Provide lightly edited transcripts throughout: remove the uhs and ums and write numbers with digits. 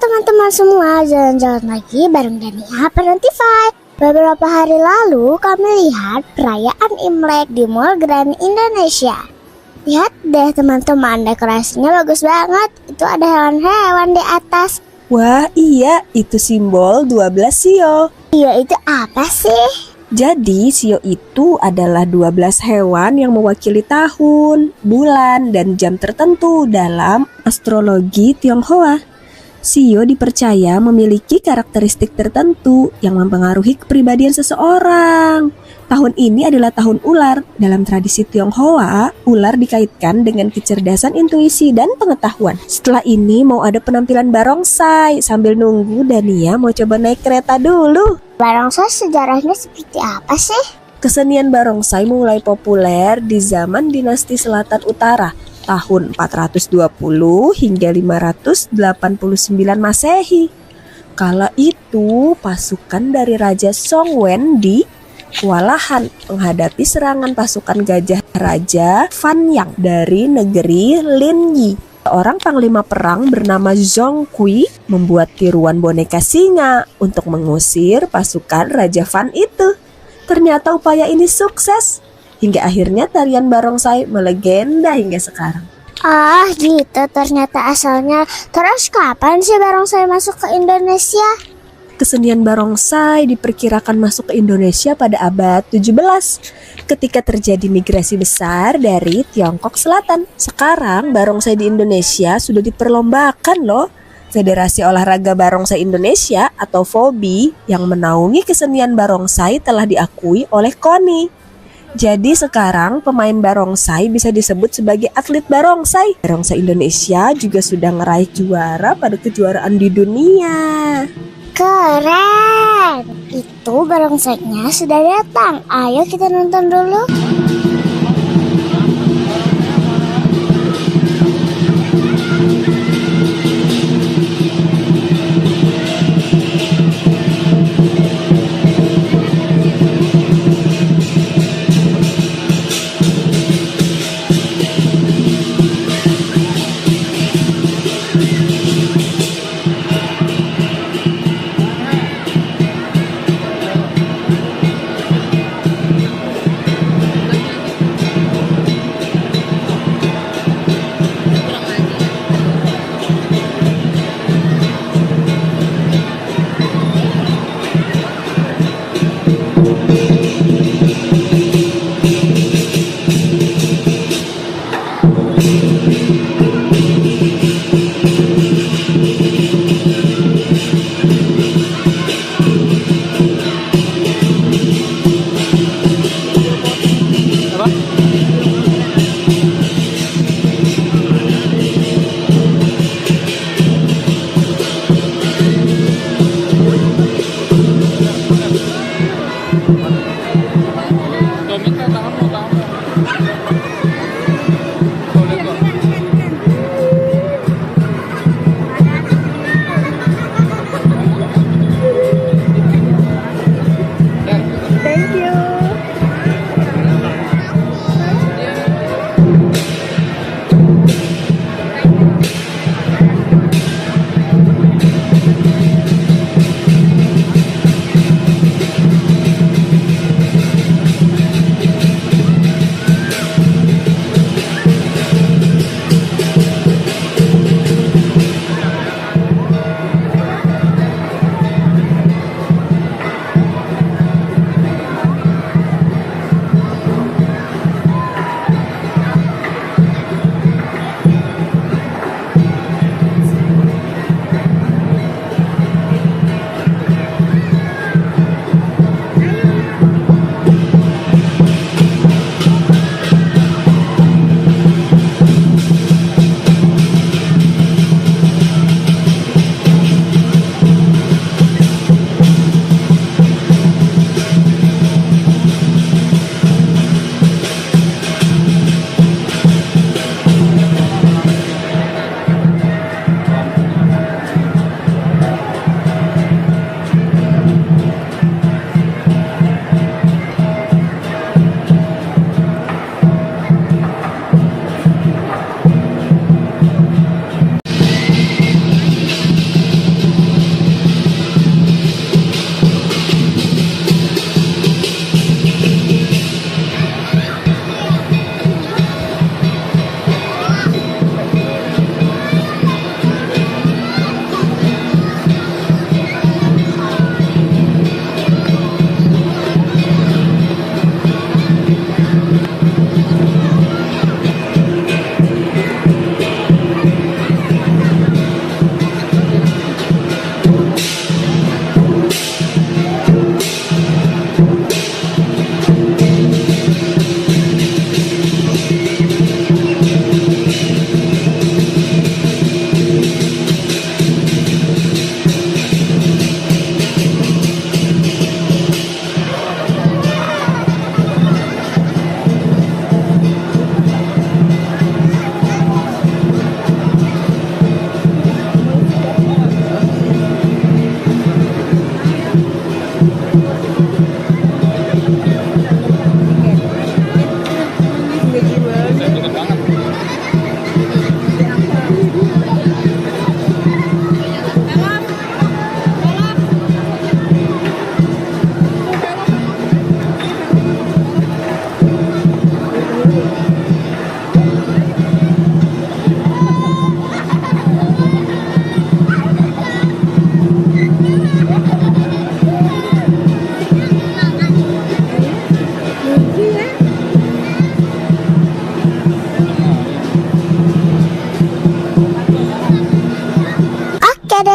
teman-teman semua, jalan-jalan lagi bareng Dania Penantify. Beberapa hari lalu kami lihat perayaan Imlek di Mall Grand Indonesia. Lihat deh teman-teman, dekorasinya bagus banget. Itu ada hewan-hewan di atas. Wah iya, itu simbol 12 sio. Iya, itu apa sih? Jadi sio itu adalah 12 hewan yang mewakili tahun, bulan, dan jam tertentu dalam astrologi Tionghoa. Sio dipercaya memiliki karakteristik tertentu yang mempengaruhi kepribadian seseorang. Tahun ini adalah tahun ular. Dalam tradisi Tionghoa, ular dikaitkan dengan kecerdasan intuisi dan pengetahuan. Setelah ini mau ada penampilan barongsai. Sambil nunggu, Dania mau coba naik kereta dulu. Barongsai sejarahnya seperti apa sih? Kesenian barongsai mulai populer di zaman dinasti Selatan Utara tahun 420 hingga 589 Masehi. Kala itu pasukan dari Raja Songwen kewalahan menghadapi serangan pasukan gajah Raja Fan Yang dari negeri Linyi. Seorang panglima perang bernama Zhong Kui membuat tiruan boneka singa untuk mengusir pasukan Raja Fan itu. Ternyata upaya ini sukses, hingga akhirnya tarian barongsai melegenda hingga sekarang. Ah gitu ternyata asalnya. Terus kapan sih barongsai masuk ke Indonesia? Kesenian barongsai diperkirakan masuk ke Indonesia pada abad 17 ketika terjadi migrasi besar dari Tiongkok Selatan. Sekarang barongsai di Indonesia sudah diperlombakan loh. Federasi Olahraga Barongsai Indonesia atau FOBI yang menaungi kesenian barongsai telah diakui oleh KONI. Jadi sekarang pemain barongsai bisa disebut sebagai atlet barongsai. Barongsai Indonesia juga sudah meraih juara pada kejuaraan di dunia. Keren! Itu barongsainya sudah datang. Ayo kita nonton dulu.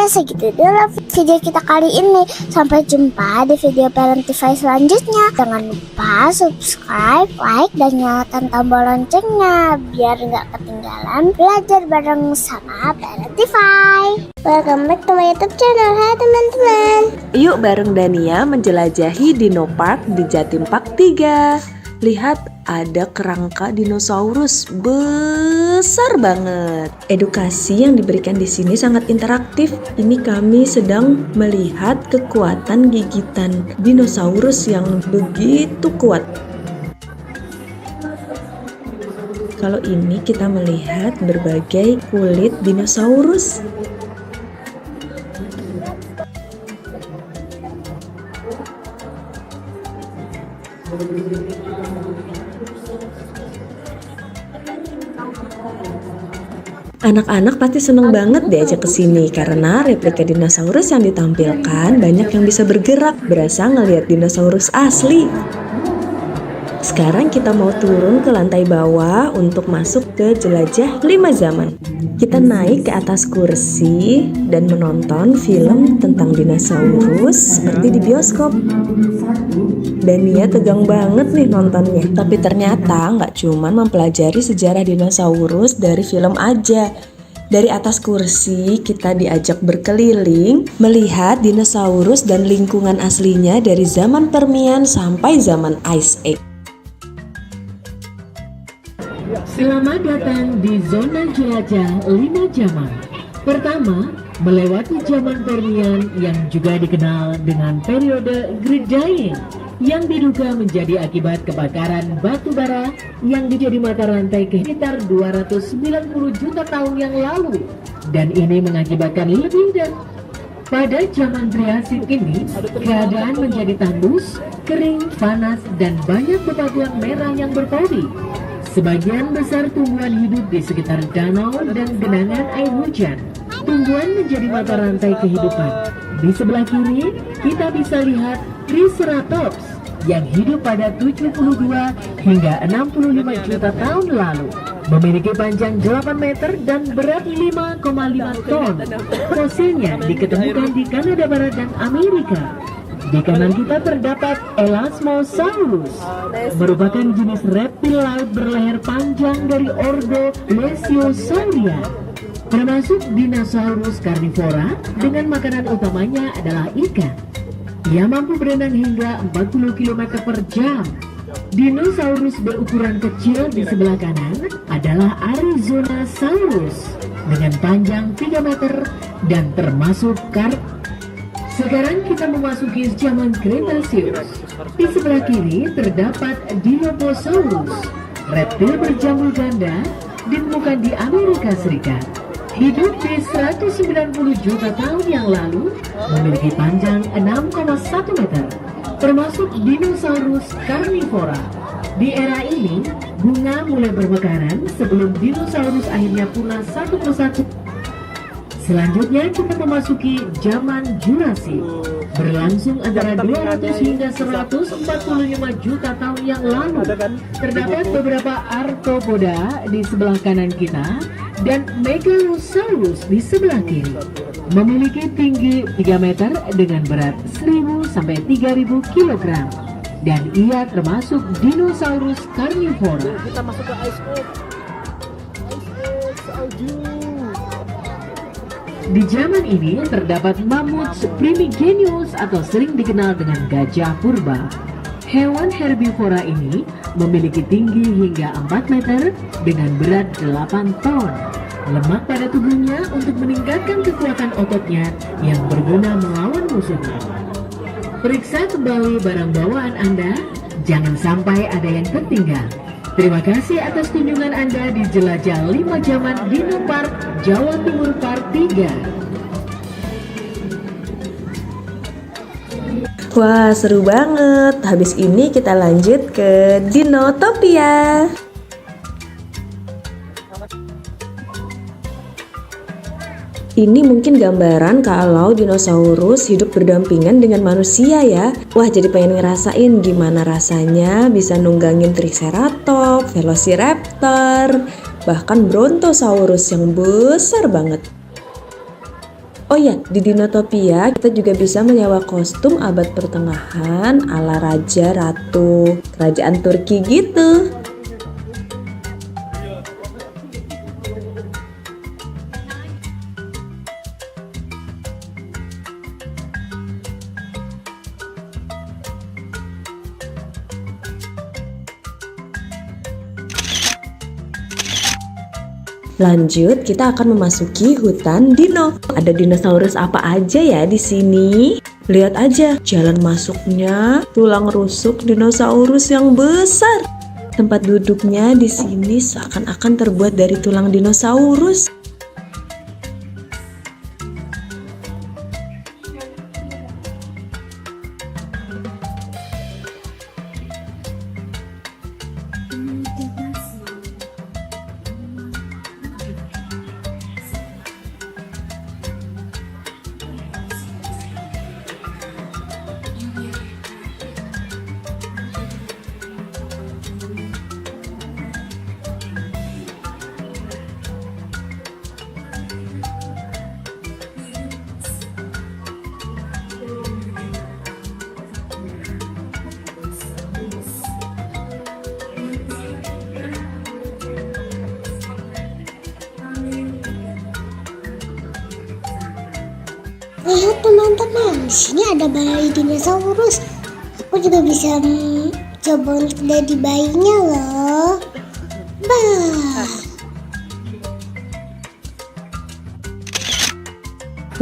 segitu dulu video kita kali ini. Sampai jumpa di video Parentify selanjutnya. Jangan lupa subscribe, like, dan nyalakan tombol loncengnya biar nggak ketinggalan belajar bareng sama Parentify. Welcome back to my YouTube channel. Hai teman-teman. Yuk bareng Dania menjelajahi Dino Park di Jatim Park 3. Lihat, ada kerangka dinosaurus besar banget. Edukasi yang diberikan di sini sangat interaktif. Ini kami sedang melihat kekuatan gigitan dinosaurus yang begitu kuat. Kalau ini kita melihat berbagai kulit dinosaurus. Anak-anak pasti seneng banget diajak ke sini karena replika dinosaurus yang ditampilkan banyak yang bisa bergerak, berasa ngelihat dinosaurus asli. Sekarang kita mau turun ke lantai bawah untuk masuk ke jelajah 5 zaman. Kita naik ke atas kursi dan menonton film tentang dinosaurus seperti di bioskop. Dania tegang banget nih nontonnya. Tapi ternyata nggak cuma mempelajari sejarah dinosaurus dari film aja. Dari atas kursi kita diajak berkeliling melihat dinosaurus dan lingkungan aslinya dari zaman Permian sampai zaman Ice Age. Selamat datang di zona jelajah 5 zaman. Pertama, melewati zaman Permian yang juga dikenal dengan periode Great Dying, yang diduga menjadi akibat kebakaran batu bara yang menjadi mata rantai ke sekitar 290 juta tahun yang lalu, dan ini mengakibatkan lebih dan pada zaman Triasik ini keadaan menjadi tandus, kering, panas, dan banyak bebatuan merah yang berpori. Sebagian besar tumbuhan hidup di sekitar danau dan genangan air hujan. Tumbuhan menjadi mata rantai kehidupan. Di sebelah kiri, kita bisa lihat Triceratops yang hidup pada 72 hingga 65 juta tahun lalu. Memiliki panjang 8 meter dan berat 5,5 ton. Fosilnya diketemukan di Kanada Barat dan Amerika. Di kanan kita terdapat Elasmosaurus, merupakan jenis reptil laut berleher panjang dari ordo Plesiosauria, termasuk dinosaurus karnivora dengan makanan utamanya adalah ikan. Ia mampu berenang hingga 40 km per jam. Dinosaurus berukuran kecil di sebelah kanan adalah Arizonasaurus dengan panjang 3 meter dan termasuk Sekarang kita memasuki zaman Cretaceous. Di sebelah kiri terdapat Dilophosaurus, reptil berjambul ganda ditemukan di Amerika Serikat. Hidup di 190 juta tahun yang lalu, memiliki panjang 6,1 meter, termasuk dinosaurus karnivora. Di era ini, bunga mulai bermekaran sebelum dinosaurus akhirnya punah satu persatu. Selanjutnya kita memasuki zaman Jurassic, berlangsung antara 200 hingga 145 juta tahun yang lalu. Terdapat beberapa arthropoda di sebelah kanan kita dan Megalosaurus di sebelah kiri. Memiliki tinggi 3 meter dengan berat 1000 sampai 3000 kg. Dan ia termasuk dinosaurus karnivora. Kita masuk ke Ice Age. Di zaman ini terdapat mamut primigenius atau sering dikenal dengan gajah purba. Hewan herbivora ini memiliki tinggi hingga 4 meter dengan berat 8 ton. Lemak pada tubuhnya untuk meningkatkan kekuatan ototnya yang berguna melawan musuhnya. Periksa kembali barang bawaan Anda, jangan sampai ada yang tertinggal. Terima kasih atas kunjungan Anda di Jelajah 5 Zaman Dino Park, Jawa Timur Part 3. Wah, seru banget. Habis ini kita lanjut ke Dinotopia. Ini mungkin gambaran kalau dinosaurus hidup berdampingan dengan manusia ya. Wah, jadi pengen ngerasain gimana rasanya bisa nunggangin Triceratops, Velociraptor, bahkan Brontosaurus yang besar banget. Oh ya, di Dinotopia kita juga bisa menyewa kostum abad pertengahan ala raja ratu kerajaan Turki gitu. Lanjut, kita akan memasuki hutan dino. Ada dinosaurus apa aja ya di sini? Lihat aja, jalan masuknya tulang rusuk dinosaurus yang besar. Tempat duduknya di sini seakan-akan terbuat dari tulang dinosaurus. Lihat teman-teman, di sini ada bayi dinosaurus. Aku juga bisa coba untuk jadi bayinya loh. Bah.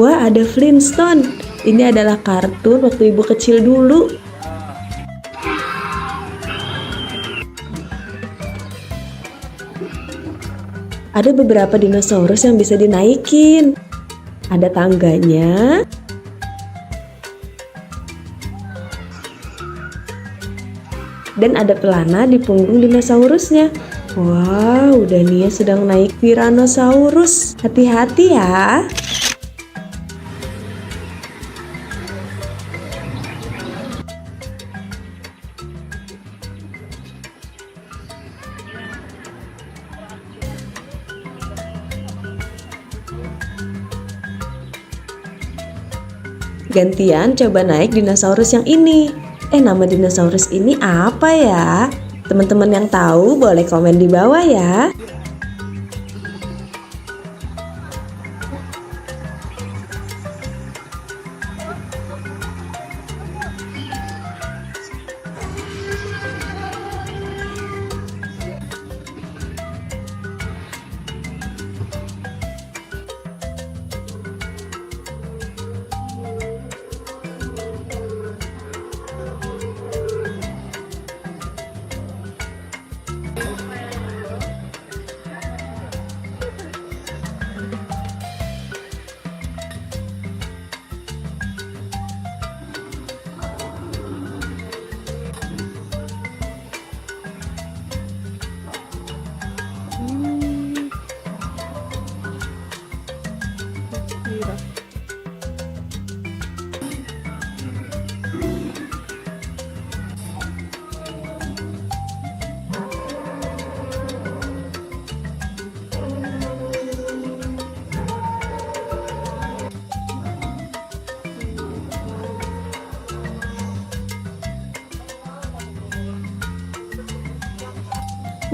Wah, ada Flintstone. Ini adalah kartun waktu ibu kecil dulu. Ada beberapa dinosaurus yang bisa dinaikin. Ada tangganya. Dan ada pelana di punggung dinosaurusnya. Wow, Dania sedang naik Tyrannosaurus. Hati-hati ya. Gantian coba naik dinosaurus yang ini. Nama dinosaurus ini apa ya? Teman-teman yang tahu boleh komen di bawah ya.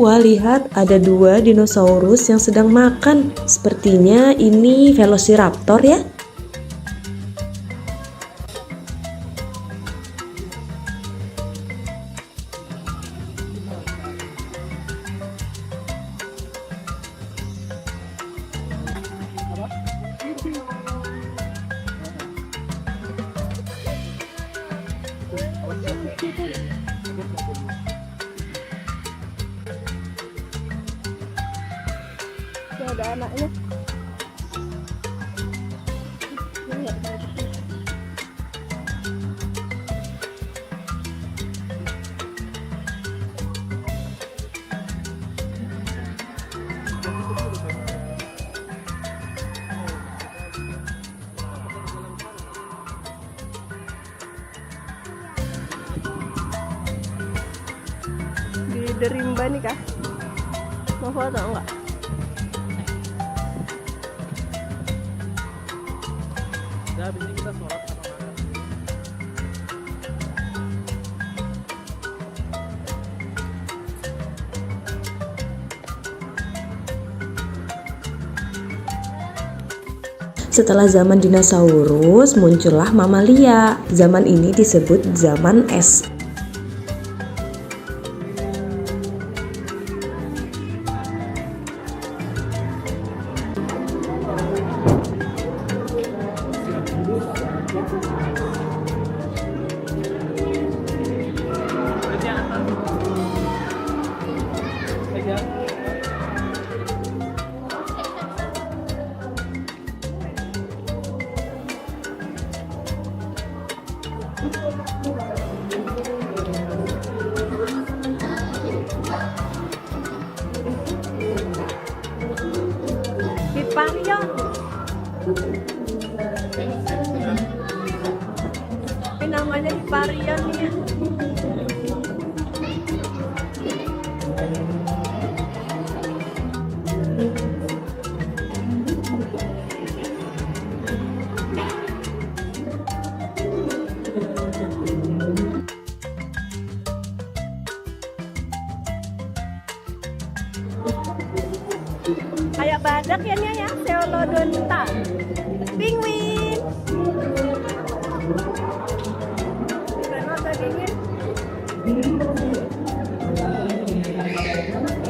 Wah, lihat ada 2 dinosaurus yang sedang makan. Sepertinya ini Velociraptor ya. Ada anaknya. Di Derimba nih kah? Mau foto enggak? Udah habis ini kita sholat sama makan. Setelah zaman dinosaurus, muncullah mamalia. Zaman ini disebut zaman es. Viparion. Ini namanya Viparion ya. Kayak badak ya Nia ya, Pteranodonta. Penguin. Keren tadinya.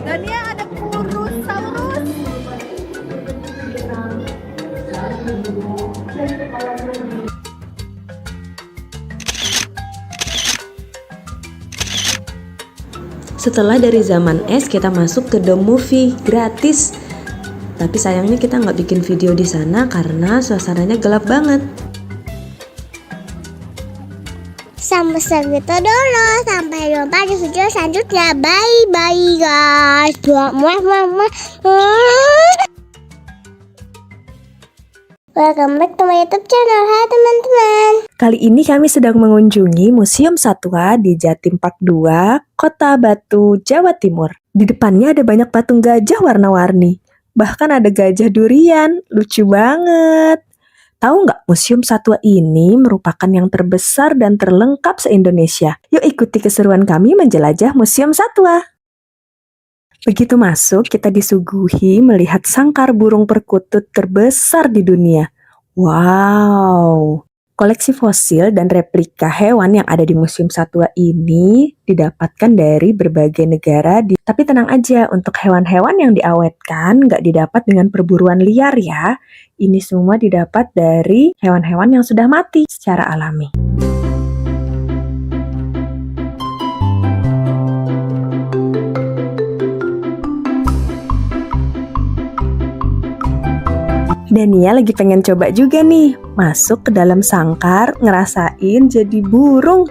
Dan Nia ada Purosaurus. Setelah dari zaman es, kita masuk ke The Movie gratis. Tapi sayangnya kita nggak bikin video di sana karena suasananya gelap banget. Sampai segitu dulu. Sampai jumpa di video selanjutnya. Bye bye guys. Welcome back to my YouTube channel. Hai teman-teman. Kali ini kami sedang mengunjungi Museum Satwa di Jatim Park 2, Kota Batu, Jawa Timur. Di depannya ada banyak patung gajah warna-warni. Bahkan ada gajah durian, lucu banget. Tahu nggak, Museum Satwa ini merupakan yang terbesar dan terlengkap se-Indonesia. Yuk ikuti keseruan kami menjelajah Museum Satwa. Begitu masuk, kita disuguhi melihat sangkar burung perkutut terbesar di dunia. Wow! Koleksi fosil dan replika hewan yang ada di Museum Satwa ini didapatkan dari berbagai negara. Tapi tenang aja, untuk hewan-hewan yang diawetkan nggak didapat dengan perburuan liar ya. Ini semua didapat dari hewan-hewan yang sudah mati secara alami. Dan Nia lagi pengen coba juga nih, masuk ke dalam sangkar, ngerasain jadi burung.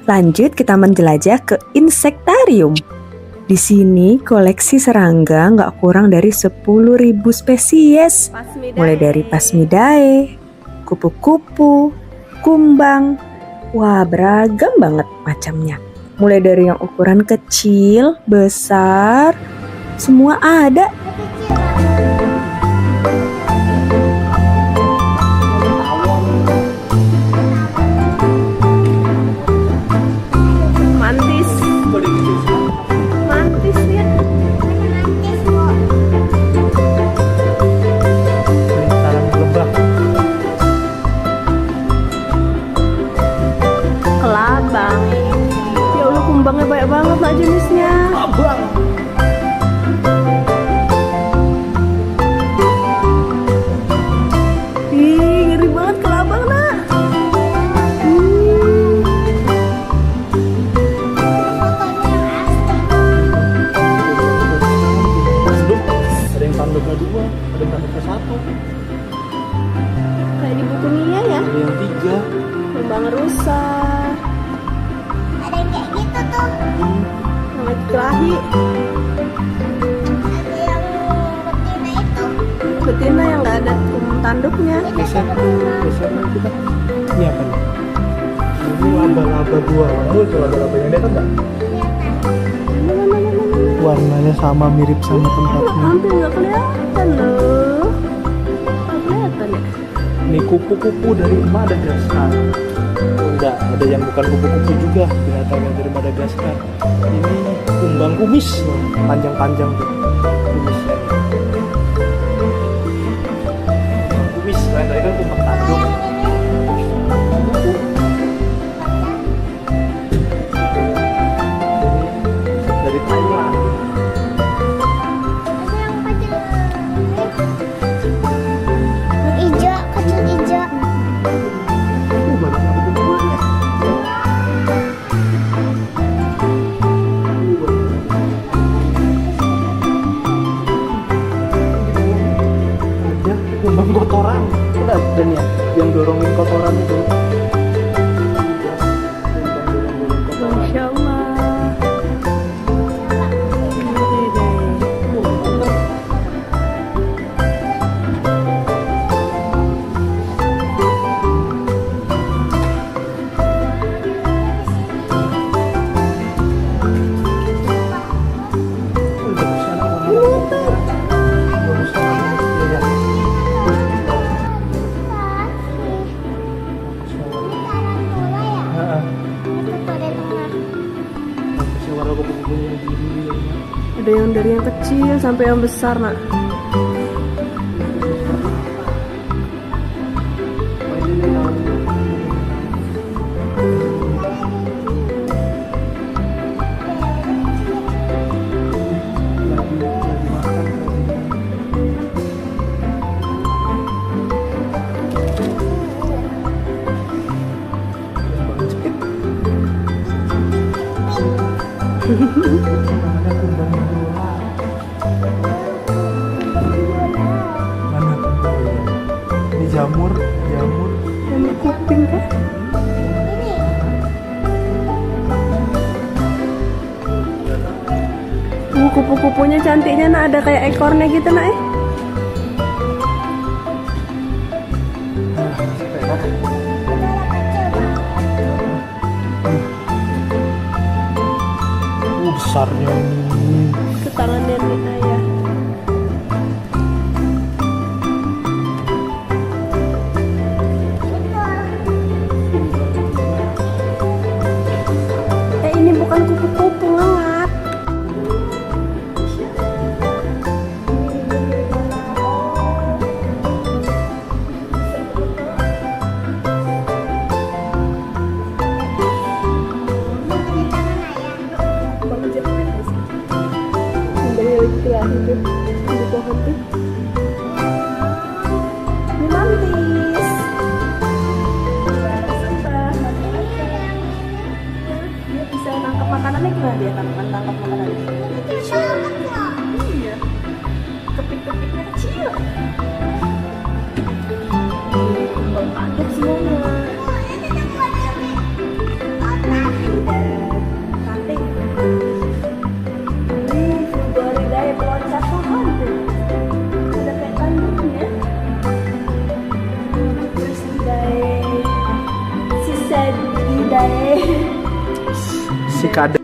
Lanjut kita menjelajah ke insektarium. Di sini koleksi serangga nggak kurang dari 10.000 spesies. Mulai dari Phasmidae, kupu-kupu, kumbang. Wah, beragam banget macamnya. Mulai dari yang ukuran kecil, besar, semua ada. Kumbangnya banyak banget nak jenisnya. Abang. Ih, ngeri banget kelabang nak. Ada yang tanduknya 2, ada yang tanduknya 1. Kayak di buku Nia ya. Ada yang 3. Kumbang rusa. Ada yang kayak gitu tuh. kelahi. Ada yang betina itu. Betina yang nggak ada tanduknya. Geser kita. Ini apa nih? Ini laba-laba dua. Itu laba-laba yang lihat enggak? Warnanya sama, mirip sama tempatnya. Hampir nggak kelihatan loh. Nggak kelihatan ya. Ini kupu-kupu dari Madagaskar. Enggak, ada yang bukan kupu-kupu juga, binatang yang dari Madagaskar. Ini kumbang kumis, panjang-panjang tuh kumisnya. Kumis, lain tadi kan kumbang tanduk. Dari Thailand. Ada yang kecil. Hijau, kecil hijau. Banyak yang kupu-kupunya. Ada kumbang kotoran. Udah dan ya, yang dorongin kotoran itu. Masya Allah. Oke deh. Ada yang dari yang kecil sampai yang besar, nak. Mana kumpulnya? Ini jamur. Yang kuping kan? Kupu-kupunya cantiknya, nak. Ada kayak ekornya gitu, nak. Besarnya ini. Ke tangan nenek ayah. Ini bukan kupu-kupu, ngelak. Kelahi tuh di pohon tuh. Ini mantis. Dia bisa nangkap makanannya, gimana dia tangkap makanannya? Iya. Kepik-kepiknya kecil. Tangkap semuanya. Si kadek.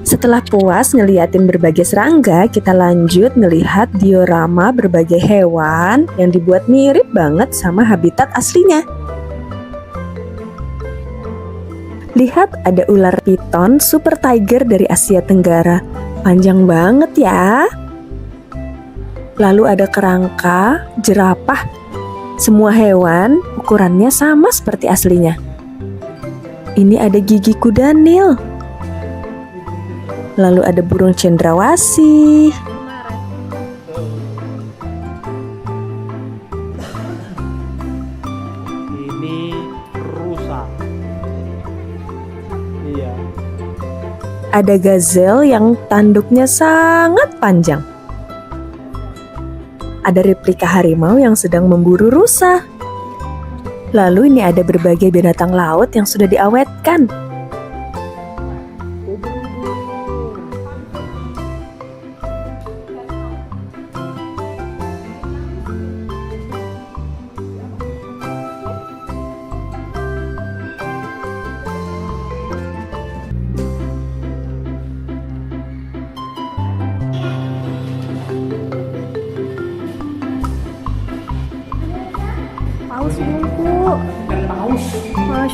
Setelah puas ngeliatin berbagai serangga, kita lanjut ngelihat diorama berbagai hewan yang dibuat mirip banget sama habitat aslinya. Lihat, ada ular piton super tiger dari Asia Tenggara. Panjang banget ya. Lalu ada kerangka, jerapah. Semua hewan ukurannya sama seperti aslinya. Ini ada gigi kuda Nil. Lalu ada burung cendrawasih. Ini rusa. Iya. Ada gazelle yang tanduknya sangat panjang. Ada replika harimau yang sedang memburu rusa. Lalu ini ada berbagai binatang laut yang sudah diawetkan.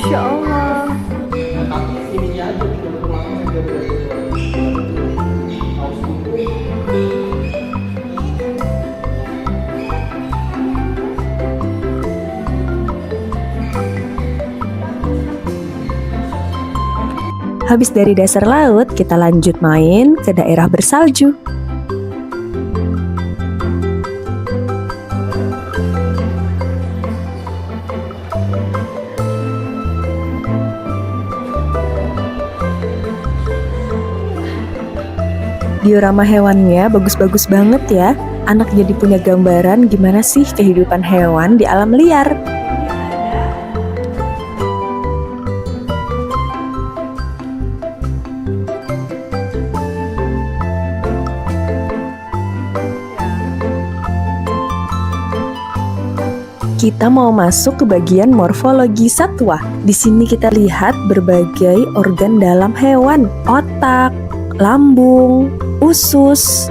Masya Allah. Tapi ininya aja tidak berlaku dia berarti haus kupu. Habis dari dasar laut, kita lanjut main ke daerah bersalju. Diorama hewannya bagus-bagus banget ya. Anak jadi punya gambaran gimana sih kehidupan hewan di alam liar. Kita mau masuk ke bagian morfologi satwa. Di sini kita lihat berbagai organ dalam hewan, otak, lambung, usus.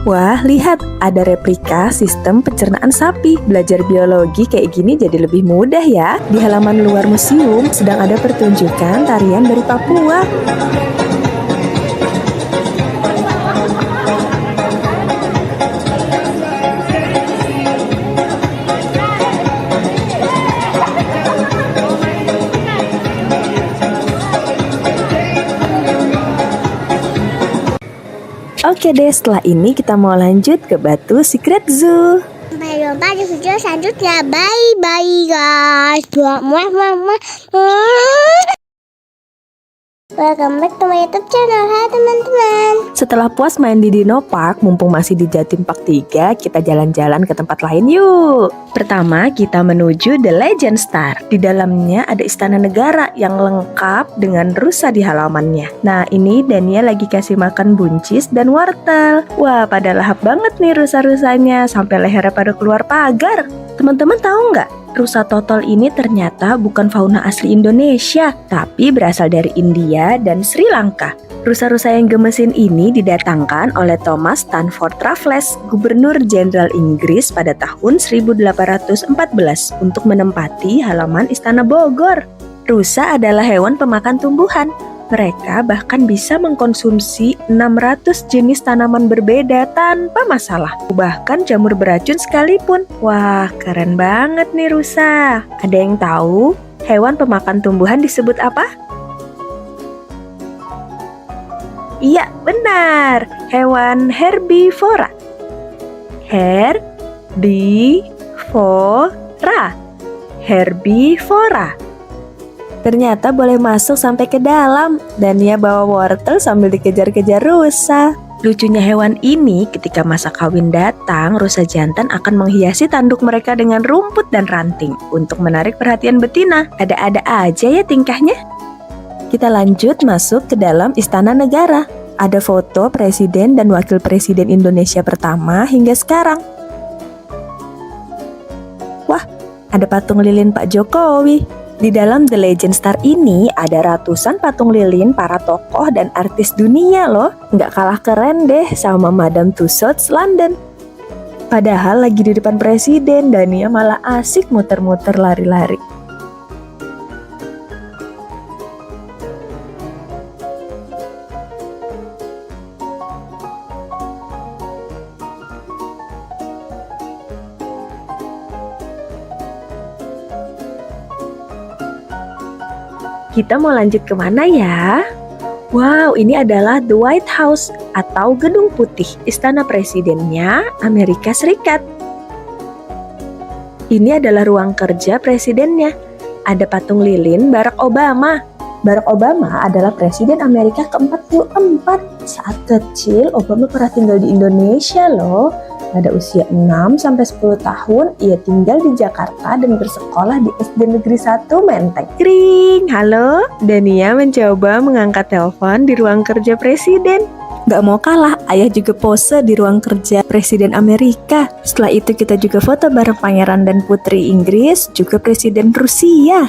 Wah, lihat, ada replika sistem pencernaan sapi. Belajar biologi kayak gini jadi lebih mudah ya. Di halaman luar museum sedang ada pertunjukan tarian dari Papua. Oke deh, setelah ini kita mau lanjut ke Batu Secret Zoo. Sampai jumpa di video selanjutnya. Bye bye guys. Welcome back to my YouTube channel. Hai teman-teman. Setelah puas main di Dino Park, mumpung masih di Jatim Park 3, kita jalan-jalan ke tempat lain yuk. Pertama, kita menuju The Legend Star. Di dalamnya ada istana negara yang lengkap dengan rusa di halamannya. Nah, ini Dania lagi kasih makan buncis dan wortel. Wah, pada lahap banget nih rusa-rusanya, sampai lehernya pada keluar pagar. Teman-teman tahu nggak? Rusa totol ini ternyata bukan fauna asli Indonesia, tapi berasal dari India dan Sri Lanka. Rusa-rusa yang gemesin ini didatangkan oleh Thomas Stanford Raffles, Gubernur Jenderal Inggris pada tahun 1814 untuk menempati halaman Istana Bogor. Rusa adalah hewan pemakan tumbuhan. Mereka bahkan bisa mengkonsumsi 600 jenis tanaman berbeda tanpa masalah. Bahkan jamur beracun sekalipun. Wah, keren banget nih rusa. Ada yang tahu hewan pemakan tumbuhan disebut apa? Iya, benar. Hewan herbivora. Herbivora. Ternyata boleh masuk sampai ke dalam, dan ia bawa wortel sambil dikejar-kejar rusa. Lucunya hewan ini, ketika masa kawin datang, rusa jantan akan menghiasi tanduk mereka dengan rumput dan ranting untuk menarik perhatian betina. Ada-ada aja ya tingkahnya. Kita lanjut masuk ke dalam Istana Negara. Ada foto Presiden dan Wakil Presiden Indonesia pertama hingga sekarang. Wah, ada patung lilin Pak Jokowi. Di dalam The Legend Star ini ada ratusan patung lilin para tokoh dan artis dunia loh. Nggak kalah keren deh sama Madame Tussauds London. Padahal lagi di depan presiden, Dania malah asik muter-muter lari-lari. Kita mau lanjut kemana ya? Wow, ini adalah The White House atau Gedung Putih, istana presidennya Amerika Serikat. Ini adalah ruang kerja presidennya. Ada patung lilin Barack Obama. Barack Obama adalah presiden Amerika ke-44. Saat kecil, Obama pernah tinggal di Indonesia loh. Pada usia 6-10 tahun, ia tinggal di Jakarta dan bersekolah di SD Negeri 1 Menteng. Kring, halo. Dania mencoba mengangkat telepon di ruang kerja presiden. Gak mau kalah, ayah juga pose di ruang kerja presiden Amerika. Setelah itu kita juga foto bareng pangeran dan putri Inggris, juga presiden Rusia.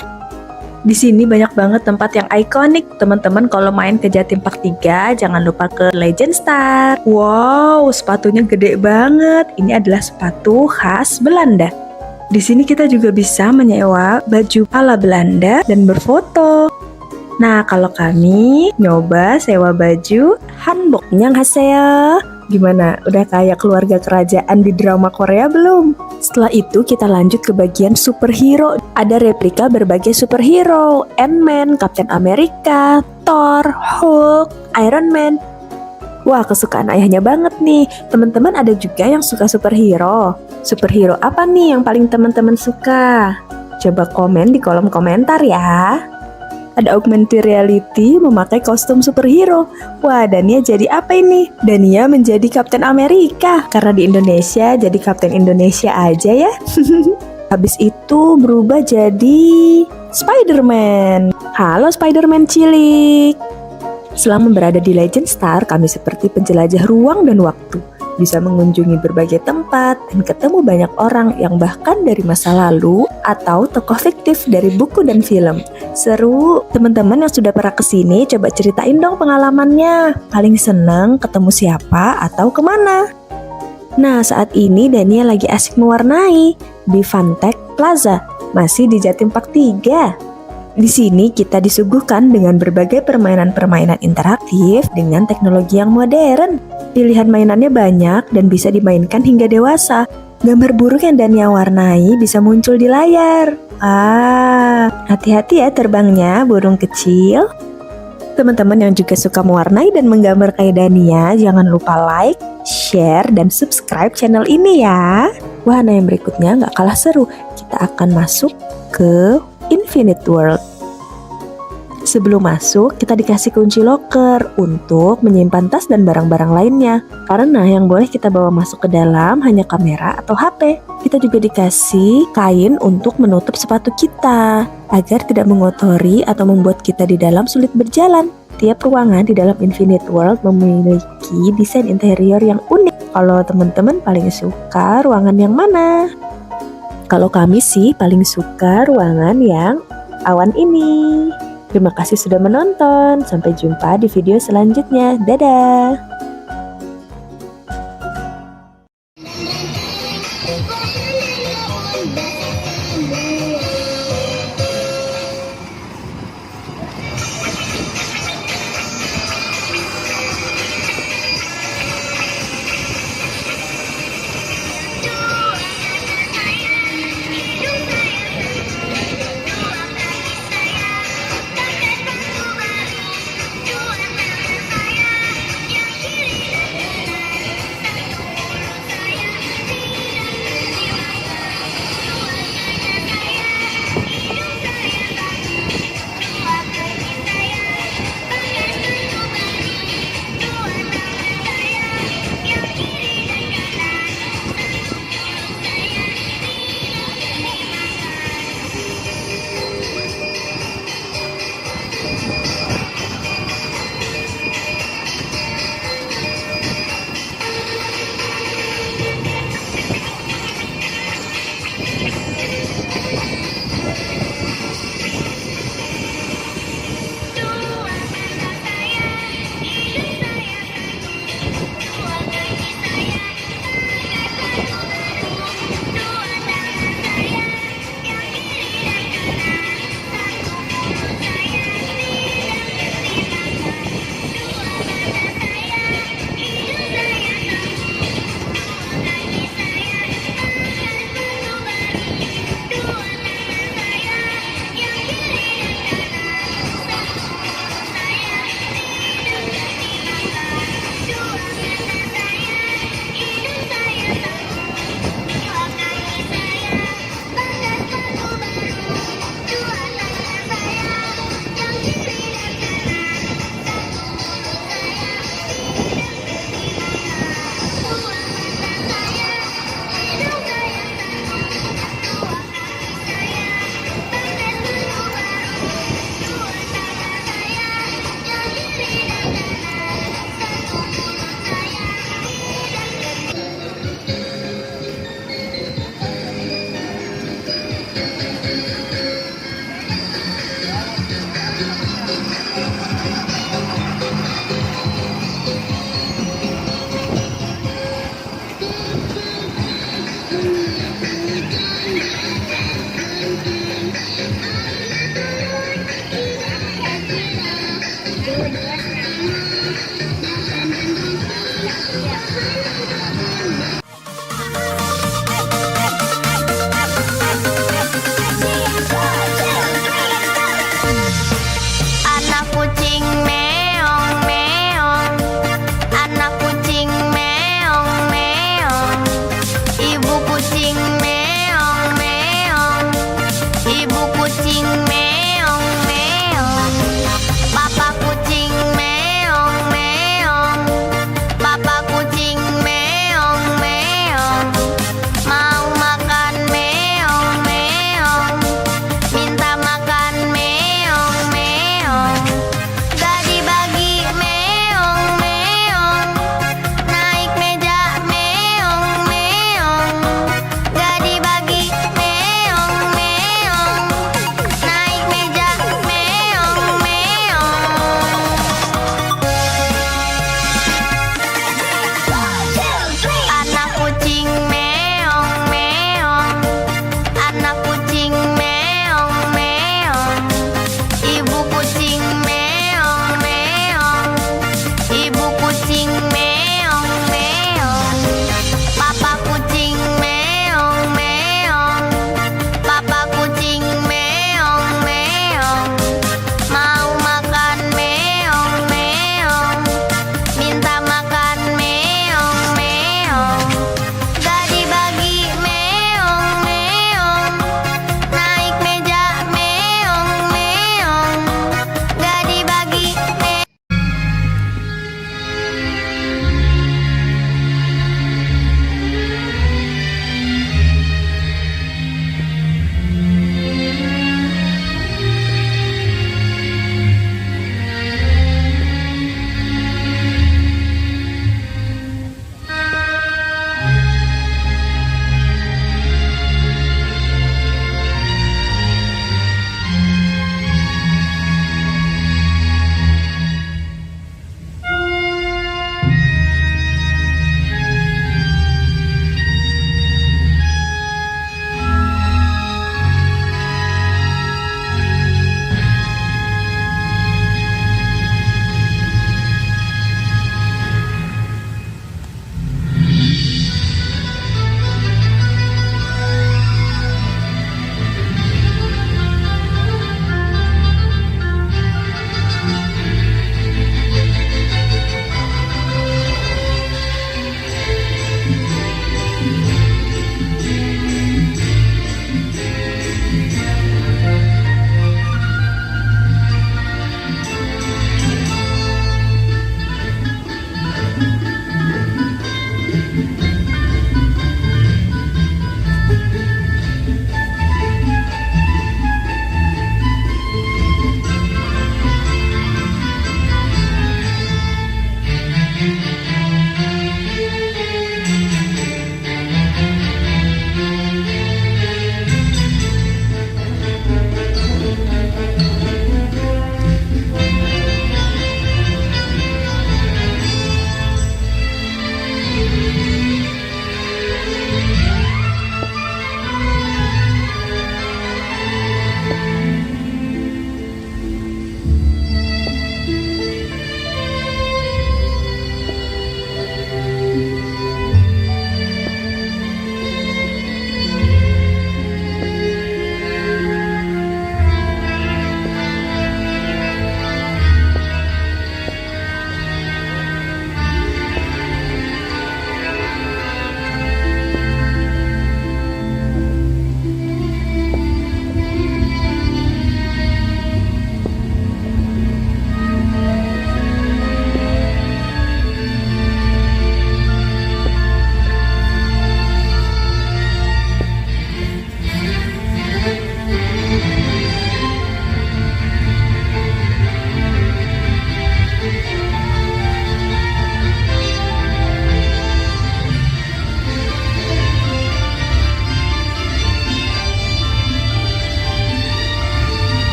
Di sini banyak banget tempat yang ikonik. Teman-teman kalau main ke Jatim Park 3, jangan lupa ke Legend Star. Wow, sepatunya gede banget. Ini adalah sepatu khas Belanda. Di sini kita juga bisa menyewa baju ala Belanda dan berfoto. Nah, kalau kami nyoba sewa baju hanbok. Annyeonghaseyo. Gimana? Udah kayak keluarga kerajaan di drama Korea belum? Setelah itu kita lanjut ke bagian superhero. Ada replika berbagai superhero, Ant-Man, Captain America, Thor, Hulk, Iron Man. Wah, kesukaan ayahnya banget nih. Teman-teman ada juga yang suka superhero. Superhero apa nih yang paling teman-teman suka? Coba komen di kolom komentar ya. Ada augmented reality memakai kostum superhero. Wah, Dania jadi apa ini? Dania menjadi Kapten Amerika. Karena di Indonesia, jadi Kapten Indonesia aja ya. Habis itu berubah jadi Spider-Man. Halo Spider-Man cilik. Selama berada di Legend Star, kami seperti penjelajah ruang dan waktu. Bisa mengunjungi berbagai tempat dan ketemu banyak orang yang bahkan dari masa lalu atau tokoh fiktif dari buku dan film. Seru, teman-teman yang sudah pernah kesini coba ceritain dong pengalamannya. Paling seneng ketemu siapa atau kemana? Nah, saat ini Dania lagi asik mewarnai di Fantech Plaza, masih di Jatim Park 3. Di sini kita disuguhkan dengan berbagai permainan-permainan interaktif dengan teknologi yang modern. Pilihan mainannya banyak dan bisa dimainkan hingga dewasa. Gambar burung yang Dania warnai bisa muncul di layar. Hati-hati ya terbangnya burung kecil. Teman-teman yang juga suka mewarnai dan menggambar kayak Dania, jangan lupa like, share, dan subscribe channel ini ya. Wahana yang berikutnya gak kalah seru. Kita akan masuk ke Infinite World. Sebelum masuk, kita dikasih kunci loker untuk menyimpan tas dan barang-barang lainnya. Karena yang boleh kita bawa masuk ke dalam hanya kamera atau HP. Kita juga dikasih kain untuk menutup sepatu kita, agar tidak mengotori atau membuat kita di dalam sulit berjalan. Tiap ruangan di dalam Infinite World memiliki desain interior yang unik. Kalau teman-teman paling suka ruangan yang mana? Kalau kami sih paling suka ruangan yang awan ini. Terima kasih sudah menonton. Sampai jumpa di video selanjutnya. Dadah!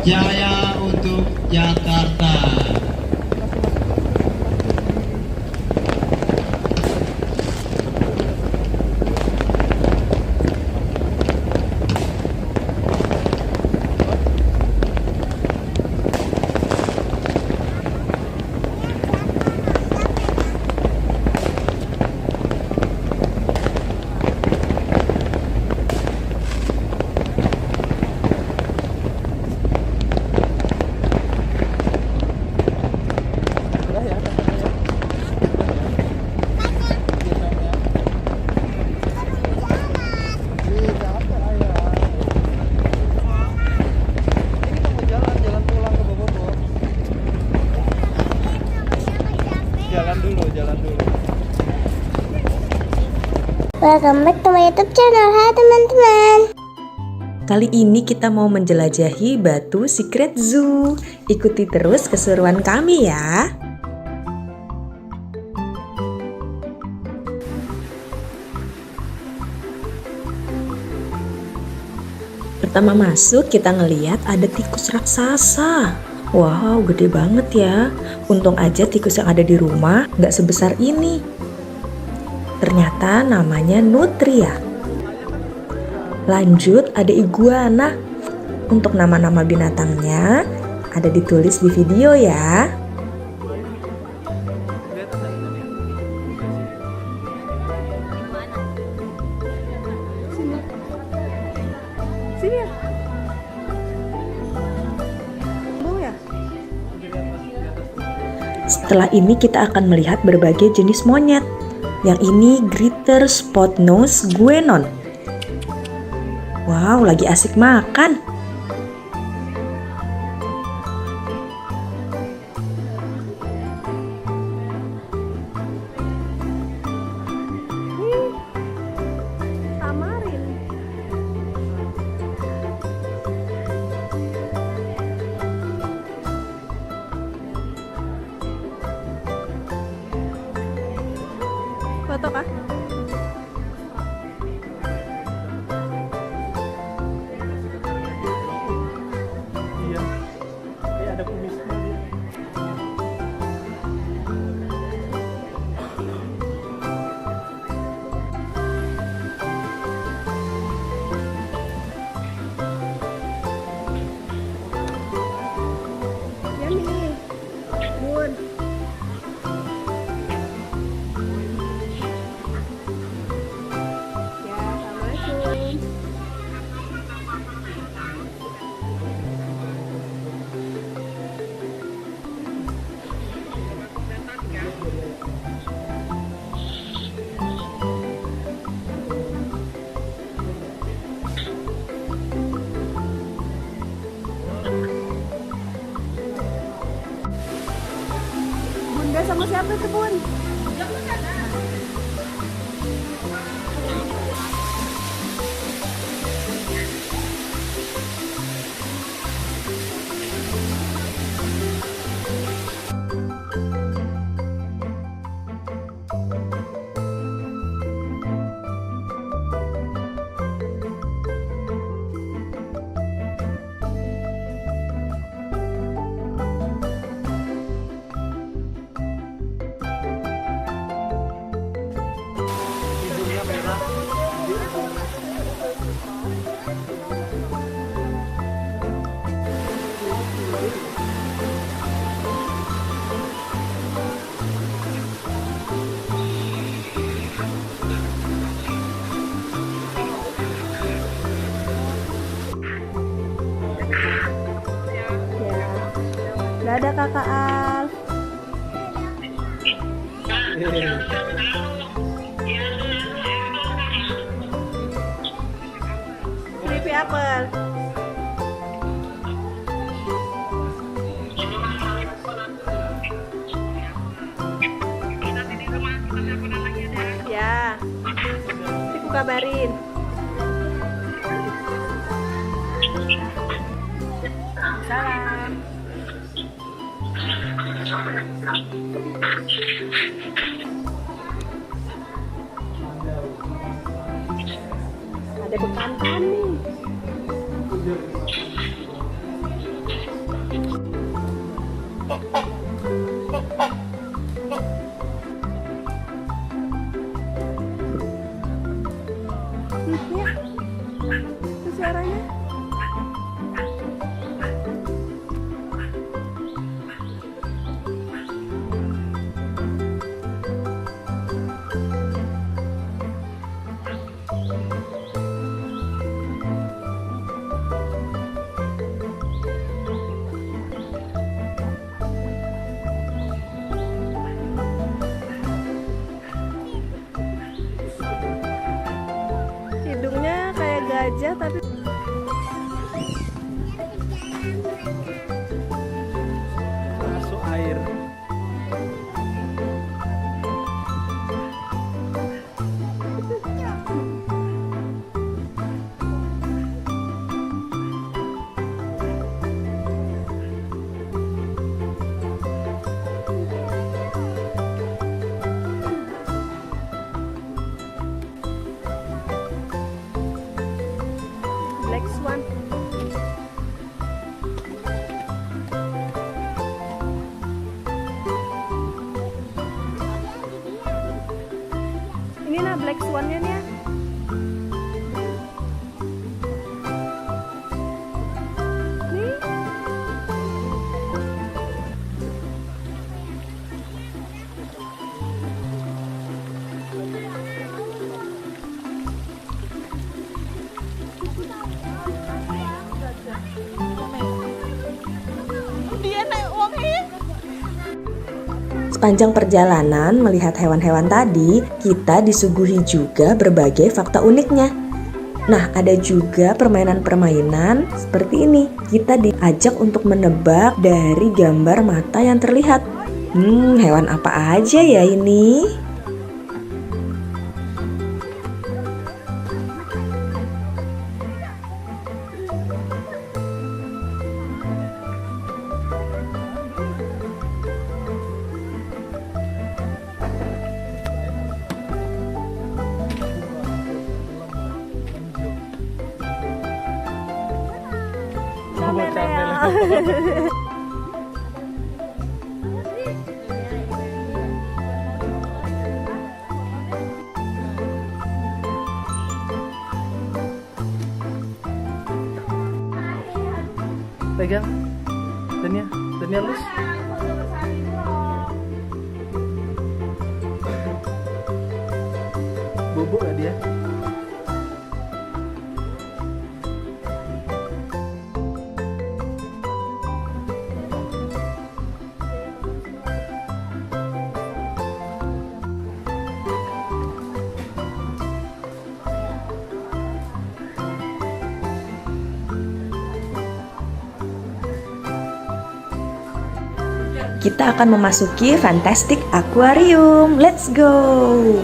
Jaya untuk Jakarta. Welcome back to my YouTube channel. Hai teman-teman. Kali ini kita mau menjelajahi Batu Secret Zoo. Ikuti terus keseruan kami ya. Pertama masuk kita ngeliat ada tikus raksasa. Wow, gede banget ya. Untung aja tikus yang ada di rumah nggak sebesar ini. Ternyata namanya nutria. Lanjut ada iguana. Untuk nama-nama binatangnya ada ditulis di video ya. Sini ya. Mau ya? Setelah ini kita akan melihat berbagai jenis monyet. Yang ini Greater Spot Nose Guenon. Wow, lagi asik makan. Tamarin. Foto kah? Iya. Ini ada kumisnya dia. Yummy. Bun. Ya, assalamualaikum. Bunda sama siapa itu, Bun? Dadah Kakak Al. Creepy apple. Ya. Nanti ku kabarin. Salam. Ada bekantan nih. gajah tapi Masuk air. Black Swan. Ini nah Black Swan-nya nih ya. Nih. Sepanjang perjalanan melihat hewan-hewan tadi, kita disuguhi juga berbagai fakta uniknya. Nah, ada juga permainan-permainan seperti ini. Kita diajak untuk menebak dari gambar mata yang terlihat. Hewan apa aja ya ini? Pegang. Dania lus. Bubuk gak dia? Kita akan memasuki Fantastic Aquarium. Let's go!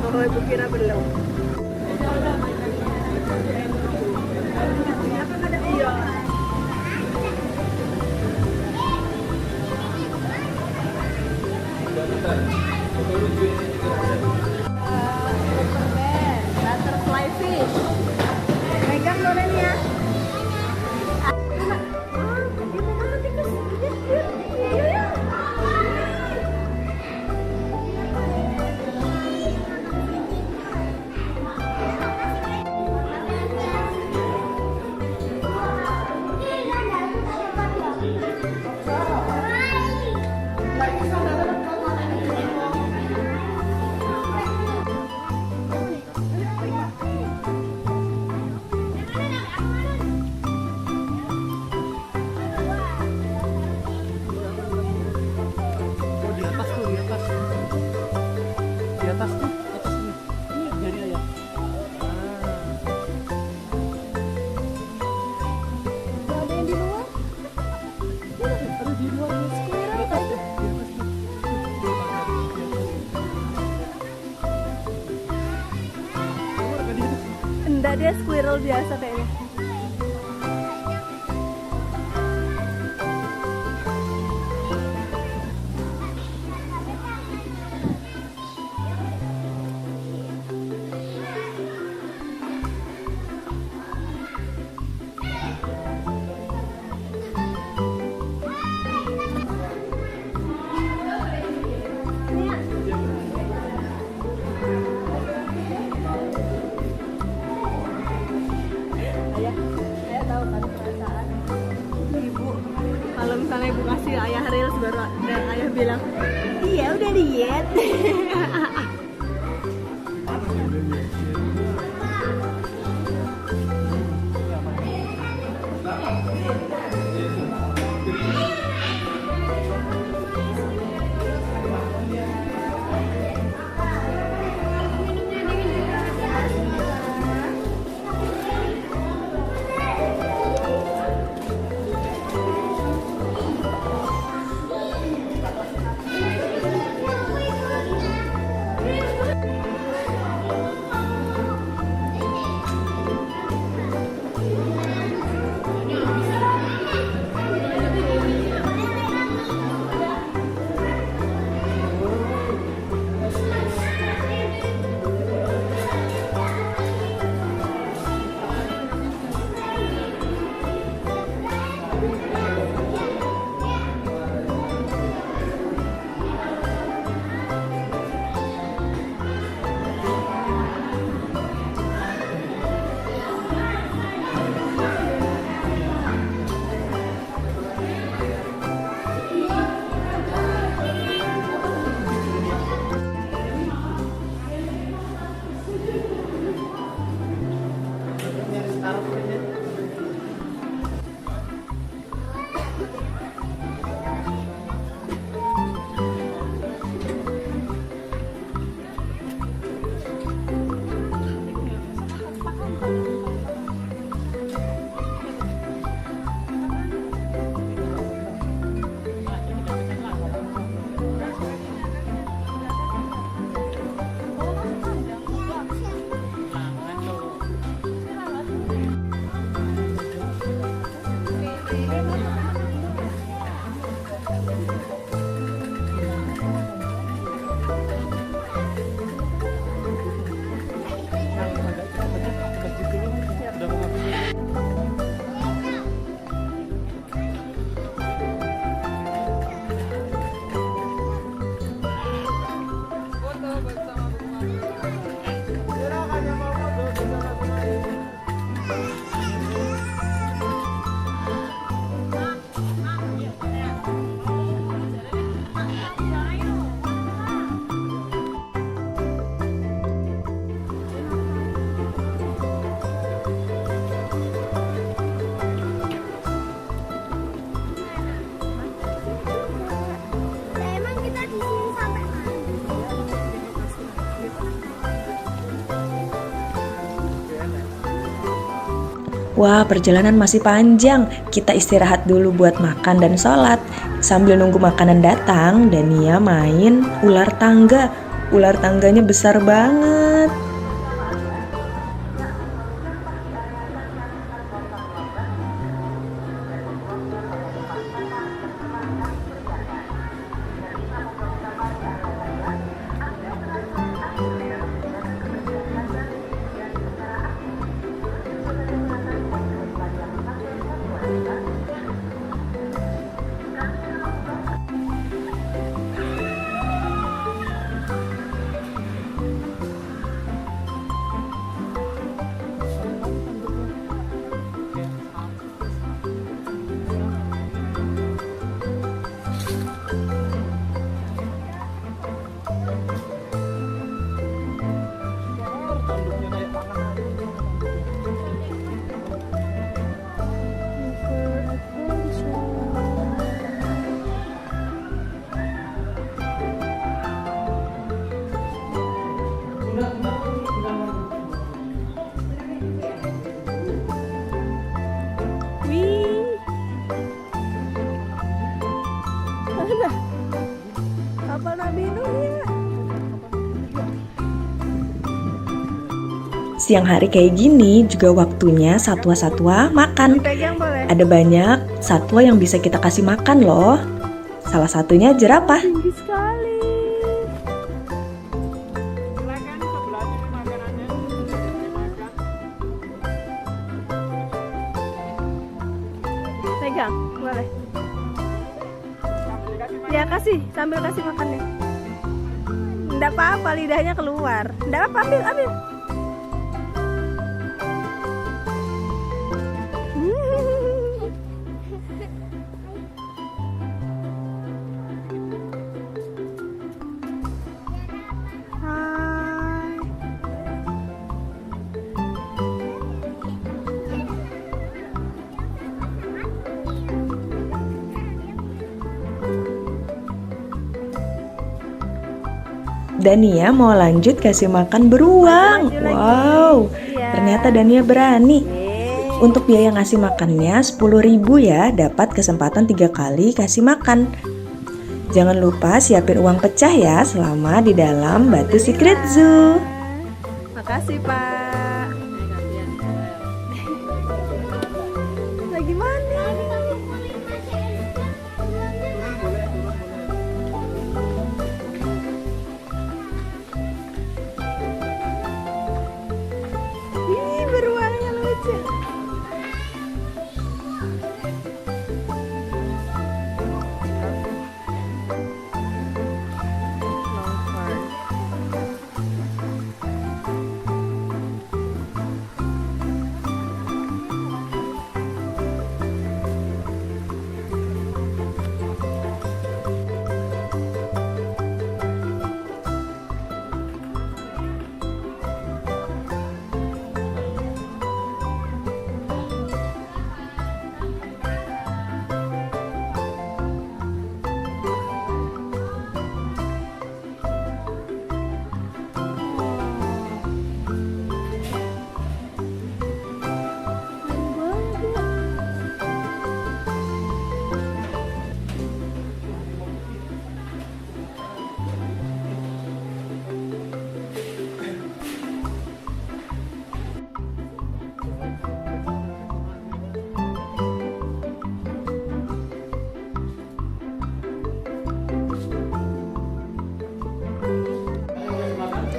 Oh, ibu kira belum. Butterfly fish. Pegang Doren ya. Enggak, dia squirrel biasa kayaknya. Ayah tahu kan perasaan ibu kalau misalnya ibu kasih ayah reels baru dan ayah bilang iya udah lihat. jet. Emang kita di sini sampai mana? Wah, perjalanan masih panjang. Kita istirahat dulu buat makan dan sholat. Sambil nunggu makanan datang, Dania main ular tangga. Ular tangganya besar banget. Wih. Mana? Kapal Nabi Nuh ya. Siang hari kayak gini juga waktunya satwa-satwa makan. Pegang boleh. Ada banyak satwa yang bisa kita kasih makan loh. Salah satunya jerapah. Tinggi sekali. Pegang, boleh. Ya kasih, sambil kasih makan deh. Nggak apa-apa, lidahnya keluar. Nggak apa, ambil, ambil. Dania mau lanjut kasih makan beruang. Maju lagi. Wow, Iya. ternyata Dania berani. Yeay. Untuk biaya ngasih makannya 10.000 ya, dapat kesempatan 3 kali kasih makan. Jangan lupa siapin uang pecah ya selama di dalam Batu Secret Zoo. Makasih Pak. Lagi mana? Ih, beruangnya lucu.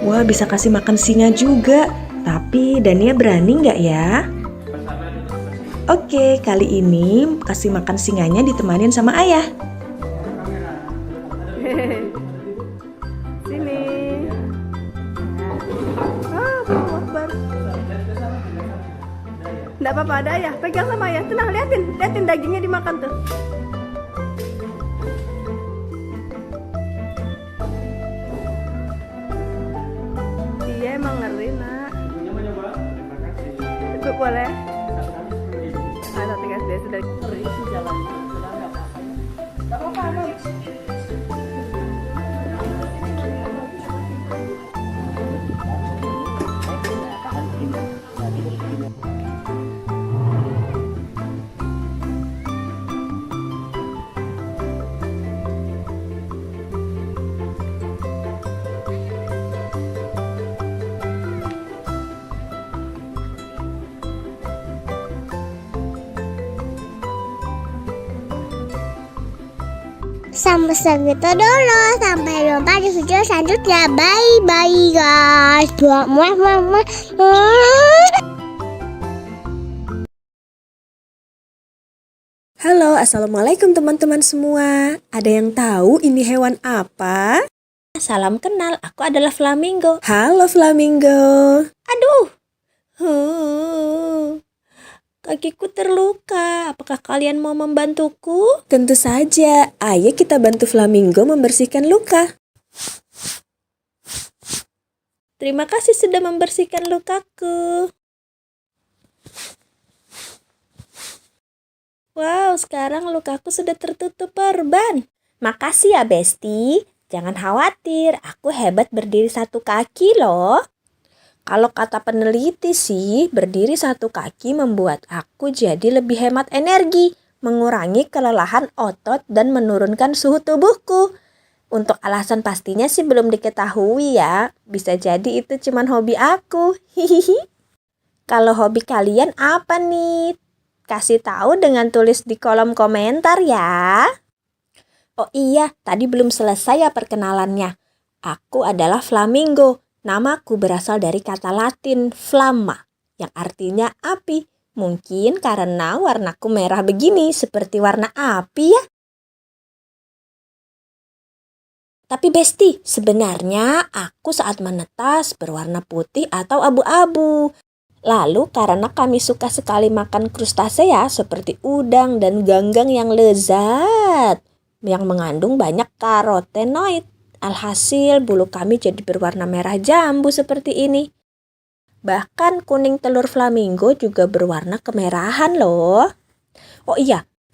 Wah, bisa kasih makan singa juga. Tapi Dania berani nggak ya? Oke, kali ini kasih makan singanya ditemanin sama ayah. Sini. Allahu Akbar. Nggak apa-apa, ada ayah. Pegang sama ayah. Tenang, liatin dagingnya dimakan tuh. Iya emang ngeri nak. Ikut boleh. Satu guys, dia sudah berisi jalannya. Nggak apa-apa, aman. Sampai segitu dulu. Sampai jumpa di video selanjutnya. Bye bye guys. Muah muah muah. Halo, assalamualaikum teman-teman semua. Ada yang tahu ini hewan apa? Salam kenal, aku adalah flamingo. Halo flamingo. Aduh, kakiku terluka. Apakah kalian mau membantuku? Tentu saja. Ayo kita bantu flamingo membersihkan luka. Terima kasih sudah membersihkan lukaku. Wow, sekarang lukaku sudah tertutup perban. Makasih ya, Besti. Jangan khawatir, aku hebat berdiri 1 kaki loh. Kalau kata peneliti sih, berdiri 1 kaki membuat aku jadi lebih hemat energi, mengurangi kelelahan otot dan menurunkan suhu tubuhku. Untuk alasan pastinya sih belum diketahui ya. Bisa jadi itu cuman hobi aku. Hihihi. Kalau hobi kalian apa nih? Kasih tahu dengan tulis di kolom komentar ya. Oh iya, tadi belum selesai ya perkenalannya. Aku adalah flamingo. Namaku berasal dari kata Latin flamma, yang artinya api. Mungkin karena warnaku merah begini, seperti warna api ya. Tapi Besti, sebenarnya aku saat menetas berwarna putih atau abu-abu. Lalu karena kami suka sekali makan krustasea seperti udang dan ganggang yang lezat, yang mengandung banyak karotenoid. Alhasil bulu kami jadi berwarna merah jambu seperti ini. Bahkan kuning telur flamingo juga berwarna kemerahan loh. Oh iya,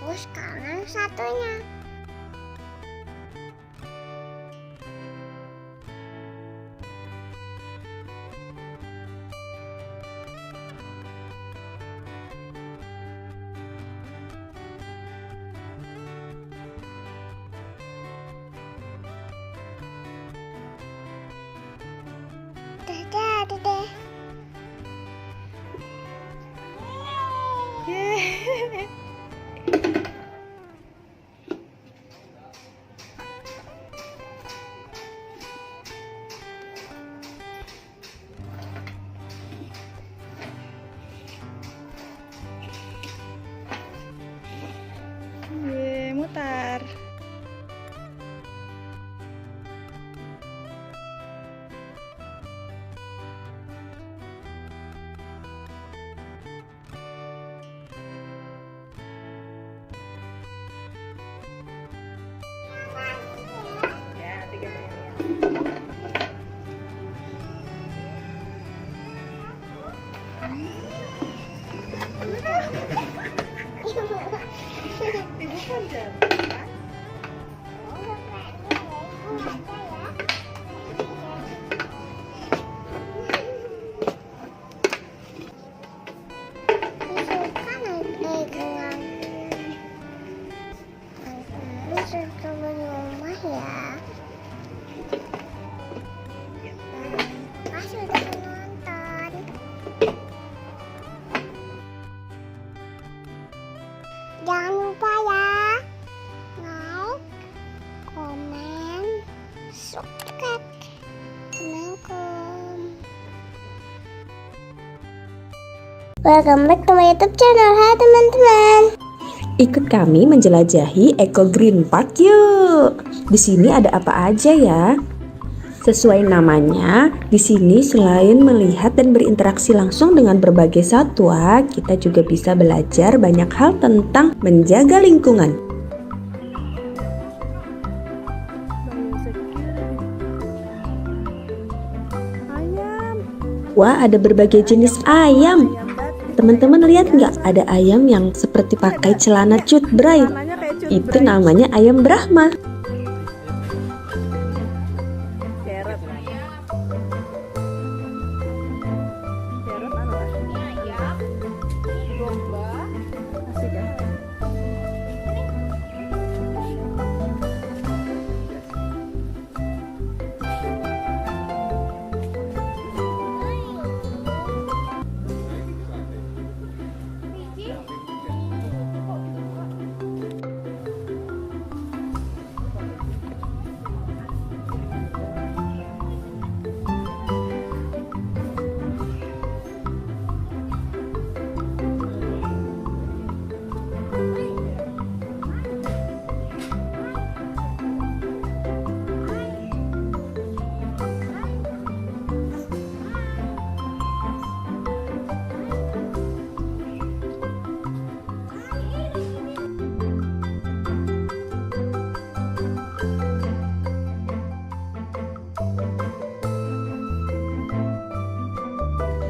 Aku sekarang satunya. Dadah, dadah. Mutar. Jangan lupa ya, like, komen, subscribe. Assalamualaikum. Welcome back to my YouTube channel. Hai teman-teman. Ikut kami menjelajahi Eco Green Park yuk. Di sini ada apa aja ya? Sesuai namanya, di sini selain melihat dan berinteraksi langsung dengan berbagai satwa, kita juga bisa belajar banyak hal tentang menjaga lingkungan. Ayam. Wah, ada berbagai jenis ayam. Teman-teman lihat nggak? Ada ayam yang seperti pakai celana cut bray. Warnanya kayak cut Itu bray. namanya ayam Brahma. Carrot. Carrot anu kan? Domba. Asik ya.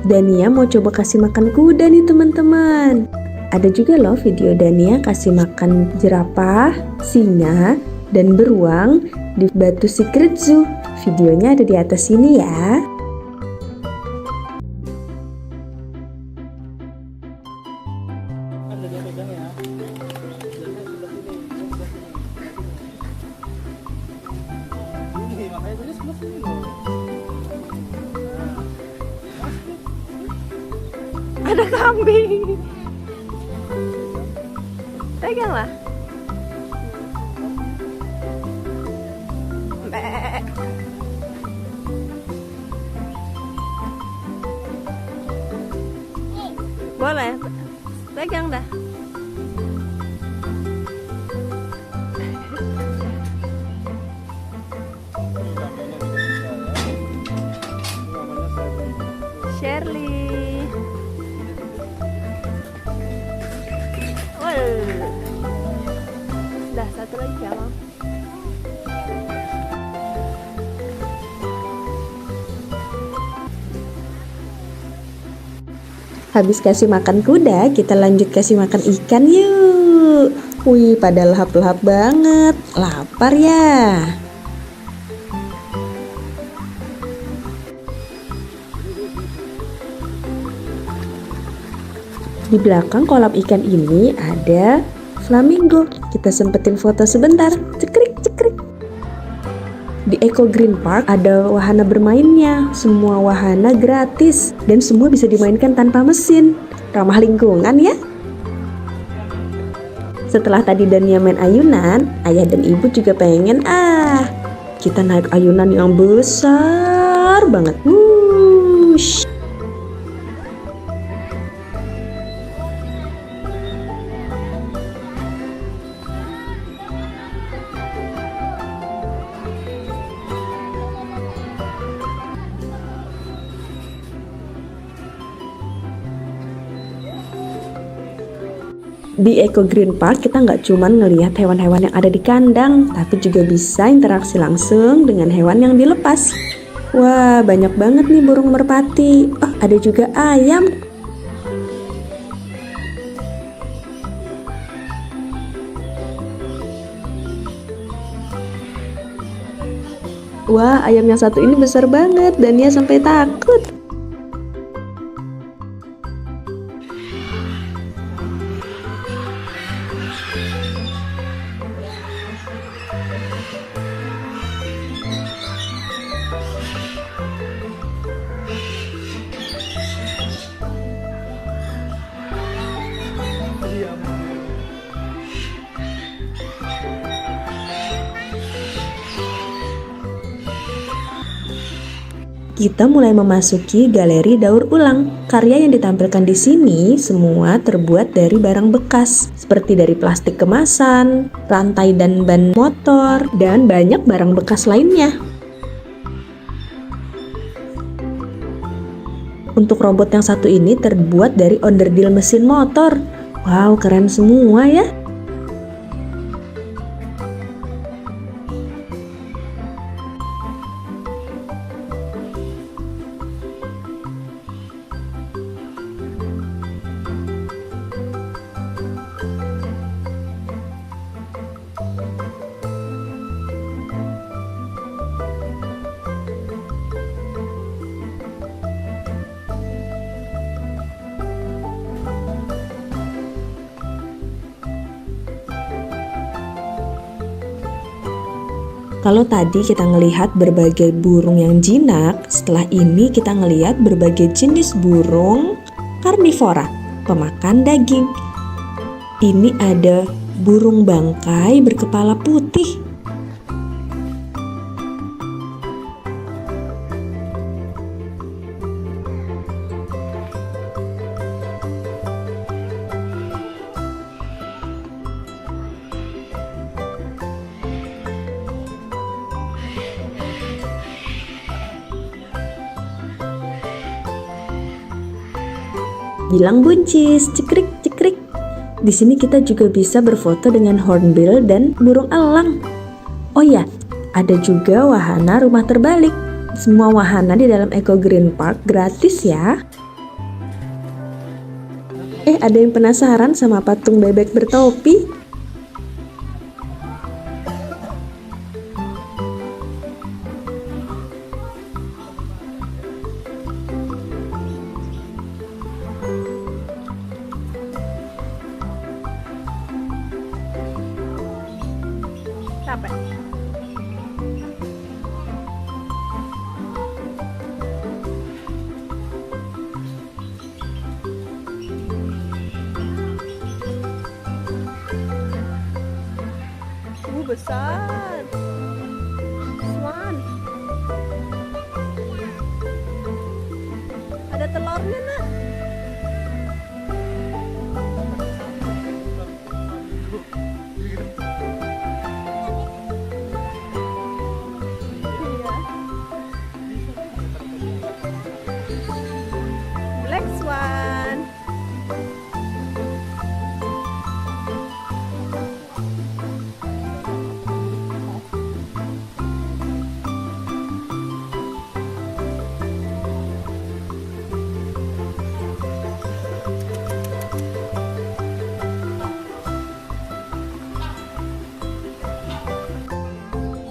Dania mau coba kasih makan kuda nih teman-teman. Ada juga loh video Dania kasih makan jerapah, singa, dan beruang di Batu Secret Zoo. Videonya ada di atas sini ya. Ada kambing. Peganglah. Mbak. Boleh. Pegang dah. Shirley. Dah satu lagi ya, Mam. Habis kasih makan kuda, kita lanjut kasih makan ikan yuk. Wih, pada lahap-lahap banget. Lapar ya? Di belakang kolam ikan ini ada flamingo. Kita sempetin foto sebentar. Cekrik, cekrik. Di Eco Green Park ada wahana bermainnya. Semua wahana gratis dan semua bisa dimainkan tanpa mesin. Ramah lingkungan ya. Setelah tadi Dania main ayunan, ayah dan ibu juga pengen kita naik ayunan yang besar banget. Wush. Di Eco Green Park kita nggak cuma ngelihat hewan-hewan yang ada di kandang, tapi juga bisa interaksi langsung dengan hewan yang dilepas. Wah, banyak banget nih burung merpati. Oh, ada juga ayam. Wah, ayam yang satu ini besar banget dan dia sampai takut. Kita mulai memasuki galeri daur ulang. Karya yang ditampilkan di sini semua terbuat dari barang bekas, seperti dari plastik kemasan, rantai dan ban motor, dan banyak barang bekas lainnya. Untuk robot yang satu ini terbuat dari onderdil mesin motor. Wow, keren semua ya. Kalau tadi kita ngelihat berbagai burung yang jinak, setelah ini kita ngelihat berbagai jenis burung karnivora, pemakan daging. Ini ada burung bangkai berkepala putih. Bilang buncis, cekrik cekrik. Di sini kita juga bisa berfoto dengan hornbill dan burung elang. Oh ya, ada juga wahana rumah terbalik. Semua wahana di dalam Eco Green Park gratis ya. Ada yang penasaran sama patung bebek bertopi? Capek. Besar. Swan. Ada telurnya, Nak. Black swan.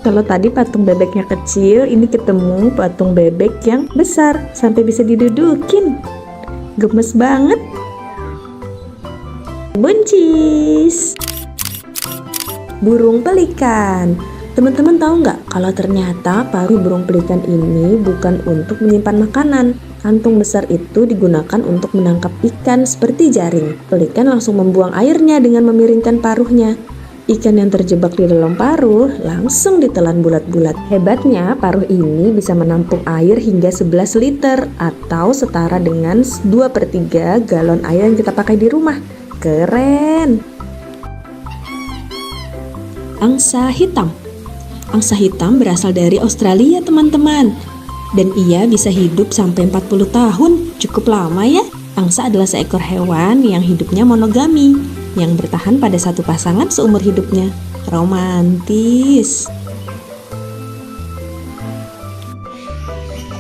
kalau tadi patung bebeknya kecil, ini ketemu patung bebek yang besar sampai bisa didudukin. Gemes banget. Buncis. Burung pelikan. Teman-teman tahu nggak kalau ternyata paruh burung pelikan ini bukan untuk menyimpan makanan. Kantung besar itu digunakan untuk menangkap ikan seperti jaring. Pelikan langsung membuang airnya dengan memiringkan paruhnya. Ikan yang terjebak di dalam paruh langsung ditelan bulat-bulat. Hebatnya, paruh ini bisa menampung air hingga 11 liter atau setara dengan 2/3 galon air yang kita pakai di rumah. Keren! Angsa hitam. Angsa hitam berasal dari Australia, teman-teman. Dan ia bisa hidup sampai 40 tahun. Cukup lama ya. Angsa adalah seekor hewan yang hidupnya monogami, yang bertahan pada satu pasangan seumur hidupnya. Romantis.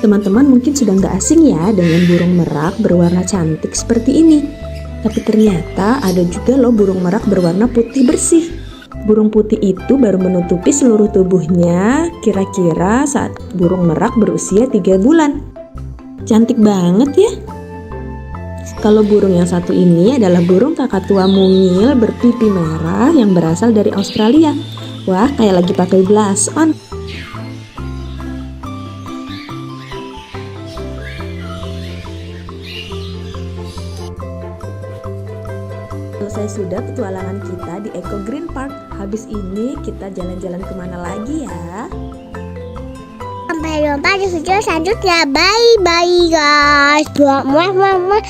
Teman-teman mungkin sudah nggak asing ya dengan burung merak berwarna cantik seperti ini. Tapi ternyata ada juga loh burung merak berwarna putih bersih. Burung putih itu baru menutupi seluruh tubuhnya kira-kira saat burung merak berusia 3 bulan. Cantik banget ya. Kalau burung yang satu ini adalah burung kakatua mungil berpipi merah yang berasal dari Australia. Wah, kayak lagi pakai blush on. Selesai sudah petualangan kita di Eco Green Park. Habis ini kita jalan-jalan kemana lagi ya? Sampai jumpa di video selanjutnya. Bye guys. Muah muah muah.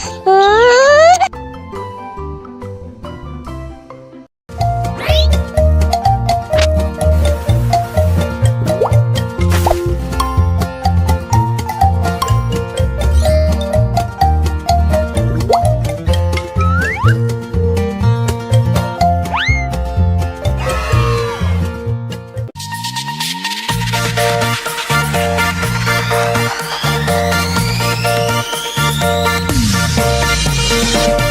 Thank you.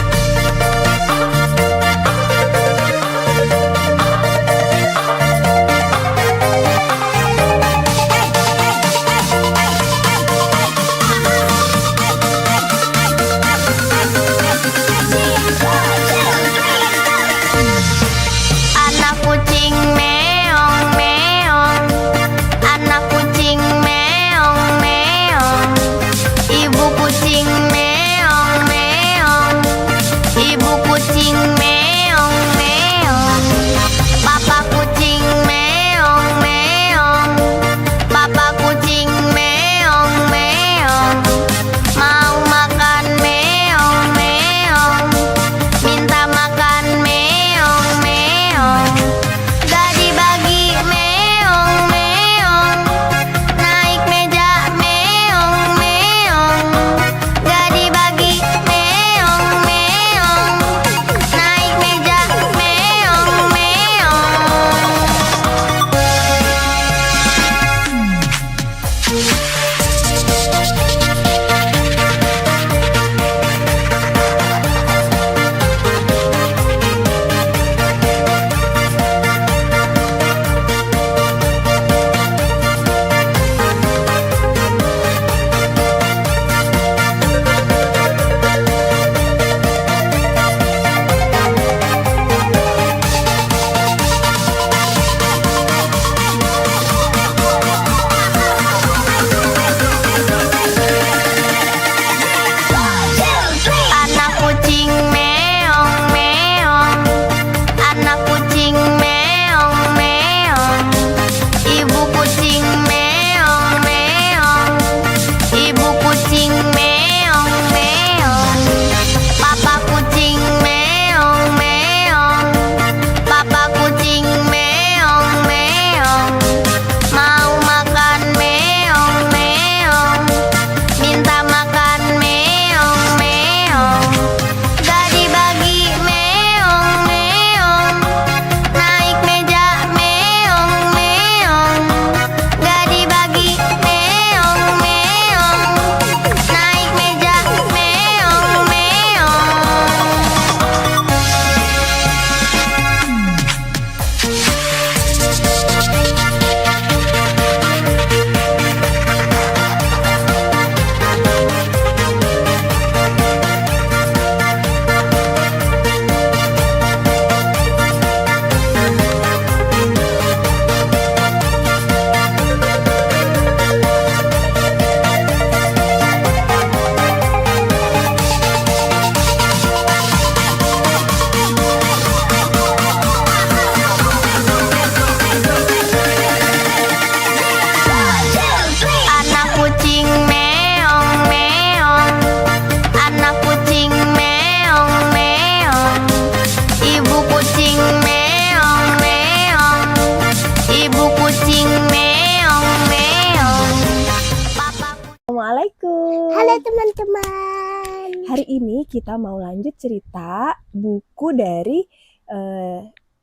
Hari ini kita mau lanjut cerita buku dari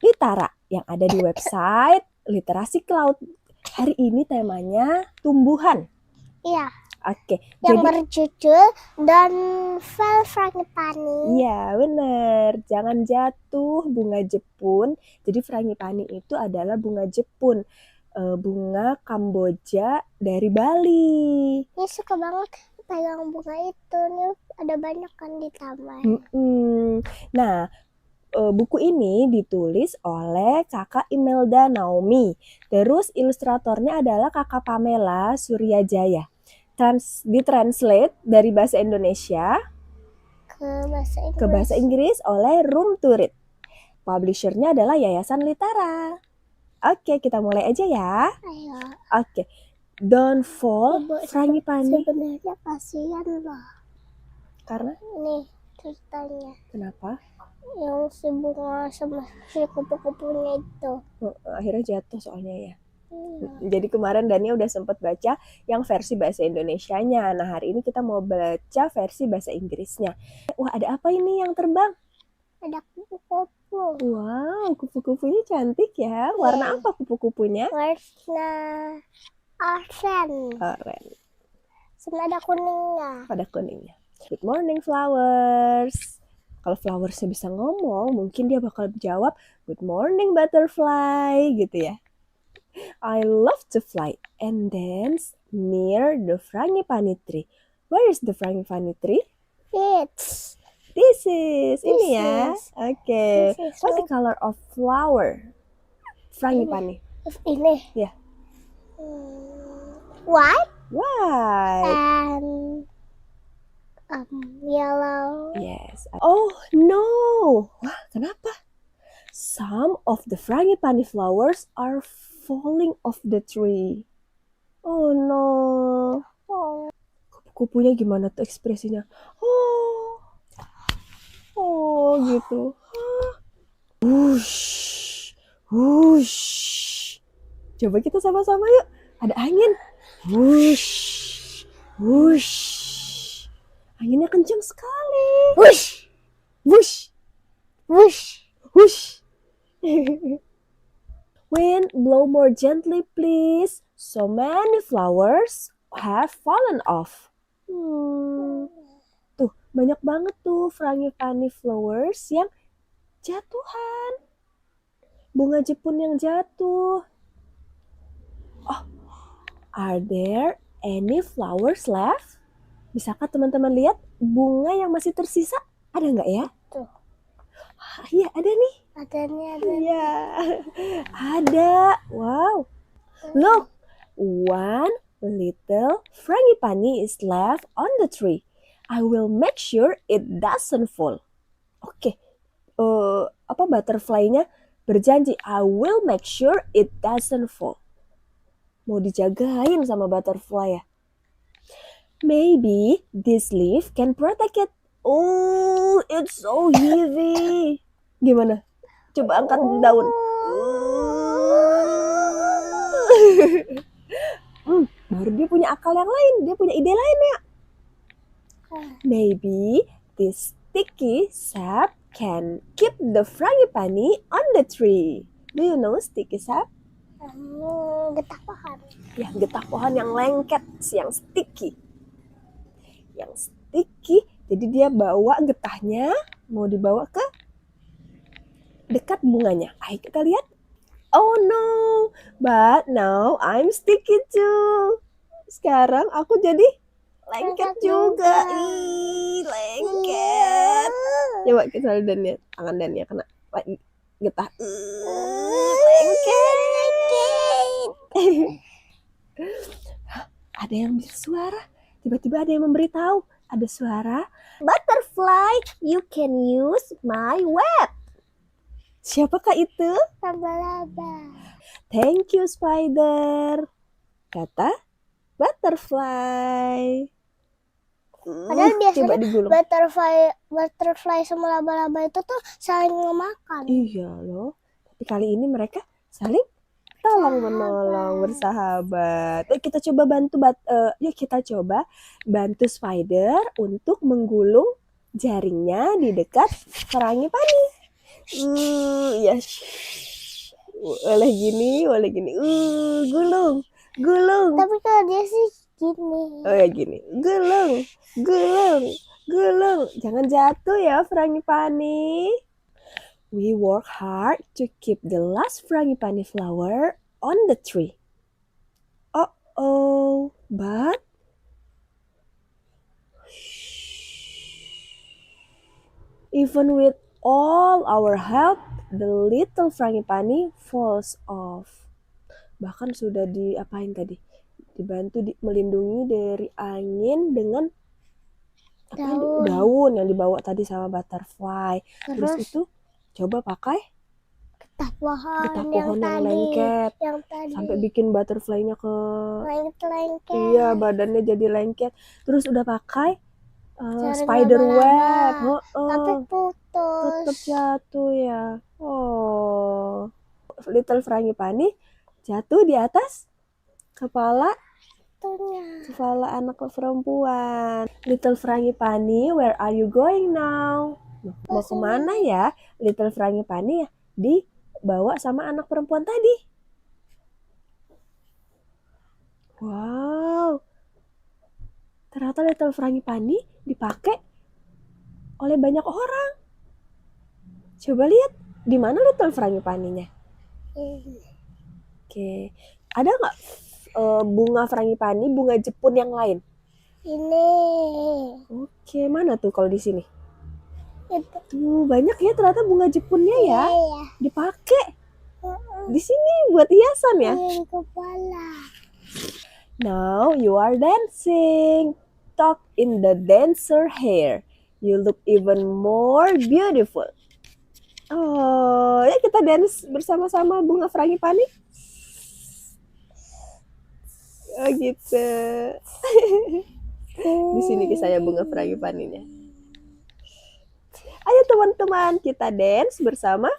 Litara yang ada di website Literasi Cloud. Hari ini temanya tumbuhan. Iya, Oke, yang jadi berjudul Donfel Frangipani. iya bener, jangan jatuh bunga Jepun. Jadi frangipani itu adalah bunga Jepun, bunga Kamboja dari Bali. Ini suka banget pegang bunga itu. Nih ada banyak kan di taman. Nah, buku ini ditulis oleh kakak Imelda Naomi. Terus ilustratornya adalah kakak Pamela Suryajaya. Ditranslate dari bahasa Indonesia ke bahasa Inggris oleh Room to Read. Publishernya adalah Yayasan Litara. Oke, kita mulai aja ya. Ayo. Oke, Donfel Frangipani. Sebenarnya kasihan loh. Karena Nih ceritanya. kenapa? Yang si bunga sama si kupu-kupunya itu. Akhirnya jatuh soalnya ya. Jadi kemarin Dania udah sempat baca yang versi bahasa Indonesianya. Nah, hari ini kita mau baca versi bahasa Inggrisnya. Wah, ada apa ini yang terbang? Ada kupu-kupu. Wow, kupu-kupunya cantik ya. Warna apa kupu-kupunya? Warna oranye. Oranye. Sama ada kuningnya. Pada kuningnya. Good morning flowers. Kalau flowersnya bisa ngomong, mungkin dia bakal jawab good morning butterfly gitu ya. I love to fly and dance near the frangipani tree. Where is the frangipani tree? It's This is ini ya. is. Okay. This is What's the color of flower? Frangipani. ini. Ya. White White. and yellow. Yes. Oh no. Wah, kenapa? Some of the frangipani flowers are falling off the tree. Oh no. Oh, Kupu-kupunya gimana tuh ekspresinya? Oh gitu. Wush, wush. Coba kita sama-sama yuk. Ada angin. Wush, wush. Anginnya kencang sekali. wush, Wush, wush. wush. Wind, blow more gently, please. So many flowers have fallen off. Tuh, banyak banget tuh frangipani flowers yang jatuhan. Bunga Jepun yang jatuh. Oh, are there any flowers left? Bisakah teman-teman lihat bunga yang masih tersisa? Ada nggak ya? Tuh. Iya, ada nih. Ada. Iya, ada. Wow. Look, one little frangipani is left on the tree. I will make sure it doesn't fall. Oke, butterfly-nya berjanji, I will make sure it doesn't fall. Mau dijagain sama butterfly ya. Maybe this leaf can protect it. Oh, it's so heavy. Gimana? Coba angkat daun. Baru dia punya akal yang lain. Dia punya ide lain ya. Maybe this sticky sap can keep the frangipani on the tree. Do you know sticky sap? Getah pohon. Ya, getah pohon yang lengket, yang sticky. Yang sticky, jadi dia bawa getahnya, mau dibawa ke dekat bunganya. Ayo kita lihat. Oh no, but now I'm sticky too. Sekarang aku jadi lengket juga. Ih, lengket. Coba kita lihat Dania, tangan Dania kena getah. Lengket. Ada yang bersuara. Tiba-tiba ada yang memberitahu. Ada suara. Butterfly, you can use my web. Siapakah itu? Laba-laba. Thank you, spider. Kata butterfly. Padahal Coba biasanya digulung. butterfly sama laba-laba itu tuh saling memakan. Iya loh. Tapi kali ini mereka saling tolong-menolong, bersahabat. Yuk kita coba bantu spider untuk menggulung jaringnya di dekat frangipani. Ya. Boleh gini. Gulung. Tapi kalau dia sih gini. Oh ya gini. Gulung. Jangan jatuh ya frangipani. We work hard to keep the last frangipani flower on the tree. But even with all our help, the little frangipani falls off. Bahkan sudah diapain tadi? Dibantu melindungi dari angin dengan daun yang dibawa tadi sama butterfly. Terus itu coba pakai getah pohon yang lengket. Yang tadi. Sampai bikin butterfly-nya ke lengket. Iya, badannya jadi lengket. Terus udah pakai spider web. Tapi putus. Tetap jatuh ya. Little frangipani jatuh di atas kepala anak perempuan. Little frangipani, where are you going now? Mau kemana ya? Little frangipani ya dibawa sama anak perempuan tadi. Wow. Ternyata little frangipani dipakai oleh banyak orang. Coba lihat di mana little frangipaninya. Oke. Ada nggak bunga frangipani, bunga Jepun yang lain? Ini. Oke, mana tuh kalau di sini? Itu. Tuh, banyak ya ternyata bunga Jepunnya ya. Iya. Dipakai. Di sini buat hiasan ya. Di kepala. Now you are dancing. Tuck in the dancer hair. You look even more beautiful. Ya kita dance bersama-sama bunga frangipani. Oh gitu. Di sini kisahnya bunga frangipaninya. Ayo teman-teman, kita dance bersama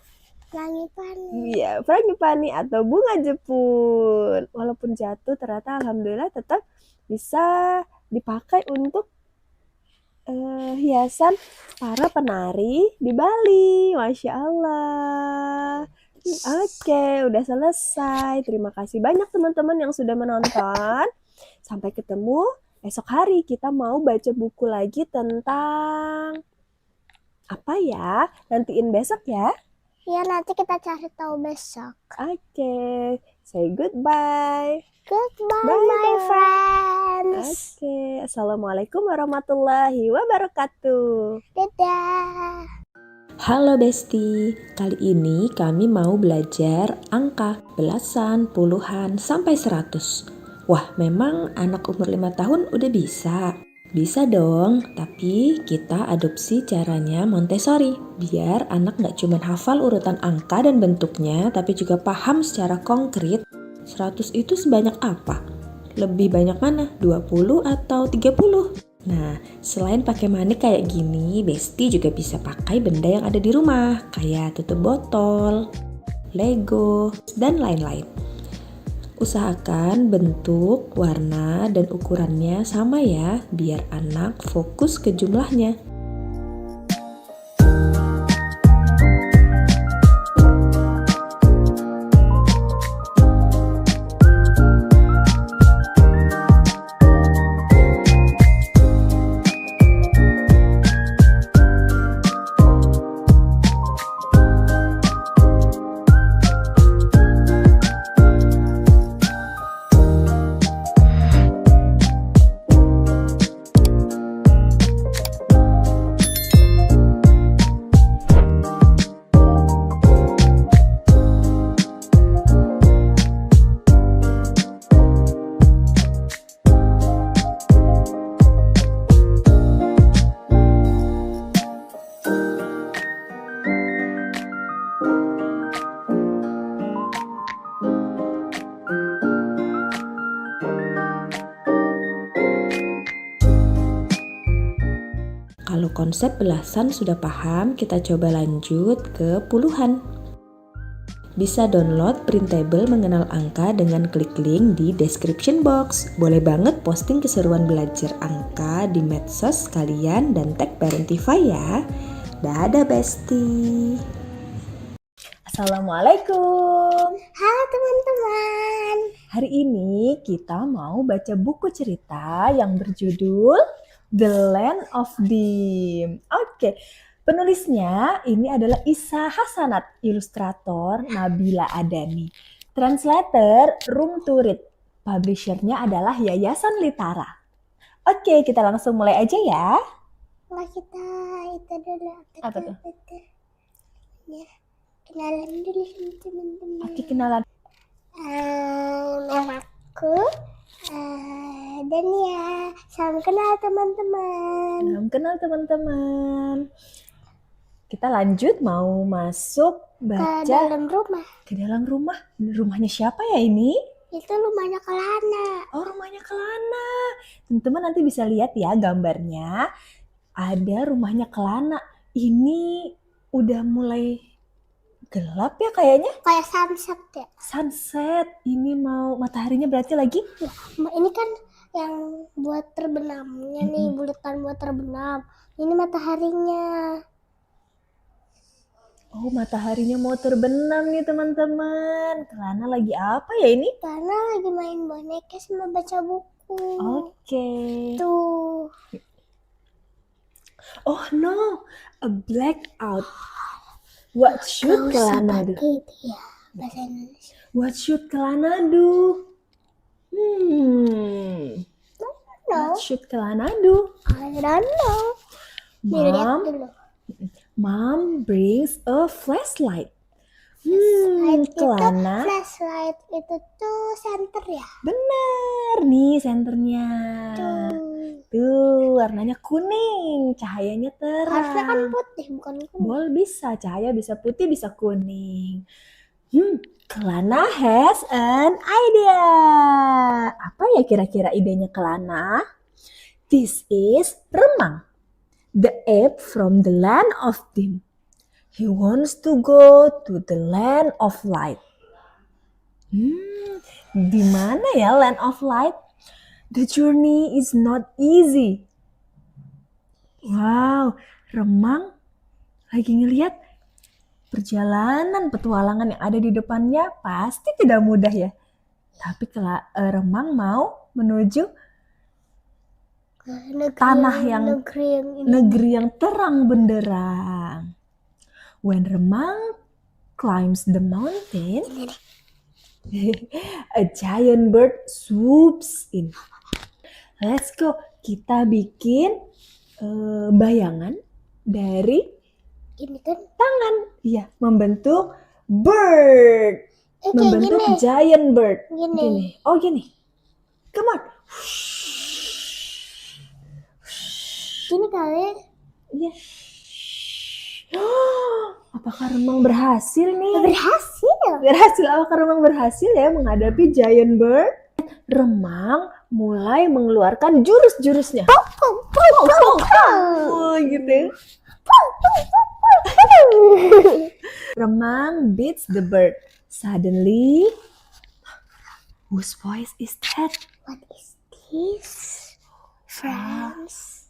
Frangipani. Iya, frangipani atau bunga Jepun. Walaupun jatuh, ternyata alhamdulillah tetap bisa dipakai untuk hiasan para penari di Bali. Masya Allah. Oke, udah selesai. Terima kasih banyak teman-teman yang sudah menonton. Sampai ketemu esok hari. Kita mau baca buku lagi tentang apa ya? Nantiin besok ya. Ya, nanti kita cari tahu besok. Oke, say goodbye. Goodbye, my friends. Oke, assalamualaikum warahmatullahi wabarakatuh. Dadah. Halo Besti, kali ini kami mau belajar angka belasan, puluhan, sampai 100. Wah, memang anak umur 5 tahun udah bisa? Bisa dong, tapi kita adopsi caranya Montessori. Biar anak gak cuma hafal urutan angka dan bentuknya, tapi juga paham secara konkret 100 itu sebanyak apa? Lebih banyak mana? 20 atau 30? Nah, selain pakai manik kayak gini, Besti juga bisa pakai benda yang ada di rumah, kayak tutup botol, Lego, dan lain-lain. Usahakan bentuk, warna, dan ukurannya sama ya, biar anak fokus ke jumlahnya. Kalau konsep belasan sudah paham, kita coba lanjut ke puluhan. Bisa download Printable Mengenal Angka dengan klik link di description box. Boleh banget posting keseruan belajar angka di medsos kalian dan tag Parentify ya. Dadah Besti. Assalamualaikum. Halo teman-teman. Hari ini kita mau baca buku cerita yang berjudul The Land of Dim. Oke, penulisnya ini adalah Isa Hasanat, ilustrator Nabila Adani, translator Room to Read, publishernya adalah Yayasan Litara. Oke, kita langsung mulai aja ya. Nah, kita itu dulu. Apa tuh? Ya, kenalan dulu sama teman-teman. Oke, kenalan. Namaku Dania. Salam kenal teman-teman. Salam kenal teman-teman. Kita lanjut mau masuk baca Ke dalam rumah. ke dalam rumah. Rumahnya siapa ya ini? Itu rumahnya Kelana. Oh, rumahnya Kelana. Teman-teman nanti bisa lihat ya gambarnya. Ada rumahnya Kelana. Ini udah mulai gelap ya kayaknya. Kayak sunset ya. Sunset. Ini mau mataharinya berarti lagi. Ini kan yang buat terbenamnya nih, bulatan buat terbenam. Ini mataharinya. Oh, mataharinya mau terbenam nih teman-teman. Kelana lagi apa ya ini? Karena lagi main boneka sama baca buku. Oke. Tuh. Oh no, a blackout. What should Kelana do? Gitu ya, bahasa Indonesia. What should Kelana do? No, What should Kelana do? I don't know. Dilihat Mom, dulu. Mom brings a flashlight. Kelana. Flashlight itu tuh center ya. Bener nih senternya. Tuh, warnanya kuning, cahayanya Harusnya kan terang. putih, bukan kuning. Boleh bisa, cahaya bisa putih, bisa kuning. Kelana has an idea. Apa ya kira-kira idenya Kelana? This is Remang, the ape from the land of Dim. He wants to go to the land of light. Di mana ya land of light? The journey is not easy. Wow, Remang lagi ngeliat perjalanan petualangan yang ada di depannya pasti tidak mudah ya. Tapi kalau Remang mau menuju tanah yang negeri yang terang benderang. When Remang climbs the mountain, a giant bird swoops in. Let's go. Kita bikin bayangan dari Ini kan tangan. Iya, membentuk bird. kayak Membentuk gini. giant bird. Gini. Oh, gini. Come on. Gini kali. Iya. Apakah Remang berhasil nih? Berhasil. Berhasil. Apakah Remang berhasil ya menghadapi giant bird? Remang mulai mengeluarkan jurus-jurusnya. Oh, gitu. Remang beats the bird. Suddenly, whose voice is that? What is this? Friends.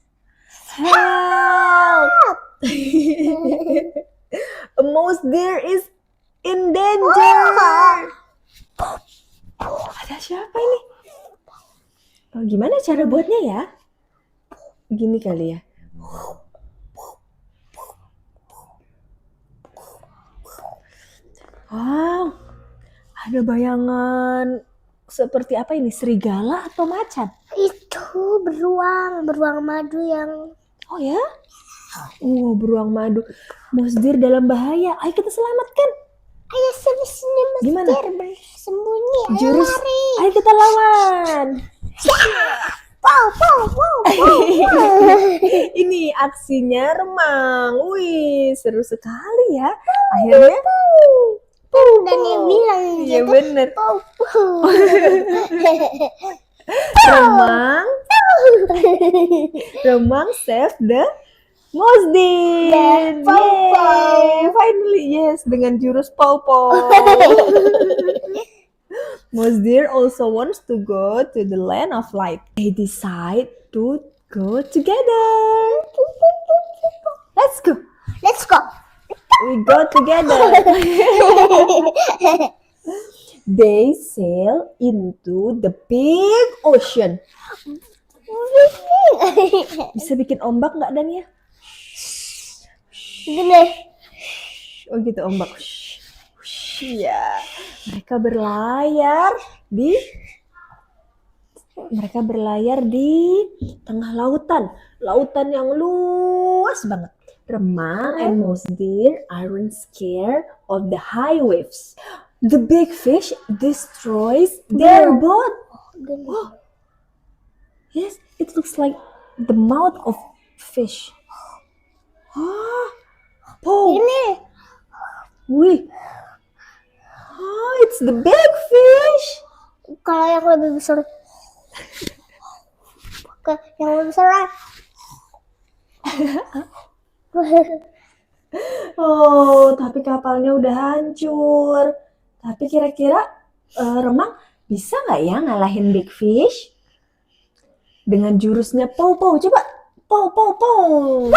Help! A mouse deer is in danger. Ada siapa ini? Oh, gimana cara buatnya ya? Gini kali ya. Wow, ada bayangan seperti apa ini? Serigala atau macan? Itu beruang madu yang Oh ya? Oh, beruang madu. Mouse deer dalam bahaya. Ayo kita selamatkan. ayo sini Gimana? Mesir bersembunyi. Ayo Jurus. lari. Ayo kita lawan. Wow. Ini aksinya Remang. Wih, seru sekali ya. Akhirnya Dan dia bilang iya gitu. bener. Remang save the Mosdir. Pow-pow. Yay, finally yes dengan jurus Pow-pow. Mosdir also wants to go to the land of light. They decide to go together. Let's go. Let's go. We go together. They sail into the big ocean. Bisa bikin ombak nggak Dan ya? Gini. Oh gitu ombak. Ya, mereka berlayar di tengah lautan yang luas banget. Remang and Mosdir aren't scared of the high waves. The big fish destroys their boat. Oh. Yes, it looks like the mouth of fish. Oh, Ini. wih. Oh, it's the big fish. Kalau yang lebih besar. Yang lebih besar. Oh, tapi kapalnya udah hancur. Tapi kira-kira Remang bisa nggak ya ngalahin big fish? Dengan jurusnya Pow-pow, coba. Pow-pow-pow.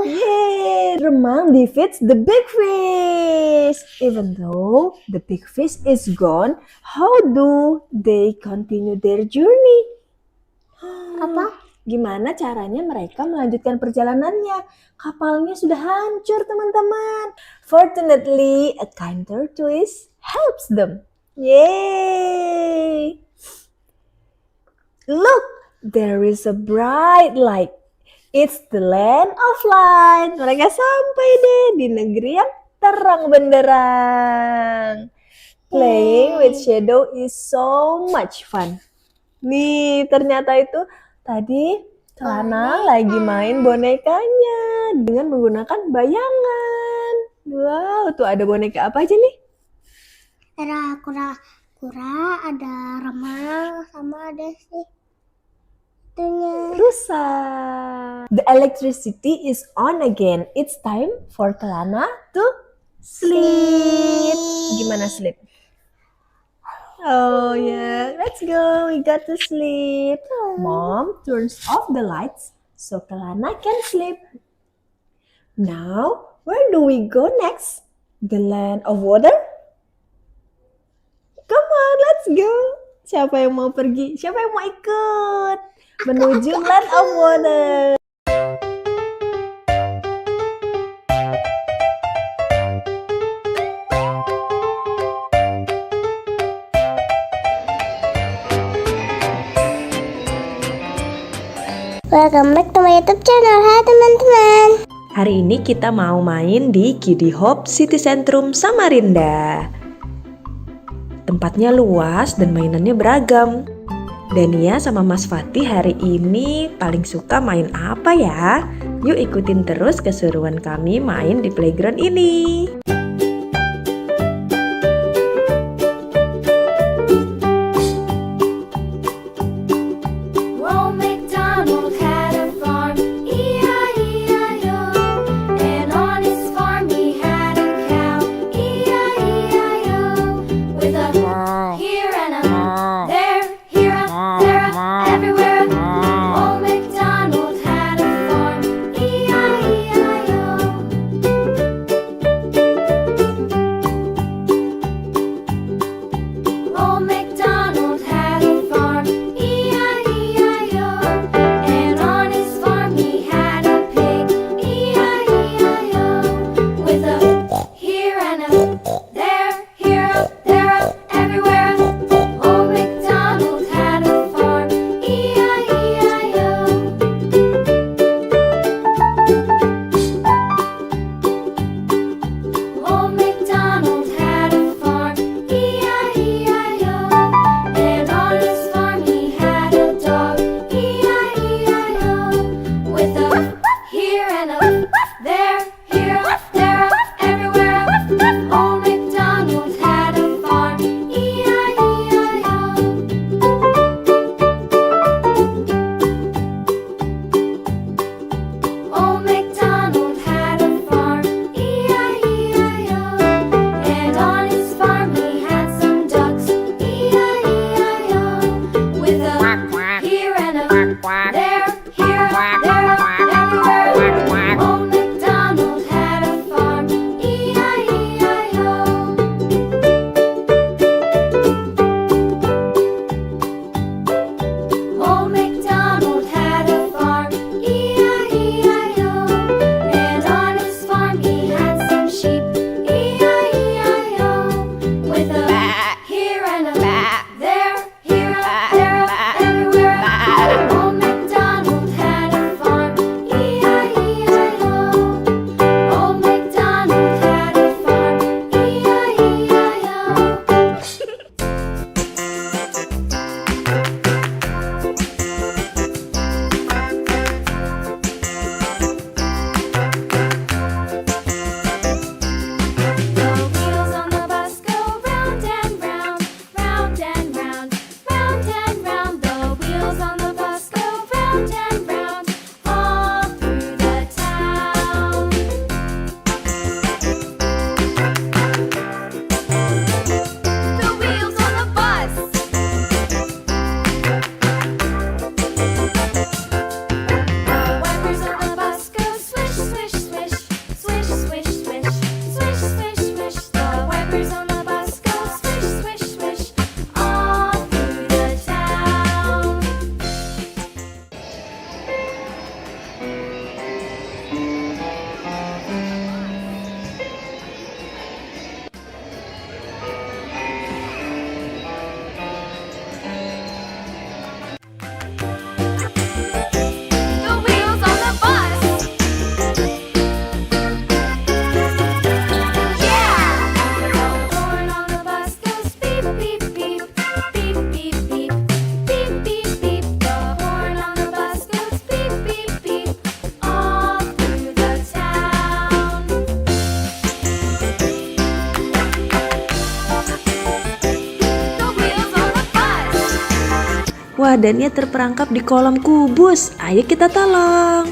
Yeay, Remang defeats the big fish. Even though the big fish is gone, how do they continue their journey? Apa? Gimana caranya mereka melanjutkan perjalanannya? Kapalnya sudah hancur, teman-teman. Fortunately, a kind tortoise helps them. Yay! Look, there is a bright light. It's the land of light. Mereka sampai deh di negeri yang terang benderang. Playing with shadow is so much fun. Nih, ternyata itu tadi Kelana lagi main bonekanya dengan menggunakan bayangan. Wow, tuh ada boneka apa aja nih? Ada kura-kura, ada remang, sama ada sih itunya. Rusa. The electricity is on again. It's time for Kelana to sleep. Gimana sleep? Oh yeah, let's go. We got to sleep. Mom turns off the lights so Kelana can sleep. Now, where do we go next? The land of water? Come on, let's go. Siapa yang mau pergi? Siapa yang mau ikut? Menuju land of water. Welcome back to my YouTube channel. Hai teman-teman. Hari ini kita mau main di Kiddy Hope City Centrum Samarinda. Tempatnya luas dan mainannya beragam. Dania sama Mas Fatih hari ini paling suka main apa ya? Yuk ikutin terus keseruan kami main di playground ini. badannya terperangkap di kolam kubus. Ayo kita tolong.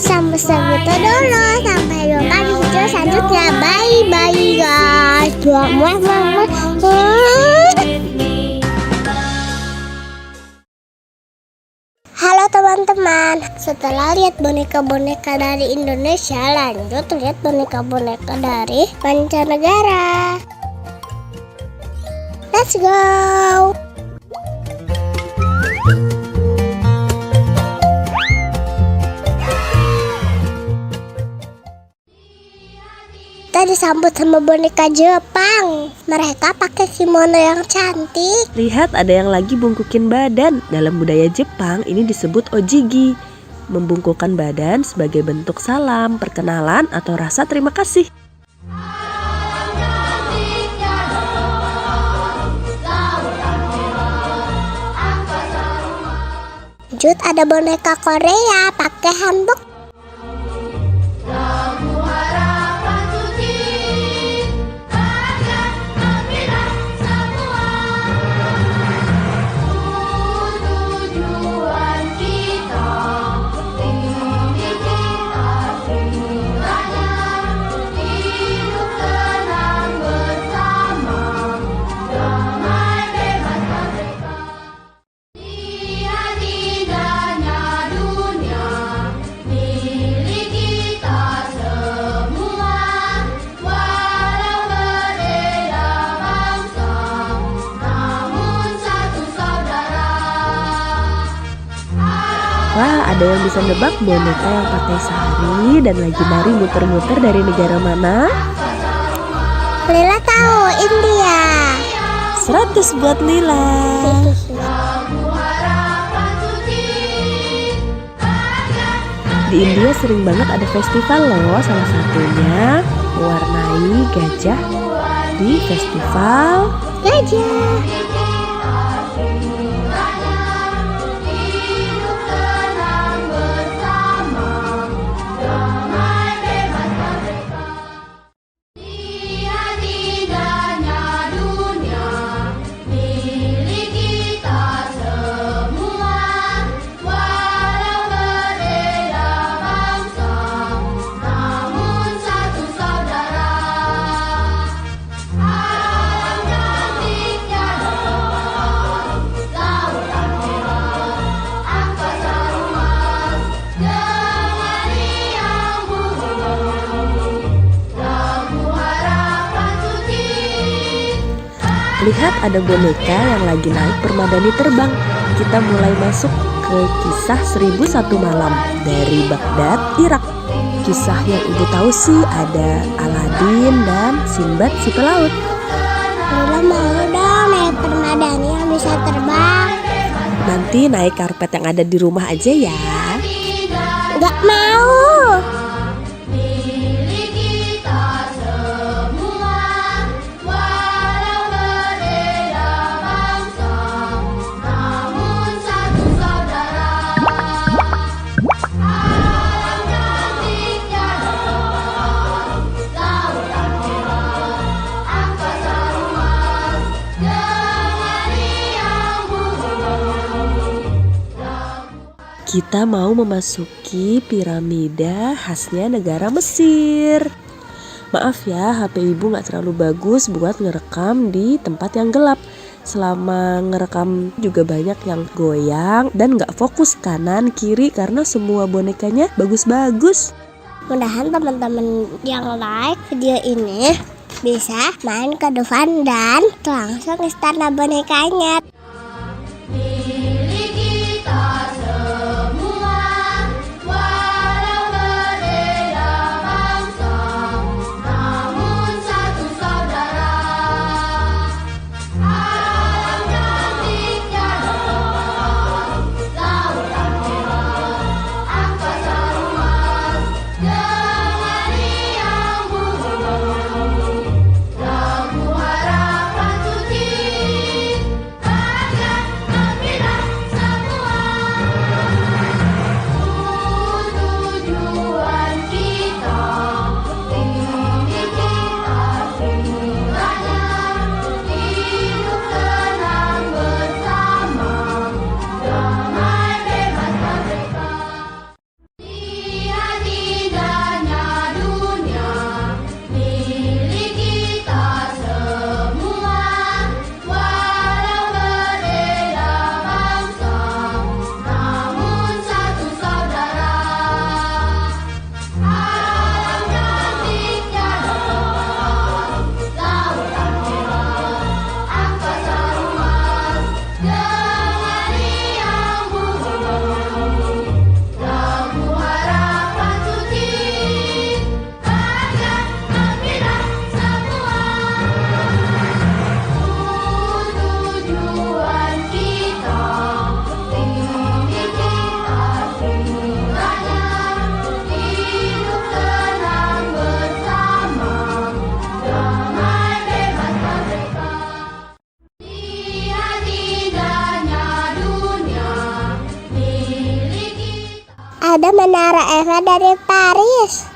Sampai segitu dulu, sampai jumpa di video selanjutnya. Bye bye guys. Halo teman-teman, setelah lihat boneka-boneka dari Indonesia, lanjut lihat boneka-boneka dari mancanegara. Let's go. Kita disambut sama boneka Jepang. Mereka pakai kimono yang cantik. Lihat, ada yang lagi bungkukin badan. Dalam budaya Jepang ini disebut ojigi. Membungkukkan badan sebagai bentuk salam, perkenalan, atau rasa terima kasih. Lanjut ada boneka Korea pakai hanbok. Wah, ada yang bisa nebak boneka yang pakai sari dan lagi nari muter-muter dari negara mana? Lila tahu, India. 100 buat Lila. Di India sering banget ada festival loh, salah satunya mewarnai gajah di festival gajah. Lihat ada boneka yang lagi naik permadani terbang. Kita mulai masuk ke kisah 1001 malam dari Baghdad, Irak. Kisah yang ibu tahu sih ada Aladin dan Sinbad si pelaut. Udah mau dong naik permadani yang bisa terbang. Nanti naik karpet yang ada di rumah aja ya. Gak mau. Kita mau memasuki piramida khasnya negara Mesir. Maaf ya, HP ibu gak terlalu bagus buat ngerekam di tempat yang gelap. Selama ngerekam juga banyak yang goyang dan gak fokus kanan kiri karena semua bonekanya bagus-bagus. Mudahan teman-teman yang like video ini bisa main ke Dufan dan langsung istana bonekanya. Ada Menara Eiffel dari Paris.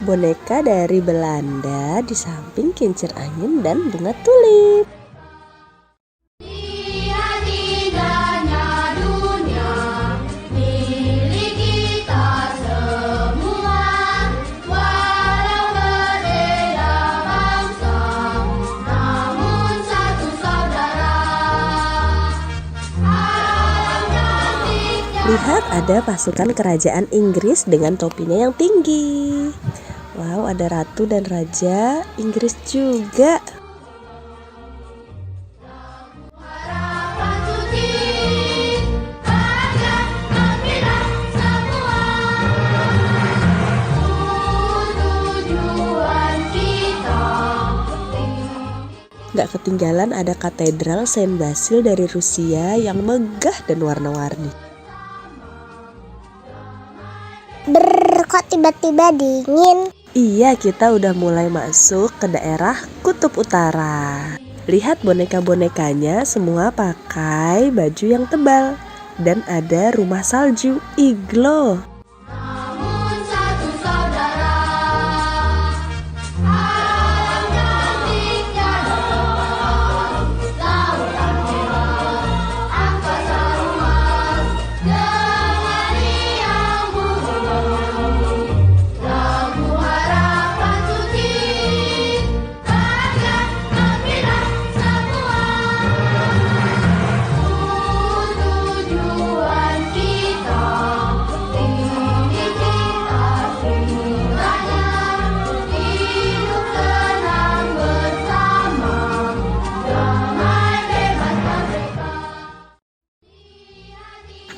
Boneka dari Belanda di samping kincir angin dan bunga tulip. Lihat, ada pasukan kerajaan Inggris dengan topinya yang tinggi. Wow, ada ratu dan raja Inggris juga. Gak ketinggalan ada katedral Saint Basil dari Rusia yang megah dan warna-warni. Kok tiba-tiba dingin? Iya, kita udah mulai masuk ke daerah Kutub Utara. Lihat boneka-bonekanya semua pakai baju yang tebal. Dan ada rumah salju, iglo.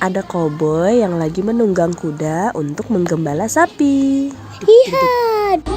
Ada koboi yang lagi menunggang kuda untuk menggembala sapi. Lihat.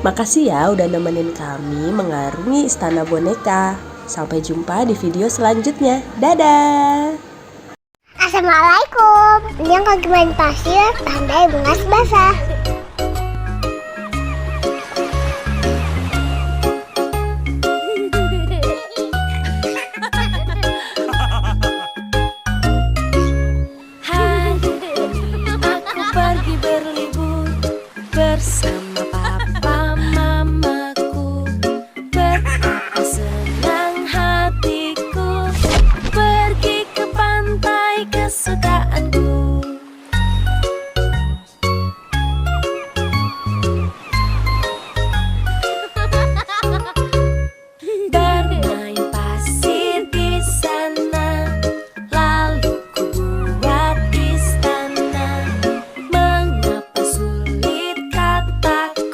Makasih ya udah nemenin kami mengarungi Istana Boneka. Sampai jumpa di video selanjutnya. Dadah! Assalamualaikum. Ini yang kaki main pasir, pandai bunga basah. Hai, aku pergi berlibur bersama papa mamaku. Betapa senang hatiku pergi ke pantai kesukaanku. Bermain pasir di sana, lalu ku buat istana. Mengapa sulit kataku?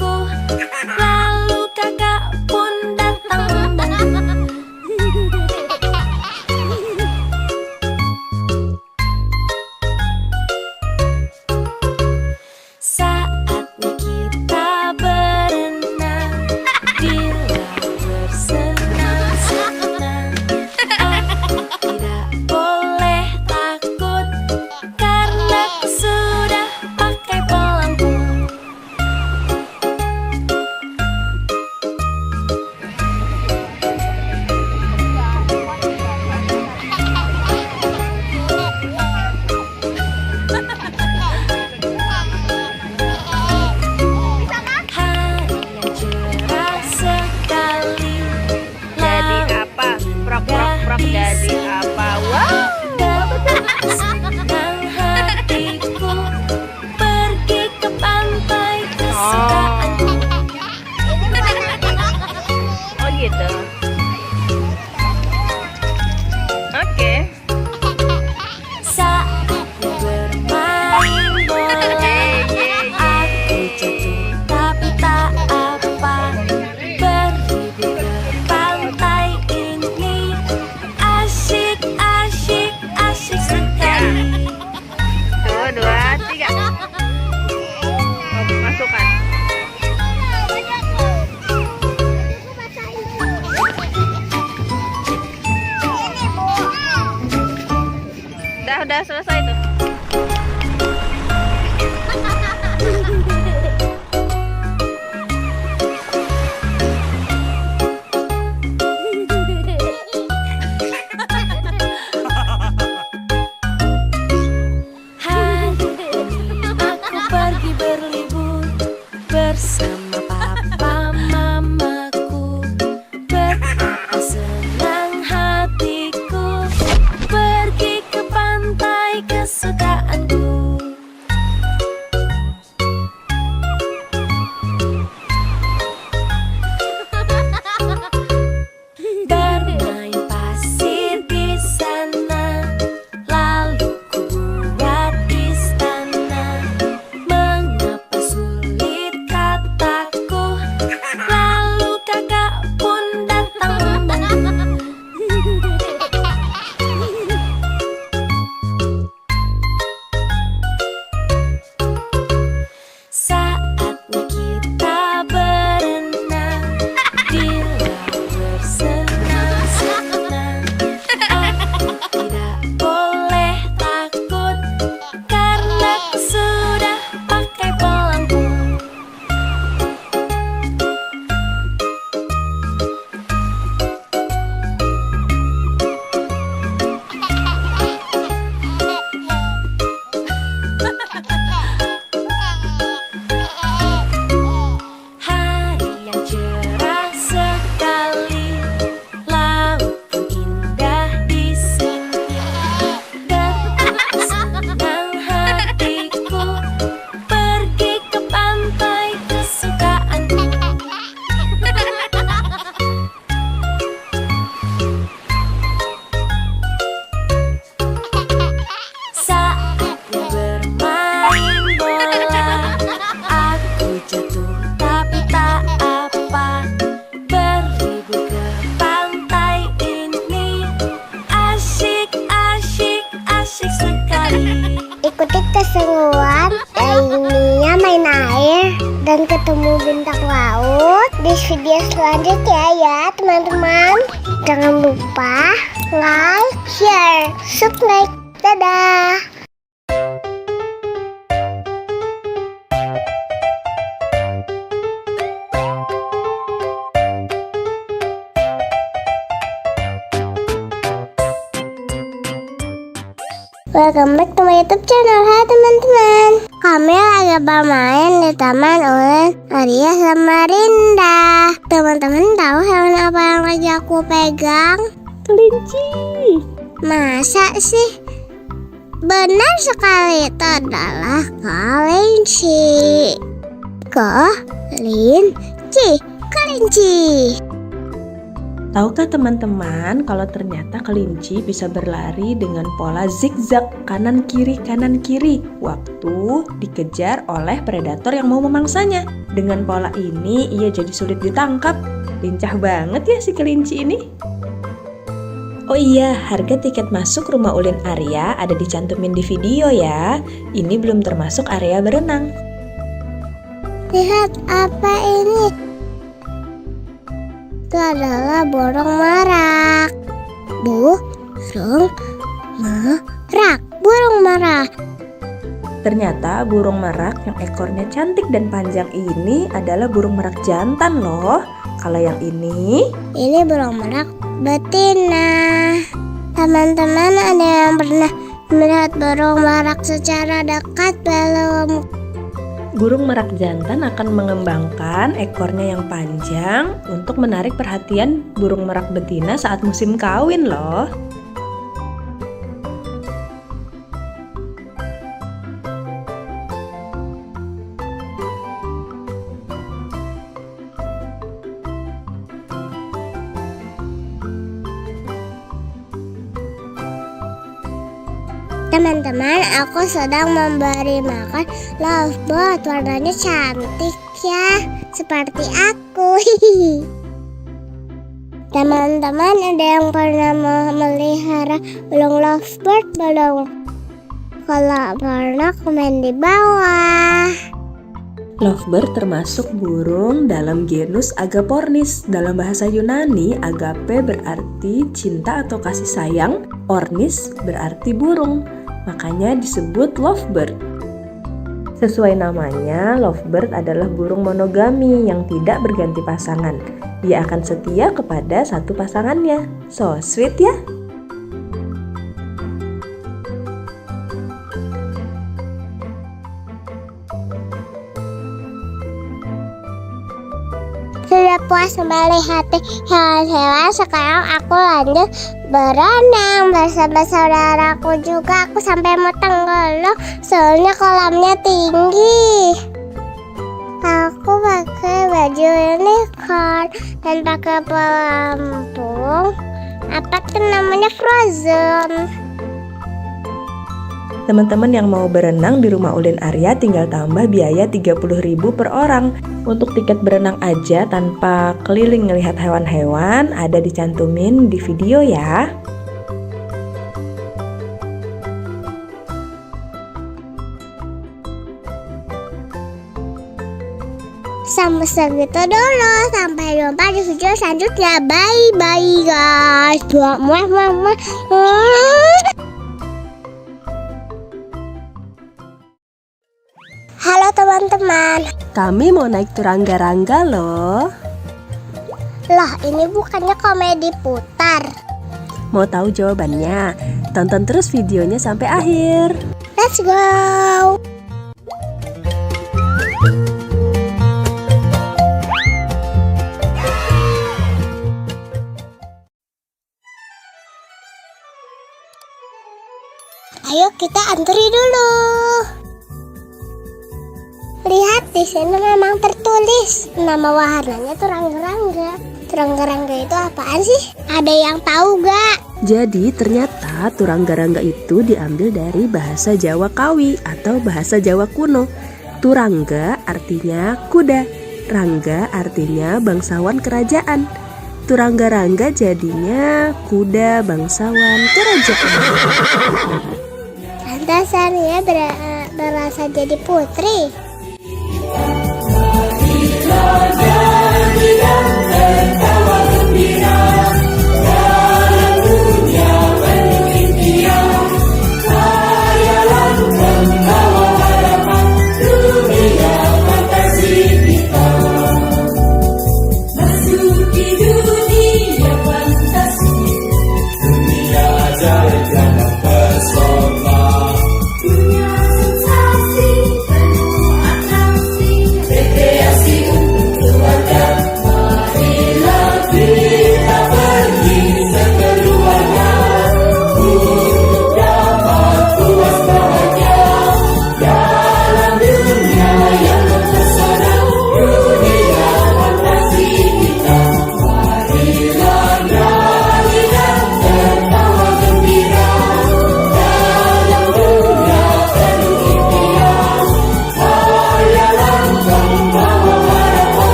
bersama papa mamaku. Betapa senang hatiku pergi ke pantai kesukaanku. Bermain pasir di sana, lalu ku buat istana. Mengapa sulit kataku, lalu kakak pun datang membantu. Saatnya kita berenang di laut bersenang-senang. Aku tidak boleh takut karena ku sudah pakai pelampung. Hari yang cerah sekali, laut pun indah di sini. Betapa senang hatiku pergi ke pantai kesukaanku. Saatnya bermain bola, aku jatuh tapi tak apa. Berlibur ke pantai ini asyik, asyik, asyik sekali. Ikuti keseruan lainnya main air dan ketemu bintang laut di video selanjutnya ya teman-teman. Jangan lupa like, share, subscribe. Dadah. Welcome back to my YouTube channel. Hai teman-teman, kami lagi bermain di Taman Ulen Arya sama Rinda. Teman-teman tahu hewan apa yang lagi aku pegang? Kelinci. Masa sih? Benar sekali, itu adalah kelinci. Kelinci. Tahukah teman-teman kalau ternyata kelinci bisa berlari dengan pola zigzag kanan kiri waktu dikejar oleh predator yang mau memangsanya. Dengan pola ini ia jadi sulit ditangkap. Lincah banget ya si kelinci ini. Oh iya, harga tiket masuk Rumah Ulin Arya ada dicantumin di video ya. Ini belum termasuk area berenang. Lihat apa ini? Itu adalah burung merak. Burung merak. Ternyata burung merak yang ekornya cantik dan panjang ini adalah burung merak jantan loh. Kalau yang ini burung merak betina. Teman-teman ada yang pernah melihat burung merak secara dekat belum? burung merak jantan akan mengembangkan ekornya yang panjang untuk menarik perhatian burung merak betina saat musim kawin loh. Teman-teman, aku sedang memberi makan lovebird. Warnanya cantik ya, seperti aku. Teman-teman, ada yang pernah memelihara burung lovebird belum? Kalau pernah, komen di bawah. Lovebird termasuk burung dalam genus Agapornis. Dalam bahasa Yunani, agape berarti cinta atau kasih sayang, ornis berarti burung. Makanya disebut lovebird. Sesuai namanya, lovebird adalah burung monogami yang tidak berganti pasangan. Dia akan setia kepada satu pasangannya. So sweet ya. puas melihat hewan-hewan, sekarang aku lanjut berenang bersama saudaraku juga. Aku sampai mau tenggelam soalnya kolamnya tinggi. Aku pakai baju unicorn dan pakai pelampung. Apa tuh namanya, Frozen. Teman-teman yang mau berenang di rumah Ulin Arya tinggal tambah biaya 30.000 per orang. Untuk tiket berenang aja tanpa keliling melihat hewan-hewan ada dicantumin di video ya. Sampai segitu dulu. Sampai jumpa di video selanjutnya. Bye bye guys. Halo teman-teman. Kami mau naik turangga-rangga loh. Lah, ini bukannya komedi putar. Mau tahu jawabannya? Tonton terus videonya sampai akhir. Let's go. Ayo kita antri dulu. Lihat di sini memang tertulis nama wahananya turangga-rangga. Turangga-rangga itu apaan sih? Ada yang tahu gak? Jadi ternyata turangga-rangga itu diambil dari bahasa Jawa Kawi atau bahasa Jawa kuno. Turangga artinya kuda, rangga artinya bangsawan kerajaan. Turangga-rangga jadinya kuda bangsawan kerajaan. Pantasan ya berasa jadi putri.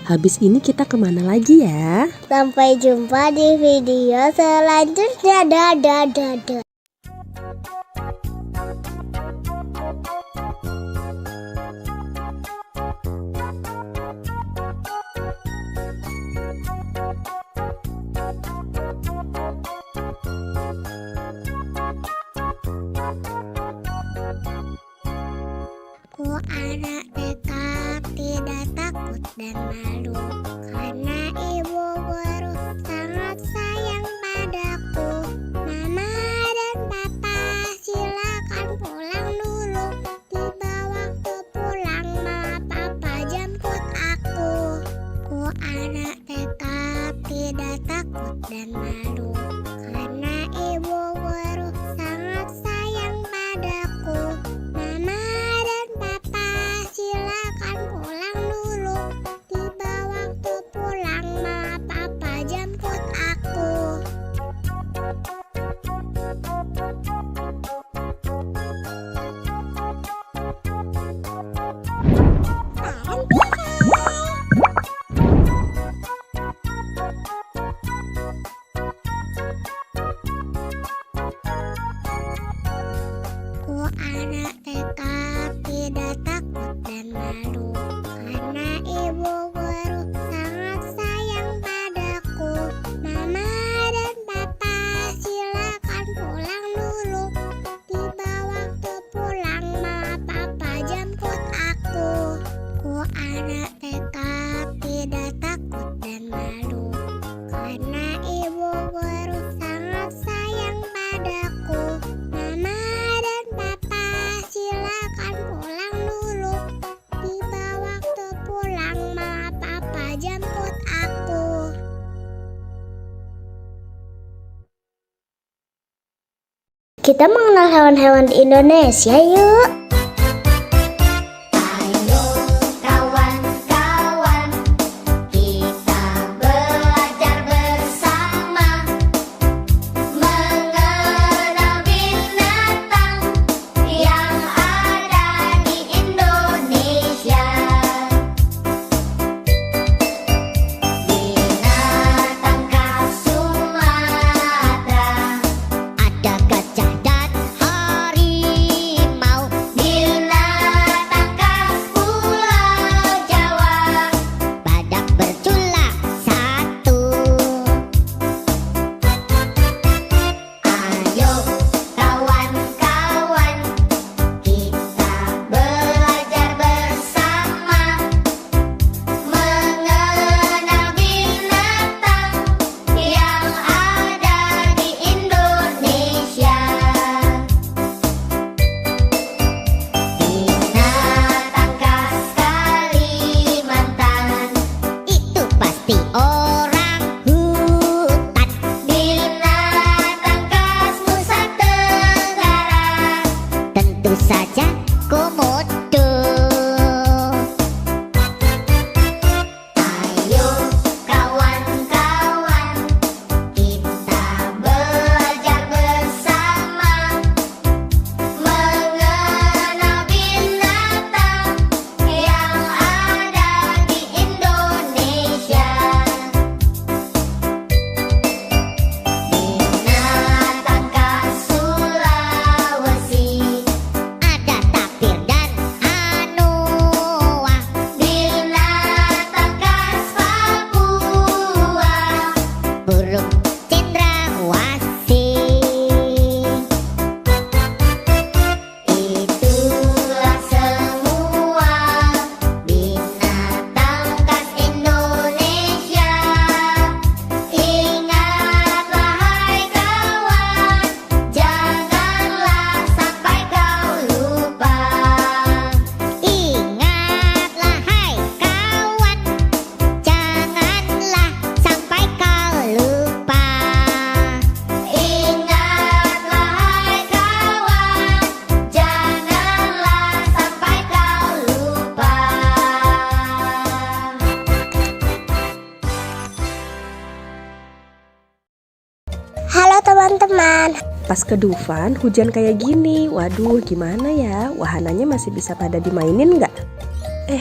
Habis ini kita kemana lagi ya? Sampai jumpa di video selanjutnya. Dadah. Ku anak TK tidak takut dan malu, karena ibu guru sangat sayang padaku. Mama dan papa silakan pulang dulu. Tiba waktu pulang mama papa jemput aku. Ku anak TK tidak takut dan malu, karena ibu guru sangat sayang padaku. Mama dan papa silakan pulang dulu. Tiba waktu pulang mama papa jemput aku. Ku anak TK tidak takut dan malu, karena ibu guru sangat sayang padaku. Mama dan papa silakan pulang dulu. Tiba waktu pulang mama papa jemput aku. Ku anak TK tidak takut dan malu, karena ibu guru sangat sayang padaku. Mama dan papa silakan pulang dulu. Tiba waktu pulang mama papa jemput aku. Kita mengenal hewan-hewan di Indonesia yuk. Ayo kawan-kawan, kita belajar bersama mengenal binatang yang ada di Indonesia. Binatang khas Sumatera, ada gajah dan harimau. Binatang khas Pulau Jawa, badak bercula satu. Ayo kawan-kawan, kita belajar bersama mengenal binatang yang ada di Indonesia. Binatang khas Kalimantan, itu pasti orang hutan. Binatang khas Nusa Tenggara, tentu saja komodo. Ayo kawan-kawan, kita belajar bersama mengenal binatang yang ada di Indonesia. Binatang khas Sulawesi, ada tapir dan anoa. Binatang khas Papua, burung cendrawasih. Itulah semua binatang khas Indonesia. Ingatlah hai kawan, janganlah sampai kau lupa. Ingatlah hai kawan, janganlah sampai kau lupa. Ingatlah hai kawan, janganlah sampai kau lupa. Halo teman-teman. Pas ke Dufan hujan kayak gini, waduh gimana ya? Wahananya masih bisa pada dimainin nggak?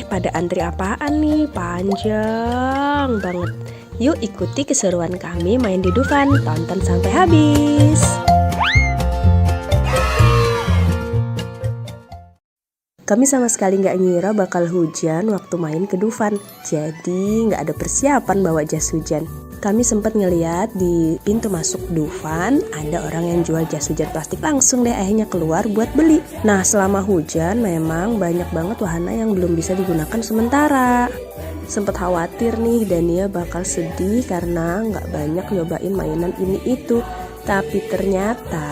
Pada antri apaan nih? Panjang banget. Yuk ikuti keseruan kami main di Dufan, tonton sampai habis. Kami sama sekali nggak ngira bakal hujan waktu main ke Dufan, jadi nggak ada persiapan bawa jas hujan. Kami sempat ngeliat di pintu masuk Dufan ada orang yang jual jas hujan plastik, langsung deh akhirnya keluar buat beli. Nah selama hujan memang banyak banget wahana yang belum bisa digunakan sementara. Sempet khawatir nih Dania bakal sedih karena nggak banyak nyobain mainan ini itu. Tapi ternyata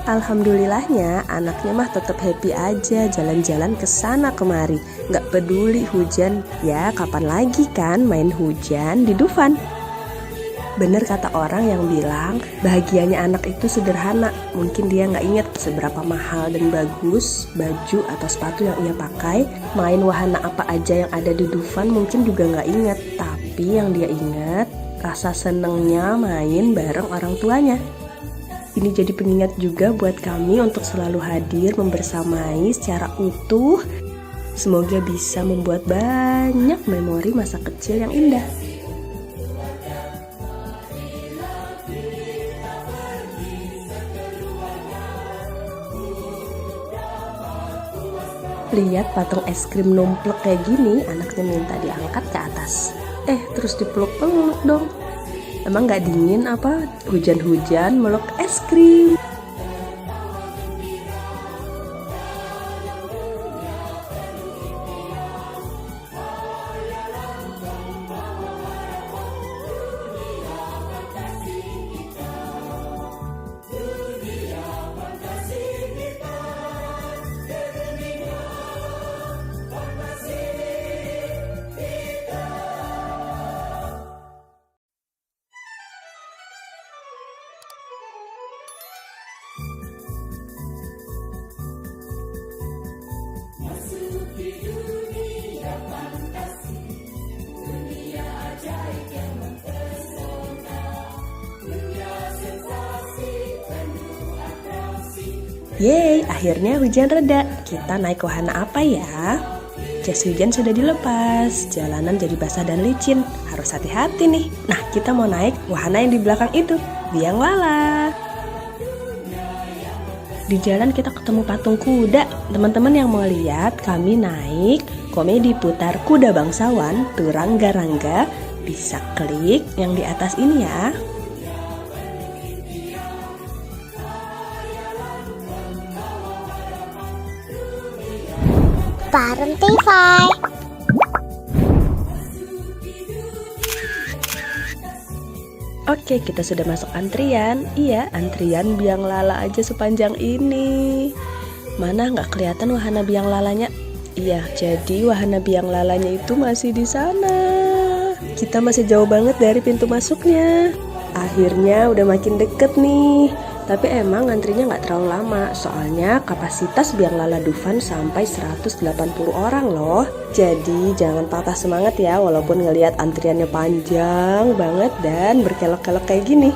alhamdulillahnya anaknya mah tetap happy aja jalan-jalan ke sana kemari. Nggak peduli hujan, ya kapan lagi kan main hujan di Dufan. Bener kata orang yang bilang bahagianya anak itu sederhana. Mungkin dia nggak inget seberapa mahal dan bagus baju atau sepatu yang ia pakai. Main wahana apa aja yang ada di Dufan mungkin juga nggak inget. Tapi yang dia ingat rasa senengnya main bareng orang tuanya. Ini jadi pengingat juga buat kami untuk selalu hadir membersamai secara utuh. Semoga bisa membuat banyak memori masa kecil yang indah. Lihat patung es krim numplek kayak gini, anaknya minta diangkat ke atas. Terus dipeluk-peluk dong. Emang gak dingin apa hujan-hujan meluk es krim? Yeay, akhirnya hujan reda. Kita naik wahana apa ya? Jas hujan sudah dilepas, jalanan jadi basah dan licin. Harus hati-hati nih. Nah, kita mau naik wahana yang di belakang itu, biang lala. Di jalan kita ketemu patung kuda. Teman-teman yang mau lihat, kami naik komedi putar kuda bangsawan Turangga-Rangga. Bisa klik yang di atas ini ya. Bareng TV. Oke, kita sudah masuk antrian. Iya, antrian biang lala aja sepanjang ini. Mana nggak kelihatan wahana biang lalanya? Iya, jadi wahana biang lalanya itu masih di sana. Kita masih jauh banget dari pintu masuknya. Akhirnya udah makin deket nih. Tapi emang antrinya nggak terlalu lama, soalnya kapasitas biang lala Dufan sampai 180 orang loh. Jadi jangan patah semangat ya, walaupun ngelihat antriannya panjang banget dan berkelok-kelok kayak gini.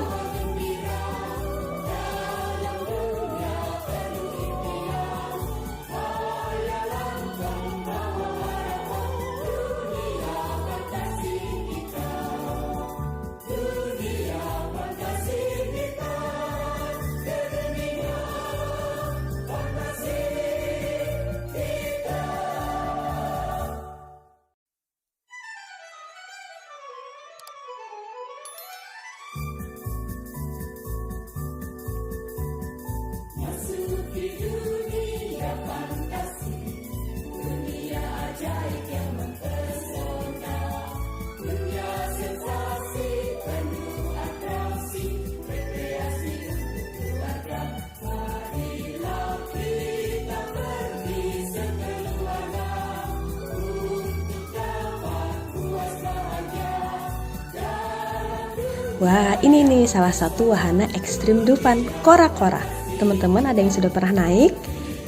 Wah, ini nih salah satu wahana ekstrim Dufan, kora-kora. Teman-teman ada yang sudah pernah naik?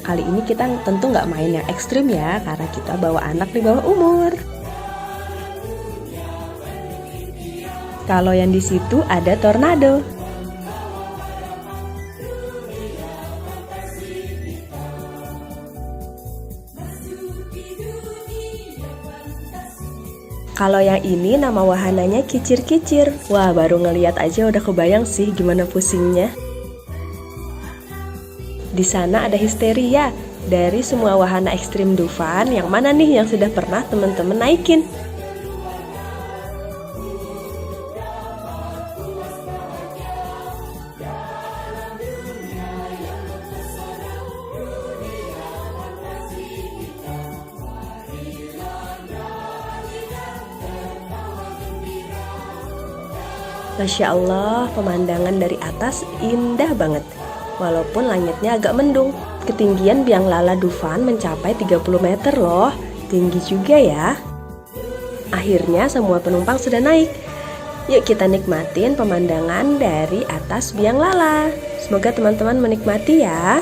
Kali ini kita tentu nggak main yang ekstrim ya, karena kita bawa anak di bawah umur. Kalau yang di situ ada tornado. Kalau yang ini nama wahananya kicir-kicir. Wah, baru ngeliat aja udah kebayang sih gimana pusingnya. Di sana ada histeria. Dari semua wahana ekstrim Dufan, yang mana nih yang sudah pernah teman-teman naikin? Masya Allah, pemandangan dari atas indah banget. Walaupun langitnya agak mendung, ketinggian biang lala Dufan mencapai 30 meter loh. Tinggi juga ya. Akhirnya semua penumpang sudah naik. Yuk kita nikmatin pemandangan dari atas biang lala. Semoga teman-teman menikmati ya.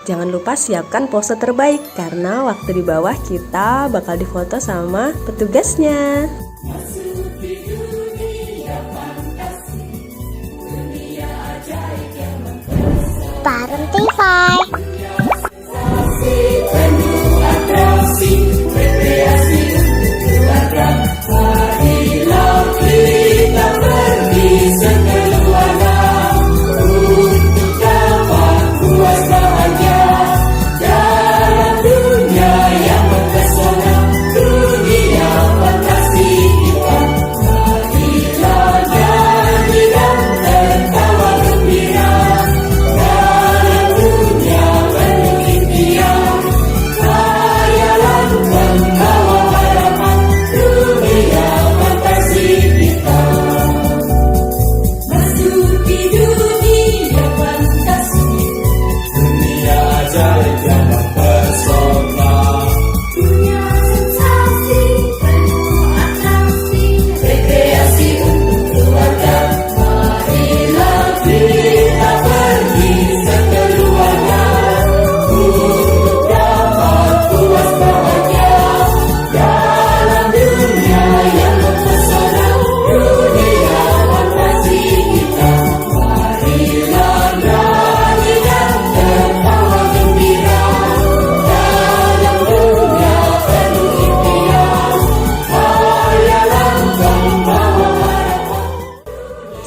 Jangan lupa siapkan pose terbaik karena waktu di bawah kita bakal difoto sama petugasnya. Bareng Tify.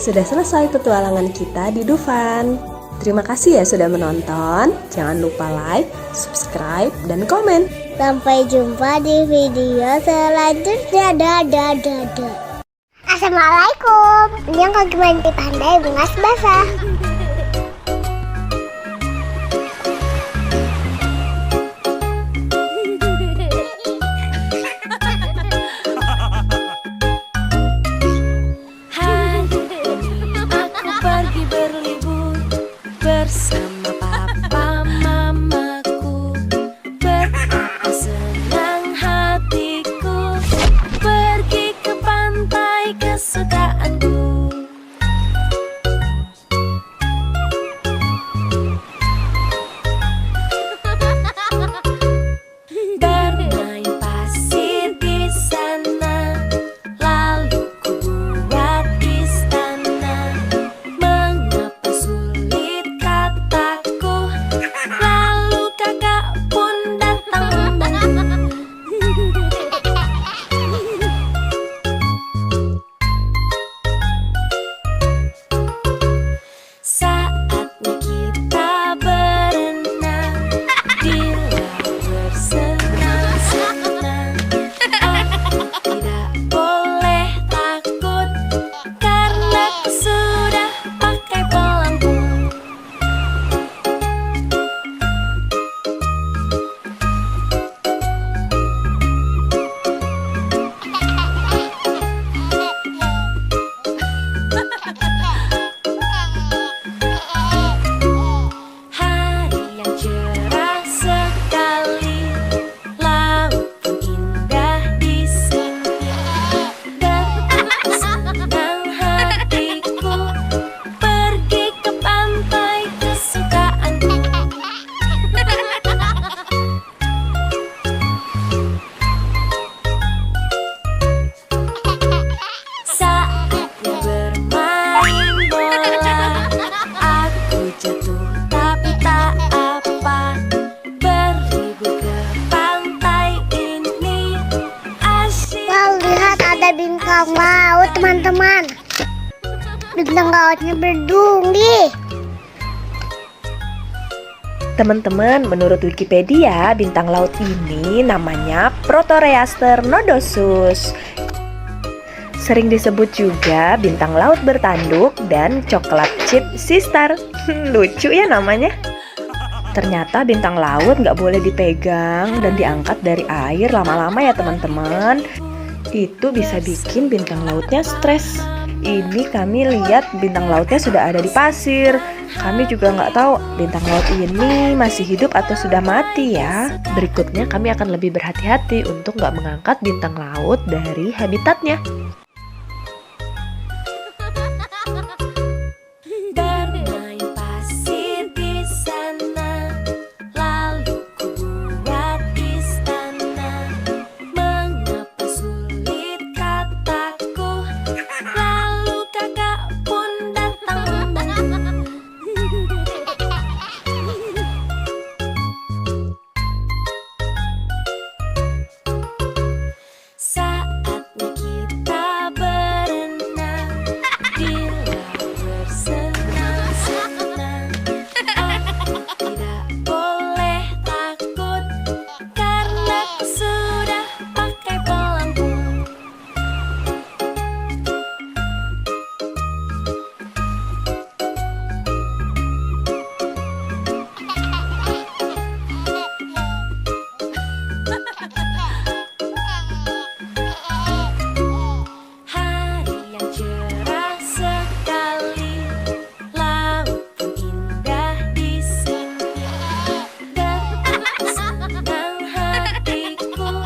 Sudah selesai petualangan kita di Dufan. Terima kasih ya sudah menonton. Jangan lupa like, subscribe, dan komen. Sampai jumpa di video selanjutnya. Dadah. Assalamualaikum. Yang kaki main di pandai bungas basah. Pergi berlibur bersama papa kesukaanku. Bermain pasir di sana, lalu ku buat istana. Mengapa sulit kataku, lalu kakak pun datang membantu. Saatnya kita berenang di laut bersenang-senang. Aku tidak boleh takut karena aku sudah pakai pelampung. Hari yang cerah sekali, laut pun indah di sini. Dan aku senang hatiku pergi ke pantai kesukaanku. Saatnya bermain bola, aku jatuh tapi tak apa. Berlibur ke pantai ini asyik. Wow, lihat ada bintang laut teman-teman. Bintang lautnya berduri. Teman-teman, menurut Wikipedia, bintang laut ini namanya Proteroaster nodosus. Sering disebut juga bintang laut bertanduk dan coklat chip sistar. Lucu ya namanya. Ternyata bintang laut nggak boleh dipegang dan diangkat dari air lama-lama ya teman-teman. Itu bisa bikin bintang lautnya stres. Ini kami lihat bintang lautnya sudah ada di pasir. Kami juga nggak tahu bintang laut ini masih hidup atau sudah mati ya. Berikutnya kami akan lebih berhati-hati untuk nggak mengangkat bintang laut dari habitatnya. Bermain pasir di sana, lalu ku buat istana. Mengapa sulit kataku, lalu kakak pun datang membantu. Saatnya kita berenang di laut bersenang-senang. Aku tidak boleh takut karena aku sudah pakai pelampung. Hari yang cerah sekali, laut pun indah di sini. Dan aku senang hatiku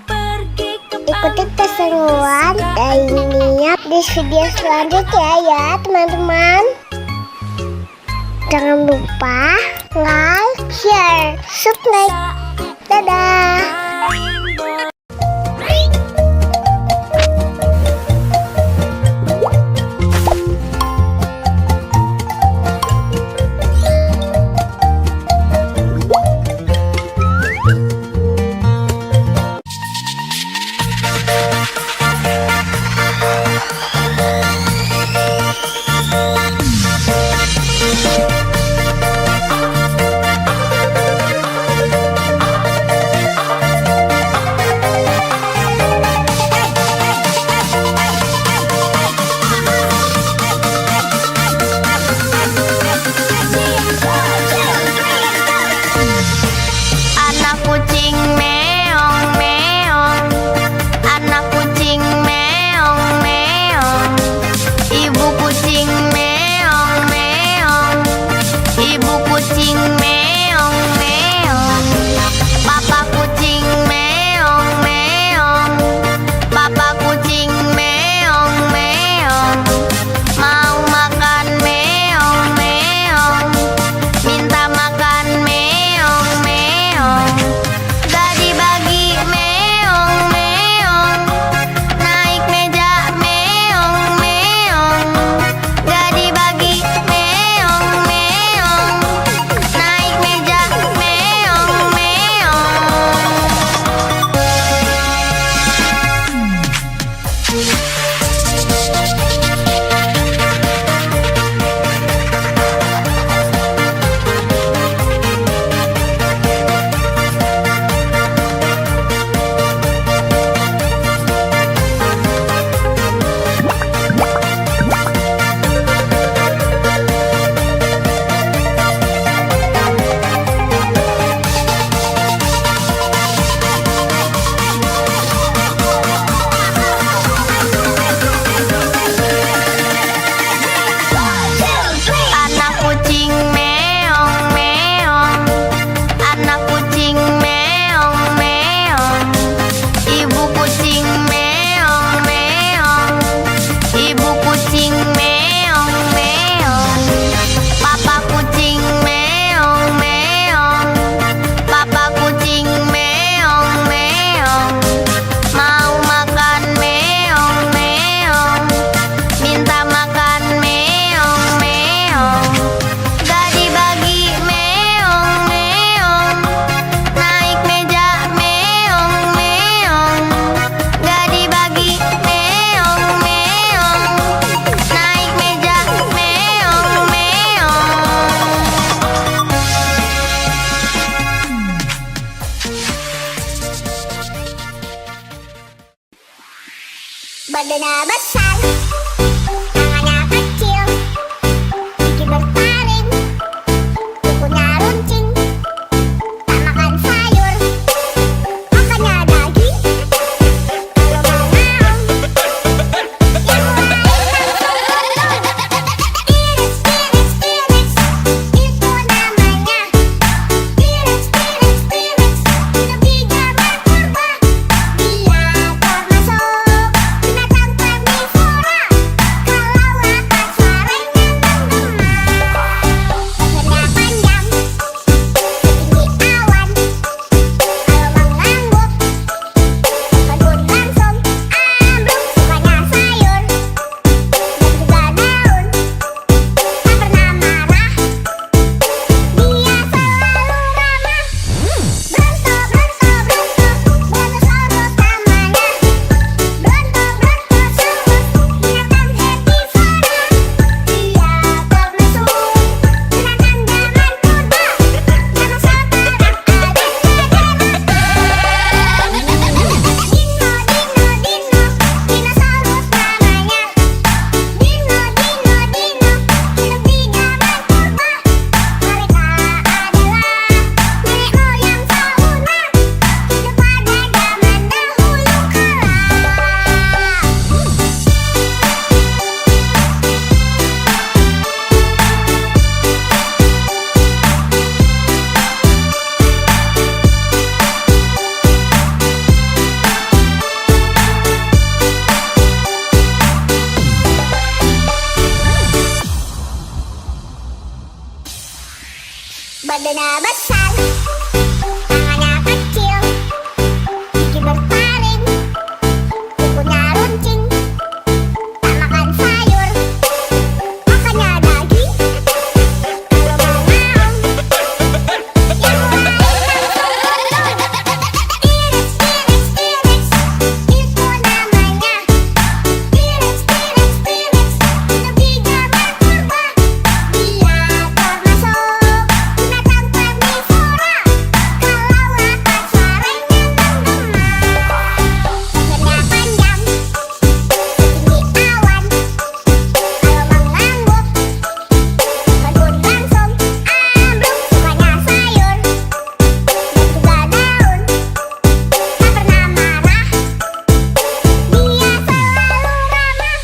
pergi ke Ikuti keseruan dan niat di video selanjutnya ya teman-teman. Jangan lupa like, share, subscribe. Dadah. Papa kucing meong meong, badannya besar, tangannya kecil, gigi bertaring, kukunya runcing, tak makan sayur, makannya daging. Kalau mau yang lain langsung turun. T-Rex, T-Rex, T-Rex, itu namanya. T-Rex, T-Rex, T-Rex, lebih gambar purba. Dia termasuk binatang karnivora. Kalau lapar suaranya menggema. Lehernya panjang, setinggi awan. Kalau mengangguk, kebun langsung ambruk. Sukanya sayur dan juga daun. Tak pernah marah, dia selalu ramah.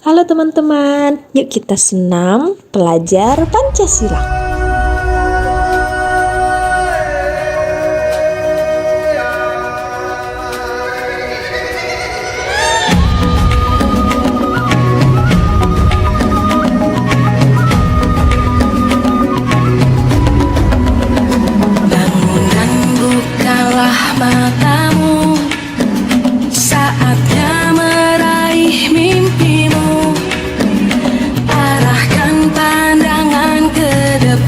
Halo teman-teman, yuk kita senam belajar Pancasila. Bangun dan bukalah matamu, saatnya meraih mimpimu. Arahkan pandangan ke depan.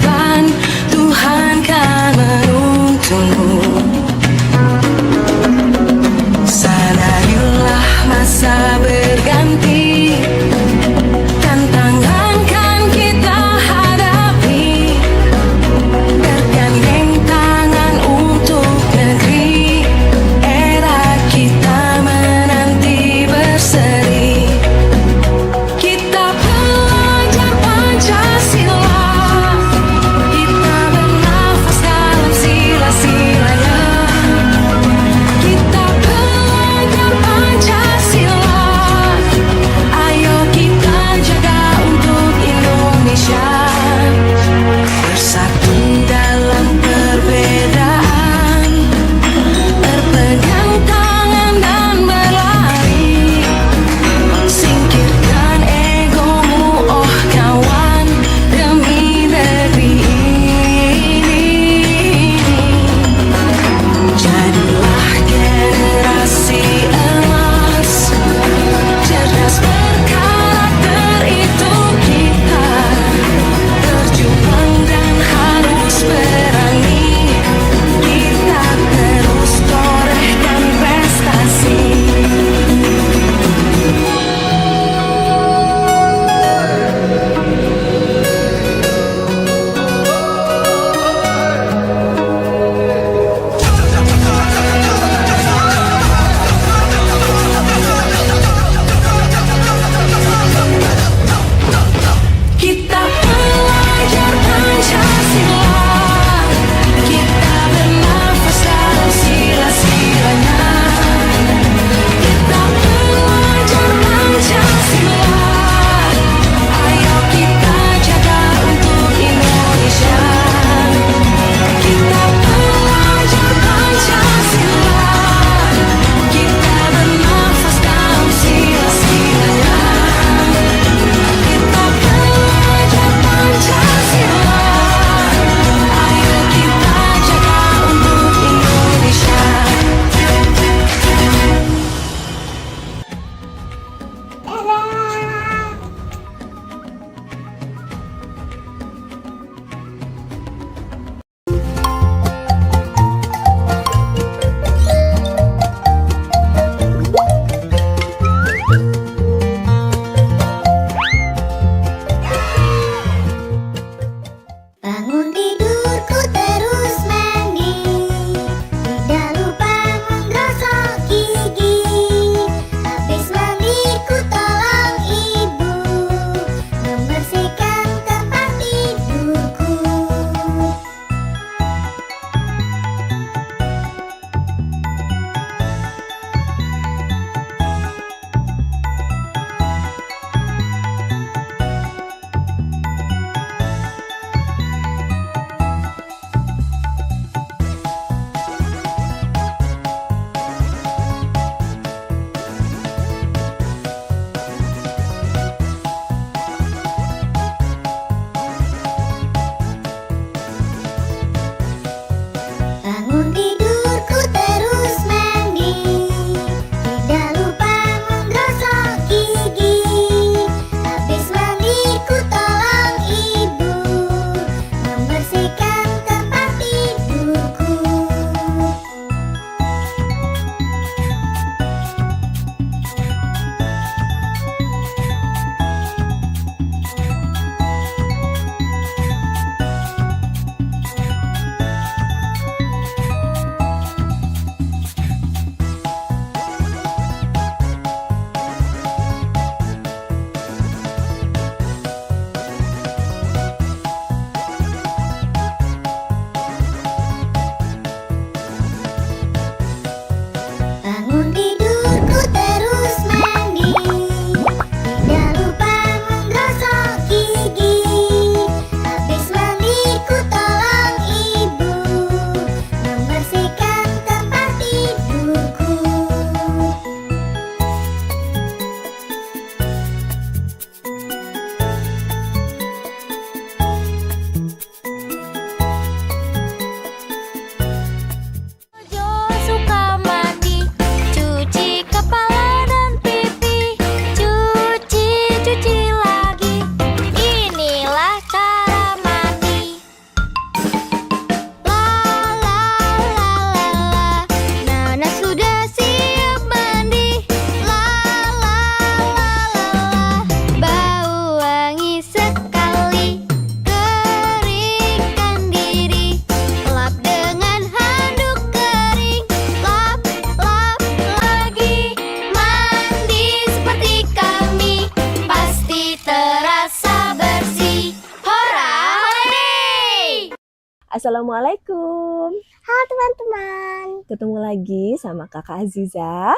Assalamualaikum. Halo teman-teman, Ketemu lagi sama Kakak Aziza.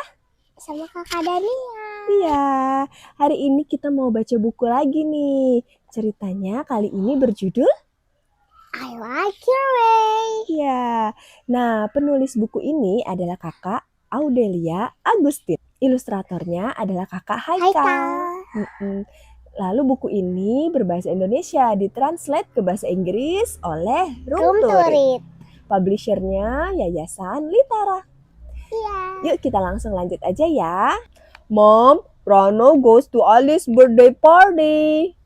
sama kakak Dania. Iya, hari ini kita mau baca buku lagi nih. Ceritanya kali ini berjudul I like your way. Iya. Nah, penulis buku ini adalah Kakak Audelia Agustin. Ilustratornya adalah Kakak Haikal. Haikal. Lalu buku ini berbahasa Indonesia, ditranslate ke bahasa Inggris oleh Room Room to to Read. read. Publishernya Yayasan Litara. Iya. Yuk kita langsung lanjut aja ya. Mom, Rano goes to Alice's birthday party.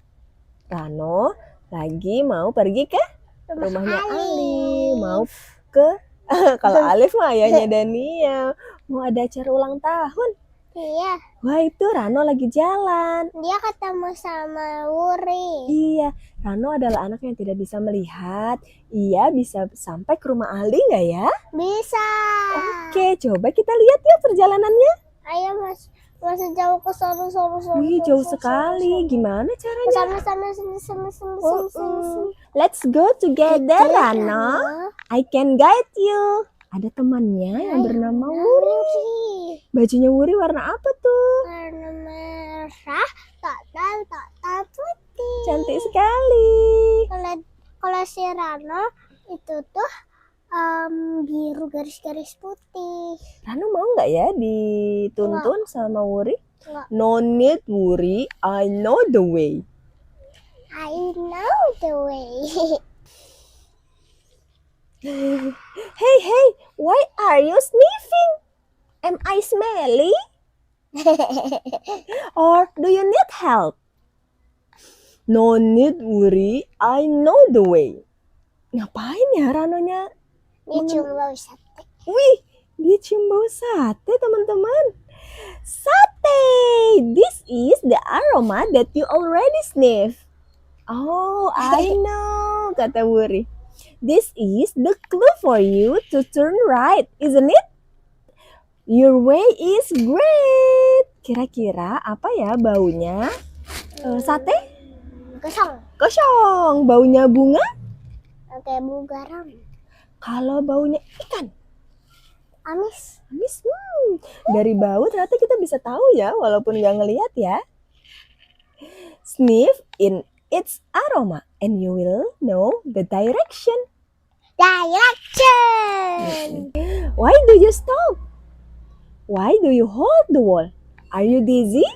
Rano lagi mau pergi ke rumahnya Ali. Mau ke kalau Alif mah ayahnya Dania. Mau ada acara ulang tahun. Iya, Wah itu Rano lagi jalan. dia ketemu sama Wuri. Iya, Rano adalah anak yang tidak bisa melihat. Ia bisa sampai ke rumah Ali nggak ya? Bisa. Oke, coba kita lihat ya perjalanannya. Ayo masih jauh ke sana. Wih, jauh sekali. Gimana caranya? Sana. Let's go together, Rano. I can guide you. Ada temannya yang bernama Wuri. Bajunya Wuri warna apa tuh? Warna merah, total putih. Cantik sekali. Kalau si Rano itu tuh biru garis-garis putih. Rano mau nggak ya dituntun sama Wuri? Nggak. No need, Wuri. I know the way. I know the way. Hey, why are you sniffing? Am I smelly? Or do you need help? No need, Wuri. I know the way. Ngapain ya Ranonya? Dia cuma bau sate. Wih, dia cium bau sate, teman-teman. Sate! This is the aroma that you already sniff. Oh, I know, kata Wuri. This is the clue for you to turn right, isn't it? Your way is great. Kira-kira apa ya baunya? Sate? Kosong. Baunya bunga? Kayak bau garam. Kalau baunya ikan? Amis. Dari bau ternyata kita bisa tahu ya, walaupun nggak ngelihat ya. Sniff in its aroma and you will know the direction. Why do you stop? Why do you hold the wall? Are you dizzy?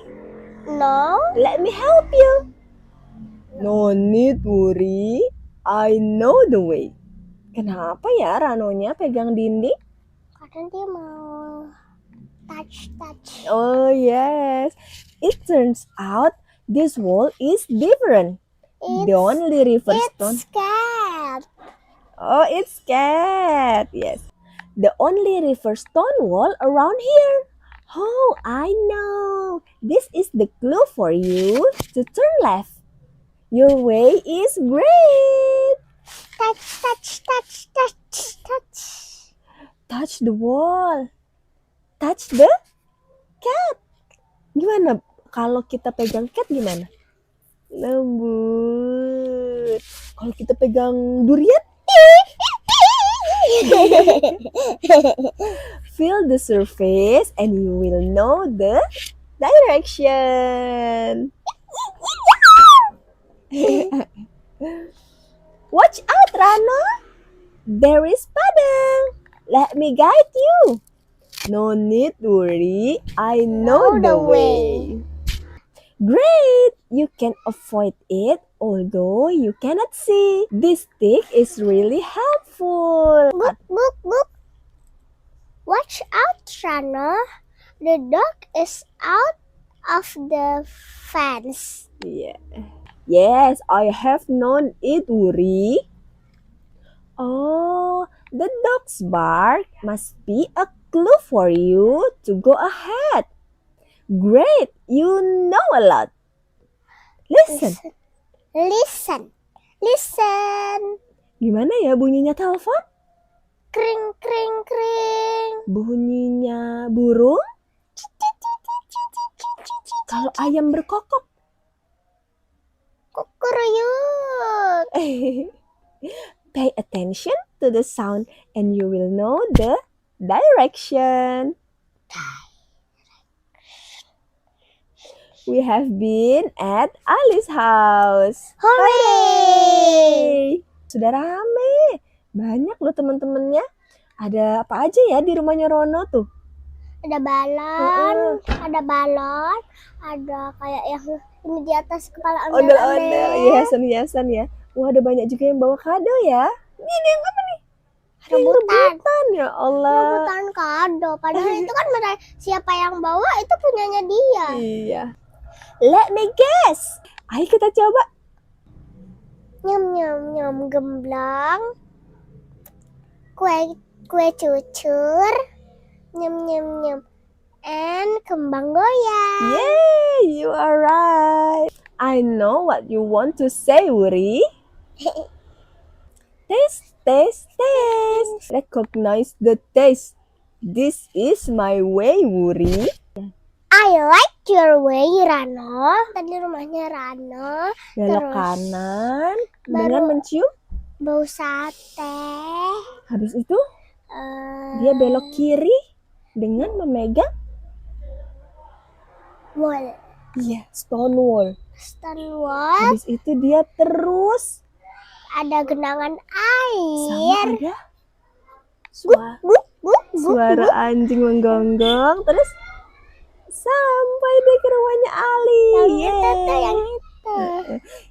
No. Let me help you. No need, Wuri. I know the way. Kenapa ya Ranonya pegang dinding? Karena dia mau touch. Oh yes. It turns out this wall is different. The only river stone. It's cat. Oh, it's cat. Yes. The only river stone wall around here. Oh, I know. This is the clue for you to turn left. Your way is great. Touch. Touch the wall. Touch the cat. Gimana kalau kita pegang cat gimana? Lembut. Kalau kita pegang durian? Feel the surface and you will know the direction. Watch out, Rano. There is Padang. Let me guide you. No need to worry. I know the way. Great! You can avoid it although you cannot see. This stick is really helpful. Book. Watch out, Rano. The dog is out of the fence. Yeah. Yes, I have known it, Wuri. Oh, the dog's bark must be a clue for you to go ahead. Great, you know a lot. Listen. Gimana ya bunyinya telepon? Kring. Bunyinya burung? Kalau ayam berkokok? Kukuruyuk. Pay attention to the sound and you will know the direction. We have been at Ali's house. Hooray! Sudah rame. Banyak loh teman-temannya. Ada apa aja ya di rumahnya Rono tuh? Ada balon, ada kayak yang ini di atas kepala Ondel-ondel, hiasan-hiasan ya. Wah, ada banyak juga yang bawa kado ya. Ini yang apa nih? Rebutan ya Allah. Rebutan kado. Padahal itu kan siapa yang bawa itu punyanya dia. Iya. Let me guess. Ayo kita coba. Nyam nyam nyam gemblang. Kue cucur. Nyam nyam nyam. And kembang goyang. Yay, you are right. I know what you want to say, Wuri. Taste, taste, taste. Recognize the taste. This is my way, Wuri. I like your way, Rano. Tadi rumahnya Rano. Belok Terus kanan dengan baru- mencium. Bau sate. Habis itu dia belok kiri dengan memegang Wall. iya, stone wall. Stonewall. Habis itu dia terus Ada genangan sama air. ada suara anjing menggonggong. Terus sampai deh ke rumahnya Ali. Yang itu tuh, yang itu.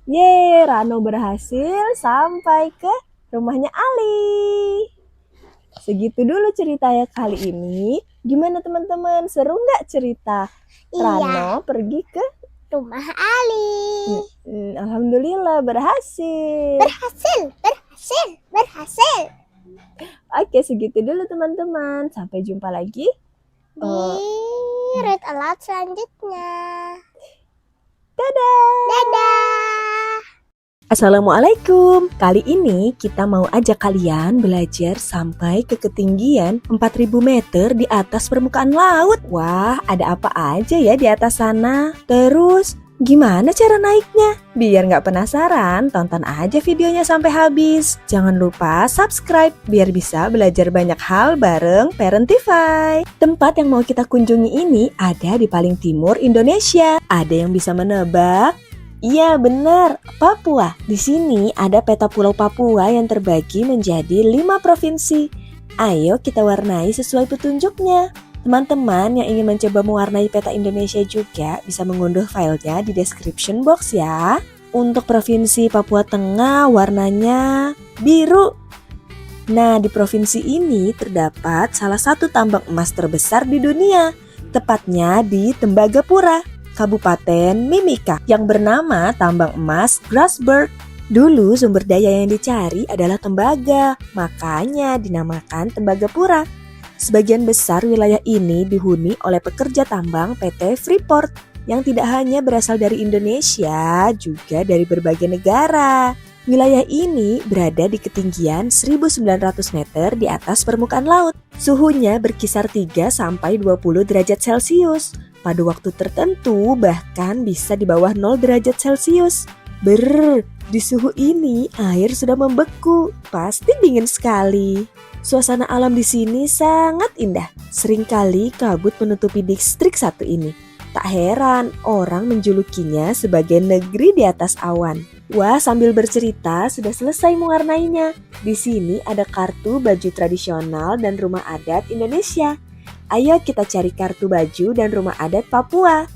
Yeay, Rano berhasil sampai ke rumahnya Ali. Segitu dulu ceritanya kali ini. Gimana teman-teman? Seru nggak cerita Iya. Rano pergi ke Rumah Ali. Alhamdulillah berhasil. Berhasil. Oke, segitu dulu teman-teman. Sampai jumpa lagi. Di Read Aloud selanjutnya. Dadah. Assalamualaikum. Kali ini kita mau ajak kalian belajar sampai ke ketinggian 4000 meter di atas permukaan laut. Wah, ada apa aja ya di atas sana? Terus, gimana cara naiknya? Biar nggak penasaran, tonton aja videonya sampai habis. Jangan lupa subscribe biar bisa belajar banyak hal bareng Parentify. Tempat yang mau kita kunjungi ini ada di paling timur Indonesia. Ada yang bisa menebak? Iya benar, Papua. Di sini ada peta pulau Papua yang terbagi menjadi 5 provinsi. Ayo kita warnai sesuai petunjuknya. Teman-teman yang ingin mencoba mewarnai peta Indonesia juga bisa mengunduh filenya di description box ya. Untuk provinsi Papua Tengah warnanya biru. Nah, di provinsi ini terdapat salah satu tambang emas terbesar di dunia, tepatnya di Tembagapura, Kabupaten Mimika, yang bernama Tambang Emas Grasberg. Dulu sumber daya yang dicari adalah tembaga, makanya dinamakan Tembagapura. Sebagian besar wilayah ini dihuni oleh pekerja tambang PT Freeport yang tidak hanya berasal dari Indonesia, juga dari berbagai negara. Wilayah ini berada di ketinggian 1900 meter di atas permukaan laut. Suhunya berkisar 3 sampai 20 derajat Celcius. Pada waktu tertentu bahkan bisa di bawah 0 derajat Celcius. Di suhu ini air sudah membeku, pasti dingin sekali. Suasana alam di sini sangat indah. Seringkali kabut menutupi distrik satu ini. Tak heran orang menjulukinya sebagai negeri di atas awan. Wah, sambil bercerita sudah selesai mewarnainya. Di sini ada kartu baju tradisional dan rumah adat Indonesia. Ayo kita cari kartu baju dan rumah adat Papua.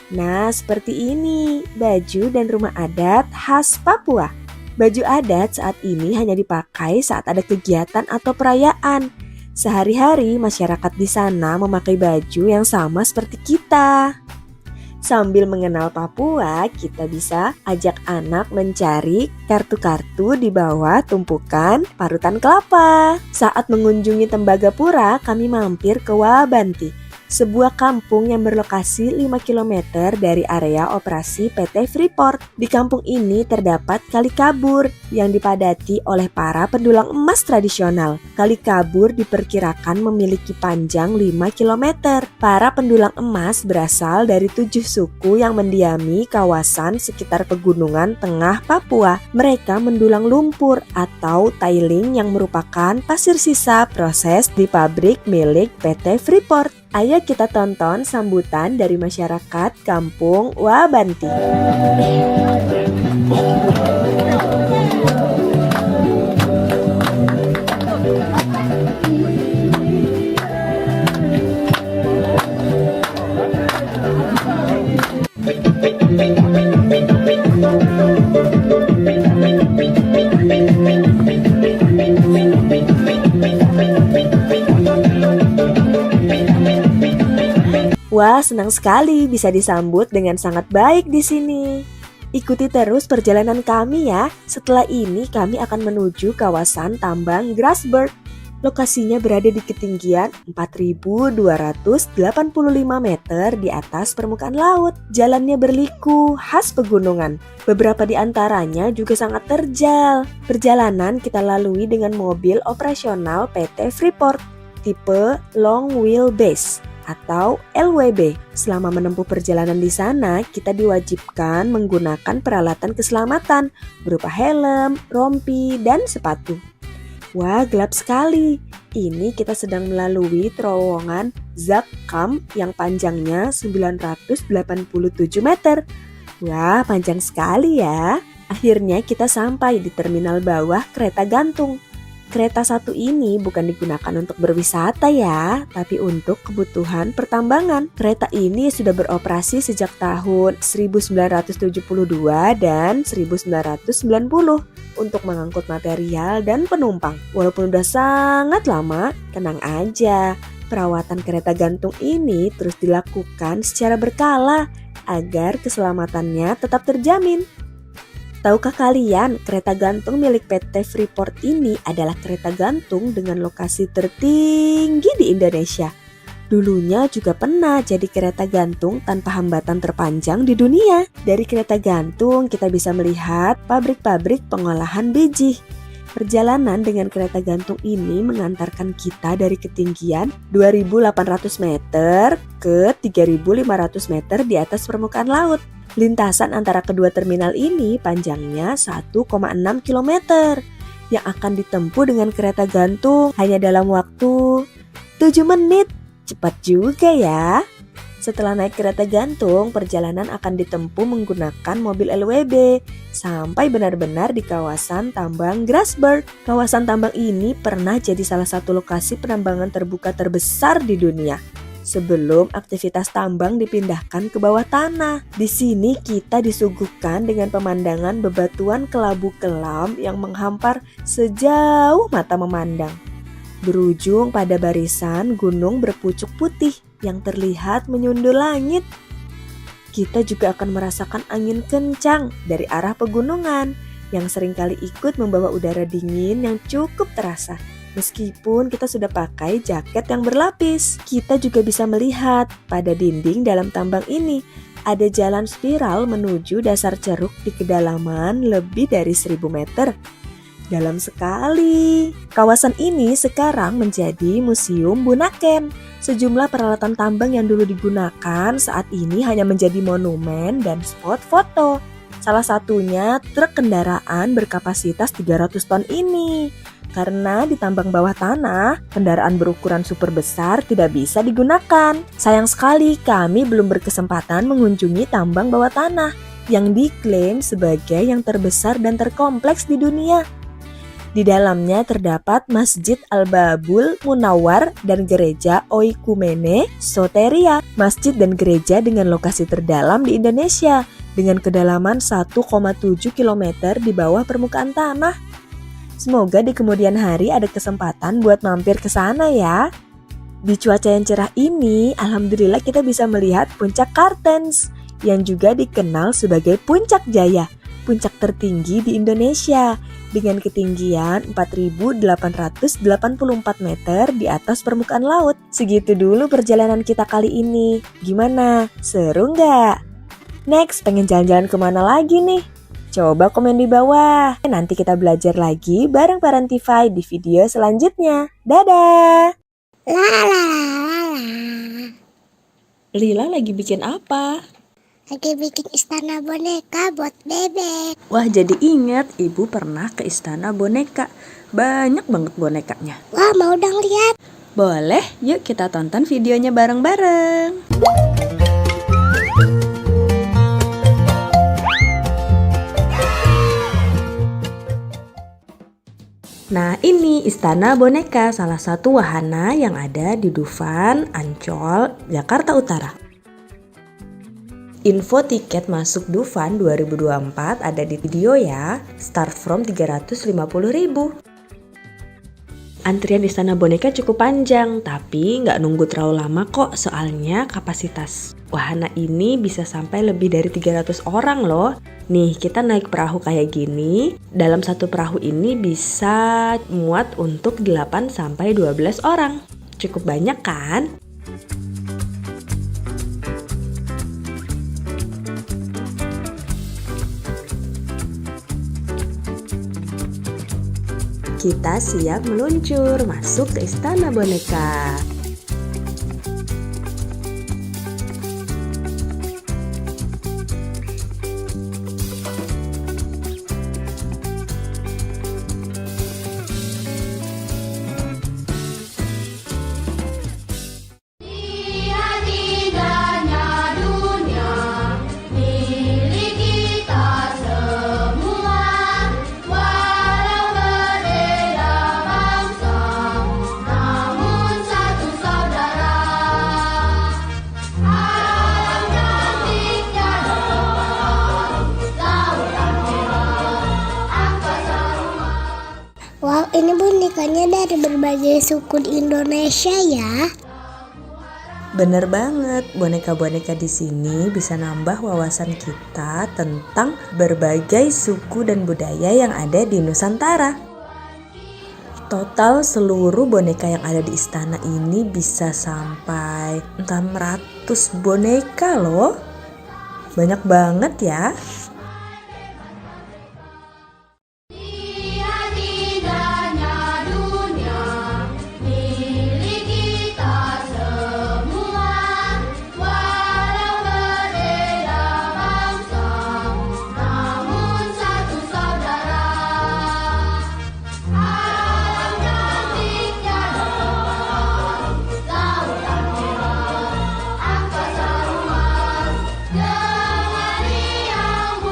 Nah, seperti ini, baju dan rumah adat khas Papua. Baju adat saat ini hanya dipakai saat ada kegiatan atau perayaan. Sehari-hari masyarakat di sana memakai baju yang sama seperti kita. Sambil mengenal Papua, kita bisa ajak anak mencari kartu-kartu di bawah tumpukan parutan kelapa. Saat mengunjungi Tembagapura, kami mampir ke Wabanti. sebuah kampung yang berlokasi 5 km dari area operasi PT Freeport. Di kampung ini terdapat Kali Kabur yang dipadati oleh para pendulang emas tradisional. Kali Kabur diperkirakan memiliki panjang 5 km. Para pendulang emas berasal dari 7 suku yang mendiami kawasan sekitar pegunungan tengah Papua. Mereka mendulang lumpur atau tiling yang merupakan pasir sisa proses di pabrik milik PT Freeport. Ayo kita tonton sambutan dari masyarakat Kampung Wabanti. Wah, senang sekali bisa disambut dengan sangat baik di sini. Ikuti terus perjalanan kami ya. Setelah ini kami akan menuju kawasan tambang Grasberg. Lokasinya berada di ketinggian 4.285 meter di atas permukaan laut. Jalannya berliku, khas pegunungan. Beberapa di antaranya juga sangat terjal. Perjalanan kita lalui dengan mobil operasional PT Freeport, tipe Long Wheelbase atau LWB. Selama menempuh perjalanan di sana, kita diwajibkan menggunakan peralatan keselamatan berupa helm, rompi, dan sepatu. Wah, gelap sekali. Ini kita sedang melalui terowongan Zakkam yang panjangnya 987 meter. Wah, panjang sekali ya. Akhirnya kita sampai di terminal bawah kereta gantung. Kereta satu ini bukan digunakan untuk berwisata ya, tapi untuk kebutuhan pertambangan. Kereta ini sudah beroperasi sejak tahun 1972 dan 1990 untuk mengangkut material dan penumpang. Walaupun udah sangat lama, tenang aja. Perawatan kereta gantung ini terus dilakukan secara berkala agar keselamatannya tetap terjamin. Tahukah kalian, kereta gantung milik PT Freeport ini adalah kereta gantung dengan lokasi tertinggi di Indonesia. Dulunya juga pernah jadi kereta gantung tanpa hambatan terpanjang di dunia. Dari kereta gantung kita bisa melihat pabrik-pabrik pengolahan biji. Perjalanan dengan kereta gantung ini mengantarkan kita dari ketinggian 2.800 meter ke 3.500 meter di atas permukaan laut. Lintasan antara kedua terminal ini panjangnya 1,6 km yang akan ditempuh dengan kereta gantung hanya dalam waktu 7 menit. Cepat juga ya. Setelah naik kereta gantung, perjalanan akan ditempuh menggunakan mobil LWB sampai benar-benar di kawasan tambang Grasberg. Kawasan tambang ini pernah jadi salah satu lokasi penambangan terbuka terbesar di dunia sebelum aktivitas tambang dipindahkan ke bawah tanah. Di sini kita disuguhkan dengan pemandangan bebatuan kelabu kelam yang menghampar sejauh mata memandang. Berujung pada barisan gunung berpucuk putih yang terlihat menyundul langit. Kita juga akan merasakan angin kencang dari arah pegunungan yang seringkali ikut membawa udara dingin yang cukup terasa. Meskipun kita sudah pakai jaket yang berlapis, kita juga bisa melihat pada dinding dalam tambang ini ada jalan spiral menuju dasar ceruk di kedalaman lebih dari 1.000 meter. Dalam sekali. Kawasan ini sekarang menjadi Museum Bunaken. Sejumlah peralatan tambang yang dulu digunakan saat ini hanya menjadi monumen dan spot foto. Salah satunya truk kendaraan berkapasitas 300 ton ini. Karena di tambang bawah tanah, kendaraan berukuran super besar tidak bisa digunakan. Sayang sekali kami belum berkesempatan mengunjungi tambang bawah tanah yang diklaim sebagai yang terbesar dan terkompleks di dunia. Di dalamnya terdapat Masjid Al-Babul Munawwar dan Gereja Oikumene Soteria, masjid dan gereja dengan lokasi terdalam di Indonesia dengan kedalaman 1,7 km di bawah permukaan tanah. Semoga di kemudian hari ada kesempatan buat mampir ke sana ya. Di cuaca yang cerah ini, alhamdulillah kita bisa melihat puncak Kartens yang juga dikenal sebagai Puncak Jaya. puncak tertinggi di Indonesia dengan ketinggian 4.884 meter di atas permukaan laut. Segitu dulu perjalanan kita kali ini. Gimana? Seru nggak? Next, pengen jalan-jalan kemana lagi nih? Coba komen di bawah. Nanti kita belajar lagi bareng Parentify di video selanjutnya. Dadah! La la la la la. Lila lagi bikin apa? Lagi bikin istana boneka buat bebek. Wah, jadi ingat ibu pernah ke istana boneka. Banyak banget bonekanya. Wah, mau dong lihat. Boleh, yuk kita tonton videonya bareng-bareng. Nah, ini istana boneka, salah satu wahana yang ada di Dufan, Ancol, Jakarta Utara. Info tiket masuk Dufan 2024 ada di video ya, start from 350.000. Antrian istana boneka cukup panjang, tapi nggak nunggu terlalu lama kok, soalnya kapasitas wahana ini bisa sampai lebih dari 300 orang loh. Nih, kita naik perahu kayak gini, dalam satu perahu ini bisa muat untuk 8-12 orang. Cukup banyak kan? Kita siap meluncur masuk ke istana boneka. Lihat indahnya dunia, milik kita semua. Walau berbeda bangsa, namun satu saudara. Alam cantiknya lautan merah, angkasa luas. Wow, ini bonekanya dari berbagai suku di Indonesia ya. Bener banget, boneka-boneka di sini bisa nambah wawasan kita tentang berbagai suku dan budaya yang ada di Nusantara. Total seluruh boneka yang ada di istana ini bisa sampai 600 boneka loh. Banyak banget ya. Lihat indahnya dunia, milik kita semua. Walau berbeda bangsa, namun satu saudara. Alam cantiknya lautan merah, angkasa luas, dengan riang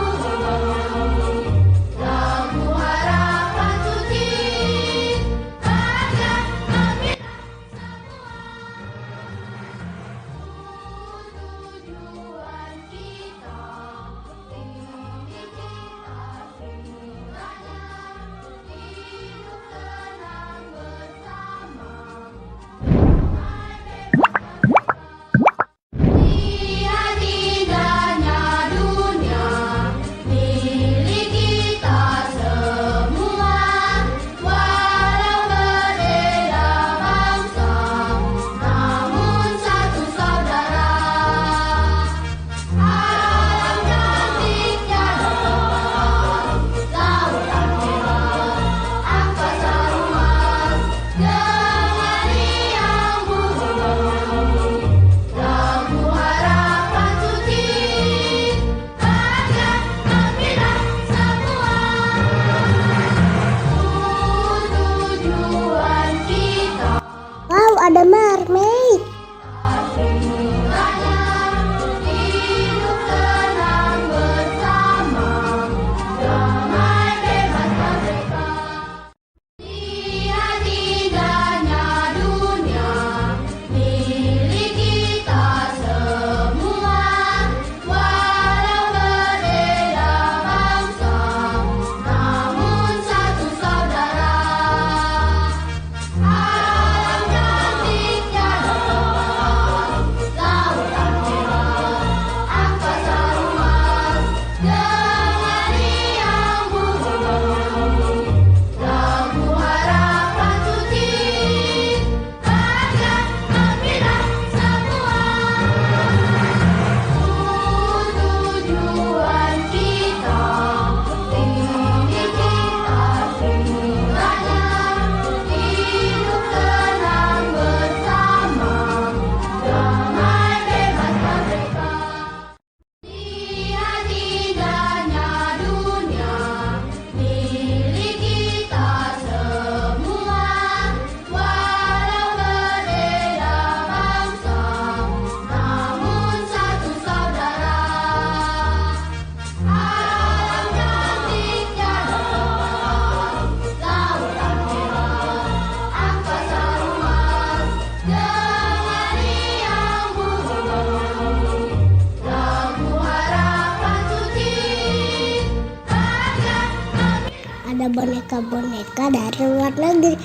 ada boneka-boneka dari luar negeri.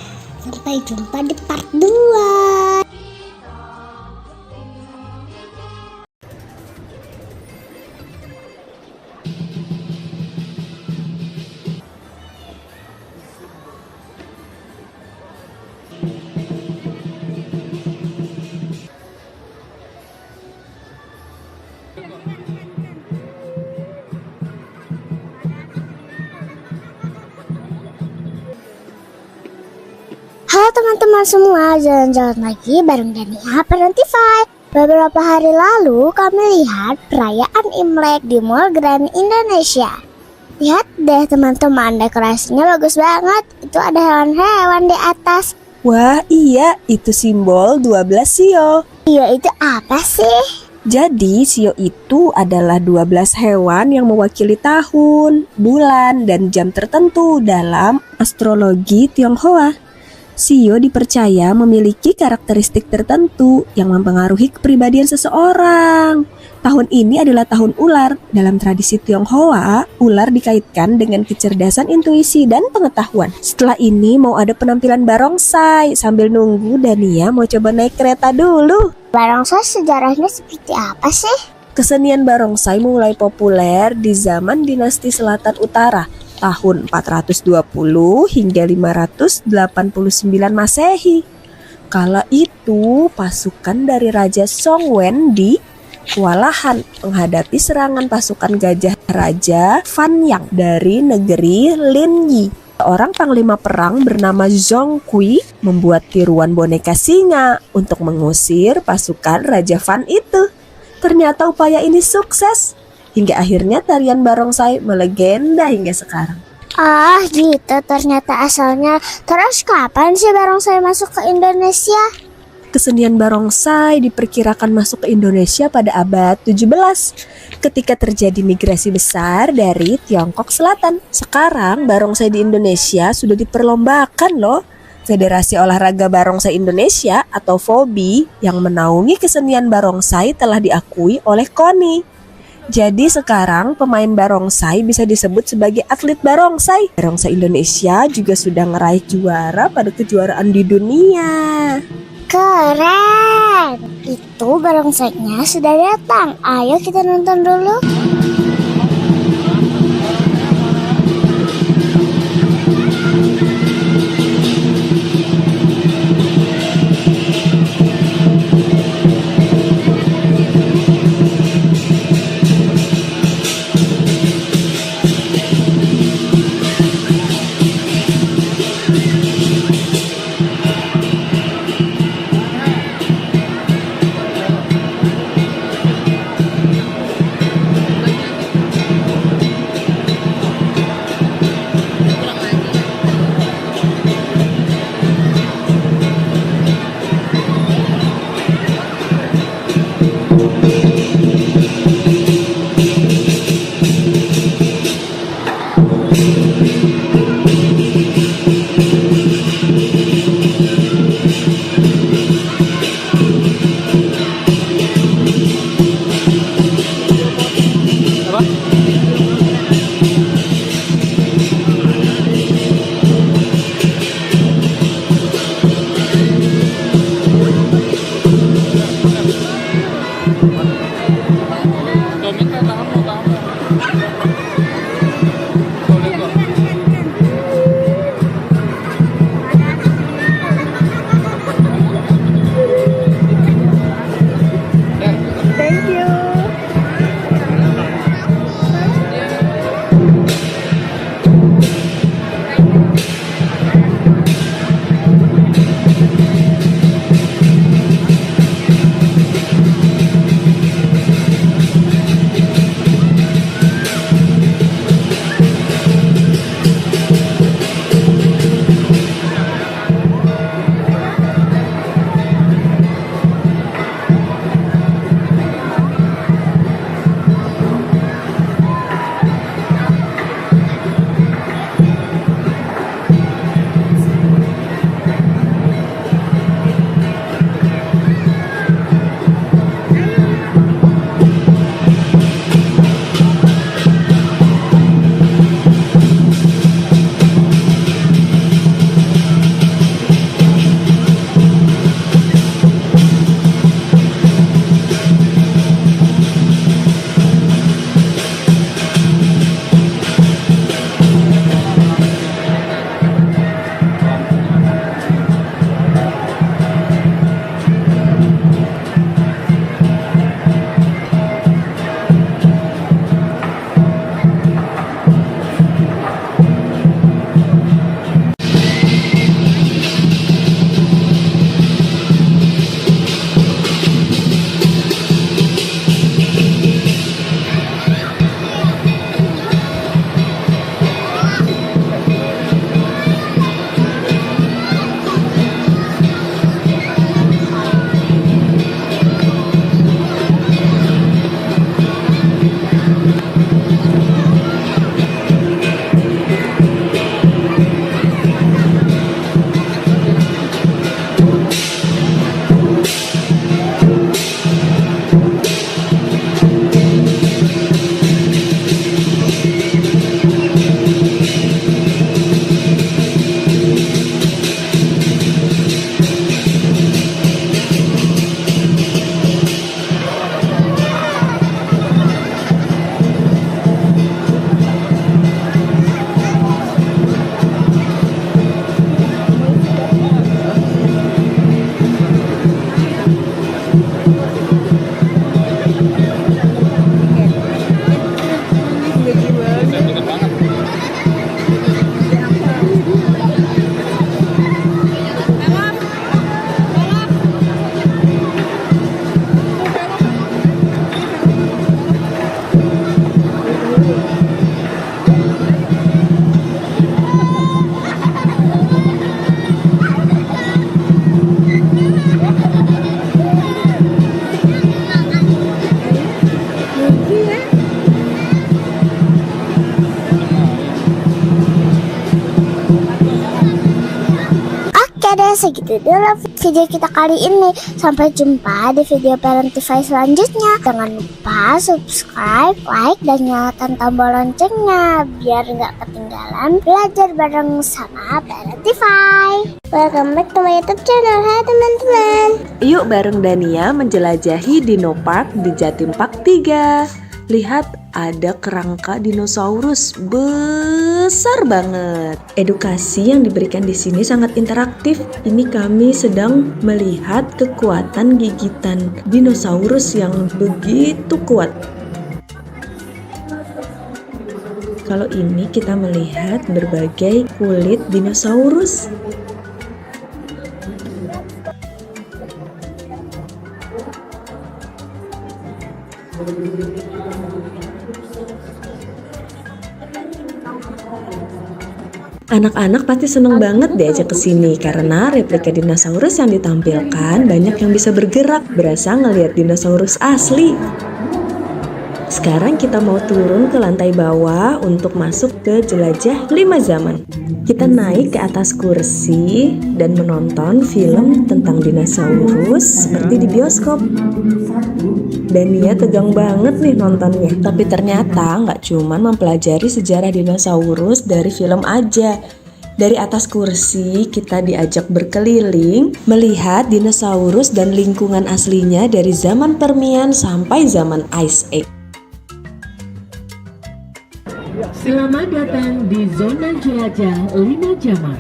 Sampai jumpa di part 2. Halo teman-teman semua, jalan-jalan lagi bareng Dania Parentify. Beberapa hari lalu kami lihat perayaan Imlek di Mall Grand Indonesia. Lihat deh teman-teman, dekorasinya bagus banget. Itu ada hewan-hewan di atas. Wah iya, itu simbol 12 sio. Iya, itu apa sih? Jadi sio itu adalah 12 hewan yang mewakili tahun, bulan, dan jam tertentu dalam astrologi Tionghoa. Sio dipercaya memiliki karakteristik tertentu yang mempengaruhi kepribadian seseorang. Tahun ini adalah tahun ular. Dalam tradisi Tionghoa, ular dikaitkan dengan kecerdasan intuisi dan pengetahuan. Setelah ini mau ada penampilan barongsai. Sambil nunggu, Dania mau coba naik kereta dulu. Barongsai sejarahnya seperti apa sih? Kesenian barongsai mulai populer di zaman dinasti Selatan Utara tahun 420 hingga 589 Masehi. Kala itu pasukan dari Raja Songwen di kewalahan menghadapi serangan pasukan gajah Raja Fan Yang dari negeri Linyi. Seorang panglima perang bernama Zhong Kui membuat tiruan boneka singa untuk mengusir pasukan Raja Fan itu. Ternyata upaya ini sukses. Hingga akhirnya tarian barongsai melegenda hingga sekarang. Ah gitu ternyata asalnya. Terus kapan sih barongsai masuk ke Indonesia? Kesenian barongsai diperkirakan masuk ke Indonesia pada abad 17 ketika terjadi migrasi besar dari Tiongkok Selatan. Sekarang barongsai di Indonesia sudah diperlombakan loh. Federasi Olahraga Barongsai Indonesia atau FOBI yang menaungi kesenian barongsai telah diakui oleh KONI. Jadi sekarang pemain barongsai bisa disebut sebagai atlet barongsai. Barongsai Indonesia juga sudah ngeraih juara pada kejuaraan di dunia. Keren! Itu barongsainya sudah datang. Ayo kita nonton dulu. segitu dulu video kita kali ini. Sampai jumpa di video Parentify selanjutnya. Jangan lupa subscribe, like, dan nyalakan tombol loncengnya biar nggak ketinggalan belajar bareng sama Parentify. Welcome back to my YouTube channel. Hai teman-teman. Yuk bareng Dania menjelajahi Dino Park di Jatim Park 3. Lihat, ada kerangka dinosaurus besar banget. Edukasi yang diberikan di sini sangat interaktif. Ini kami sedang melihat kekuatan gigitan dinosaurus yang begitu kuat. Kalau ini kita melihat berbagai kulit dinosaurus. Anak-anak pasti seneng banget diajak ke sini karena replika dinosaurus yang ditampilkan banyak yang bisa bergerak, berasa ngelihat dinosaurus asli. Sekarang kita mau turun ke lantai bawah untuk masuk ke jelajah 5 zaman. Kita naik ke atas kursi dan menonton film tentang dinosaurus seperti di bioskop. Dania tegang banget nih nontonnya. Tapi ternyata nggak cuma mempelajari sejarah dinosaurus dari film aja. Dari atas kursi kita diajak berkeliling melihat dinosaurus dan lingkungan aslinya dari zaman Permian sampai zaman Ice Age. Selamat datang di zona jelajah 5 zaman.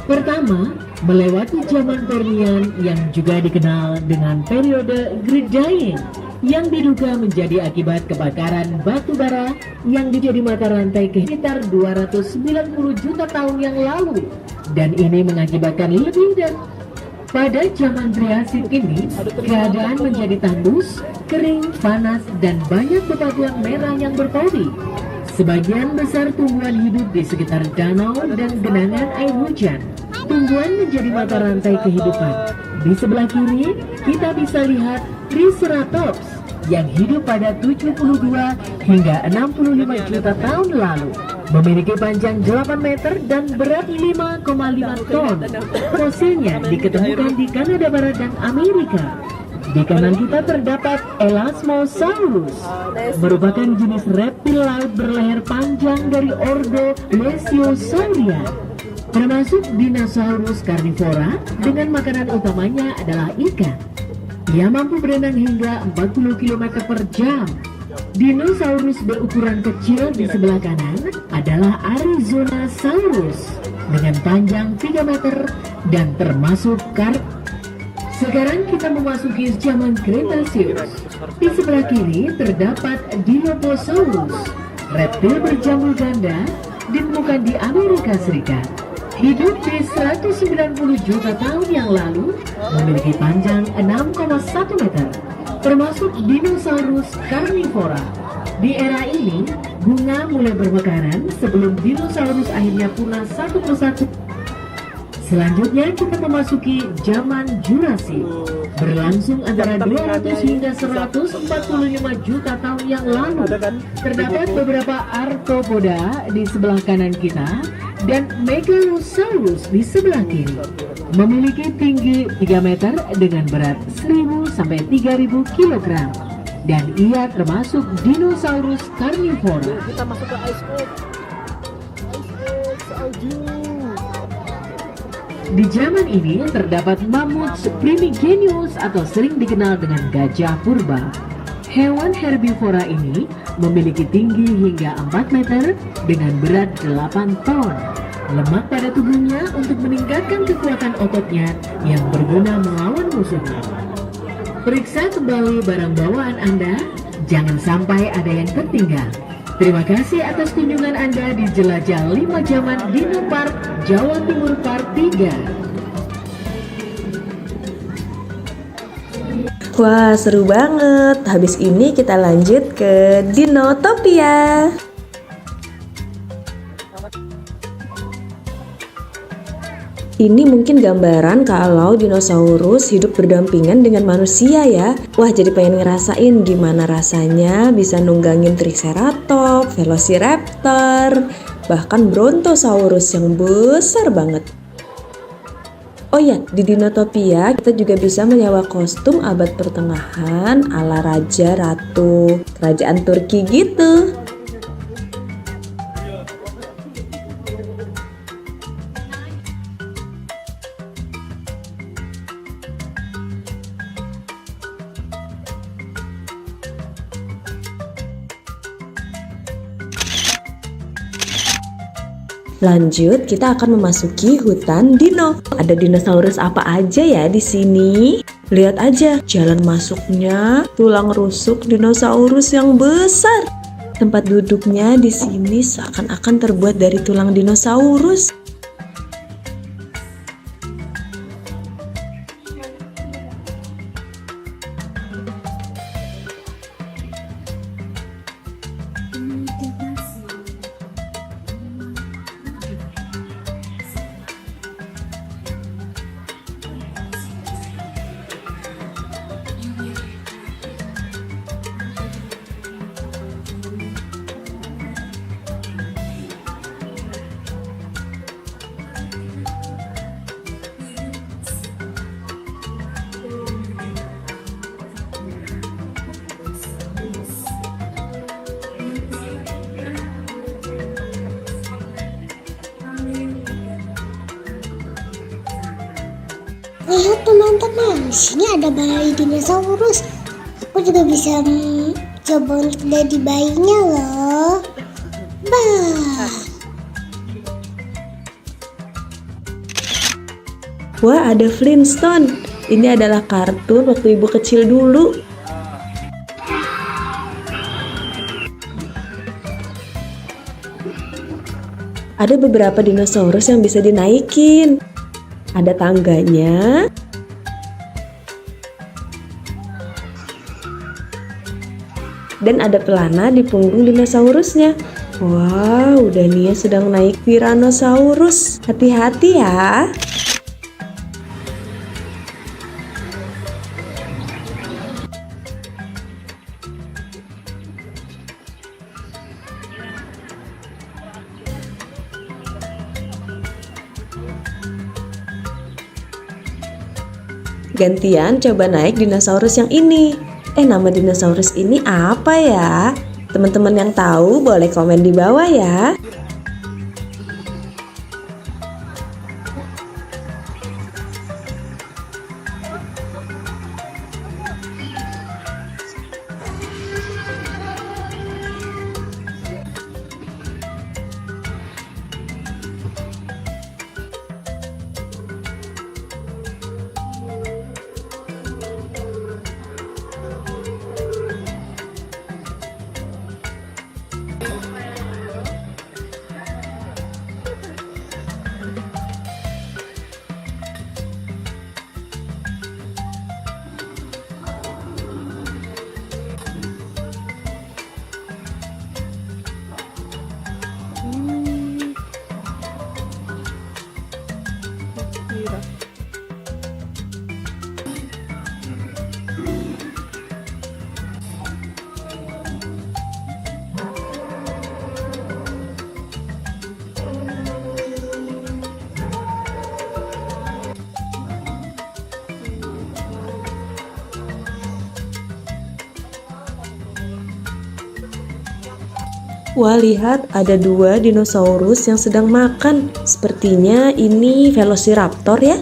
Pertama, melewati zaman Permian yang juga dikenal dengan periode Great Dying, yang diduga menjadi akibat kebakaran batu bara yang menjadi mata rantai sekitar 290 juta tahun yang lalu, dan ini mengakibatkan lebih dari pada zaman Triasik ini, keadaan menjadi tandus, kering, panas, dan banyak bebatuan merah yang berpori. Sebagian besar tumbuhan hidup di sekitar danau dan genangan air hujan. Tumbuhan menjadi mata rantai kehidupan. Di sebelah kiri, kita bisa lihat Triceratops yang hidup pada 72 hingga 65 juta tahun lalu. Memiliki panjang 8 meter dan berat 5,5 ton. Fosilnya diketemukan di Kanada Barat dan Amerika. Di kanan kita terdapat Elasmosaurus, merupakan jenis reptil laut berleher panjang dari ordo Plesiosauria, termasuk dinosaurus karnivora dengan makanan utamanya adalah ikan. Ia mampu berenang hingga 40 km per jam. Dinosaurus berukuran kecil di sebelah kanan adalah Arizonasaurus dengan panjang 3 meter dan termasuk Sekarang kita memasuki zaman Cretaceous. Di sebelah kiri terdapat Dilophosaurus, reptil berjambul ganda, ditemukan di Amerika Serikat. Hidup di 190 juta tahun yang lalu, memiliki panjang 6,1 meter, termasuk dinosaurus karnivora. Di era ini, bunga mulai bermekaran sebelum dinosaurus akhirnya punah satu persatu. Selanjutnya kita memasuki zaman Jurassic, berlangsung antara 200 hingga 145 juta tahun yang lalu. Terdapat beberapa arthropoda di sebelah kanan kita dan Megalosaurus di sebelah kiri. Memiliki tinggi 3 meter dengan berat 1000 sampai 3000 kg. Dan ia termasuk dinosaurus karnivora. Kita masuk ke Ice Age. Di zaman ini terdapat mamut primigenius atau sering dikenal dengan gajah purba. Hewan herbivora ini memiliki tinggi hingga 4 meter dengan berat 8 ton. Lemak pada tubuhnya untuk meningkatkan kekuatan ototnya yang berguna melawan musuhnya. Periksa kembali barang bawaan Anda, jangan sampai ada yang tertinggal. Terima kasih atas kunjungan Anda di Jelajah 5 Zaman Dino Park, Jawa Timur Part 3. Wah, seru banget. Habis ini kita lanjut ke Dinotopia. Ini mungkin gambaran kalau dinosaurus hidup berdampingan dengan manusia ya. Wah, jadi pengen ngerasain gimana rasanya bisa nunggangin Triceratops, Velociraptor, bahkan Brontosaurus yang besar banget. Oh ya, di Dinotopia kita juga bisa menyewa kostum abad pertengahan ala raja ratu kerajaan Turki gitu. Lanjut, kita akan memasuki hutan dino. Ada dinosaurus apa aja ya di sini? Lihat aja, jalan masuknya tulang rusuk dinosaurus yang besar. Tempat duduknya di sini seakan-akan terbuat dari tulang dinosaurus. Lihat teman-teman, di sini ada bayi dinosaurus. Aku juga bisa coba untuk jadi bayinya loh. Bah. Wah, ada Flintstone. Ini adalah kartun waktu ibu kecil dulu. Ada beberapa dinosaurus yang bisa dinaikin. Ada tangganya. Dan ada pelana di punggung dinosaurusnya. Wow, Dania sedang naik Tyrannosaurus. Hati-hati ya. Gantian coba naik dinosaurus yang ini. Nama dinosaurus ini apa ya? Teman-teman yang tahu boleh komen di bawah ya. Wah, lihat ada dua dinosaurus yang sedang makan. Sepertinya ini Velociraptor ya.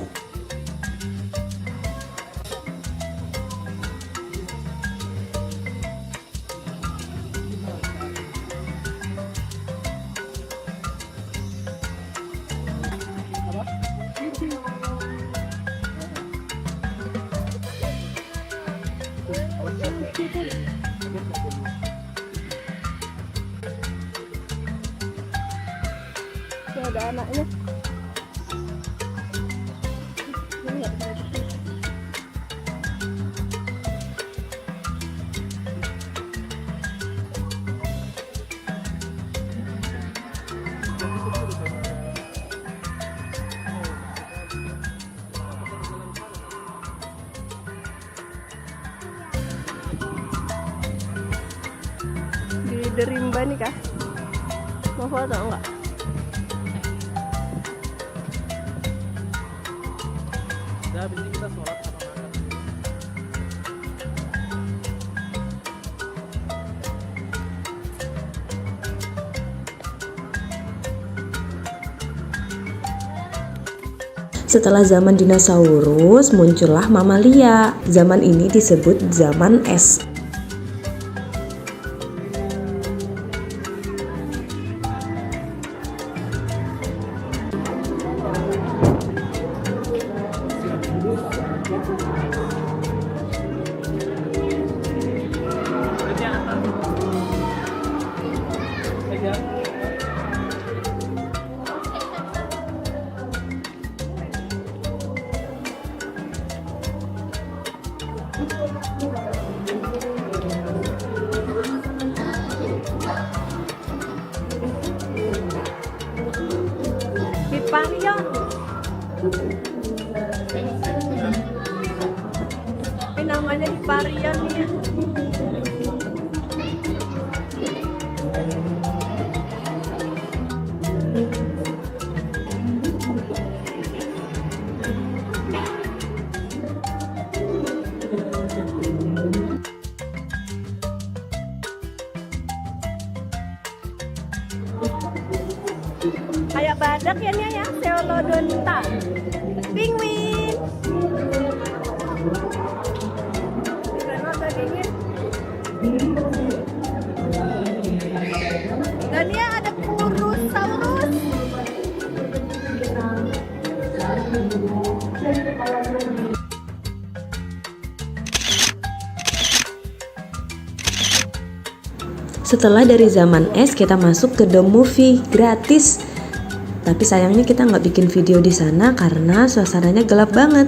Ada anaknya. Di Derimba nih kah? Mau foto enggak? udah habis ini kita sholat sama makan. Setelah zaman dinosaurus, muncullah mamalia. Zaman ini disebut zaman es. Hiparion. Ini namanya Hiparion nih. Kayak badak ya Nia ya, Pteranodonta. Penguin. Gimana tadinya? Dan Nia ada Purosaurus. Setelah dari zaman es, kita masuk ke Dome Movie gratis. Tapi sayangnya kita nggak bikin video di sana karena suasananya gelap banget.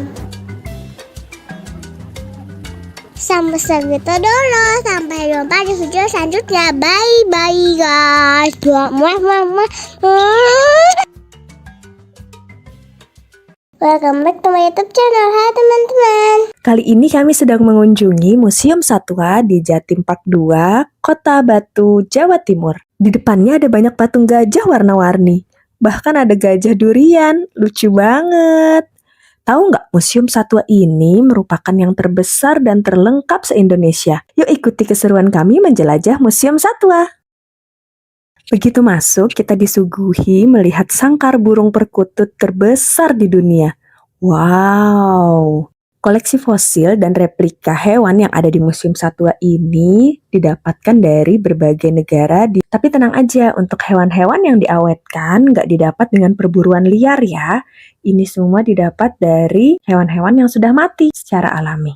Sampai segitu dulu. Sampai jumpa di video selanjutnya. Bye bye guys. Welcome back to my YouTube channel. Hai teman-teman. Kali ini kami sedang mengunjungi Museum Satwa di Jatim Park 2, Kota Batu, Jawa Timur. Di depannya ada banyak patung gajah warna-warni. Bahkan ada gajah durian, lucu banget. Tahu nggak, Museum Satwa ini merupakan yang terbesar dan terlengkap se-Indonesia. Yuk ikuti keseruan kami menjelajah Museum Satwa. Begitu masuk, kita disuguhi melihat sangkar burung perkutut terbesar di dunia. Wow! Koleksi fosil dan replika hewan yang ada di Museum Satwa ini didapatkan dari berbagai negara. Tapi tenang aja, untuk hewan-hewan yang diawetkan nggak didapat dengan perburuan liar ya. Ini semua didapat dari hewan-hewan yang sudah mati secara alami.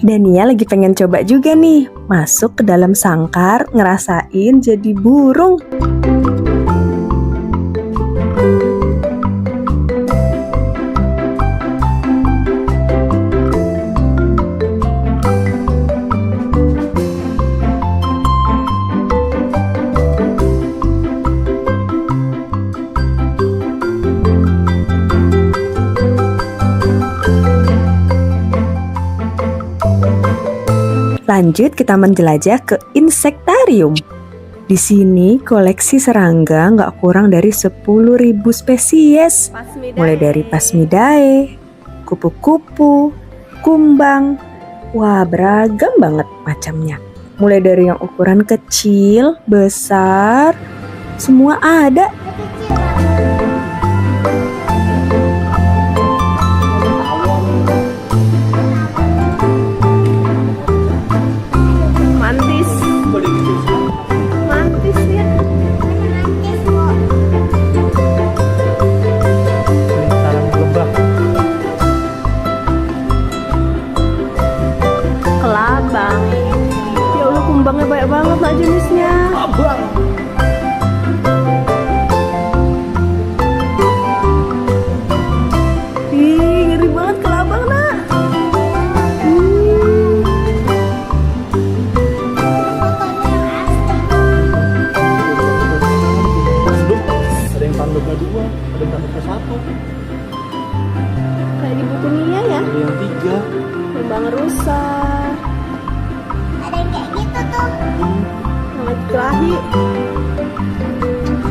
Dania lagi pengen coba juga nih, masuk ke dalam sangkar, ngerasain jadi burung. Lanjut kita menjelajah ke insektarium. Di sini koleksi serangga nggak kurang dari 10.000 spesies. Mulai dari Phasmidae, kupu-kupu, kumbang. Wah, beragam banget macamnya. Mulai dari yang ukuran kecil, besar, semua ada. Kumbangnya banyak banget lah jenisnya. Abang. Ih, ngeri banget kelabang nak. Ada yang tanduknya 2, ada yang tanduknya 1. Kayak di buku Nia ya. Ada yang 3. Kumbang rusa. Ada yang kayak gitu tuh. Sama kelahi.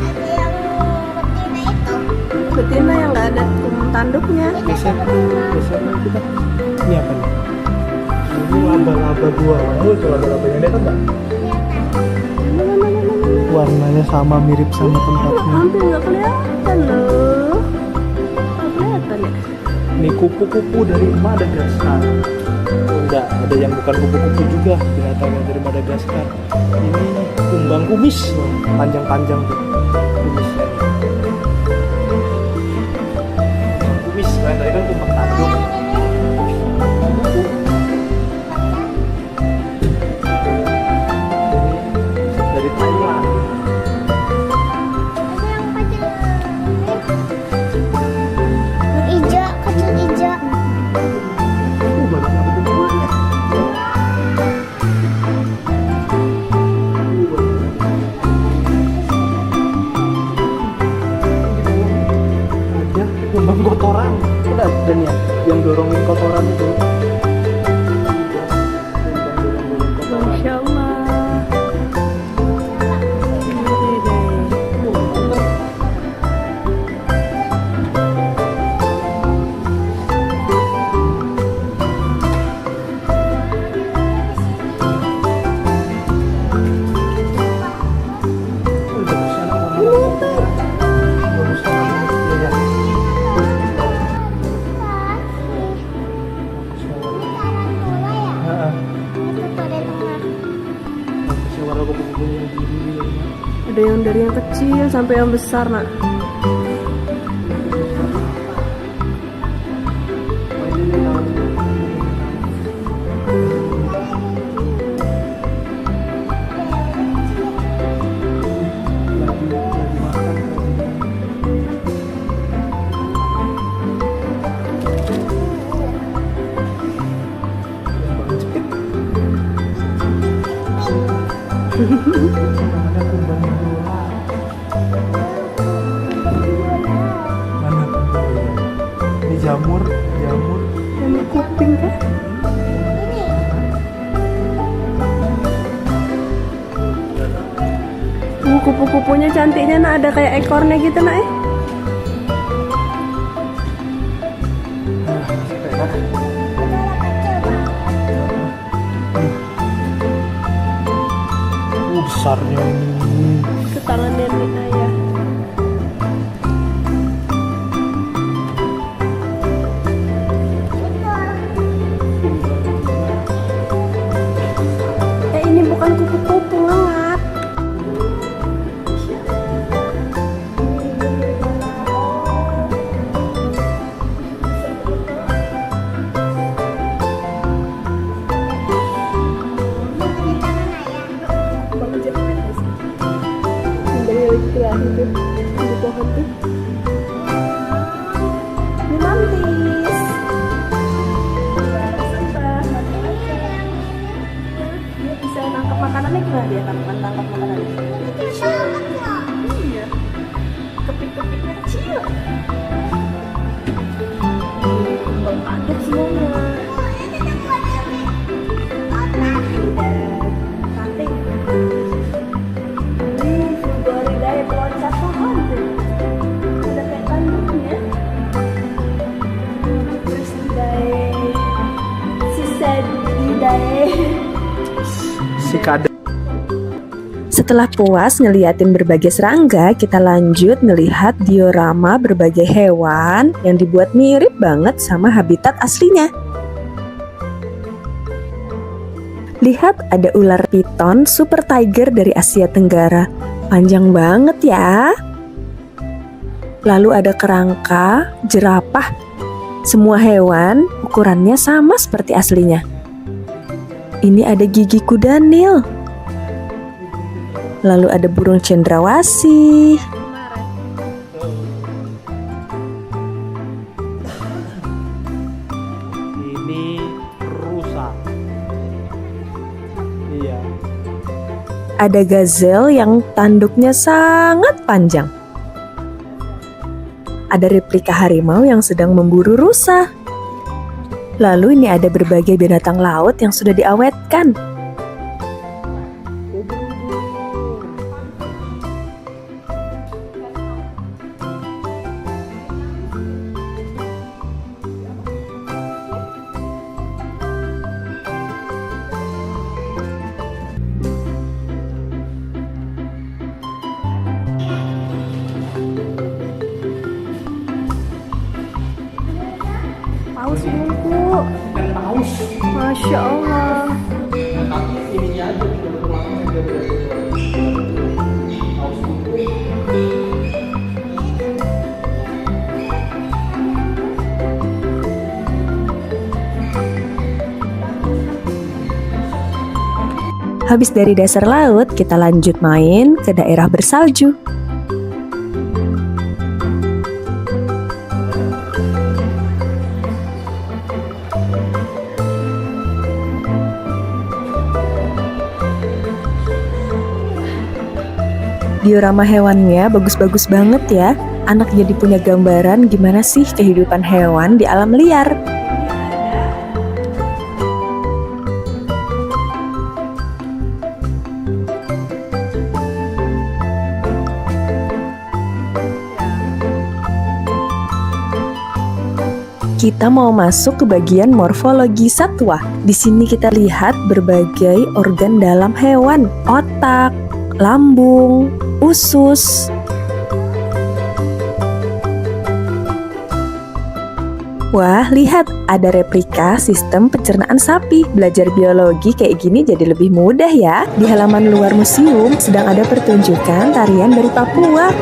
Ada yang betina itu. Betina yang nggak ada tanduknya. Geser kita. Ini apa nih? Ini laba-laba gua. Oh, itu laba-labanya lihat enggak? Warnanya sama, mirip sama tempatnya. Hampir nggak kelihatan loh. Nggak kelihatan ya. Ini kupu-kupu dari Madagaskar. Enggak, ada yang bukan kupu-kupu juga, binatangnya dari Madagaskar. Ini kumbang kumis, panjang-panjang tuh kumisnya. Kumis, kan tadi kan kumbang tanduk. Ini dari Thailand. Ada yang kecil. Yang hijau, kecil hijau. Banyak kupu-kupunya. Ada kumbang kotoran. Udah dan ya, yang dorongin kotoran itu. Masya Allah. Ini deh. Ada yang dari yang kecil sampai yang besar, nak. Namanya kumbang bola. Mana? Ini jamur. Yang kuping kan? Kupu-kupunya cantiknya, nak, ada kayak ekornya gitu, nak. Besarnya ini. Ke tangan nenek ayah. Ini bukan kupu-kupu, ngelak. Di pohon tuh. Ini mantis. Dia bisa nangkap makanannya, gimana dia nangkap makanannya? Iya. Kepik-kepiknya kecil. Kaget semuanya. Cantik. Floridae peloncat pohon tuh. Ada kayak tanduknya. Sikada. Setelah puas ngeliatin berbagai serangga, kita lanjut ngelihat diorama berbagai hewan yang dibuat mirip banget sama habitat aslinya. Lihat, ada ular piton super tiger dari Asia Tenggara. Panjang banget ya. Lalu ada kerangka, jerapah. Semua hewan ukurannya sama seperti aslinya. Ini ada gigi kuda Nil. Lalu ada burung cendrawasih. Ini rusa. Iya. Ada gazelle yang tanduknya sangat panjang. Ada replika harimau yang sedang memburu rusa. Lalu ini ada berbagai binatang laut yang sudah diawetkan. kuku. Ikan paus. Masya Allah. Tapi ininya aja tidak berwarna beda-beda. Paus kuku. Habis dari dasar laut, kita lanjut main ke daerah bersalju. Diorama hewannya bagus-bagus banget ya. Anak jadi punya gambaran gimana sih kehidupan hewan di alam liar. Kita mau masuk ke bagian morfologi satwa. Di sini kita lihat berbagai organ dalam hewan, otak, lambung, usus. Wah, lihat, ada replika sistem pencernaan sapi. Belajar biologi kayak gini jadi lebih mudah ya. Di halaman luar museum sedang ada pertunjukan tarian dari Papua.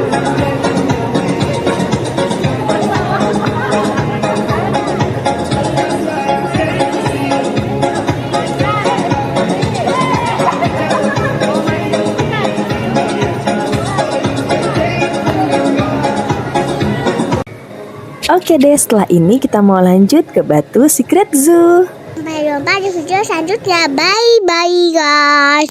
Oke deh, setelah ini kita mau lanjut ke Batu Secret Zoo. Sampai jumpa di video selanjutnya. Bye bye guys.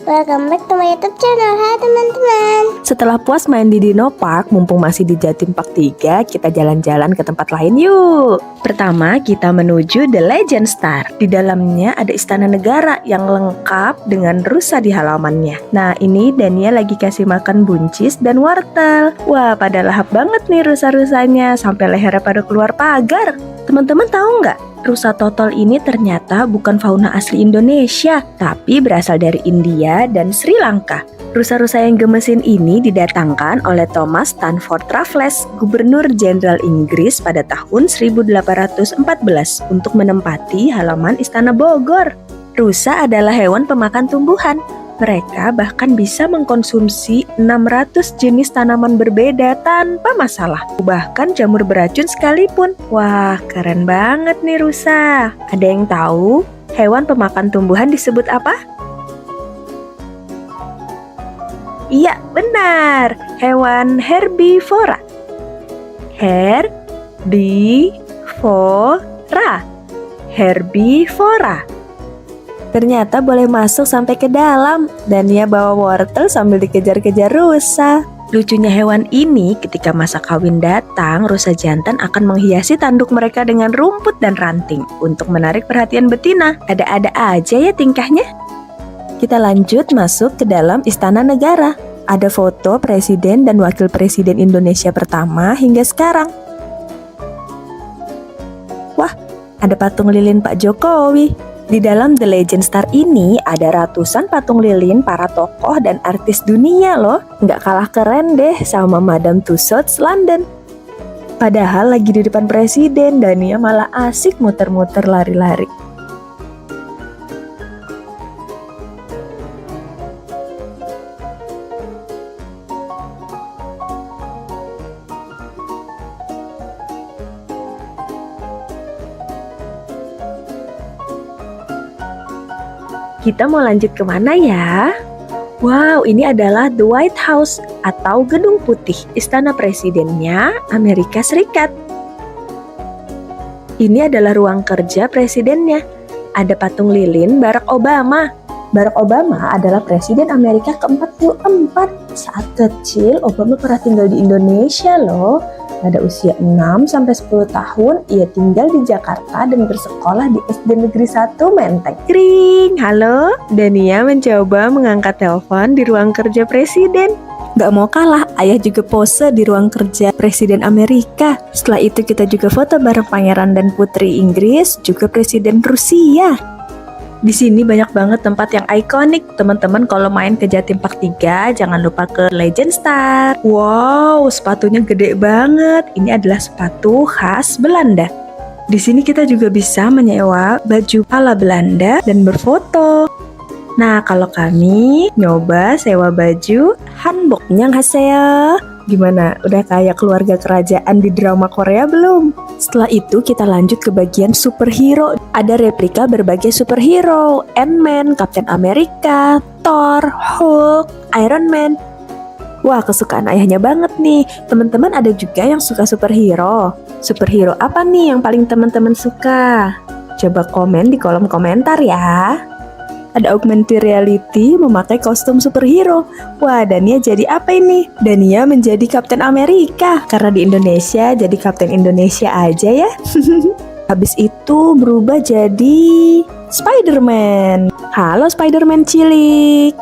Welcome back to my YouTube channel. Hai teman-teman. Setelah puas main di Dino Park, mumpung masih di Jatim Park 3, kita jalan-jalan ke tempat lain yuk. Pertama, kita menuju The Legend Star. Di dalamnya ada istana negara yang lengkap dengan rusa di halamannya. Nah, ini Dania lagi kasih makan buncis dan wortel. Wah, pada lahap banget nih rusa-rusanya, sampai lehernya pada keluar pagar. Teman-teman tahu nggak? Rusa totol ini ternyata bukan fauna asli Indonesia, tapi berasal dari India dan Sri Lanka. Rusa-rusa yang gemesin ini didatangkan oleh Thomas Stanford Raffles, Gubernur Jenderal Inggris pada tahun 1814 untuk menempati halaman Istana Bogor. Rusa adalah hewan pemakan tumbuhan. Mereka bahkan bisa mengkonsumsi 600 jenis tanaman berbeda tanpa masalah. Bahkan jamur beracun sekalipun. Wah, keren banget nih rusa. Ada yang tahu hewan pemakan tumbuhan disebut apa? Iya, benar. Hewan herbivora. Herbivora. Herbivora. Ternyata boleh masuk sampai ke dalam. Dania bawa wortel sambil dikejar-kejar rusa. Lucunya hewan ini, ketika masa kawin datang, rusa jantan akan menghiasi tanduk mereka dengan rumput dan ranting untuk menarik perhatian betina. Ada-ada aja ya tingkahnya. Kita lanjut masuk ke dalam Istana Negara. Ada foto Presiden dan Wakil Presiden Indonesia pertama hingga sekarang. Wah, ada patung lilin Pak Jokowi. Di dalam The Legend Star ini ada ratusan patung lilin para tokoh dan artis dunia loh. Nggak kalah keren deh sama Madame Tussauds London. Padahal lagi di depan presiden, Dania malah asik muter-muter lari-lari. Kita mau lanjut kemana ya? Wow, ini adalah The White House atau Gedung Putih, istana presidennya Amerika Serikat. Ini adalah ruang kerja presidennya. Ada patung lilin Barack Obama. Barack Obama adalah presiden Amerika ke-44. Saat kecil, Obama pernah tinggal di Indonesia loh. Pada usia 6-10 tahun, ia tinggal di Jakarta dan bersekolah di SD Negeri 1 Menteng. Kring, halo? Dania mencoba mengangkat telepon di ruang kerja presiden. Gak mau kalah, ayah juga pose di ruang kerja presiden Amerika. Setelah itu kita juga foto bareng pangeran dan putri Inggris, juga presiden Rusia. Di sini banyak banget tempat yang ikonik. Teman-teman kalau main ke Jatim Park 3, jangan lupa ke Legend Star. Wow, sepatunya gede banget. Ini adalah sepatu khas Belanda. Di sini kita juga bisa menyewa baju ala Belanda dan berfoto. Nah, kalau kami nyoba sewa baju hanbok. Annyeonghaseyo. Gimana? Udah kayak keluarga kerajaan di drama Korea belum? Setelah itu kita lanjut ke bagian superhero. Ada replika berbagai superhero, Ant-Man, Captain America, Thor, Hulk, Iron Man. Wah, kesukaan ayahnya banget nih. Teman-teman ada juga yang suka superhero. Superhero apa nih yang paling teman-teman suka? Coba komen di kolom komentar ya. Ada augmented reality memakai kostum superhero. Wah, Dania jadi apa ini? Dania menjadi Kapten Amerika. Karena di Indonesia, jadi Kapten Indonesia aja ya. Habis itu berubah jadi Spider-Man. Halo Spider-Man cilik.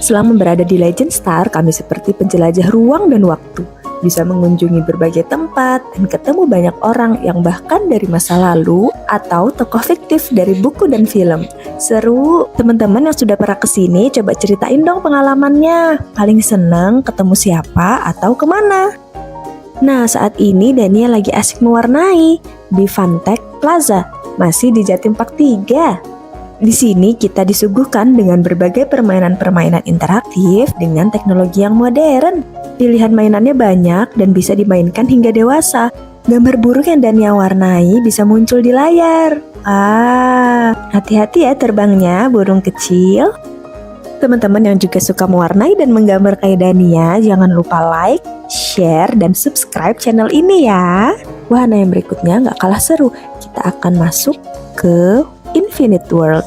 Selama berada di Legend Star, kami seperti penjelajah ruang dan waktu. Bisa mengunjungi berbagai tempat dan ketemu banyak orang yang bahkan dari masa lalu atau tokoh fiktif dari buku dan film. Seru, teman-teman yang sudah pernah kesini coba ceritain dong pengalamannya. Paling seneng ketemu siapa atau kemana? Nah, saat ini Dania lagi asik mewarnai di Fantech Plaza, masih di Jatim Park 3. Di sini kita disuguhkan dengan berbagai permainan-permainan interaktif dengan teknologi yang modern. Pilihan mainannya banyak dan bisa dimainkan hingga dewasa. Gambar burung yang Dania warnai bisa muncul di layar. Hati-hati ya terbangnya burung kecil. Teman-teman yang juga suka mewarnai dan menggambar kayak Dania, jangan lupa like, share, dan subscribe channel ini ya. Wahana yang berikutnya gak kalah seru. Kita akan masuk ke Infinite World.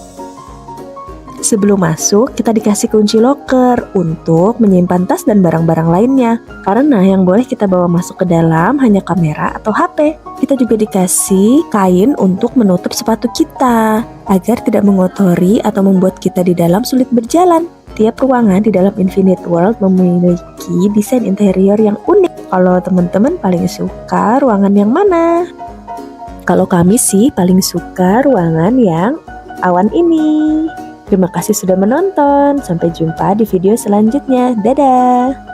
Sebelum masuk, kita dikasih kunci loker untuk menyimpan tas dan barang-barang lainnya. Karena yang boleh kita bawa masuk ke dalam hanya kamera atau HP. Kita juga dikasih kain untuk menutup sepatu kita, agar tidak mengotori atau membuat kita di dalam sulit berjalan. Tiap ruangan di dalam Infinite World memiliki desain interior yang unik. Kalau teman-teman paling suka ruangan yang mana? Kalau kami sih paling suka ruangan yang awan ini. Terima kasih sudah menonton. Sampai jumpa di video selanjutnya. Dadah!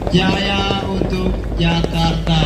Jaya untuk Jakarta.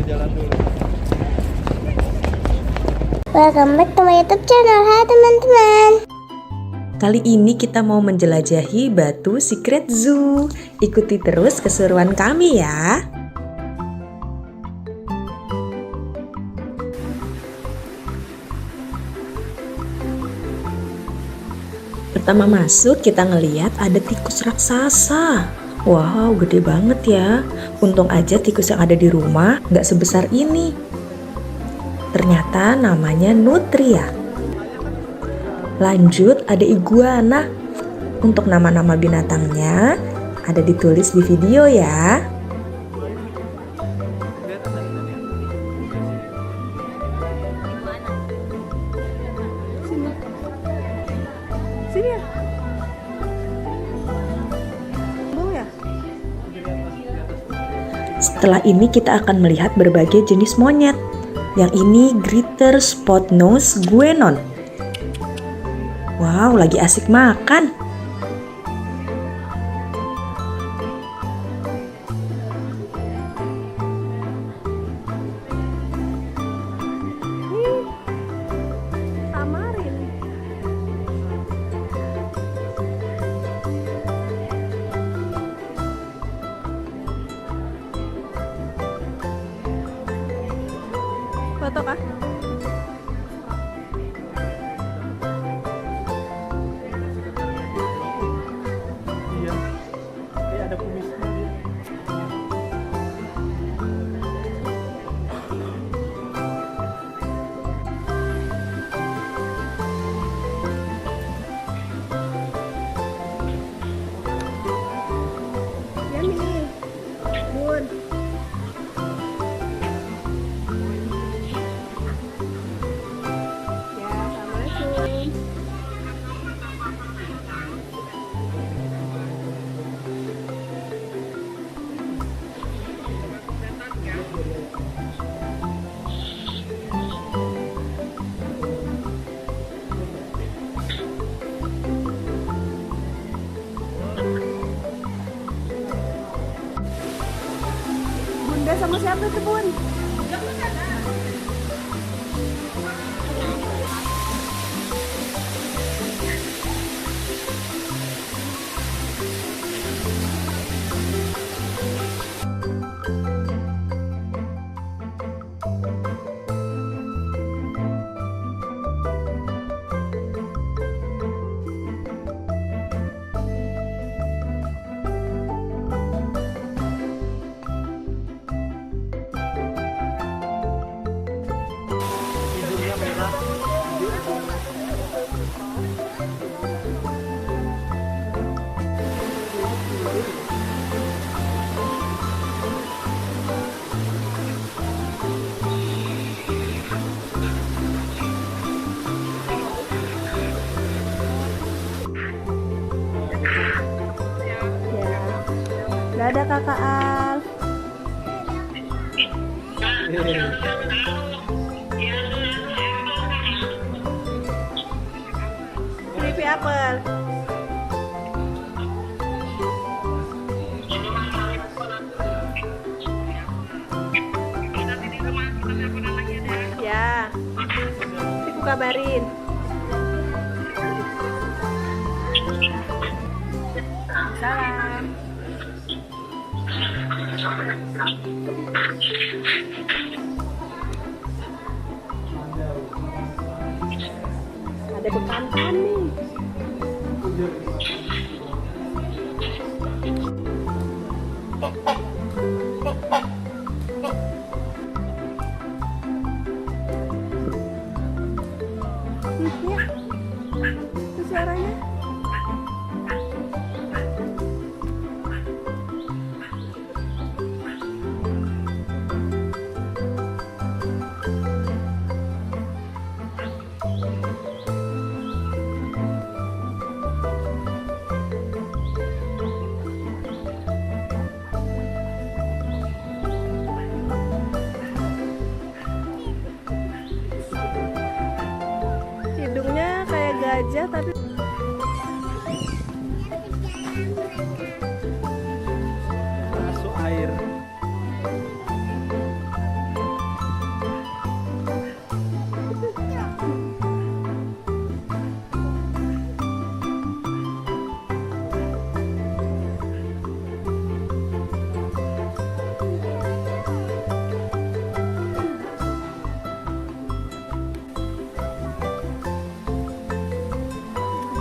Jalan dulu. Welcome back to my YouTube channel. Hai teman-teman. Kali ini kita mau menjelajahi Batu Secret Zoo. Ikuti terus keseruan kami ya. Pertama masuk kita ngeliat ada tikus raksasa. Wow, gede banget ya. Untung aja tikus yang ada di rumah gak sebesar ini. Ternyata namanya nutria. Lanjut ada iguana. Untuk nama-nama binatangnya ada ditulis di video ya. Sini ya. Mau ya? Setelah ini kita akan melihat berbagai jenis monyet. Yang ini Greater Spot Nose Guenon. Wow, lagi asik makan. Tamarin. Foto kah? Iya. Kayak ada kumisnya dia. Yummy. Bun. Ya, assalamualaikum. Bunda sama siapa tuh, Bun? Hidungnya merah. Ya. Dadah Kakak Al. Creepy apple. Ya. Nanti aku kabarin. Salam. Ada bekantan nih. Itu suaranya. Hidungnya kayak gajah tapi Masuk air.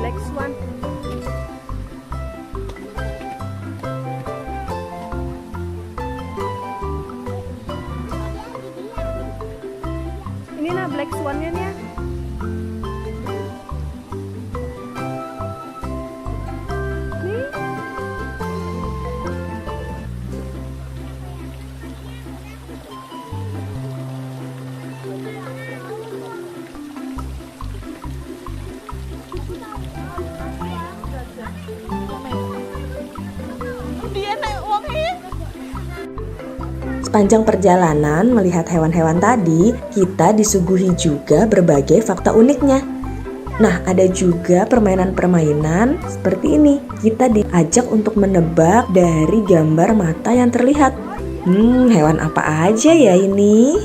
black swan. Ini nah black swan-nya nih ya. Nih. Sepanjang perjalanan melihat hewan-hewan tadi, kita disuguhi juga berbagai fakta uniknya. Nah, ada juga permainan-permainan seperti ini. Kita diajak untuk menebak dari gambar mata yang terlihat. Hewan apa aja ya ini?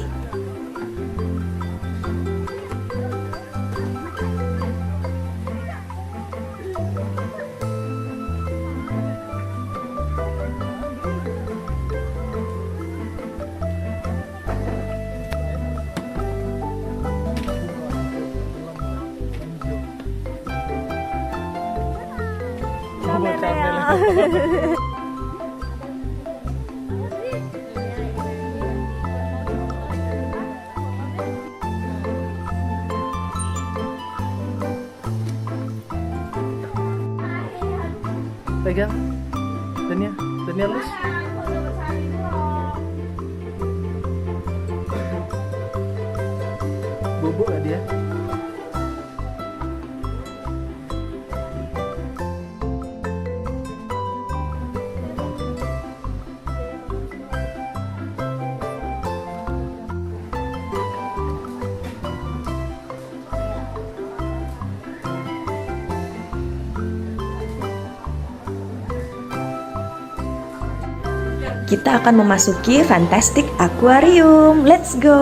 Pegang. Dania lus. Bobo gak dia? Kita akan memasuki Fantastic Aquarium. Let's go!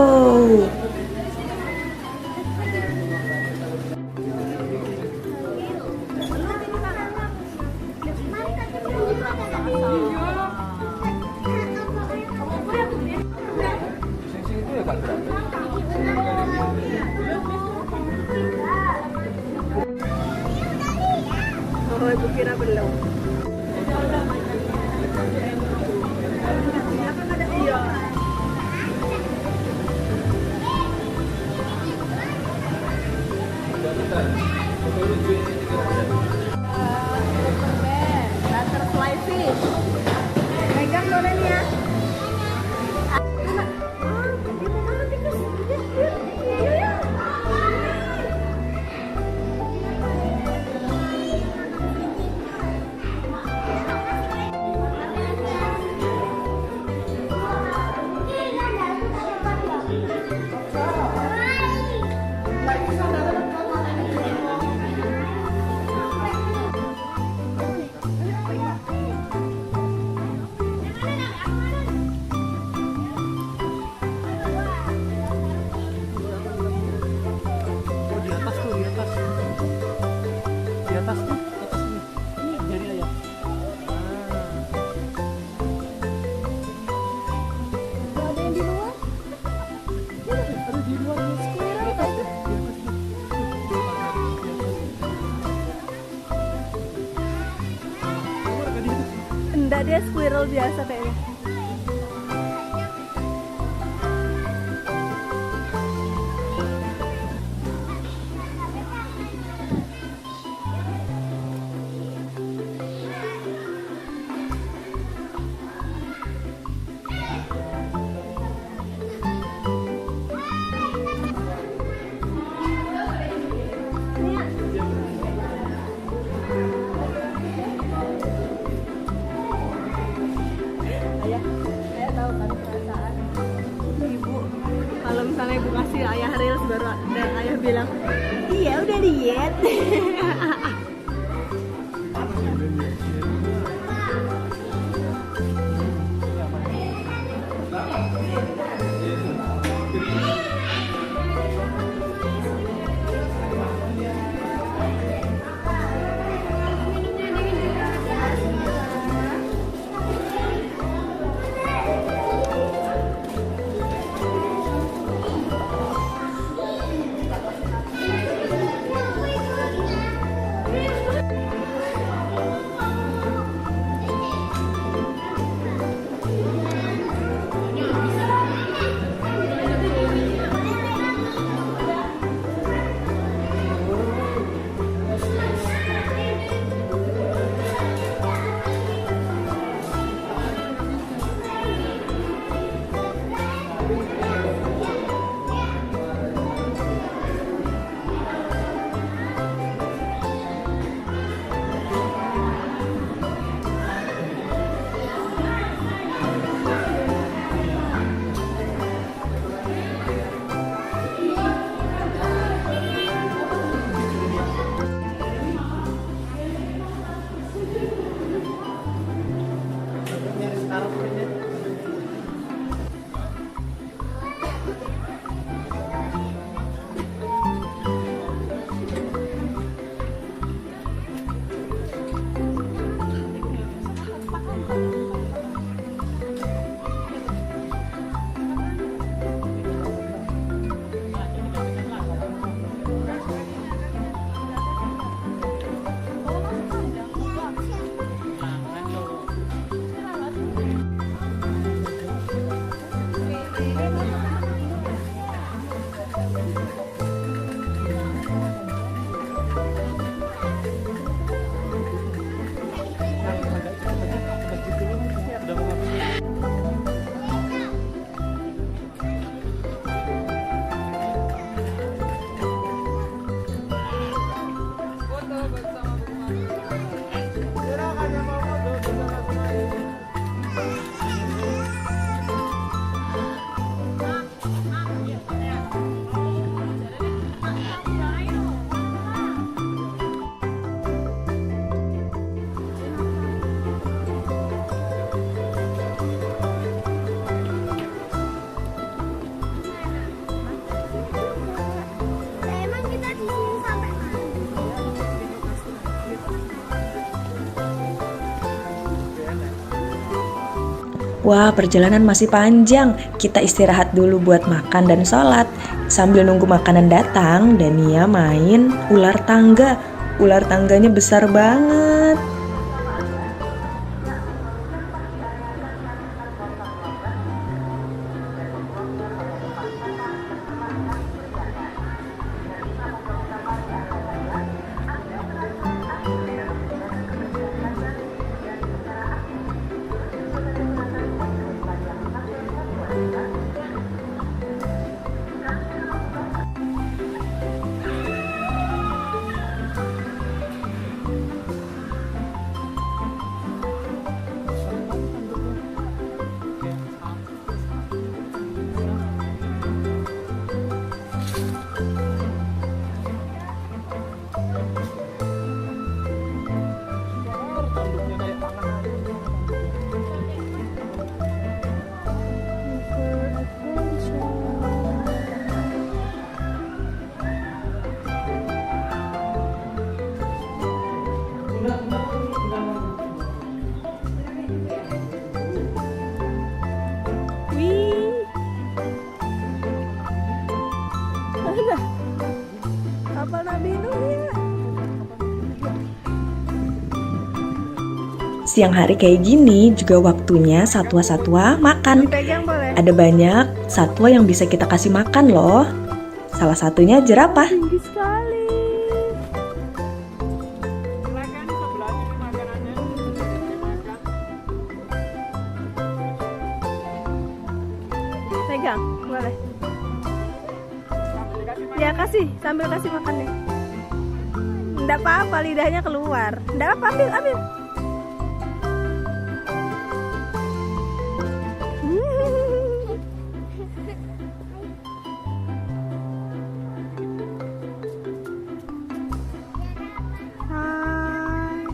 Oh, ibu kira belum. Butterfly fish. Pegang Doren ya. dia squirrel biasa kayaknya. Ayah tahu kan perasaan ibu kalau misalnya ibu kasih ayah reels baru dan ayah bilang iya udah diet. Wah, perjalanan masih panjang. Kita istirahat dulu buat makan dan sholat. Sambil nunggu makanan datang, Dania main ular tangga. Ular tangganya besar banget. Kapal Nabi Nuh ya. Siang hari kayak gini juga waktunya satwa-satwa makan. Dipegang boleh? Ada banyak satwa yang bisa kita kasih makan loh. Salah satunya jerapah. Tinggi sekali. Pegang, boleh. Ya kasih, sambil kasih makan deh. Nggak apa-apa, lidahnya keluar. Nggak apa, ambil, ambil. Hai.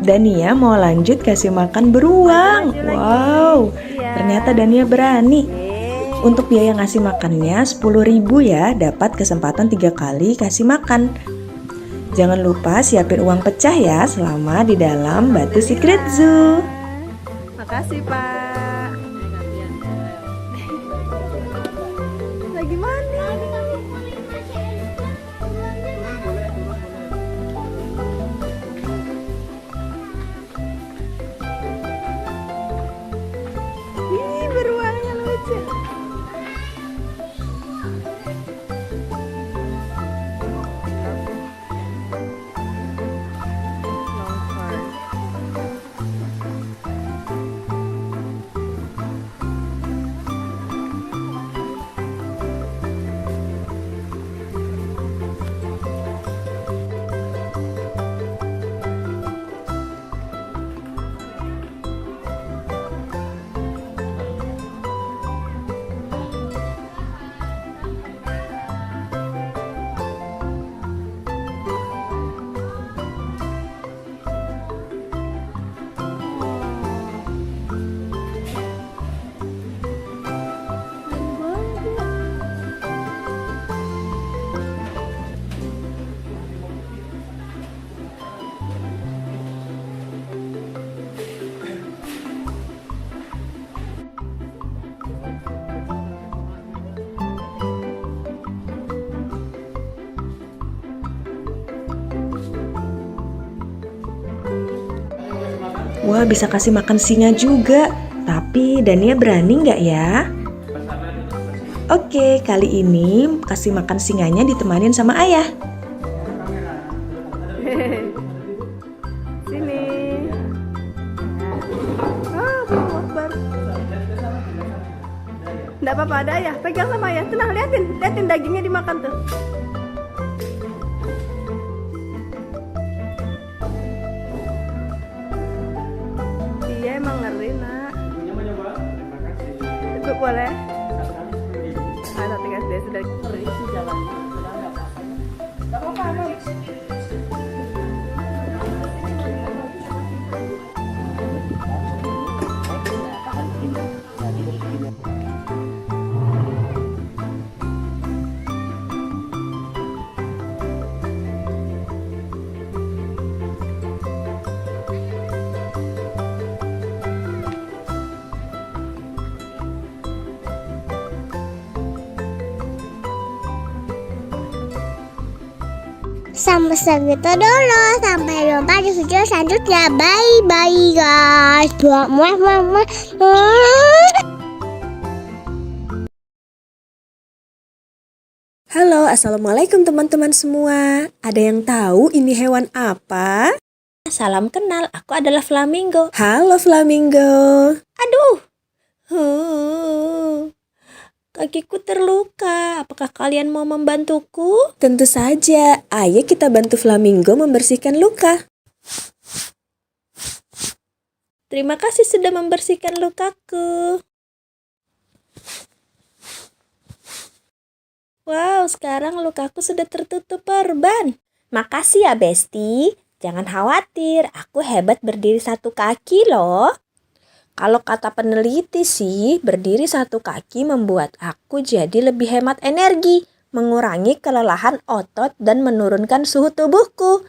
Dania mau lanjut kasih makan beruang. Maju lagi. Wow, Iya. ternyata Dania berani. Untuk biaya ngasih makannya 10.000 ya, dapat kesempatan 3 kali kasih makan. Jangan lupa siapin uang pecah ya selama di dalam Batu Secret Zoo. Makasih, Pak. Lagi mana? Ih, beruangnya lucu. Wah, bisa kasih makan singa juga. Tapi Dania berani nggak ya? Oke, kali ini kasih makan singanya ditemanin sama ayah. Sini. Allahu Akbar. Nggak apa-apa, ada ayah. Pegang sama ayah. Tenang, liatin. Liatin dagingnya dimakan tuh. Iya, emang ngeri, nak. Itu boleh. Ada tinggal dia sudah berisi jalannya. Nggak apa-apa, Abang. Sampai segitu dulu. Sampai jumpa di video selanjutnya. Bye bye guys. Muah muah muah. Halo, assalamualaikum teman-teman semua. Ada yang tahu ini hewan apa? Salam kenal, aku adalah flamingo. Halo flamingo. Aduh, kakiku terluka. Apakah kalian mau membantuku? Tentu saja. Ayo kita bantu flamingo membersihkan luka. Terima kasih sudah membersihkan lukaku. Wow, sekarang lukaku sudah tertutup perban. Makasih ya, Besti. Jangan khawatir, aku hebat berdiri 1 kaki loh. Kalau kata peneliti sih, berdiri 1 kaki membuat aku jadi lebih hemat energi, mengurangi kelelahan otot dan menurunkan suhu tubuhku.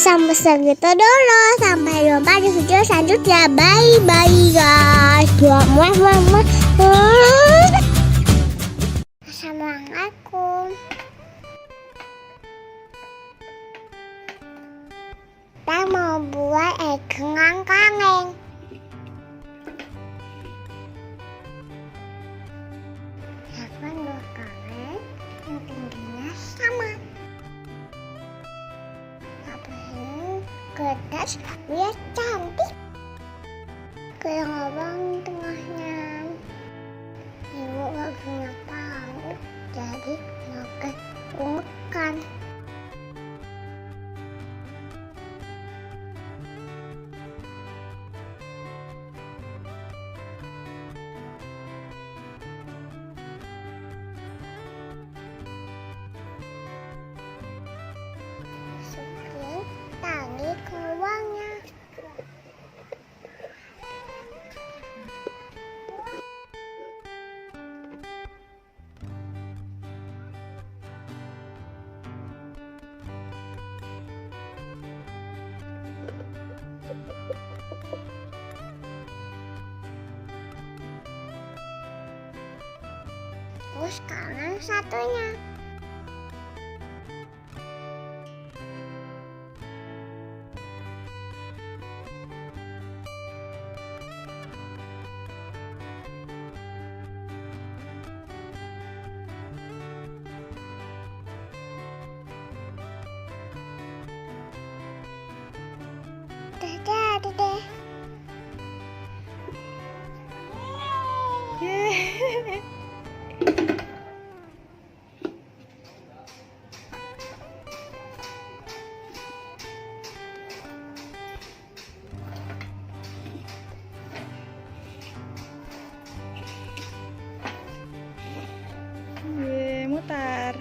Sampai segitu dulu. Sampai jumpa di video selanjutnya. Bye bye guys. Assalamualaikum. Kita mau buat kengang-kangeng. Siapkan 2 kaleng yang tingginya sama. Taburin kertas biar cantik. Ke lubang tengahnya. Ibu gak punya palu, jadi pakai ungukan. Masukin tali ke lubangnya. Terus sekarang satunya. Udah jadi deh. Mutar.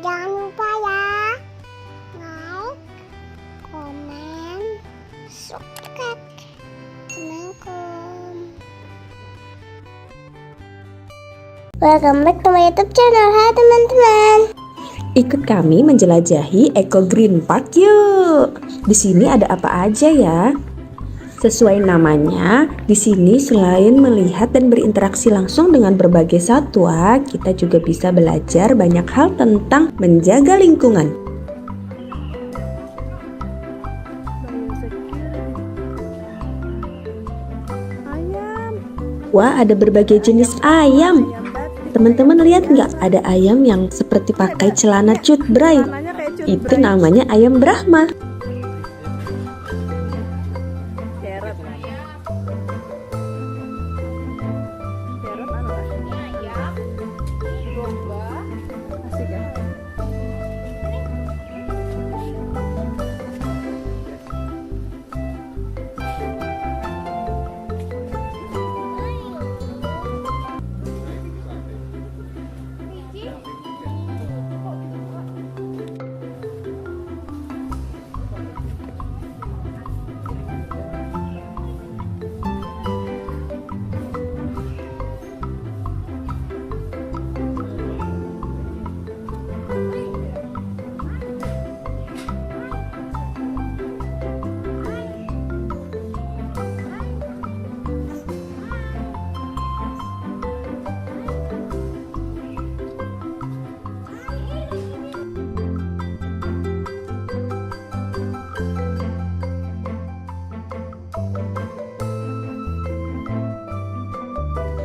Jangan lupa ya, like, komen, subscribe. Assalamualaikum. Welcome back to my YouTube channel. Hai teman-teman. Ikut kami menjelajahi Eco Green Park yuk. Di sini ada apa aja ya? Sesuai namanya, di sini selain melihat dan berinteraksi langsung dengan berbagai satwa, kita juga bisa belajar banyak hal tentang menjaga lingkungan. Wah, ada berbagai jenis ayam. Teman-teman lihat nggak? Ada ayam yang seperti pakai celana cut bray. Itu namanya ayam Brahma.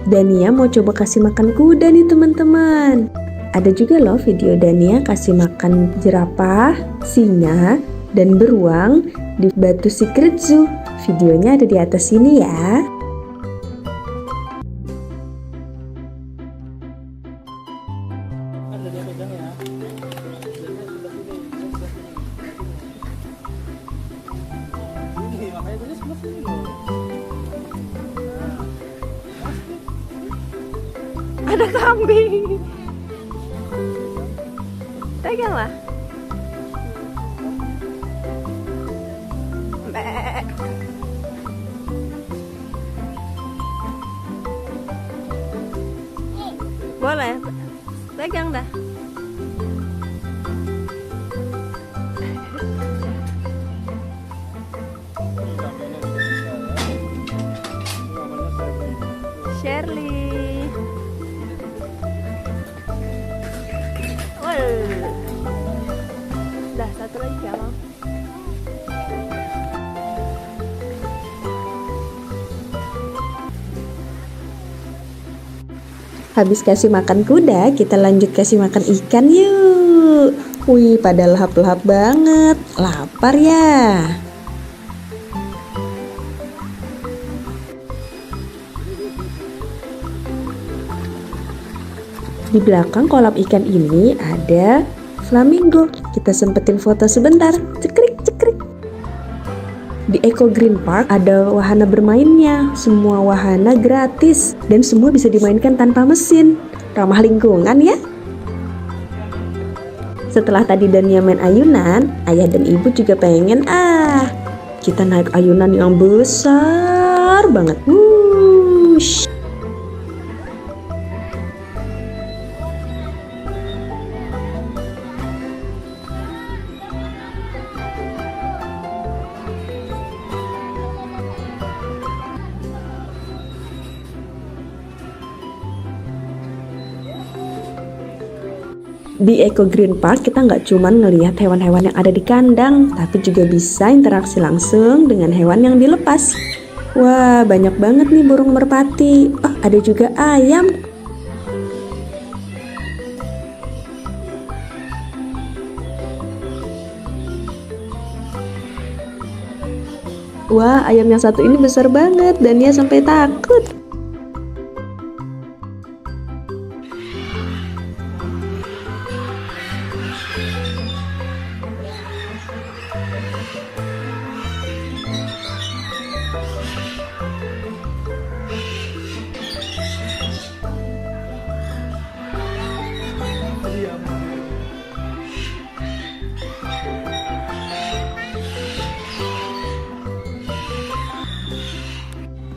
Dania mau coba kasih makan kuda nih teman-teman. Ada juga loh video Dania kasih makan jerapah, singa, dan beruang di Batu Secret Zoo. Videonya ada di atas sini ya. Ada kambing. Peganglah. Mbak. Boleh. Pegang dah. Shirley. Dah satu lagi ya, Bang. Habis kasih makan kuda, kita lanjut kasih makan ikan yuk. Wih, pada lahap-lahap banget. Lapar ya. Di belakang kolam ikan ini ada flamingo. Kita sempetin foto sebentar. Cekrik, cekrik. Di Eco Green Park ada wahana bermainnya. Semua wahana gratis dan semua bisa dimainkan tanpa mesin. Ramah lingkungan ya. Setelah tadi Dania main ayunan, ayah dan ibu juga pengen kita naik ayunan yang besar banget. Wush. Di Eco Green Park kita nggak cuma ngelihat hewan-hewan yang ada di kandang, tapi juga bisa interaksi langsung dengan hewan yang dilepas. Wah, banyak banget nih burung merpati. Oh, ada juga ayam. Wah, ayam yang satu ini besar banget dan dia sampai takut.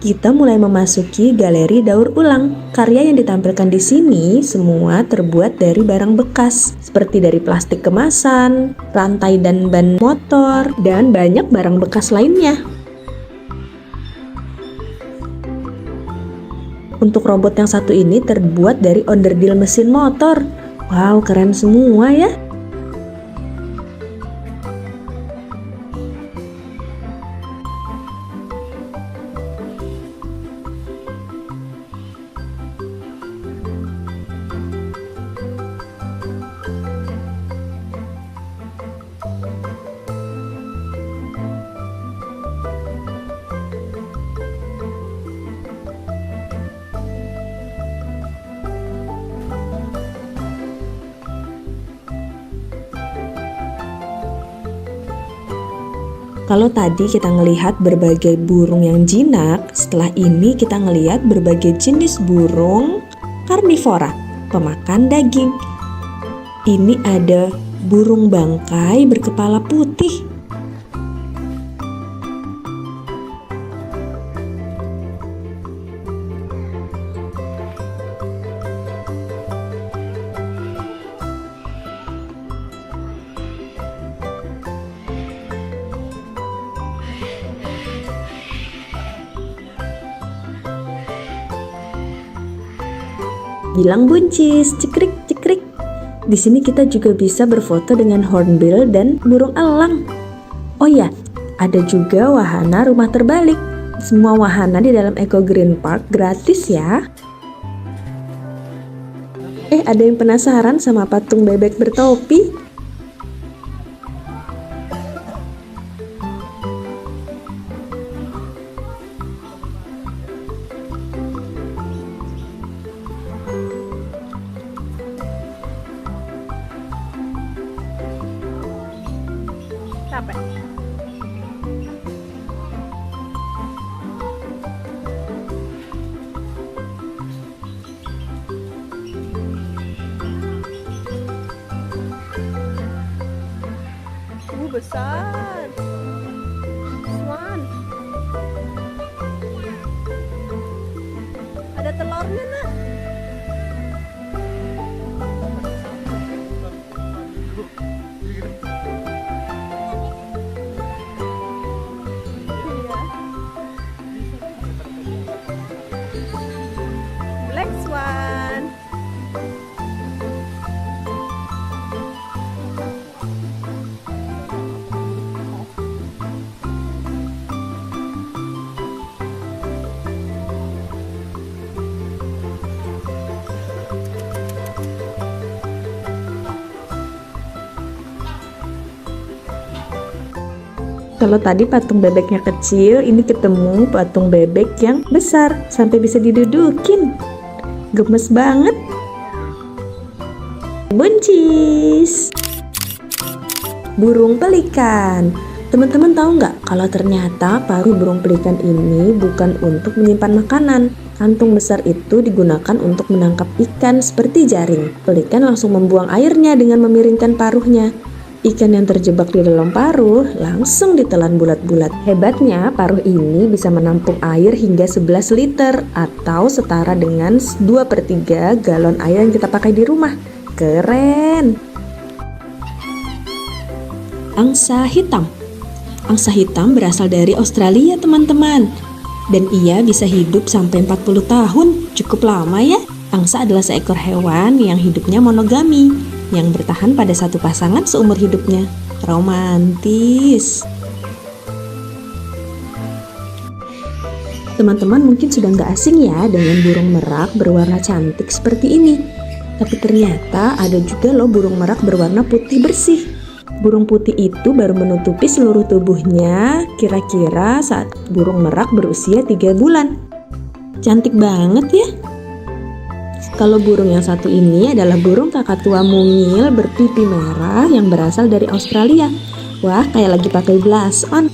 Kita mulai memasuki galeri daur ulang. Karya yang ditampilkan di sini semua terbuat dari barang bekas, seperti dari plastik kemasan, rantai dan ban motor, dan banyak barang bekas lainnya. Untuk robot yang satu ini terbuat dari onderdil mesin motor. Wow, keren semua ya. Kalau tadi kita ngelihat berbagai burung yang jinak, setelah ini kita ngelihat berbagai jenis burung karnivora, pemakan daging. Ini ada burung bangkai berkepala putih. Bilang buncis, cekrik, cekrik. Di sini kita juga bisa berfoto dengan hornbill dan burung elang. Oh ya, ada juga wahana rumah terbalik. Semua wahana di dalam Eco Green Park gratis ya. Ada yang penasaran sama patung bebek bertopi? Capek. Besar. Swan. Ada telurnya, Nak. Black Swan. Kalau tadi patung bebeknya kecil, ini ketemu patung bebek yang besar sampai bisa didudukin. Gemes banget. Buncis. Burung pelikan. Teman-teman tahu nggak kalau ternyata paruh burung pelikan ini bukan untuk menyimpan makanan. Kantung besar itu digunakan untuk menangkap ikan seperti jaring. Pelikan langsung membuang airnya dengan memiringkan paruhnya. Ikan yang terjebak di dalam paruh langsung ditelan bulat-bulat. Hebatnya, paruh ini bisa menampung air hingga 11 liter atau setara dengan 2/3 galon air yang kita pakai di rumah. Keren! Angsa hitam. Angsa hitam berasal dari Australia, teman-teman. Dan ia bisa hidup sampai 40 tahun. Cukup lama ya. Angsa adalah seekor hewan yang hidupnya monogami, yang bertahan pada satu pasangan seumur hidupnya. Romantis. Teman-teman mungkin sudah nggak asing ya dengan burung merak berwarna cantik seperti ini. Tapi ternyata ada juga loh burung merak berwarna putih bersih. Burung putih itu baru menutupi seluruh tubuhnya kira-kira saat burung merak berusia 3 bulan. Cantik banget ya. Kalau burung yang satu ini adalah burung kakatua mungil berpipi merah yang berasal dari Australia. Wah, kayak lagi pakai blush on.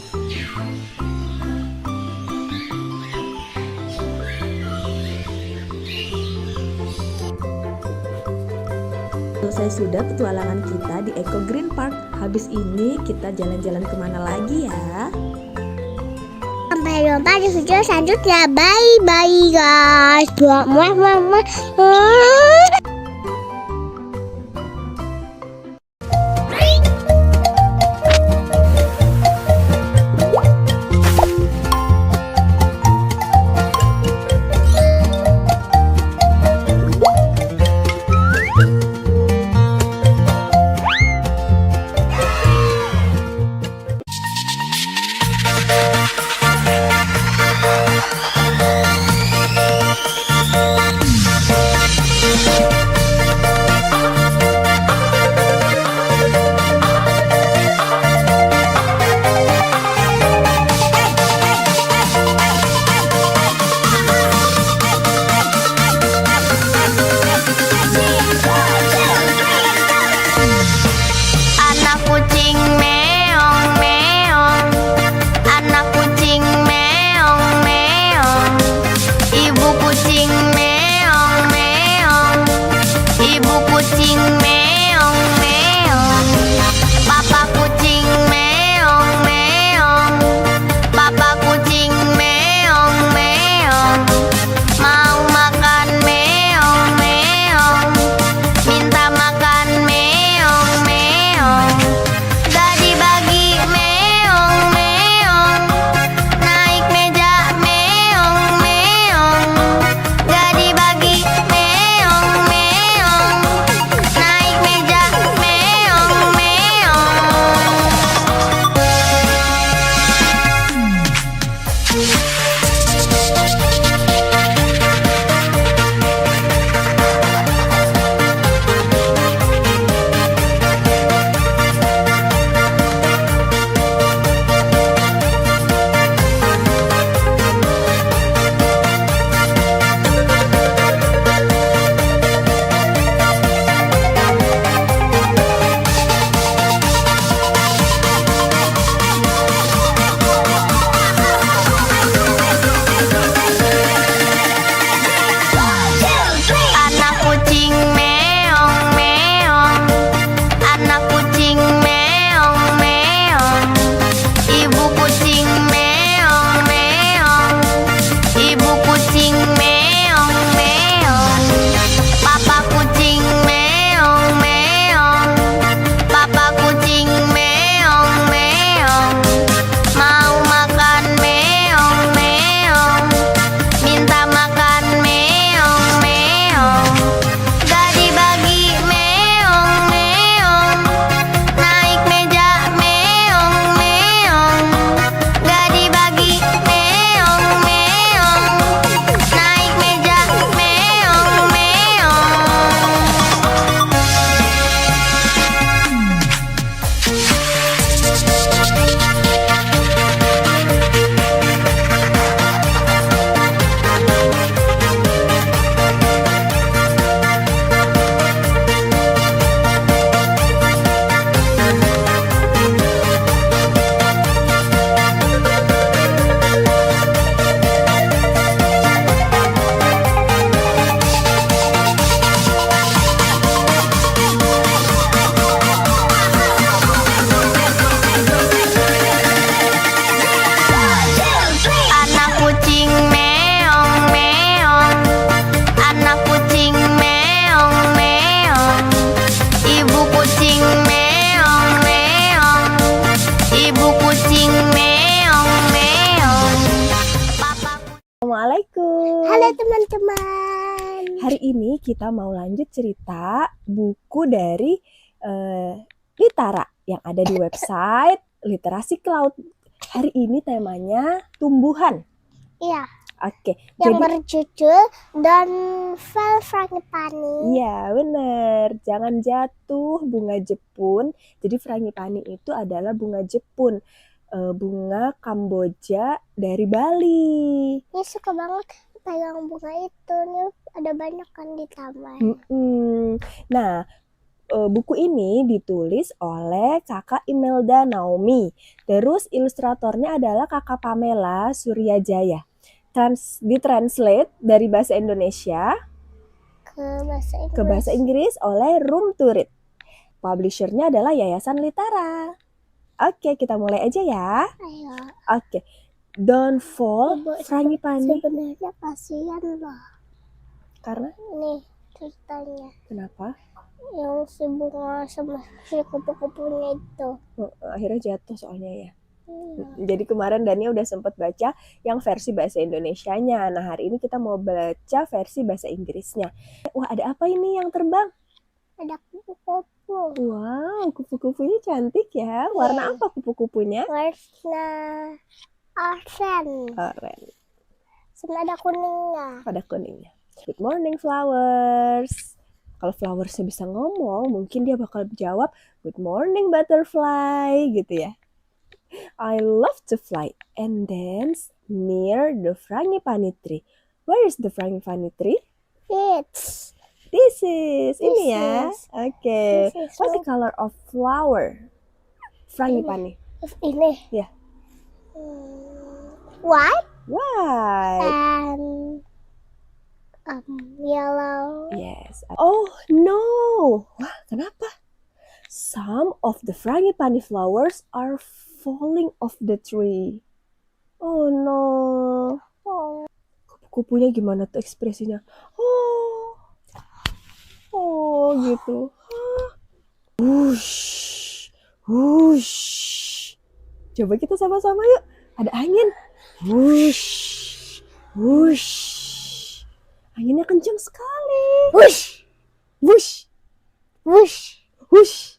Selesai sudah petualangan kita di Eco Green Park. Habis ini kita jalan-jalan kemana lagi ya? Sampai jumpa di video selanjutnya. Bye guys. Thank you. Assalamualaikum. Halo teman-teman. Hari ini kita mau lanjut cerita buku dari Litara yang ada di website Literasi Cloud. Hari ini temanya tumbuhan. Iya, Oke, yang jadi berjudul Don't Fall Frangipani. iya bener, jangan jatuh bunga Jepun. Jadi frangipani itu adalah bunga Jepun, bunga Kamboja dari Bali. Ini suka banget pegang bunga itu. Nih ada banyak kan di taman. Nah, buku ini ditulis oleh kakak Imelda Naomi. Terus ilustratornya adalah kakak Pamela Suryajaya. Ditranslate dari bahasa Indonesia ke bahasa Inggris oleh Room to Read. Publishernya adalah Yayasan Litara. Oke, kita mulai aja ya. Ayo. Oke, Don't Fall Frangipani. Sebenarnya kasihan loh. Karena Nih ceritanya. kenapa? Yang si bunga sama si kupu-kupunya itu. Akhirnya jatuh soalnya ya. Jadi kemarin Dania udah sempat baca yang versi bahasa Indonesianya. Nah, hari ini kita mau baca versi bahasa Inggrisnya. Wah, ada apa ini yang terbang? Ada kupu-kupu. Wow, kupu-kupunya cantik ya. Warna apa kupu-kupunya? Warna oranye. Oranye. Sama ada kuningnya. Ada kuningnya. Good morning flowers. Kalau flowersnya bisa ngomong, mungkin dia bakal jawab good morning butterfly gitu ya. I love to fly and dance near the frangipani tree. Where is the frangipani tree? It's This is ini ya. is. Oke. This is What's the color of flower? Frangipani. ini. Ya. White White. and yellow. Yes. Oh no. Wah, kenapa? Some of the frangipani flowers are falling off the tree. Oh no. Oh, Kupu-kupunya gimana tuh ekspresinya? Oh gitu. Wush, wush. Coba kita sama-sama yuk. Ada angin. Wush, wush. Anginnya kencang sekali. whoosh, Wush, whoosh. wush.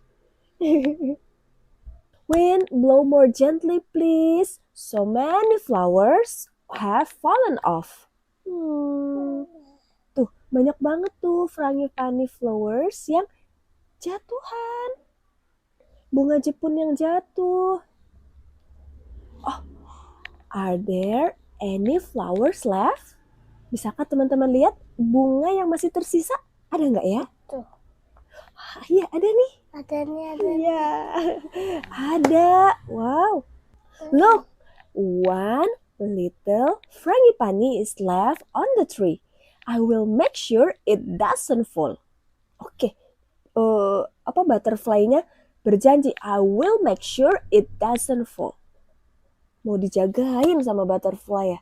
Wind, blow more gently, please. So many flowers have fallen off. Tuh, banyak banget tuh frangipani flowers yang jatuhan. Bunga Jepun yang jatuh. Oh, are there any flowers left? Bisakah teman-teman lihat bunga yang masih tersisa? Ada nggak ya? Tuh. Iya, ada nih. Ada. Iya, ada. Wow. Look, one little frangipani is left on the tree. I will make sure it doesn't fall. Oke, butterfly-nya berjanji, I will make sure it doesn't fall. Mau dijagain sama butterfly ya.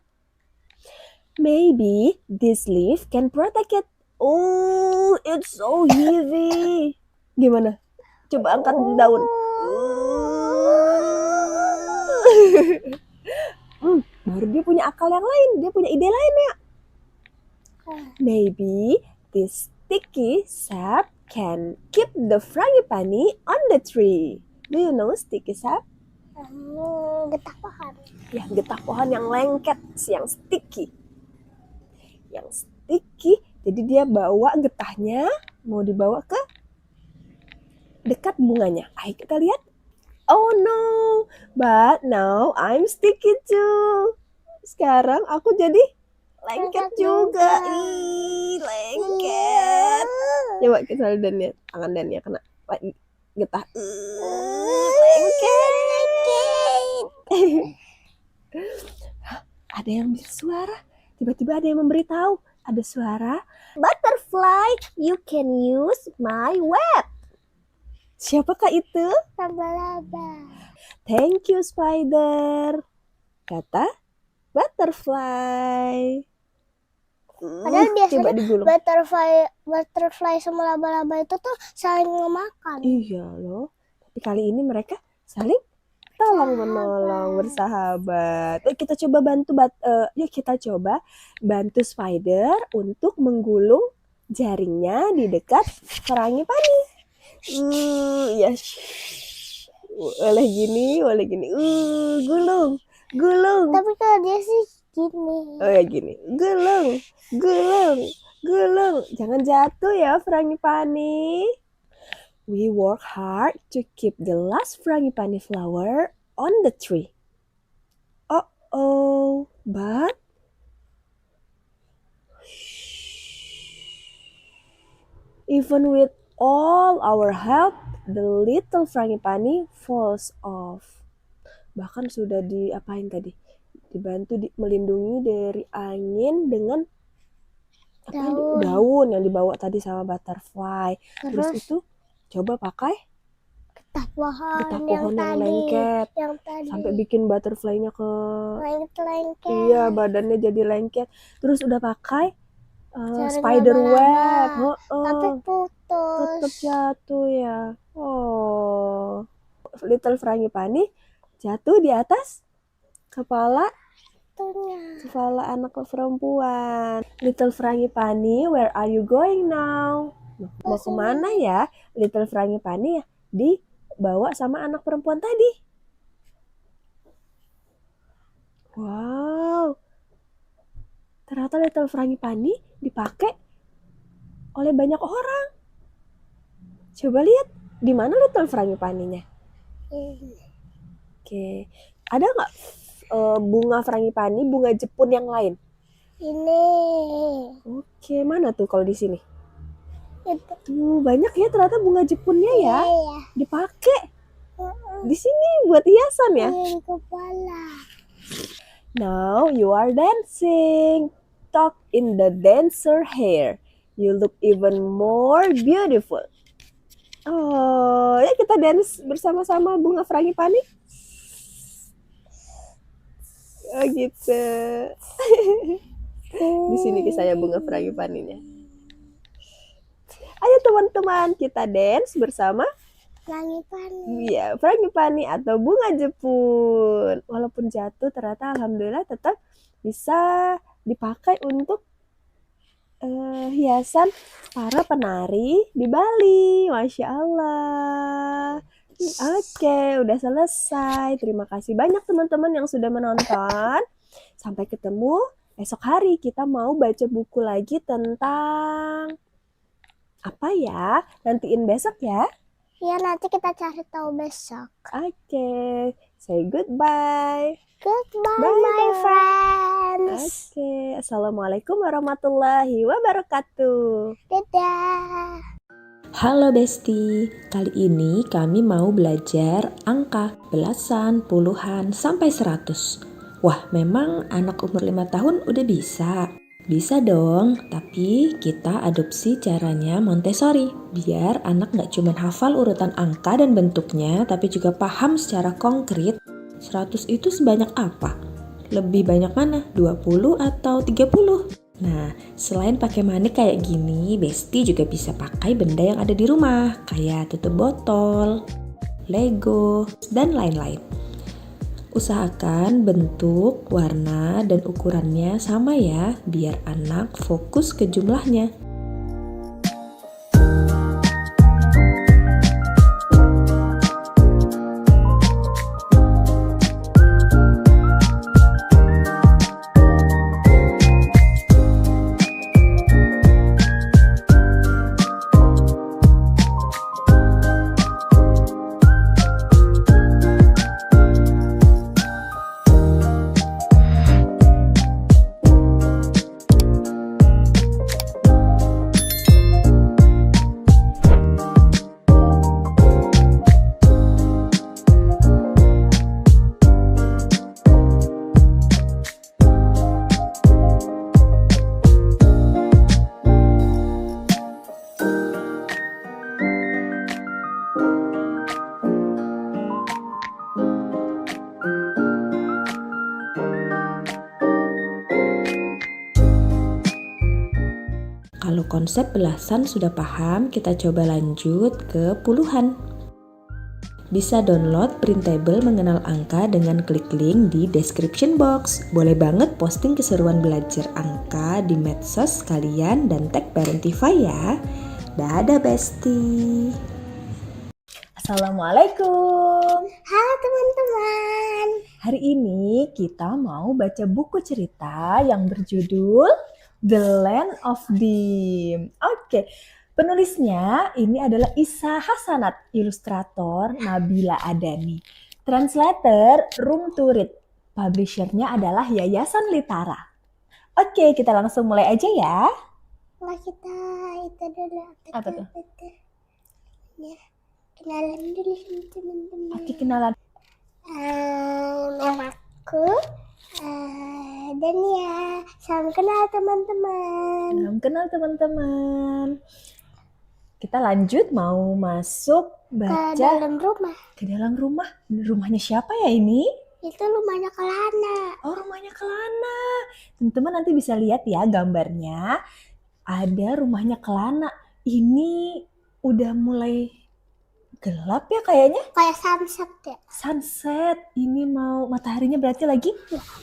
Maybe this leaf can protect it. Oh, it's so heavy. Gimana? Coba angkat daun. Baru dia punya akal yang lain. Dia punya ide lain ya. Maybe this sticky sap can keep the frangipani on the tree. Do you know sticky sap? Getah pohon. Ya, getah pohon yang lengket, yang sticky. Yang sticky, jadi dia bawa getahnya, mau dibawa ke dekat bunganya. Ayo kita lihat. Oh no, but now I'm sticky too. Sekarang aku jadi lengket juga. Ih, lengket. Coba kita lihat Dania, tangan Dania kena getah. Lengket. Ada yang bersuara. Tiba-tiba ada yang memberitahu. Ada suara. Butterfly, you can use my web. Siapakah itu? Laba-laba. Thank you, spider. Kata butterfly. Padahal Coba biasanya digulung. butterfly sama laba-laba itu tuh saling memakan. Iya loh. Tapi kali ini mereka saling tolong menolong, bersahabat. Yuk kita coba bantu spider untuk menggulung jaringnya di dekat frangipani. Ya, boleh gini. Gulung. Tapi kalau dia sih gini. Oh ya gini, gulung. Jangan jatuh ya frangipani. We work hard to keep the last frangipani flower on the tree. But even with all our help, the little frangipani falls off. Bahkan sudah diapain tadi? Dibantu melindungi dari angin dengan daun yang dibawa tadi sama butterfly. Terus itu coba pakai Getah pohon yang lengket yang tadi sampai bikin butterfly-nya ke lengket. Iya, badannya jadi lengket. Terus udah pakai Jaring spider web. Tapi putus. Tetap jatuh ya. Little frangipani jatuh di atas kepala anak perempuan. Little frangipani, where are you going now? Mau kemana ya? Little frangipani ya dibawa sama anak perempuan tadi. Wow, ternyata little frangipani dipakai oleh banyak orang. Coba lihat di mana little frangipaninya. Oke, ada nggak bunga frangipani, bunga Jepun yang lain? Ini. Oke, mana tuh kalau di sini? Itu. Banyak ya ternyata bunga Jepunnya ya. Iya. Dipakai di sini buat hiasan ya. Di kepala. Now you are dancing. Tuck in the dancer hair. You look even more beautiful. Ya kita dance bersama-sama bunga frangipani. Oh gitu. Di sini kisahnya bunga frangipaninya. Ayo teman-teman, kita dance bersama Frangipani. Iya, frangipani atau bunga Jepun. Walaupun jatuh, ternyata alhamdulillah tetap bisa dipakai untuk hiasan para penari di Bali. Masya Allah. Oke, udah selesai. Terima kasih banyak teman-teman yang sudah menonton. Sampai ketemu esok hari. Kita mau baca buku lagi tentang apa ya? Nantiin besok ya. Ya, nanti kita cari tahu besok. Oke, say goodbye. Goodbye, Bye, my bye. friends. Oke, assalamualaikum warahmatullahi wabarakatuh. Dadah. Halo Besti, kali ini kami mau belajar angka belasan, puluhan, sampai 100. Wah, memang anak umur 5 tahun udah bisa? Bisa dong, tapi kita adopsi caranya Montessori. Biar anak nggak cuma hafal urutan angka dan bentuknya, tapi juga paham secara konkret 100 itu sebanyak apa? Lebih banyak mana? 20 atau 30? Nah, selain pakai manik kayak gini, Besti juga bisa pakai benda yang ada di rumah, kayak tutup botol, Lego, dan lain-lain. Usahakan bentuk, warna, dan ukurannya sama ya, biar anak fokus ke jumlahnya. Kalau konsep belasan sudah paham, kita coba lanjut ke puluhan. Bisa download Printable Mengenal Angka dengan klik link di description box. Boleh banget posting keseruan belajar angka di medsos kalian dan tag Parentify ya. Dadah Besti. Assalamualaikum. Halo teman-teman. Hari ini kita mau baca buku cerita yang berjudul The Land of Dim. Oke, penulisnya ini adalah Isa Hasanat, ilustrator Nabila Adani, translator Room to Read, publishernya adalah Yayasan Litara. Oke, kita langsung mulai aja ya. Nggak, kita itu dulu. Apa tuh? Ya, kenalan dulu sama teman-teman. Oke, kenalan. Namaku Dania. Salam kenal teman-teman. Salam kenal teman-teman. Kita lanjut mau masuk baca Ke dalam rumah. ke dalam rumah. Rumahnya siapa ya ini? Itu rumahnya Kelana. Oh, rumahnya Kelana. Teman-teman nanti bisa lihat ya gambarnya. Ada rumahnya Kelana. Ini udah mulai gelap ya kayaknya. Kayak sunset ya. Sunset. Ini mau mataharinya berarti lagi.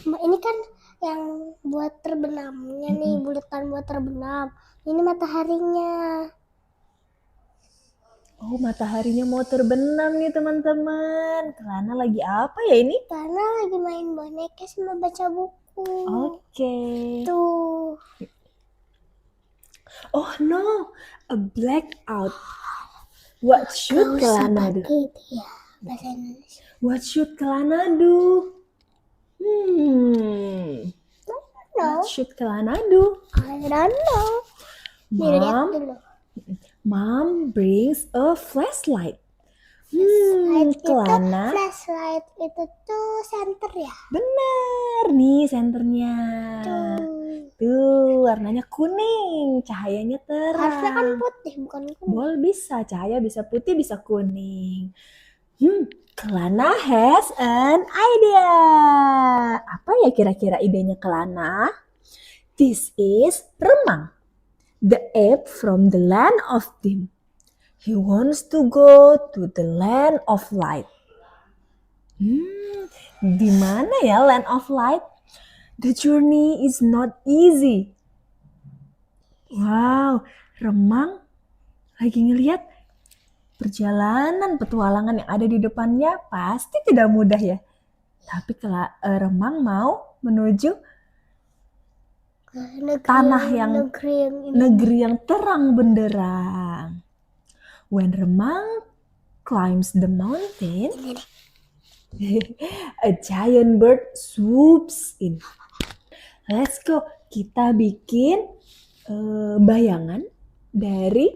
Ini kan yang buat terbenamnya nih, bulatan buat terbenam. Ini mataharinya. Oh, mataharinya mau terbenam nih teman-teman. Kelana lagi apa ya ini? Karena lagi main boneka sama baca buku. Oke. Tuh. Oh no, a blackout. What should Kelana do? Gitu ya, bahasa Indonesia. What should Kelana do? No, What should Kelana do? I don't know. Dilihat Mom, dulu. Mom brings a flashlight. Kelana. Flashlight itu tuh center ya. Bener nih senternya. Tuh, warnanya kuning, cahayanya Harusnya kan terang. putih, bukan kuning. Boleh bisa, cahaya bisa putih, bisa kuning. Kelana has an idea. Apa ya kira-kira idenya Kelana? This is Remang, the ape from the land of Dim. He wants to go to the land of light. Di mana ya land of light? The journey is not easy. Wow, Remang lagi ngelihat perjalanan petualangan yang ada di depannya pasti tidak mudah ya. Tapi kalau Remang mau menuju tanah yang negeri yang terang benderang. When Remang climbs the mountain, a giant bird swoops in. Let's go. Kita bikin bayangan dari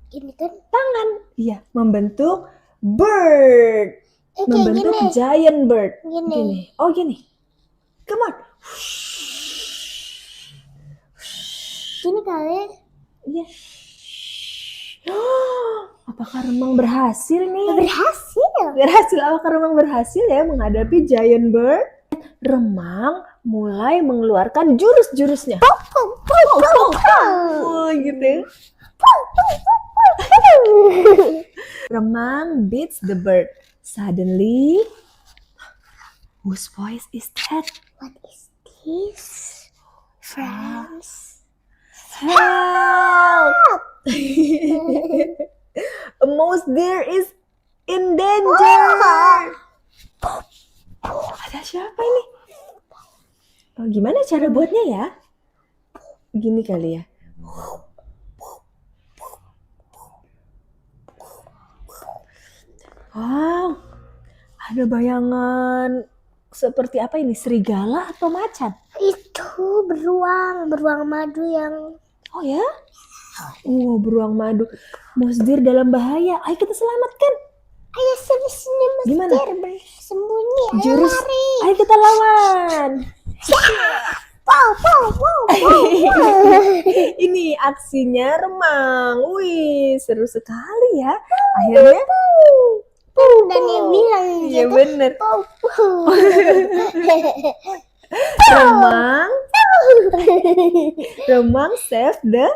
Ini kan tangan. Iya, membentuk bird. kayak Membentuk gini. giant bird. Gini. Oh, gini. Come on. Gini kali. Iya. Apakah Remang berhasil nih? Berhasil. Berhasil. Apakah Remang berhasil ya menghadapi giant bird? Remang mulai mengeluarkan jurus-jurusnya. Oh, gitu. Remang beats the bird. Suddenly, whose voice is that? What is this? Friends. Help! A mouse deer is in danger. Ada siapa ini? Oh, gimana cara buatnya ya? Gini kali ya. Wow, ada bayangan seperti apa ini? Serigala atau macan? Itu beruang madu yang Oh ya? Oh, beruang madu. Mouse deer dalam bahaya. Ayo kita selamatkan. ayo sini Gimana? Mister bersembunyi. Ayo Jurus. lari. Ayo kita lawan. Wow, wow, wow, wow. Ini aksinya Remang. Wih, seru sekali ya. Akhirnya Dan dia bilang iya gitu. bener. Wow, Remang save the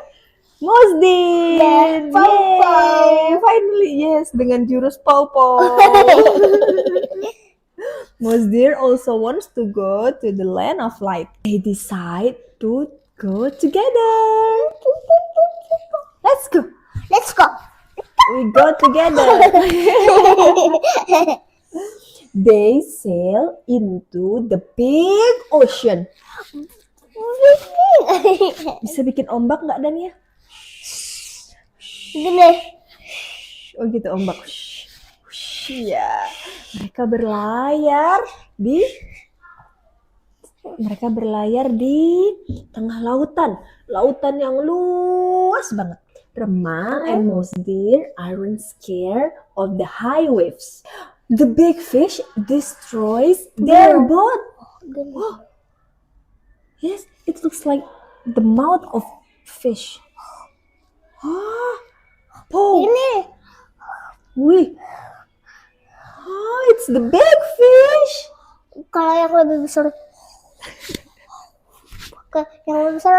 Mosdir. Yeah, Pow-Pow. Yay, finally yes dengan jurus Pow-Pow. Mosdir also wants to go to the land of light. They decide to go together. Let's go. Let's go. We go together. They sail into the big ocean. Bisa bikin ombak nggak Dania? Gini. Oh gitu ombak. Ya, mereka berlayar di tengah lautan yang luas banget. Remang and Mosdir aren't scared of the high waves. The big fish destroys their boat. Oh. Yes, it looks like the mouth of fish. Oh, Ini. wih. Oh, it's the big fish. Kalau yang lebih besar. Yang lebih besar.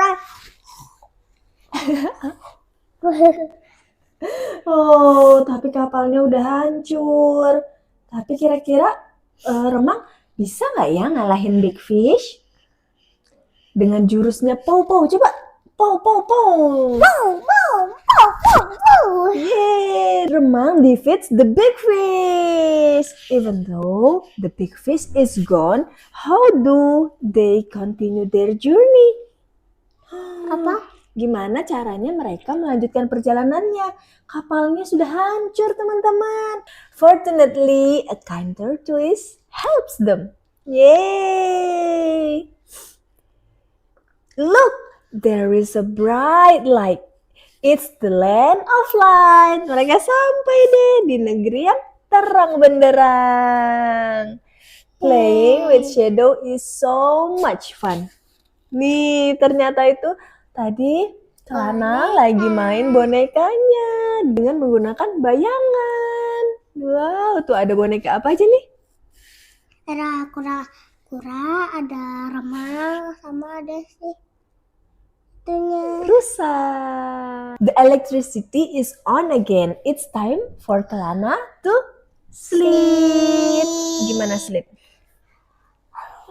Oh, tapi kapalnya udah hancur. Tapi kira-kira Remang bisa nggak ya ngalahin big fish? Dengan jurusnya Pow-Pow. Coba. Pow-Pow-Pow. Yeay, Remang defeats the big fish. Even though the big fish is gone, how do they continue their journey? Apa? Gimana caranya mereka melanjutkan perjalanannya? Kapalnya sudah hancur, teman-teman. Fortunately, a kind tortoise helps them. Yay! Look, there is a bright light. It's the land of light. Mereka sampai deh di negeri yang terang benderang. Playing with shadow is so much fun. Nih, ternyata itu tadi Kelana lagi main bonekanya dengan menggunakan bayangan. Wow, tuh ada boneka apa aja nih? Ada kura-kura, ada remang, sama ada sih itunya. Rusa. The electricity is on again. It's time for Kelana to sleep. Gimana sleep?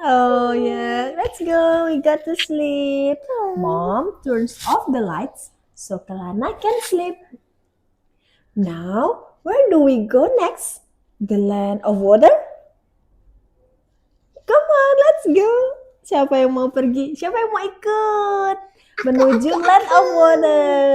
Oh yeah, let's go. We got to sleep. Mom turns off the lights so Kelana can sleep. Now, where do we go next? The land of water? Come on, let's go. Siapa yang mau pergi? Siapa yang mau ikut? Menuju land of water.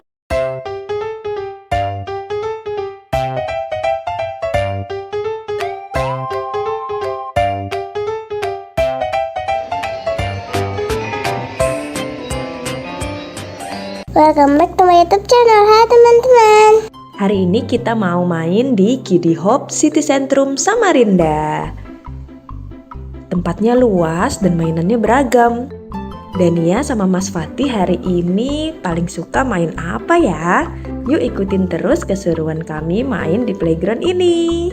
Welcome back to my YouTube channel. Hai teman-teman. Hari ini kita mau main di Kiddy Hope City Centrum Samarinda. Tempatnya luas dan mainannya beragam. Dania sama Mas Fatih hari ini paling suka main apa ya? Yuk ikutin terus keseruan kami main di playground ini.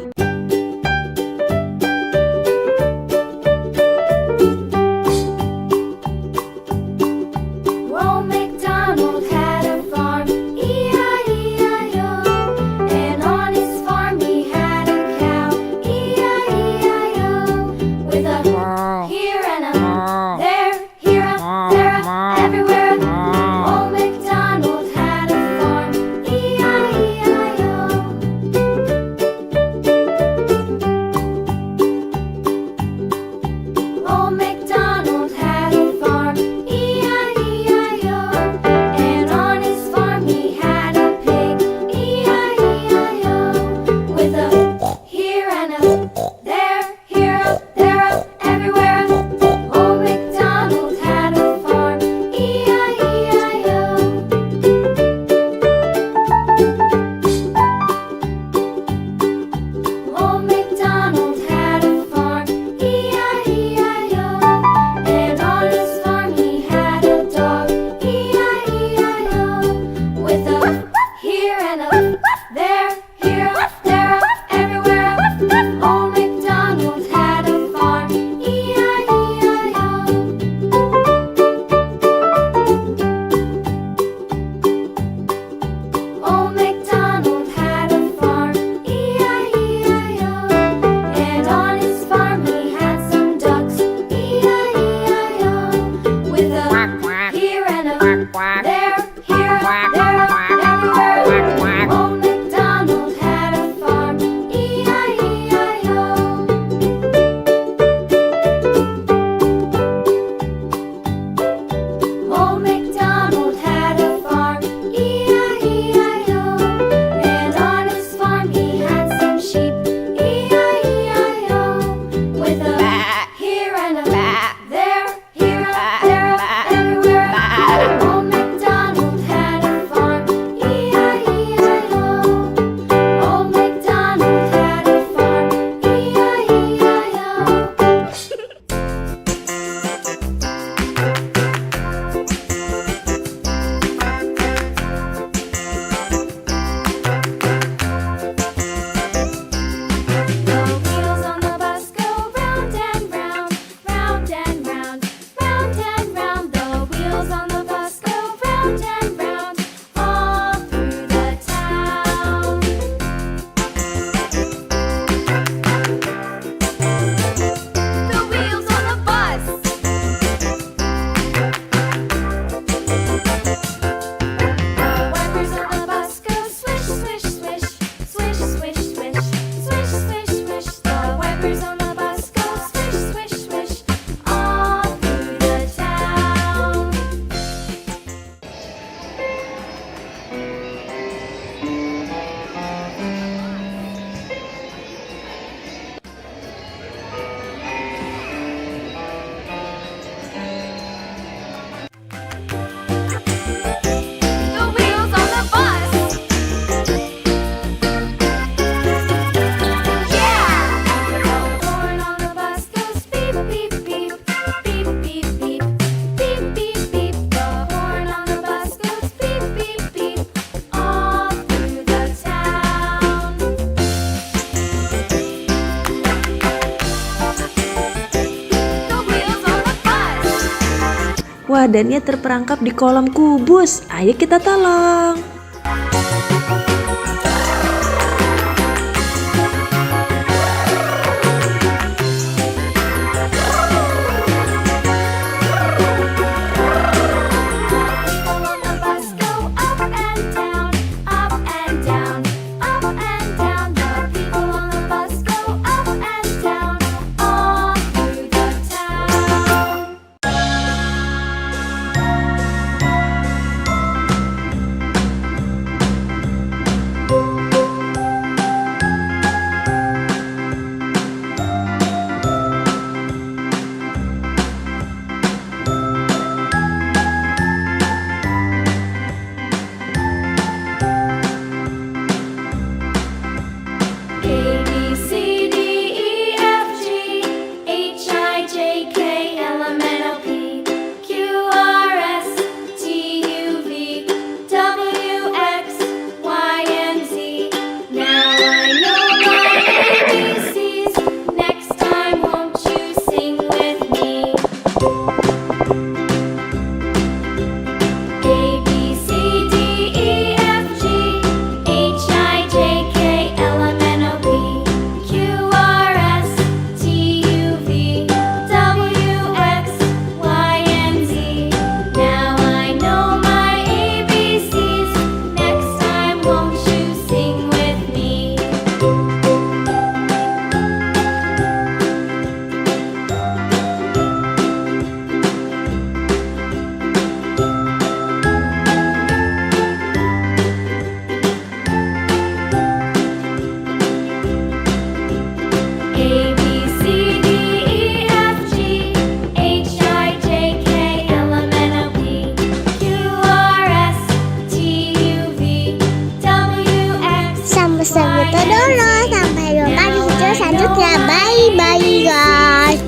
Old MacDonald had a farm, E-I-E-I-O. And on his farm he had a cow, E-I-E-I-O. With a here and a there, here a there a everywhere. Old MacDonald had a farm, E-I-E-I-O. Wah, Dania terperangkap di kolam kubus. Ayo kita tolong. Segitu dulu, sampai jumpa di video selanjutnya. Bye bye guys.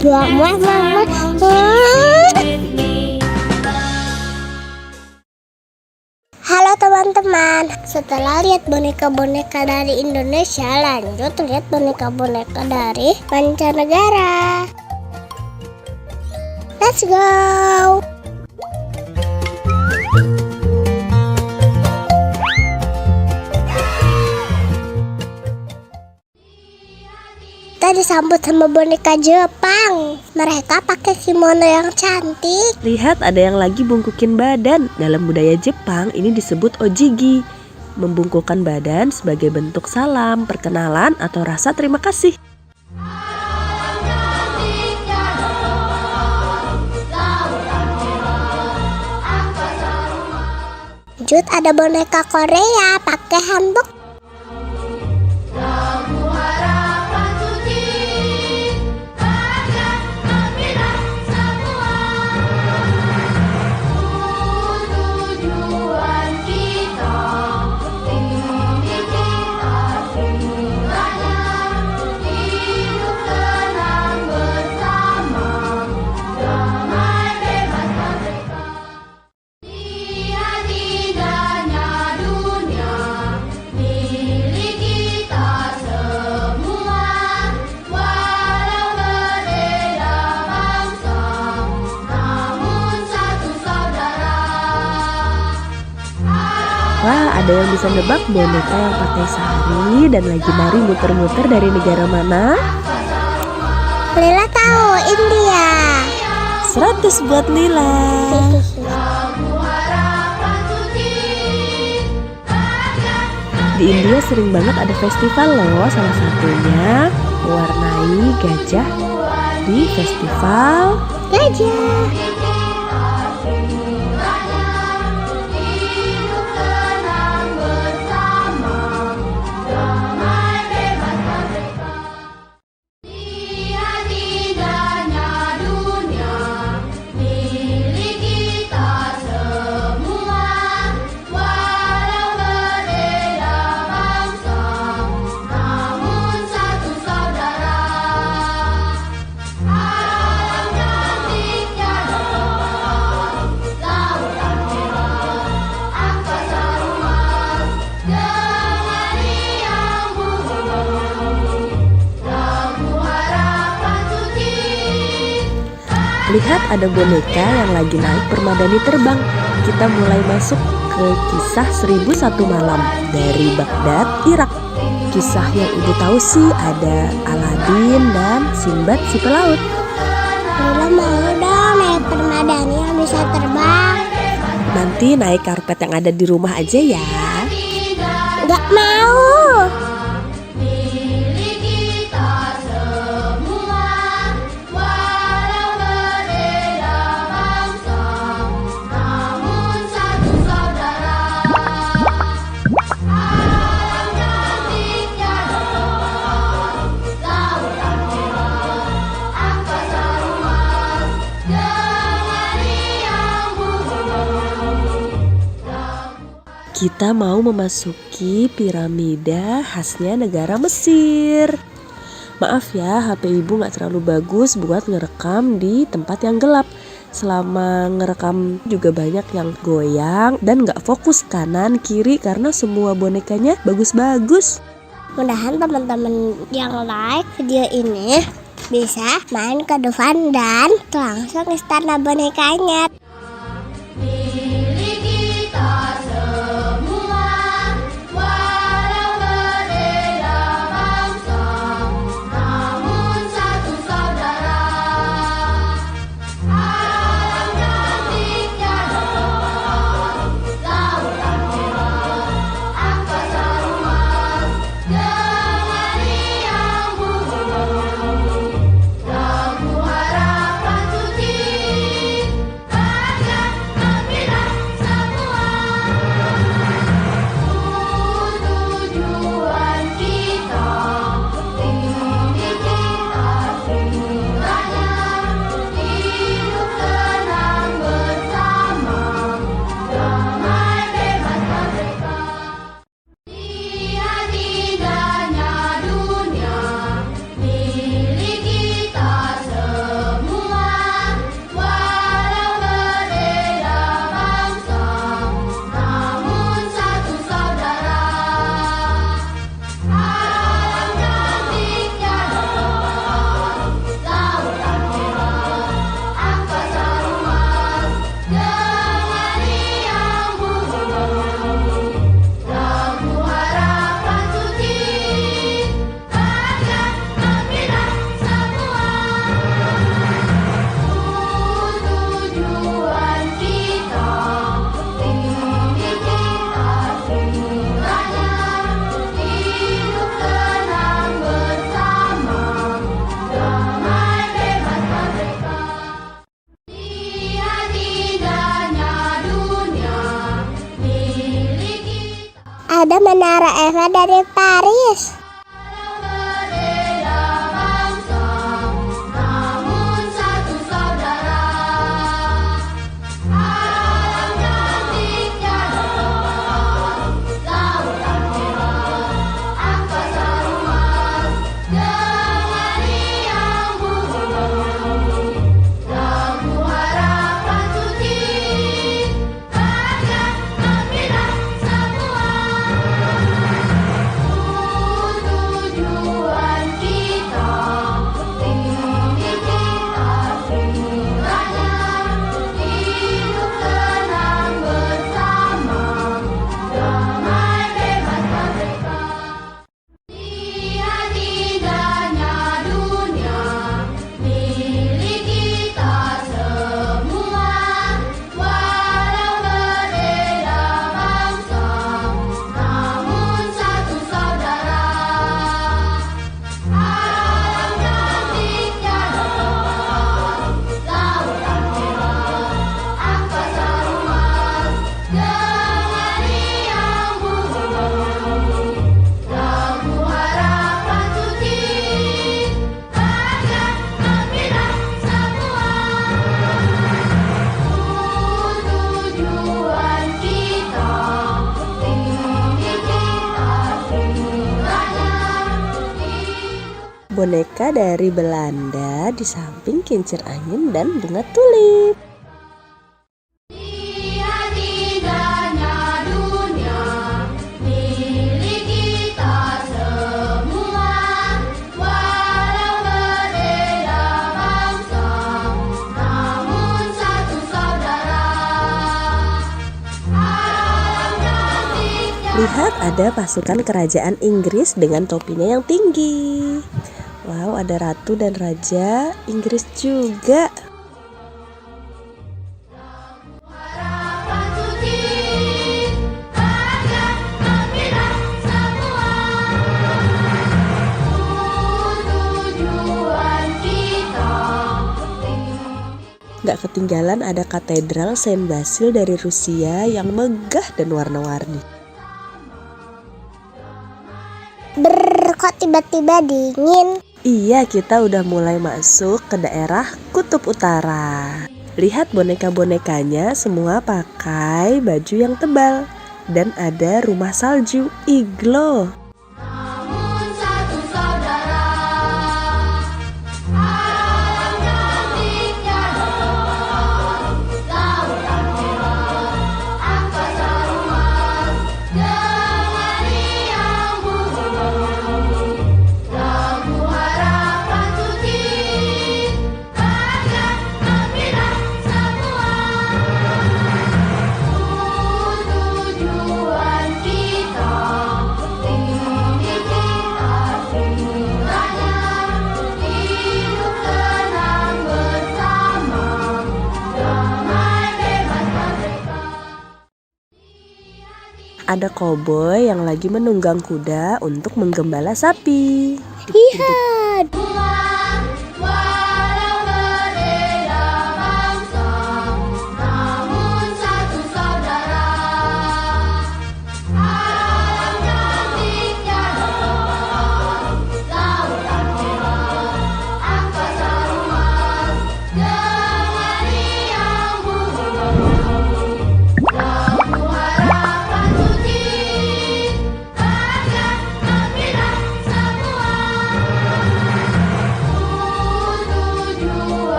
Halo teman-teman, setelah lihat boneka-boneka dari Indonesia, lanjut lihat boneka-boneka dari mancanegara. Let's go. Kita disambut sama boneka Jepang. Mereka pakai kimono yang cantik. Lihat, ada yang lagi bungkukin badan. Dalam budaya Jepang ini disebut ojigi. Membungkukkan badan sebagai bentuk salam, perkenalan, atau rasa terima kasih. Lanjut ada boneka Korea pakai hanbok. Wah, ada yang bisa nebak boneka yang pakai sari dan lagi nari muter-muter dari negara mana? Lila tahu, India. 100 buat Lila. Di India sering banget ada festival loh, salah satunya mewarnai gajah di festival gajah. Lihat ada boneka yang lagi naik permadani terbang. Kita mulai masuk ke kisah 1001 malam dari Baghdad, Irak. Kisah yang ibu tahu sih ada Aladin dan Sinbad si pelaut. Lila mau dong naik permadani yang bisa terbang. Nanti naik karpet yang ada di rumah aja ya. Gak mau. Kita mau memasuki piramida khasnya negara Mesir. Maaf ya, HP ibu gak terlalu bagus buat ngerekam di tempat yang gelap. Selama ngerekam juga banyak yang goyang dan gak fokus kanan kiri karena semua bonekanya bagus-bagus. Mudahan teman-teman yang like video ini bisa main ke Dufan dan langsung istana bonekanya. Ada menara Eiffel dari Paris. Boneka dari Belanda di samping kincir angin dan bunga tulip. Lihat, ada pasukan kerajaan Inggris dengan topinya yang tinggi. Wow, ada ratu dan raja Inggris juga. Gak ketinggalan ada katedral Saint Basil dari Rusia yang megah dan warna-warni. Kok tiba-tiba dingin? Iya, kita udah mulai masuk ke daerah Kutub Utara. Lihat boneka-bonekanya semua pakai baju yang tebal. Dan ada rumah salju, iglo. Ada koboi yang lagi menunggang kuda untuk menggembala sapi. Lihat.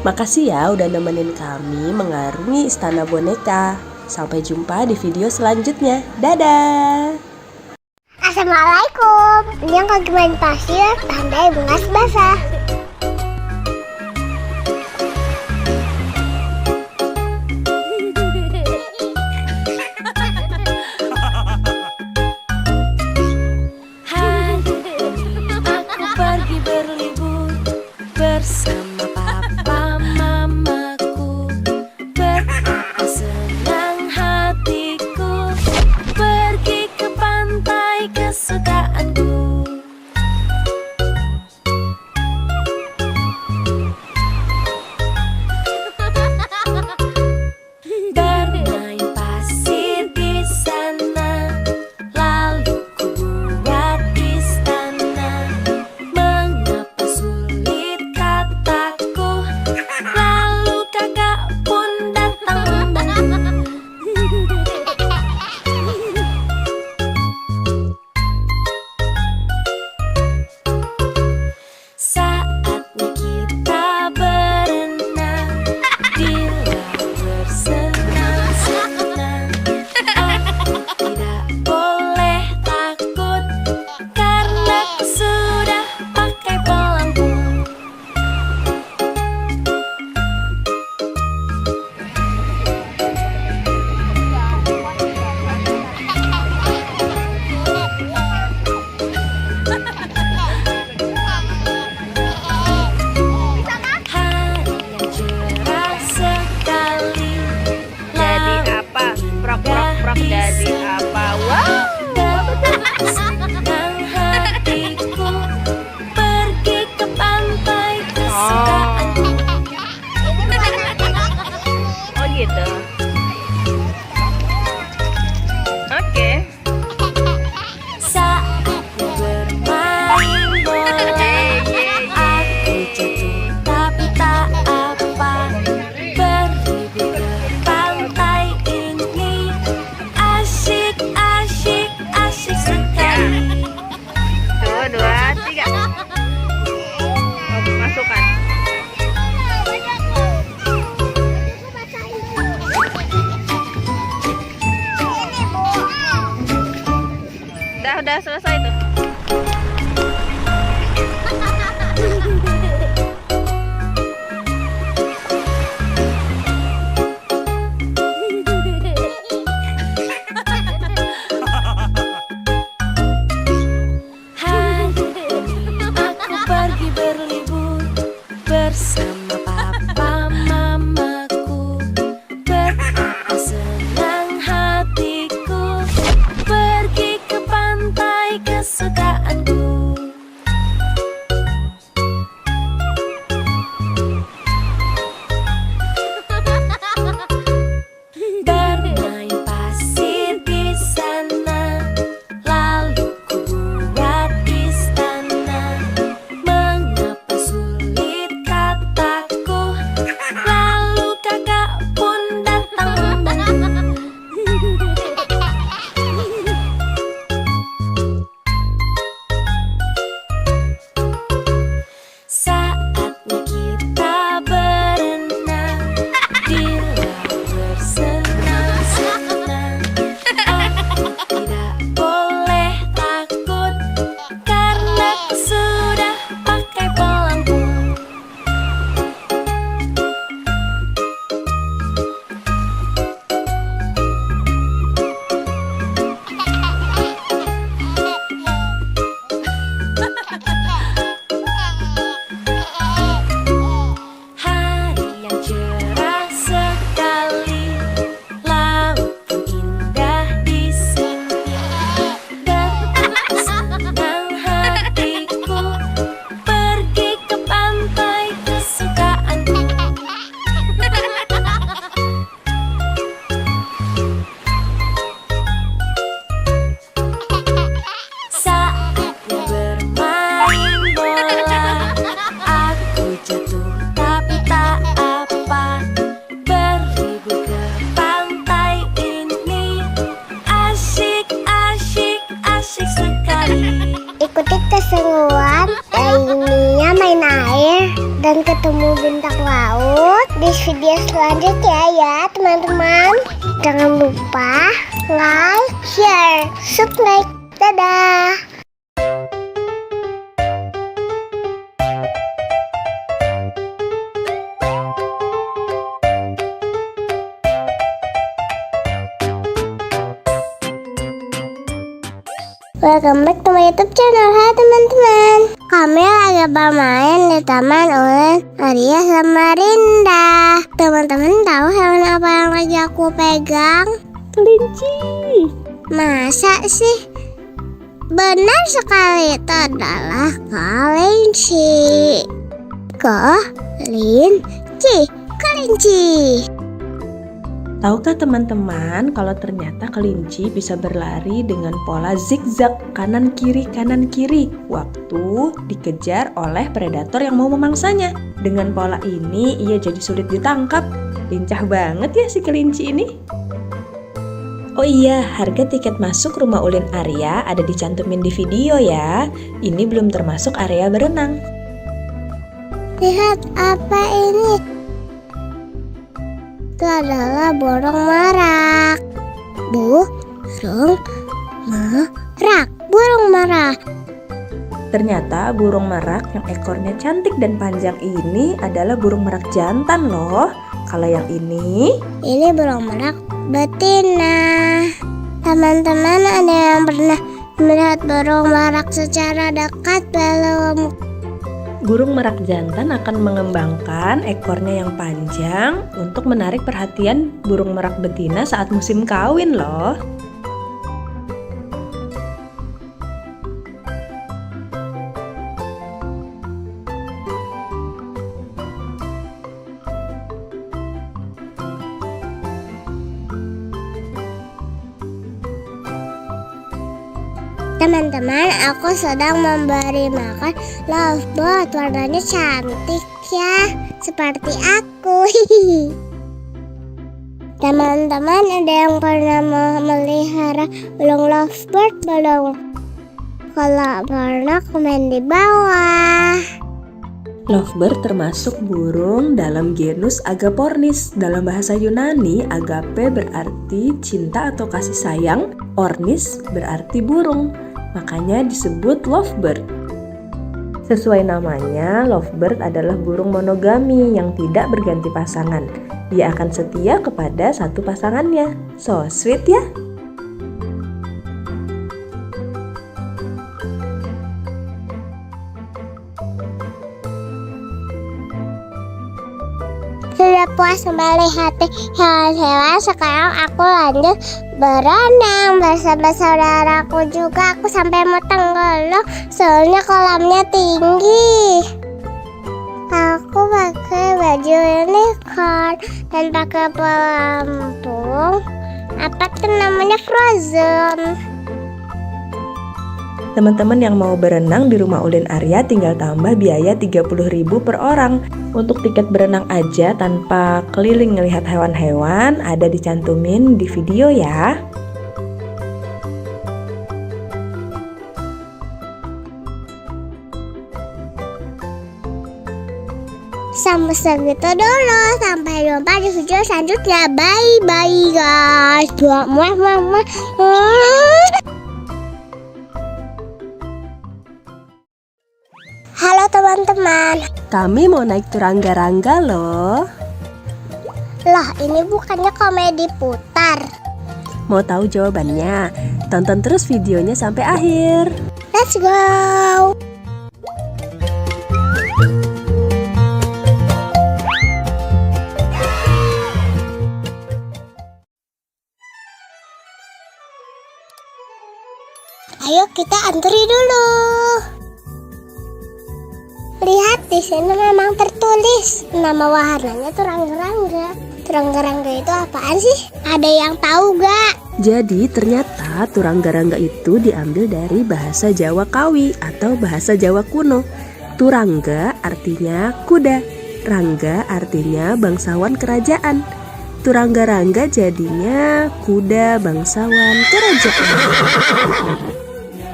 Makasih ya udah nemenin kami mengarungi Istana Boneka. Sampai jumpa di video selanjutnya. Dadah! Assalamualaikum. Yang kaki main pasir, pandai bunga basah. Hai, aku pergi berlibur bersama papa mamaku. Betapa senang hatiku pergi ke pantai kesukaanku. udah selesai tuh. Aku pergi berlibur bersama papa mamaku. Betapa senang hatiku pergi ke pantai kesukaanku. Bermain pasir di sana, lalu ku buat istana. Mengapa sulit kataku, lalu kakak pun datang membantu. Saatnya kita berenang di laut bersenang-senang. Aku tidak boleh takut karena sudah pakai pelampung. Hari yang cerah sekali, laut pun indah di sini. Betapa senang hatiku pergi ke pantai kesukaanku. Saatnya bermain bola, aku jatuh tapi tak apa. Berlibur ke pantai ini asyik, asyik, asyik sekali. Ikuti keseruan lainnya main air dan ketemu bintang laut di video selanjutnya ya teman-teman. Jangan lupa like, share, subscribe. Dadah. Welcome back to my YouTube channel. Hai teman-teman, kami lagi bermain di Taman Ulen Arya sama Rinda. Teman-teman tahu hewan apa yang lagi aku pegang? Kelinci. Masa sih? Benar sekali, itu adalah kelinci. Kelinci. Tahukah teman-teman kalau ternyata kelinci bisa berlari dengan pola zigzag kanan kiri waktu dikejar oleh predator yang mau memangsanya. Dengan pola ini ia jadi sulit ditangkap. Lincah banget ya si kelinci ini. Oh iya, harga tiket masuk Rumah Ulin Arya ada dicantumin di video ya. Ini belum termasuk area berenang. Lihat apa ini? Itu adalah burung merak. Burung merak. Ternyata burung merak yang ekornya cantik dan panjang ini adalah burung merak jantan loh. Kalau yang ini burung merak betina. Teman-teman, ada yang pernah melihat burung merak secara dekat belum? burung merak jantan akan mengembangkan ekornya yang panjang untuk menarik perhatian burung merak betina saat musim kawin loh. Teman-teman, aku sedang memberi makan lovebird. Warnanya cantik ya, seperti aku. Teman-teman, ada yang pernah memelihara burung lovebird belum? Kalau pernah, komen di bawah. Lovebird termasuk burung dalam genus Agapornis. Dalam bahasa Yunani, agape berarti cinta atau kasih sayang, ornis berarti burung. makanya disebut lovebird. Sesuai namanya, lovebird adalah burung monogami yang tidak berganti pasangan. Dia akan setia kepada satu pasangannya. So sweet ya. Sudah puas melihat hewan-hewan, sekarang aku lanjut berenang bersama saudaraku juga. Aku sampai mau tenggelam soalnya kolamnya tinggi. Aku pakai baju unicorn dan pakai pelampung. Apa tuh namanya, Frozen. Teman-teman yang mau berenang di Rumah Ulin Arya tinggal tambah biaya 30.000 per orang. Untuk tiket berenang aja tanpa keliling ngelihat hewan-hewan ada dicantumin di video ya. Sampai segitu dulu. Sampai jumpa di video selanjutnya. Bye-bye guys. Muah. Halo teman-teman. Kami mau naik turangga-rangga loh. Lah, ini bukannya komedi putar. Mau tahu jawabannya? Tonton terus videonya sampai akhir. Let's go. Ayo kita antri dulu. Lihat di sini memang tertulis nama wahananya turangga-rangga. Turangga-rangga itu apaan sih? Ada yang tahu gak? Jadi ternyata turangga-rangga itu diambil dari bahasa Jawa Kawi atau bahasa Jawa kuno. Turangga artinya kuda, rangga artinya bangsawan kerajaan. Turangga-rangga jadinya kuda bangsawan kerajaan.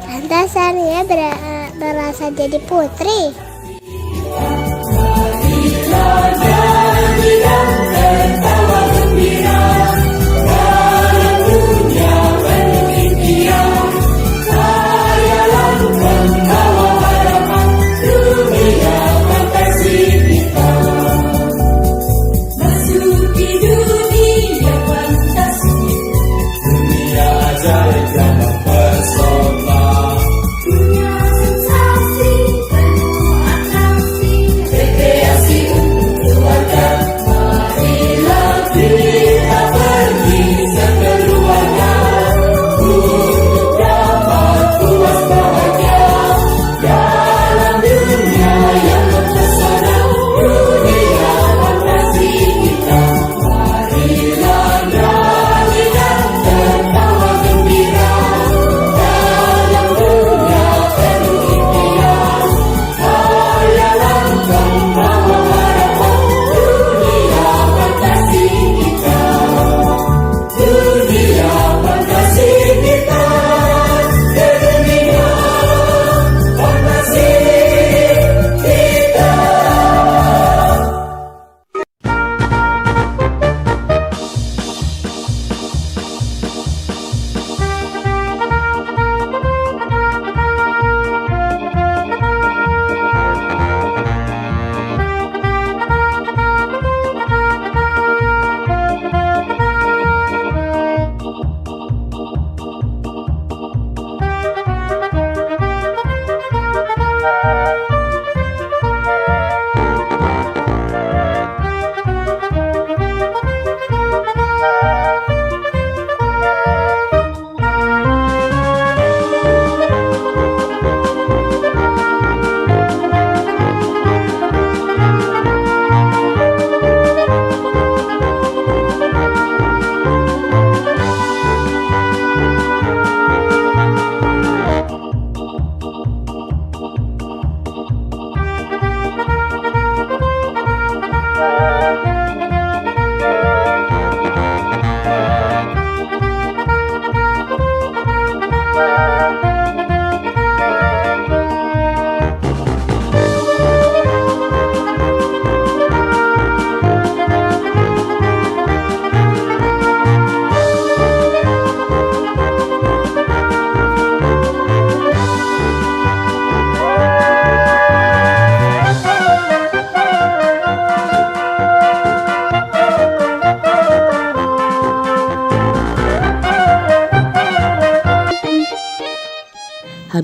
Pantasan ya berasa jadi putri.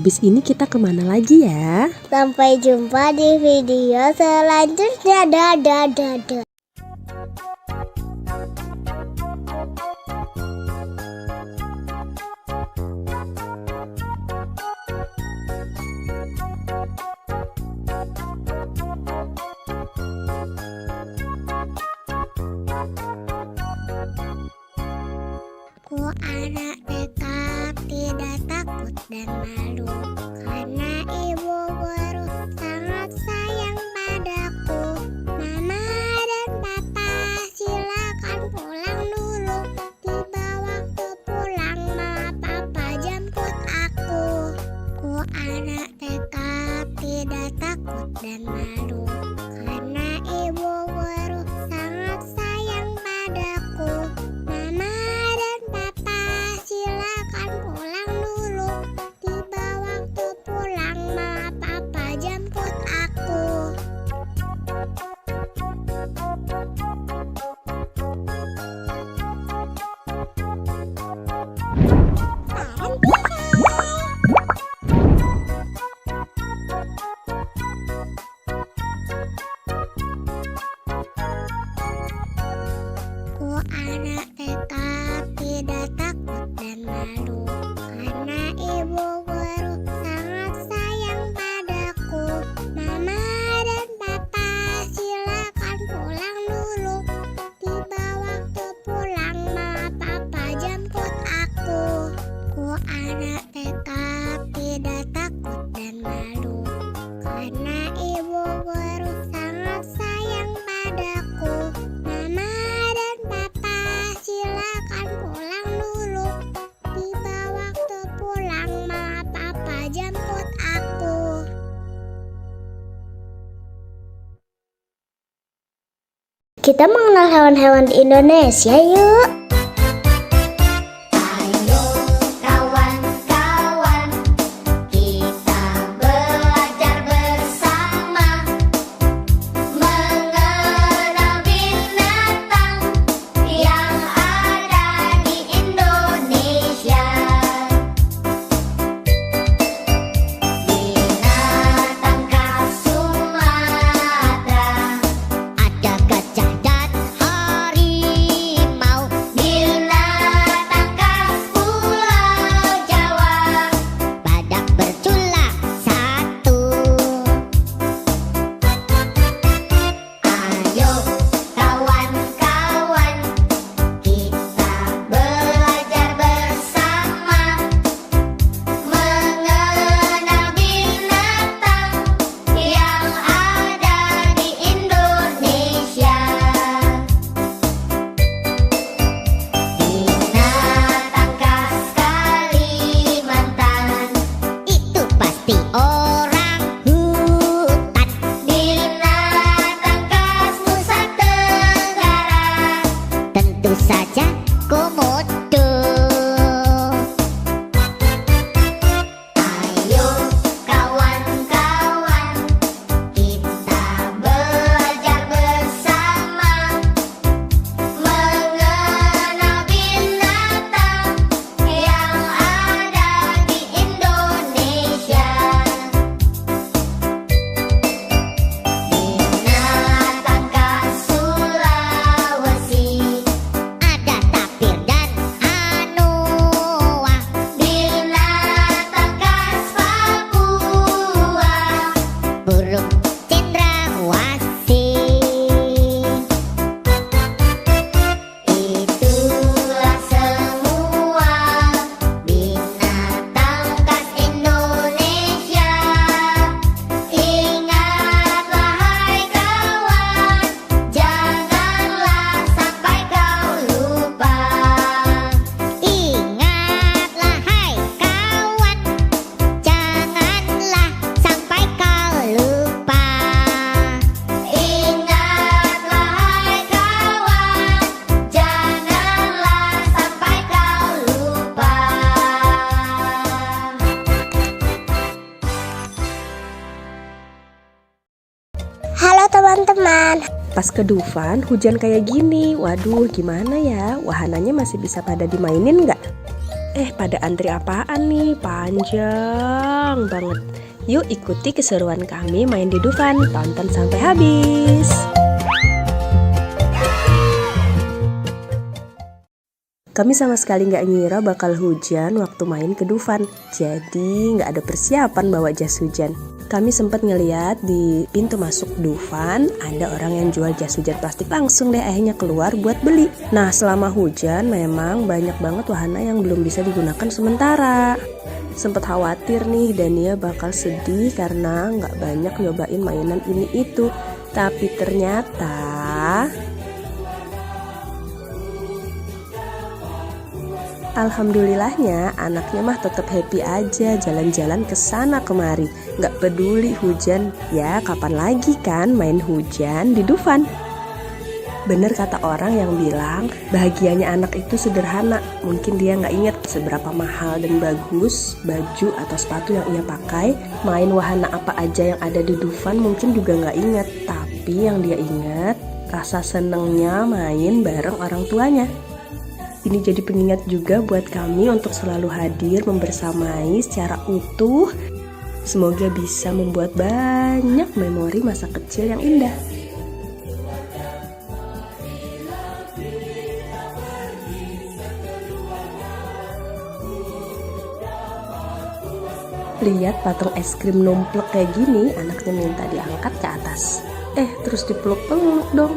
Habis ini kita kemana lagi ya? Sampai jumpa di video selanjutnya. Dadah. Ku anak TK tidak takut dan malu, karena ibu guru sangat sayang padaku. Mama dan papa silakan pulang dulu, tiba waktu pulang mama papa jemput aku. Ku anak TK tidak takut dan malu, karena ibu guru sangat sayang padaku. Mama dan papa silakan pulang dulu, tiba waktu pulang mama papa jemput aku. Ku anak TK tidak takut dan malu, karena ibu guru sangat sayang padaku. Mama dan papa silakan pulang dulu, tiba waktu pulang mama papa jemput aku. Ku anak TK tidak takut dan malu, karena ibu guru sangat sayang padaku. Mama dan papa silakan pulang dulu, tiba waktu pulang mama papa jemput aku. Kita mengenal hewan-hewan di Indonesia yuk. Ayo kawan-kawan, kita belajar bersama mengenal binatang yang ada di Indonesia. Binatang khas Sumatera, ada gajah dan harimau. Binatang khas Pulau Jawa, badak bercula satu. Ayo kawan-kawan, kita belajar bersama mengenal binatang yang ada di Indonesia. Binatang khas Kalimantan, itu pasti orang hutan. Binatang khas Nusa Tenggara, tentu saja komodo. Ayo kawan-kawan, kita belajar bersama mengenal binatang yang ada di Indonesia. Binatang khas Sulawesi, ada tapir dan anoa. Binatang khas Papua, burung cendrawasih. Itulah semua binatang khas Indonesia. Ingatlah hai kawan, janganlah sampai kau lupa. Ingatlah hai kawan, janganlah sampai kau lupa. Ingatlah hai kawan, janganlah sampai kau lupa. Halo teman-teman. Pas ke Dufan hujan kayak gini, waduh gimana ya? Wahananya masih bisa pada dimainin nggak? Pada antri apaan nih? Panjang gampang banget. Yuk ikuti keseruan kami main di Dufan, tonton sampai habis. Kami sama sekali nggak ngira bakal hujan waktu main ke Dufan, jadi nggak ada persiapan bawa jas hujan. Kami sempat ngeliat di pintu masuk Dufan ada orang yang jual jas hujan plastik, langsung deh akhirnya keluar buat beli. Nah selama hujan memang banyak banget wahana yang belum bisa digunakan sementara. Sempet khawatir nih Dania bakal sedih karena nggak banyak nyobain mainan ini itu, tapi ternyata alhamdulillahnya anaknya mah tetap happy aja jalan-jalan ke sana kemari. Nggak peduli hujan, ya kapan lagi kan main hujan di Dufan. Bener kata orang yang bilang bahagianya anak itu sederhana. Mungkin dia nggak inget seberapa mahal dan bagus baju atau sepatu yang ia pakai. Main wahana apa aja yang ada di Dufan mungkin juga nggak inget. Tapi yang dia inget rasa senengnya main bareng orang tuanya. Ini jadi pengingat juga buat kami untuk selalu hadir membersamai secara utuh. Semoga bisa membuat banyak memori masa kecil yang indah. Lihat patung es krim numplek kayak gini, anaknya minta diangkat ke atas. Terus dipeluk-peluk dong.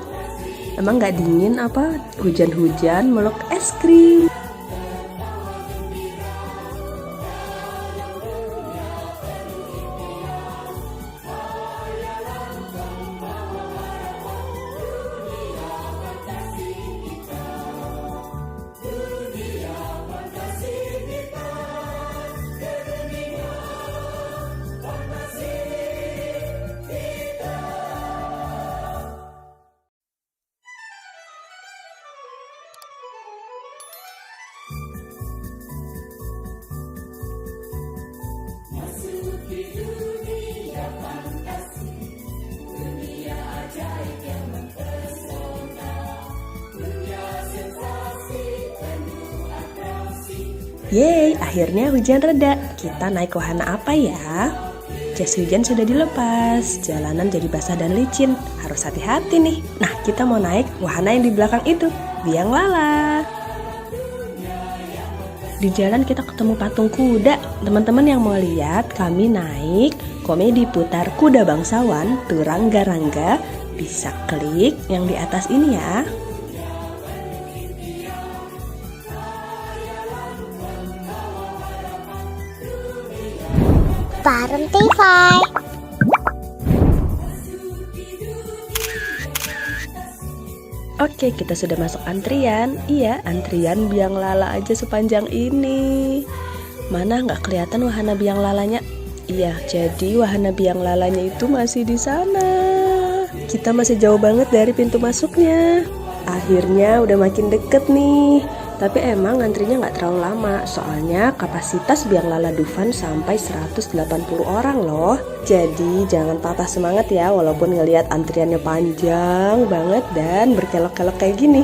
Emang gak dingin apa? Hujan-hujan meluk es krim. Yeay, akhirnya hujan reda. Kita naik wahana apa ya? Jas hujan sudah dilepas, jalanan jadi basah dan licin. Harus hati-hati nih. Nah, kita mau naik wahana yang di belakang itu, biang lala. Di jalan kita ketemu patung kuda. Teman-teman yang mau lihat, kami naik komedi putar kuda bangsawan, Turangga-rangga. Bisa klik yang di atas ini ya. Bareng TV. Oke, kita sudah masuk antrian. Iya, antrian biang lala aja sepanjang ini. Mana nggak kelihatan wahana biang lalanya? Iya, jadi wahana biang lalanya itu masih di sana. Kita masih jauh banget dari pintu masuknya. Akhirnya udah makin deket nih. Tapi emang antrinya nggak terlalu lama, soalnya kapasitas biang lala Dufan sampai 180 orang loh. Jadi jangan patah semangat ya, walaupun ngelihat antriannya panjang banget dan berkelok-kelok kayak gini.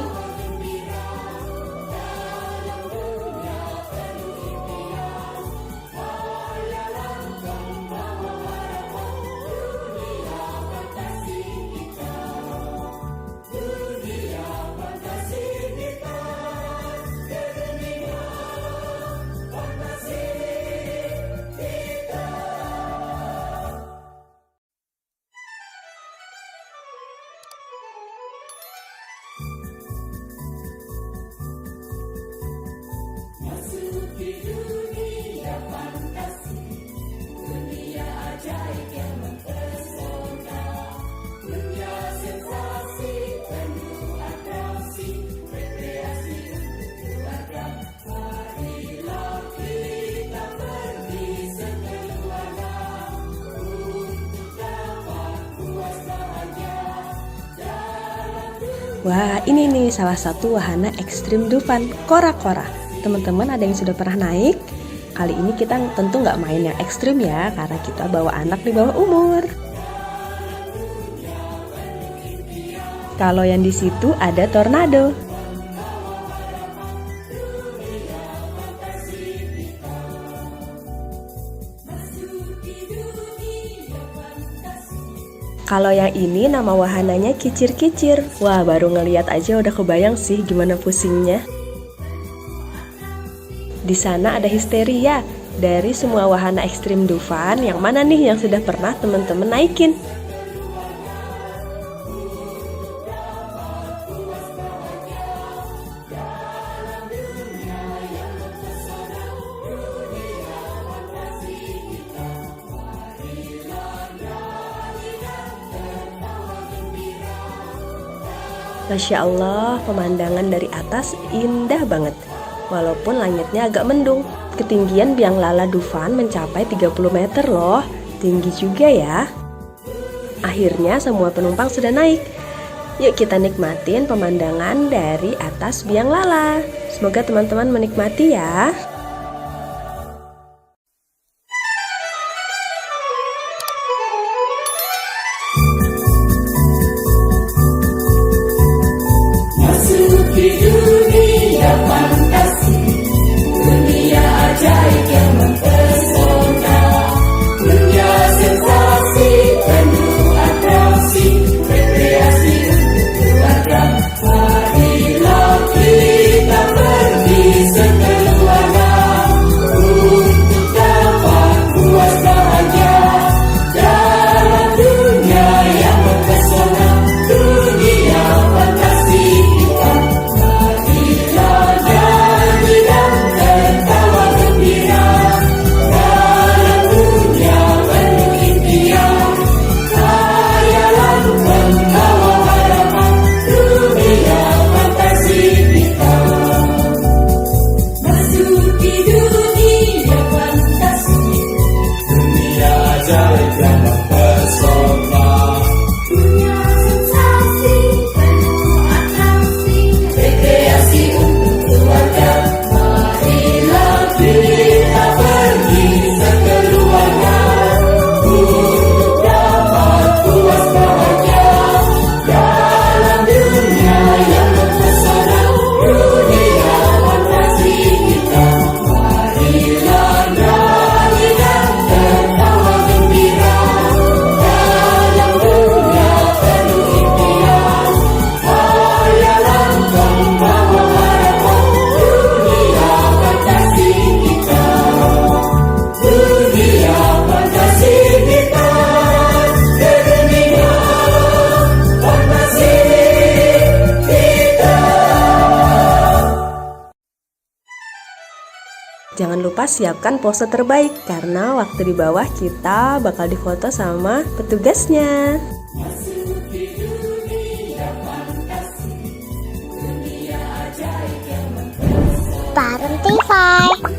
Wah, ini nih salah satu wahana ekstrim Dufan, kora-kora. Teman-teman ada yang sudah pernah naik? Kali ini kita tentu nggak main yang ekstrim ya, karena kita bawa anak di bawah umur. Kalau yang di situ ada tornado. Kalau yang ini nama wahananya kicir-kicir. Wah, baru ngeliat aja udah kebayang sih gimana pusingnya. Di sana ada histeria. Dari semua wahana ekstrim Dufan, yang mana nih yang sudah pernah teman-teman naikin? Masya Allah, pemandangan dari atas indah banget. Walaupun langitnya agak mendung, ketinggian biang lala Dufan mencapai 30 meter loh. Tinggi juga ya. Akhirnya semua penumpang sudah naik. Yuk kita nikmatin pemandangan dari atas biang lala. Semoga teman-teman menikmati ya. Jangan lupa siapkan pose terbaik karena waktu di bawah kita bakal difoto sama petugasnya. Bareng Tify.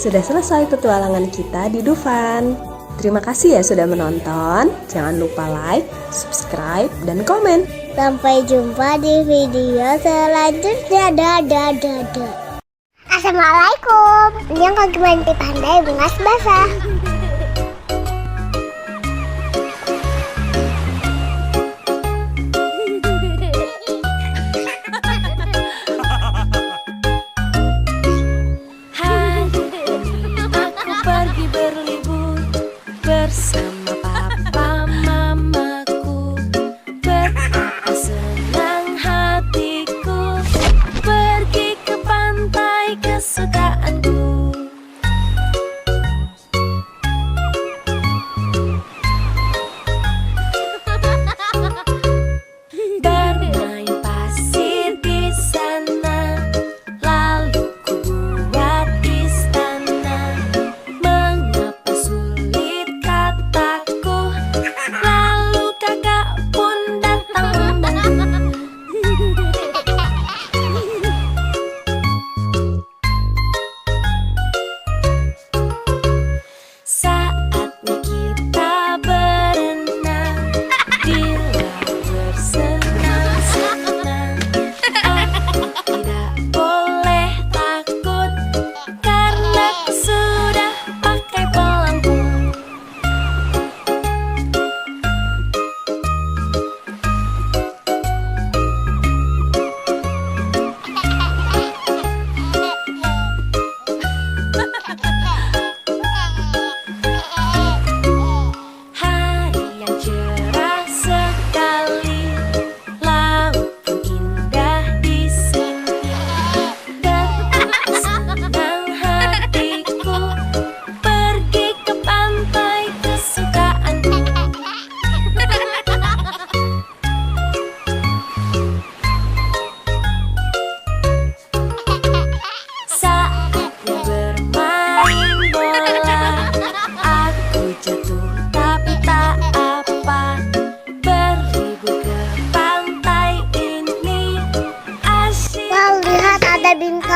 Sudah selesai petualangan kita di Dufan. Terima kasih ya sudah menonton. Jangan lupa like, subscribe, dan komen. Sampai jumpa di video selanjutnya. Dadah. Assalamualaikum. Yang kaki mandi pandai bungas basah.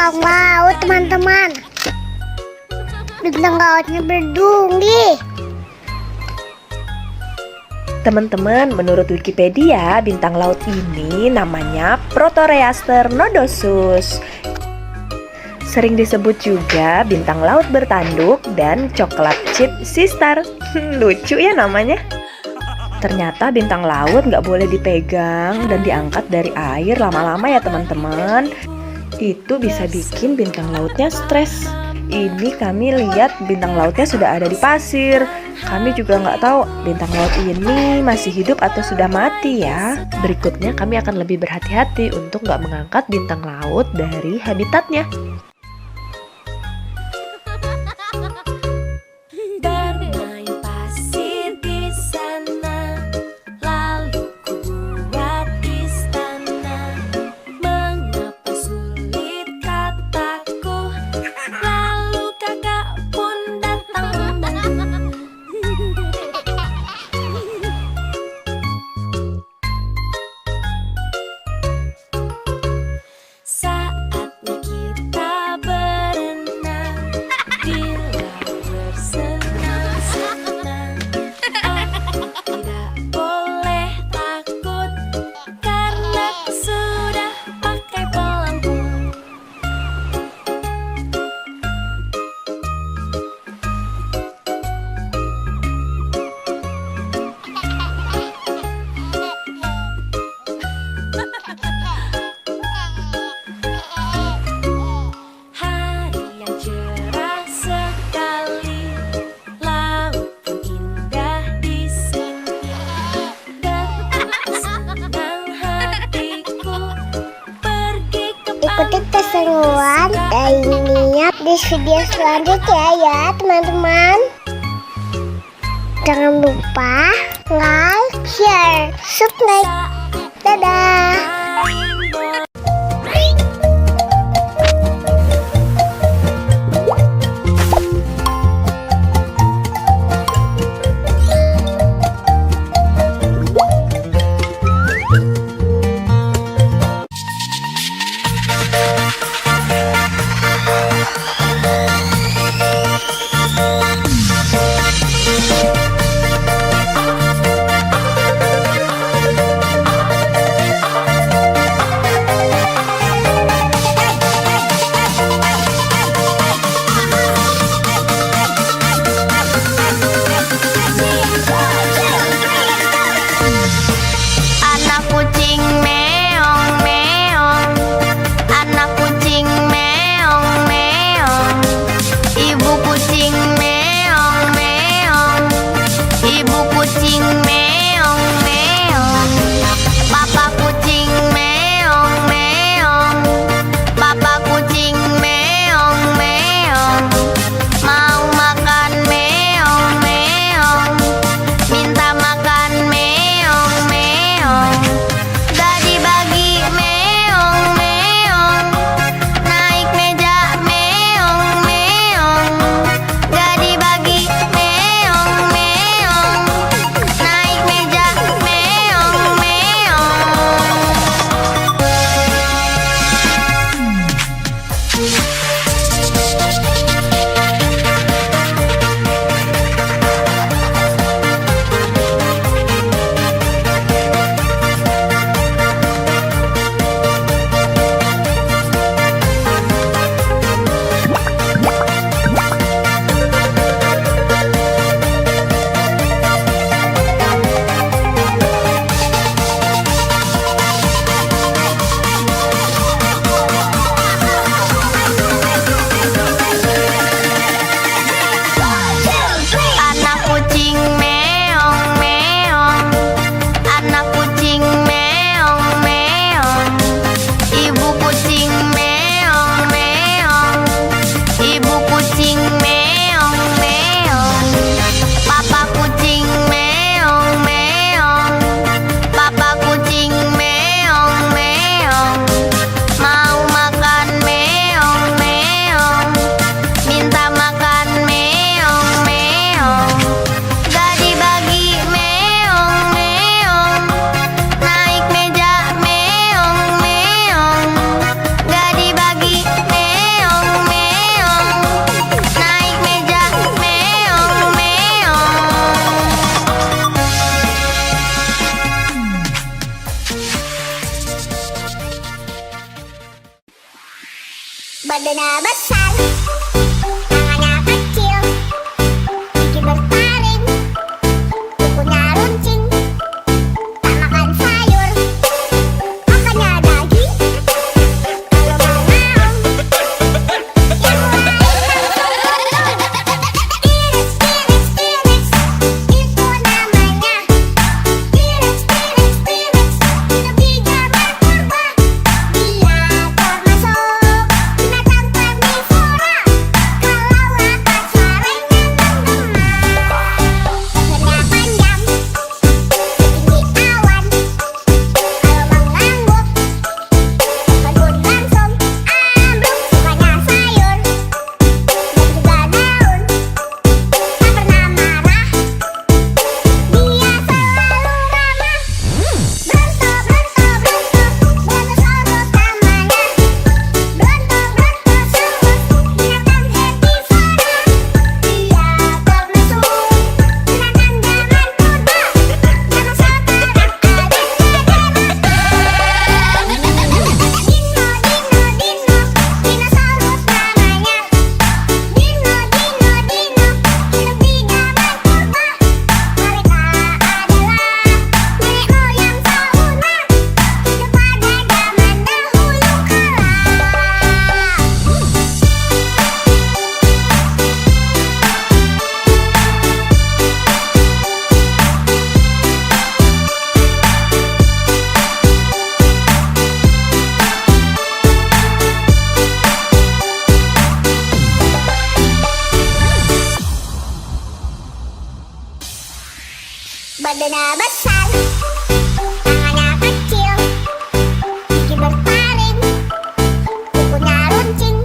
bintang laut, teman-teman. Bintang lautnya berduri. Teman-teman, menurut Wikipedia, bintang laut ini namanya Proteroaster nodosus. Sering disebut juga bintang laut bertanduk dan coklat chip sistar. Lucu ya namanya. Ternyata bintang laut nggak boleh dipegang dan diangkat dari air lama-lama ya teman-teman. Itu bisa bikin bintang lautnya stres. Ini kami lihat bintang lautnya sudah ada di pasir. Kami juga nggak tahu bintang laut ini masih hidup atau sudah mati ya. Berikutnya kami akan lebih berhati-hati untuk nggak mengangkat bintang laut dari habitatnya. Bermain pasir di sana, lalu ku buat istana. Mengapa sulit kataku, lalu kakak pun datang. Saatnya kita berenang di laut bersenang-senang. Aku tidak boleh takut karena aku sudah pakai pelampung. Hari yang cerah sekali, laut pun indah di sini. Betapa senang hatiku pergi ke Ikuti keseruan dan niat di video selanjutnya ya teman-teman. Jangan lupa like, share, subscribe. Dadah. Badannya besar, tangannya kecil, gigi bertaring, kukunya runcing, tak makan sayur, makannya daging. Kalau mau ngaum, yang lain T-Rex, T-Rex, T-Rex, itu namanya. T-Rex, T-Rex, T-Rex, hidup di zaman purba. Dia termasuk binatang karnivora. Kalau lapar suaranya menggema. Lehernya panjang, setinggi awan. Kalau mengangguk, kebun langsung ambruk. Sukanya sayur dan juga daun. Tak pernah marah, dia selalu ramah. Bronto, Bronto, Bronto, Brontosaurus namanya. Bronto, Brontosaurus, binatang herbivora. Dia termasuk binatang zaman purba. Zaman sekarang ada Dino, Dino, Dino, dinosaurus namanya. Dino, Dino, Dino, hidup di zaman purba. Mereka adalah nenek moyang fauna, hidup pada zaman dahulu kala. Badannya besar, tangannya kecil, gigi bertaring, kukunya runcing,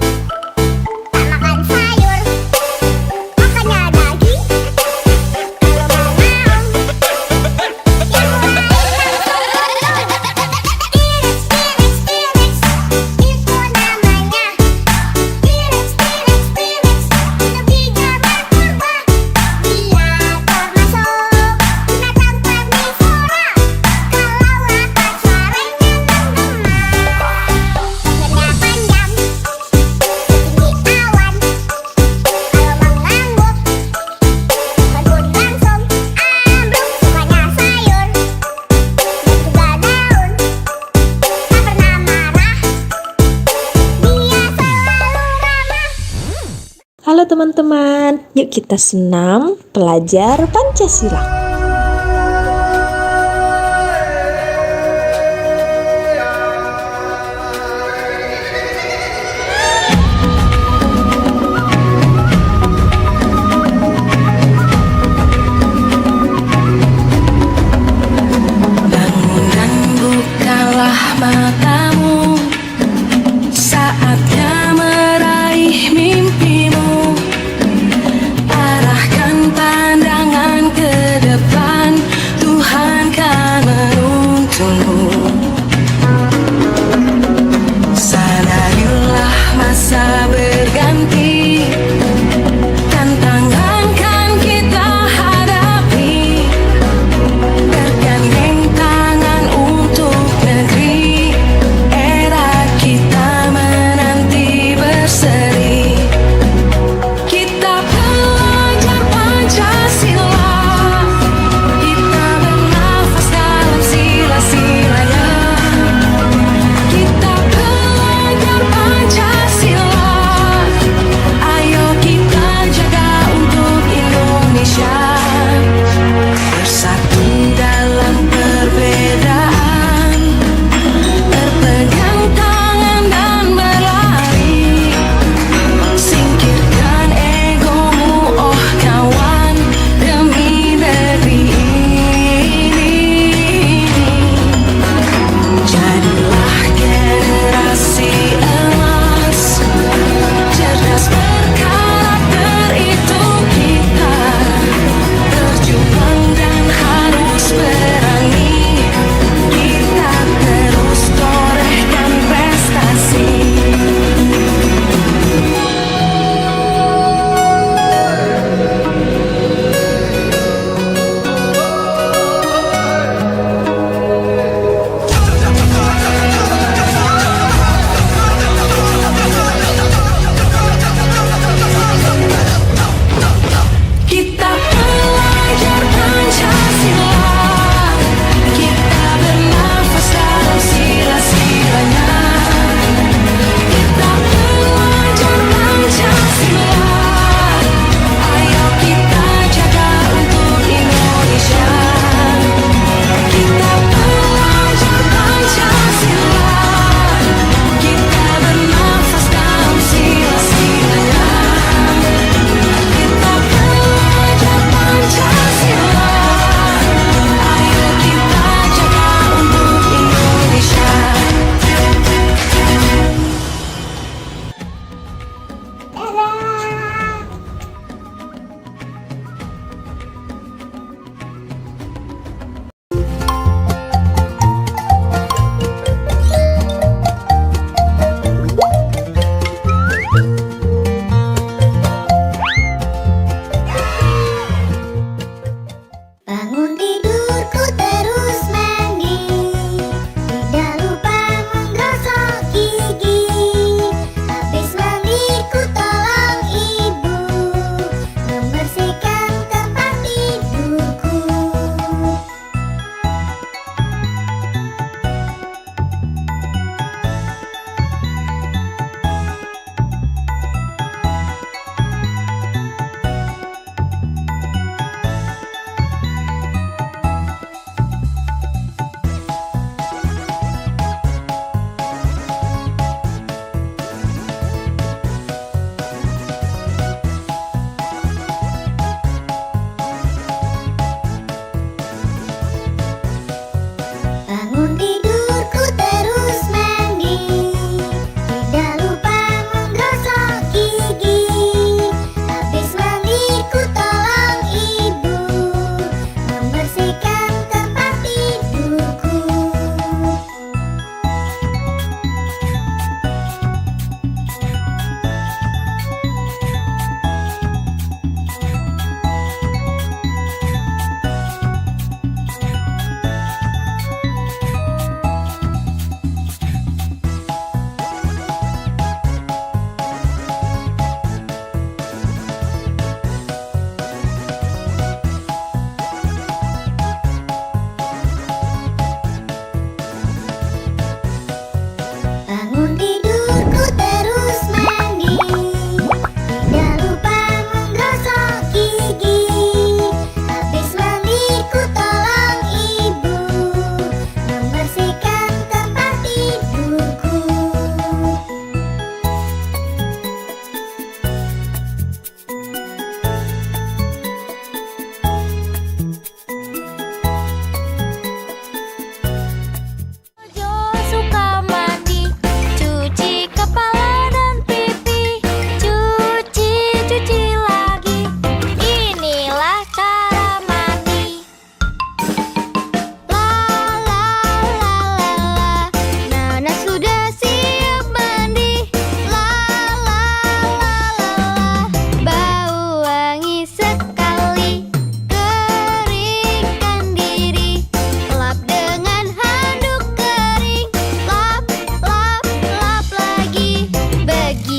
tak makan sayur, makannya daging. Kalau mau ngaum, yang lain T-Rex, T-Rex, T-Rex, itu namanya. T-Rex, T-Rex, T-Rex, hidup di zaman purba. Dia termasuk binatang karnivora. Kalau lapar suaranya menggema. Lehernya panjang, setinggi awan. Kalau mengangguk, kebun langsung ambruk. Sukanya sayur dan juga daun. Tak pernah marah, dia selalu ramah. Halo teman-teman, yuk kita senam belajar Pancasila. Bangun dan bukalah matamu, saatnya meraih mimpimu. Arahkan pandangan ke depan.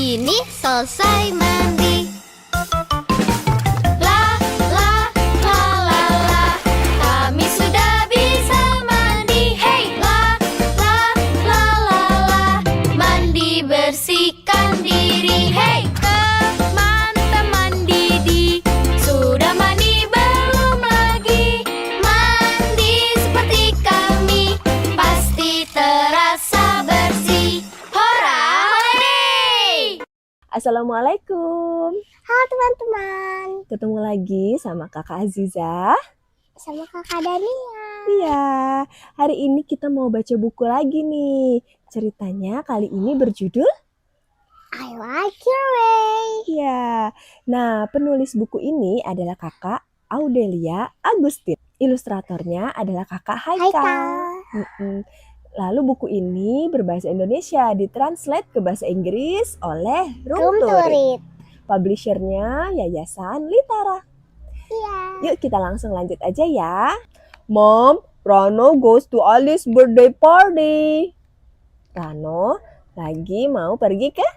Ini selesai mandi. La la la la la, kami sudah bisa mandi. Hey, la la la la la, mandi bersihkan diri. Hey, teman-teman Didi, sudah mandi belum lagi? Mandi seperti kami, pasti terasa bersih. Hora, hore! Assalamualaikum. Halo teman-teman, Ketemu lagi sama Kakak Aziza. sama kakak Dania. Iya, hari ini kita mau baca buku lagi nih. Ceritanya kali ini berjudul I like your way. Iya. Nah, penulis buku ini adalah Kakak Audelia Agustin. Ilustratornya adalah Kakak Haikal. Haikal. Mm-mm. Lalu buku ini berbahasa Indonesia, ditranslate ke bahasa Inggris oleh Room to Room to Read. read. Publishernya Yayasan Litara. Iya. Yuk kita langsung lanjut aja ya. Mom, Rano goes to Alice's birthday party. Rano lagi mau pergi ke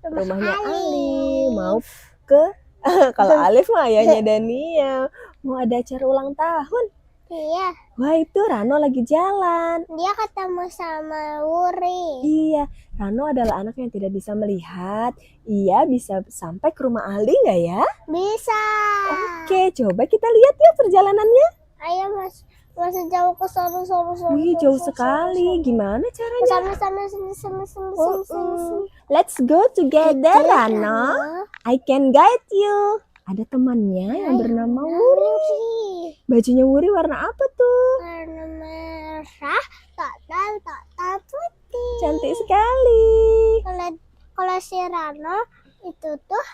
rumahnya Ali. Mau ke kalau Alif mah ayahnya Dania. Mau ada acara ulang tahun. Iya, Wah, itu Rano lagi jalan. dia ketemu sama Wuri. Iya, Rano adalah anak yang tidak bisa melihat. Ia bisa sampai ke rumah Ali nggak ya? Bisa. Oke, coba kita lihat yuk perjalanannya. Ayo masih jauh ke sana. Wih, jauh sekali. Gimana caranya? Sana. Let's go together, Rano. I can guide you. Ada temannya yang bernama Wuri. Bajunya Wuri warna apa tuh? Warna merah, total putih. Cantik sekali. Kalau si Rano itu tuh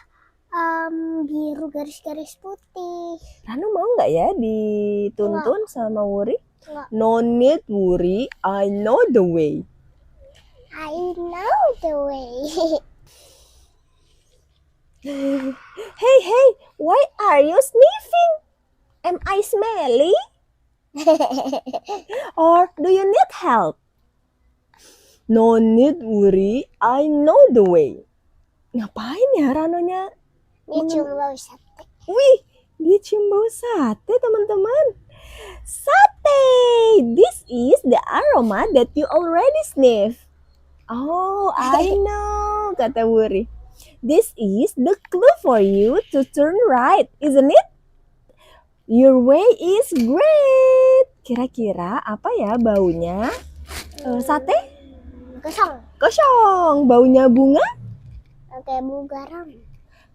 biru garis-garis putih. Rano mau nggak ya dituntun sama Wuri? Nggak. No need, Wuri. I know the way. I know the way. Hey, why are you sniffing? Am I smelly? Or do you need help? No need, Wuri. I know the way. Ngapain ya Ranonya? Dia cuma bau sate. Wih, dia cium bau sate, teman-teman. Sate! This is the aroma that you already sniff. Oh, I know, kata Wuri. This is the clue for you to turn right, isn't it? Your way is great. Kira-kira apa ya baunya? Sate? Kosong. Baunya bunga? Kayak bau garam.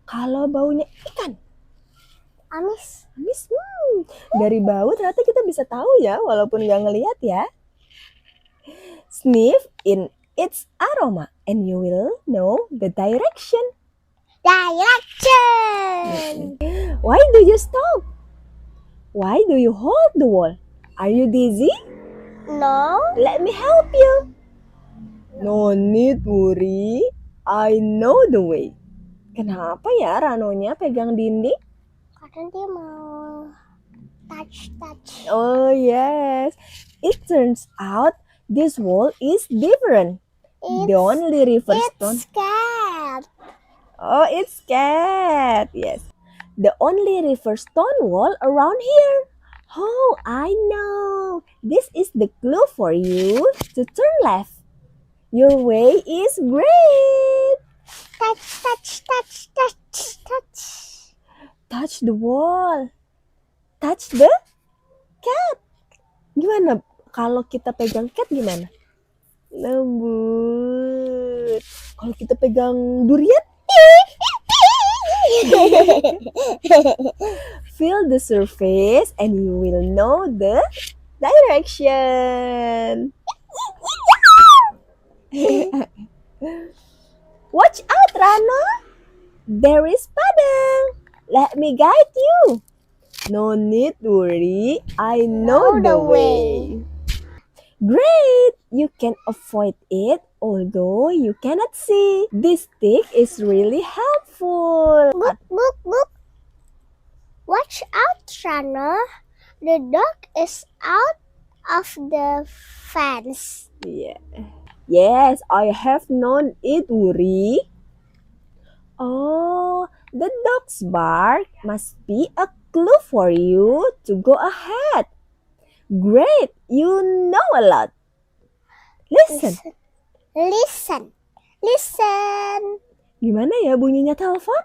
Kalau baunya ikan? Amis. Dari bau ternyata kita bisa tahu ya, walaupun nggak ngelihat ya. Sniff in its aroma and you will know the direction. Why do you stop? Why do you hold the wall? Are you dizzy? No. Let me help you. No need, Wuri. I know the way. Kenapa ya Ranonya pegang dinding? Karena dia mau touch. Oh yes. It turns out this wall is different. The only river stone. It's cat. Oh, it's cat. Yes. The only river stone wall around here. Oh, I know. This is the clue for you to turn left. Your way is great. Touch. Touch the wall. Touch the cat. Gimana kalau kita pegang cat gimana? Lembut. Kalau kita pegang durian? Feel the surface and you will know the direction. Watch out, Rano. There is Padang. Let me guide you. No need to worry. I know the way. Great! You can avoid it although you cannot see. This stick is really helpful. Book. Watch out, Rano. The dog is out of the fence. Yeah. Yes, I have known it, Wuri. Oh, the dog's bark must be a clue for you to go ahead. Great, you know a lot. Listen, Listen. Listen. gimana ya bunyinya telepon?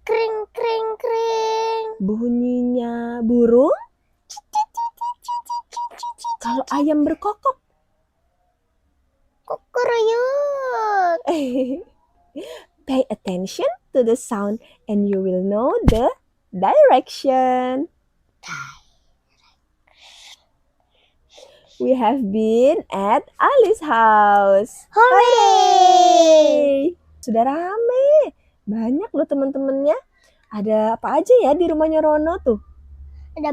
Kring, kring, kring. Bunyinya burung? Kalau ayam berkokok? Kukuruyuk. Pay attention to the sound and you will know the direction. We have been at Ali's house. Hooray! Sudah rame. Banyak loh teman-temannya. Ada apa aja ya di rumahnya Rono tuh? Ada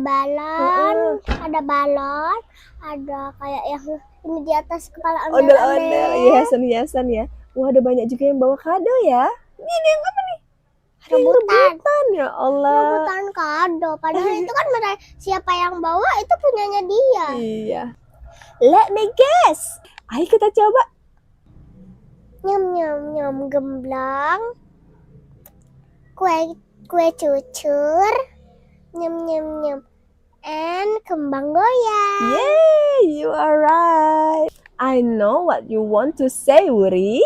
balon, ada kayak yang ini di atas kepala Ondel-ondel, ondel-ondel. hiasan-hiasan ya. Wah, ada banyak juga yang bawa kado ya. Ini yang apa nih? Rebutan. Ya Allah. Rebutan kado. Padahal itu kan siapa yang bawa itu punyanya dia. Iya. Let me guess. Ayo kita coba. Nyam nyam nyam gemblang. Kue cucur. Nyam nyam nyam. And kembang goyang. Yay, you are right. I know what you want to say, Wuri.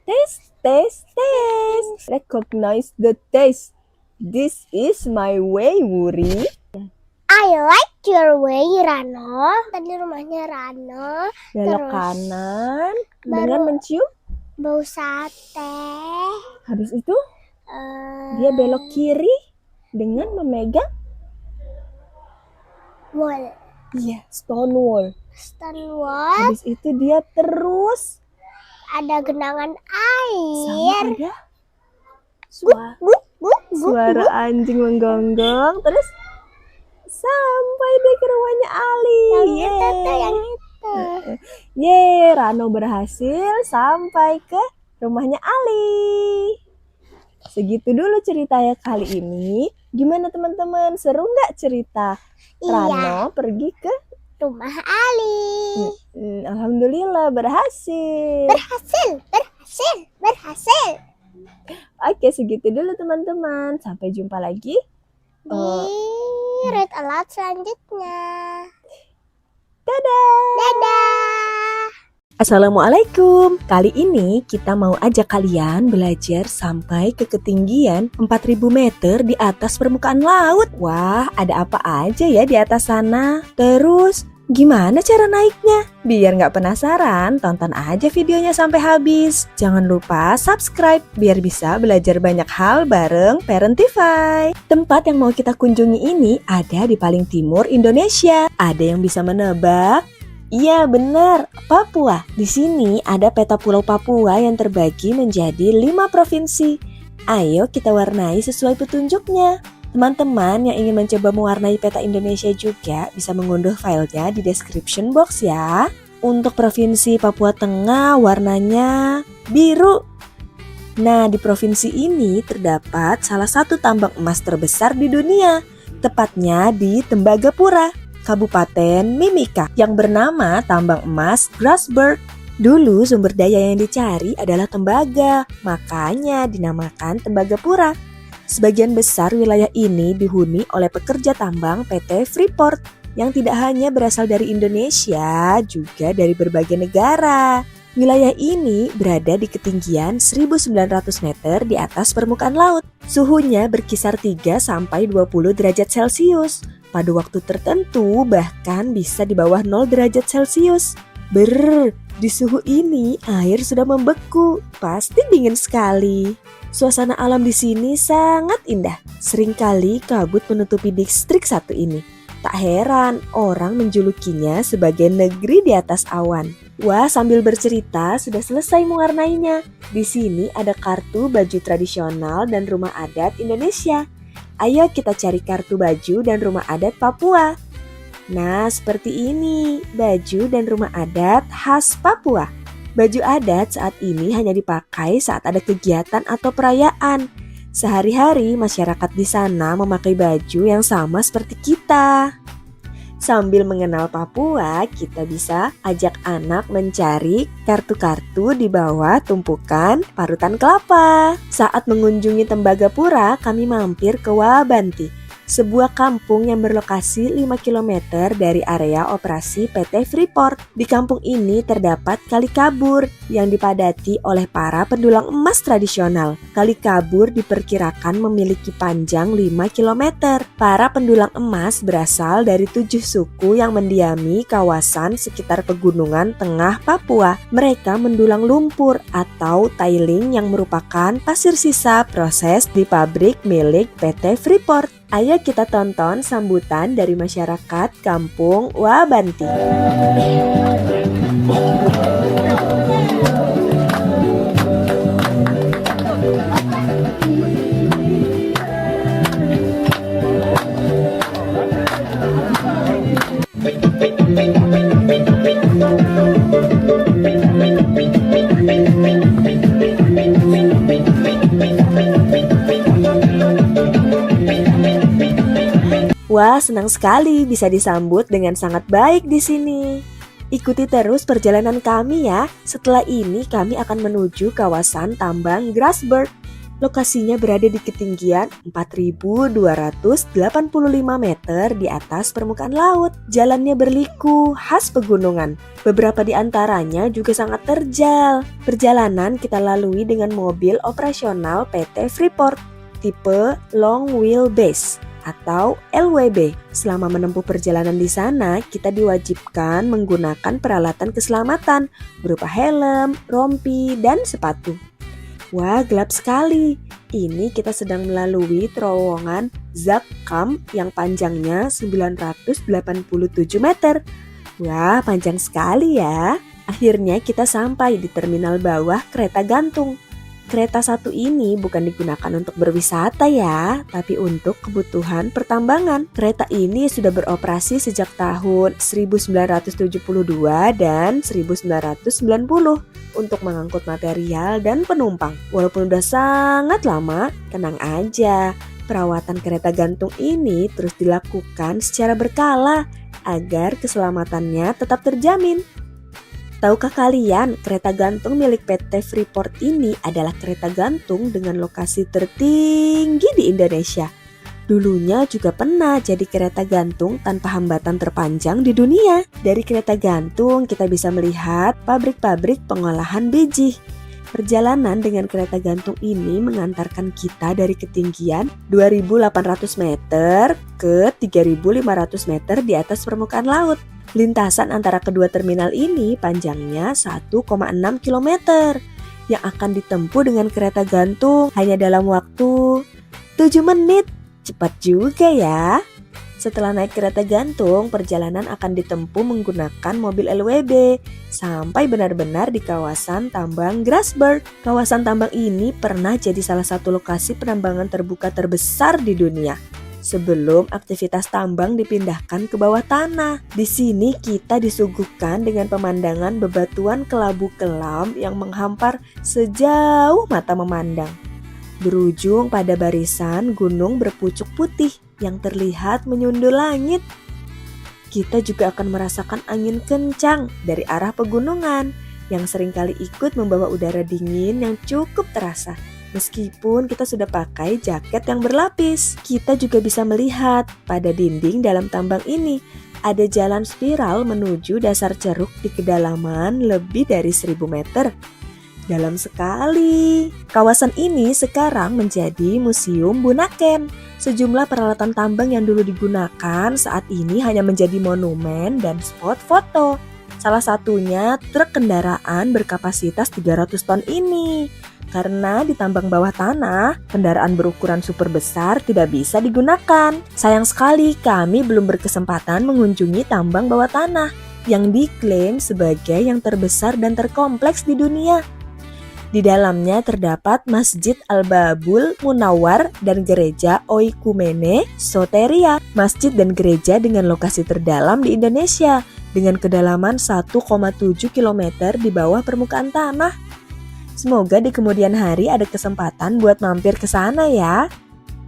Taste, taste, taste. Recognize the taste. This is my way, Wuri. I like your way, Rano. Tadi rumahnya Rano. Belok Terus kanan baru- dengan mencium. Bau sate. Habis itu Eh, dia belok kiri dengan memegang wall. iya, stone wall. Stonewall. Habis itu dia terus Ada genangan sama air. ada suara, Buk, buk, buk, suara buk. anjing menggonggong. Terus sampai deh ke rumahnya Ali. Yang itu tuh, yang itu. Yeay, Rano berhasil sampai ke rumahnya Ali. Segitu dulu ceritanya kali ini. Gimana teman-teman? Seru nggak cerita Iya, Rano pergi ke rumah Ali. Alhamdulillah berhasil. Berhasil. Oke, segitu dulu teman-teman. Sampai jumpa lagi. Di read aloud selanjutnya. Dadah. Dadah. Assalamualaikum. Kali ini kita mau ajak kalian belajar sampai ke ketinggian 4000 meter di atas permukaan laut. Wah, ada apa aja ya di atas sana? Terus, gimana cara naiknya? Biar nggak penasaran, tonton aja videonya sampai habis. Jangan lupa subscribe biar bisa belajar banyak hal bareng Parentify. Tempat yang mau kita kunjungi ini ada di paling timur Indonesia. Ada yang bisa menebak? Iya benar, Papua. Di sini ada peta pulau Papua yang terbagi menjadi 5 provinsi. Ayo kita warnai sesuai petunjuknya. Teman-teman yang ingin mencoba mewarnai peta Indonesia juga bisa mengunduh filenya di description box ya. Untuk provinsi Papua Tengah warnanya biru. Nah, di provinsi ini terdapat salah satu tambang emas terbesar di dunia, tepatnya di Tembagapura, Kabupaten Mimika, yang bernama tambang emas Grasberg. Dulu sumber daya yang dicari adalah tembaga, makanya dinamakan Tembagapura. Sebagian besar wilayah ini dihuni oleh pekerja tambang PT Freeport yang tidak hanya berasal dari Indonesia, juga dari berbagai negara. Wilayah ini berada di ketinggian 1900 meter di atas permukaan laut. Suhunya berkisar 3-20 derajat Celcius. Pada waktu tertentu bahkan bisa di bawah 0 derajat Celcius. Di suhu ini air sudah membeku, pasti dingin sekali. Suasana alam di sini sangat indah. Seringkali kabut menutupi distrik satu ini. Tak heran orang menjulukinya sebagai negeri di atas awan. Wah, sambil bercerita sudah selesai mewarnainya. Di sini ada kartu baju tradisional dan rumah adat Indonesia. Ayo kita cari kartu baju dan rumah adat Papua. Nah, seperti ini, baju dan rumah adat khas Papua. Baju adat saat ini hanya dipakai saat ada kegiatan atau perayaan. Sehari-hari masyarakat di sana memakai baju yang sama seperti kita. Sambil mengenal Papua, kita bisa ajak anak mencari kartu-kartu di bawah tumpukan parutan kelapa. Saat mengunjungi Tembagapura, kami mampir ke Wabanti, sebuah kampung yang berlokasi 5 km dari area operasi PT Freeport. Di kampung ini terdapat Kali Kabur yang dipadati oleh para pendulang emas tradisional. Kali Kabur diperkirakan memiliki panjang 5 km. Para pendulang emas berasal dari 7 suku yang mendiami kawasan sekitar pegunungan tengah Papua. Mereka mendulang lumpur atau tiling yang merupakan pasir sisa proses di pabrik milik PT Freeport. Ayo kita tonton sambutan dari masyarakat kampung Wabanti. Wah, senang sekali bisa disambut dengan sangat baik di sini. Ikuti terus perjalanan kami ya. Setelah ini kami akan menuju kawasan tambang Grasberg. Lokasinya berada di ketinggian 4.285 meter di atas permukaan laut. Jalannya berliku, khas pegunungan. Beberapa di antaranya juga sangat terjal. Perjalanan kita lalui dengan mobil operasional PT Freeport tipe Long Wheelbase atau LWB. Selama menempuh perjalanan di sana, kita diwajibkan menggunakan peralatan keselamatan berupa helm, rompi, dan sepatu. Wah, gelap sekali. Ini kita sedang melalui terowongan Zakkam yang panjangnya 987 meter. Wah, panjang sekali ya. Akhirnya kita sampai di terminal bawah kereta gantung. Kereta satu ini bukan digunakan untuk berwisata ya, tapi untuk kebutuhan pertambangan. Kereta ini sudah beroperasi sejak tahun 1972 dan 1990 untuk mengangkut material dan penumpang. Walaupun udah sangat lama, tenang aja. Perawatan kereta gantung ini terus dilakukan secara berkala agar keselamatannya tetap terjamin. Tahukah kalian, kereta gantung milik PT Freeport ini adalah kereta gantung dengan lokasi tertinggi di Indonesia. Dulunya juga pernah jadi kereta gantung tanpa hambatan terpanjang di dunia. Dari kereta gantung kita bisa melihat pabrik-pabrik pengolahan biji. Perjalanan dengan kereta gantung ini mengantarkan kita dari ketinggian 2.800 meter ke 3.500 meter di atas permukaan laut. Lintasan antara kedua terminal ini panjangnya 1,6 km yang akan ditempuh dengan kereta gantung hanya dalam waktu 7 menit. Cepat juga ya. Setelah naik kereta gantung, perjalanan akan ditempuh menggunakan mobil LWB sampai benar-benar di kawasan tambang Grasberg. Kawasan tambang ini pernah jadi salah satu lokasi penambangan terbuka terbesar di dunia sebelum aktivitas tambang dipindahkan ke bawah tanah. Di sini kita disuguhkan dengan pemandangan bebatuan kelabu kelam yang menghampar sejauh mata memandang, berujung pada barisan gunung berpucuk putih yang terlihat menyundul langit. Kita juga akan merasakan angin kencang dari arah pegunungan yang seringkali ikut membawa udara dingin yang cukup terasa. Meskipun kita sudah pakai jaket yang berlapis, kita juga bisa melihat pada dinding dalam tambang ini ada jalan spiral menuju dasar ceruk di kedalaman lebih dari 1.000 meter. Dalam sekali. Kawasan ini sekarang menjadi Museum Bunaken. Sejumlah peralatan tambang yang dulu digunakan saat ini hanya menjadi monumen dan spot foto. Salah satunya truk kendaraan berkapasitas 300 ton ini. Karena di tambang bawah tanah, kendaraan berukuran super besar tidak bisa digunakan. Sayang sekali kami belum berkesempatan mengunjungi tambang bawah tanah yang diklaim sebagai yang terbesar dan terkompleks di dunia. Di dalamnya terdapat Masjid Al-Babul Munawwar dan Gereja Oikumene Soteria, masjid dan gereja dengan lokasi terdalam di Indonesia dengan kedalaman 1,7 km di bawah permukaan tanah. Semoga di kemudian hari ada kesempatan buat mampir ke sana ya.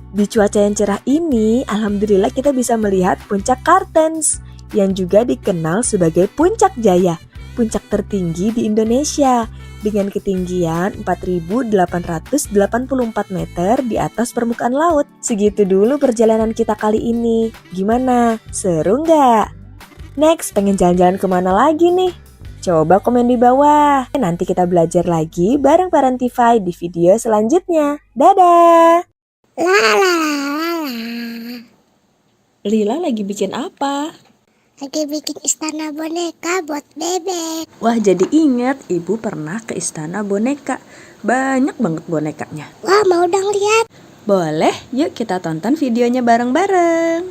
Di cuaca yang cerah ini, alhamdulillah kita bisa melihat puncak Kartens yang juga dikenal sebagai Puncak Jaya, puncak tertinggi di Indonesia dengan ketinggian 4.884 meter di atas permukaan laut. Segitu dulu perjalanan kita kali ini. Gimana? Seru nggak? Next, pengen jalan-jalan kemana lagi nih? Coba komen di bawah. Nanti kita belajar lagi bareng Parentify di video selanjutnya. Dadah! La la la la. Lila lagi bikin apa? Lagi bikin istana boneka buat bebek. Wah, jadi ingat ibu pernah ke istana boneka. Banyak banget bonekanya. Wah, mau dong lihat. Boleh, yuk kita tonton videonya bareng-bareng.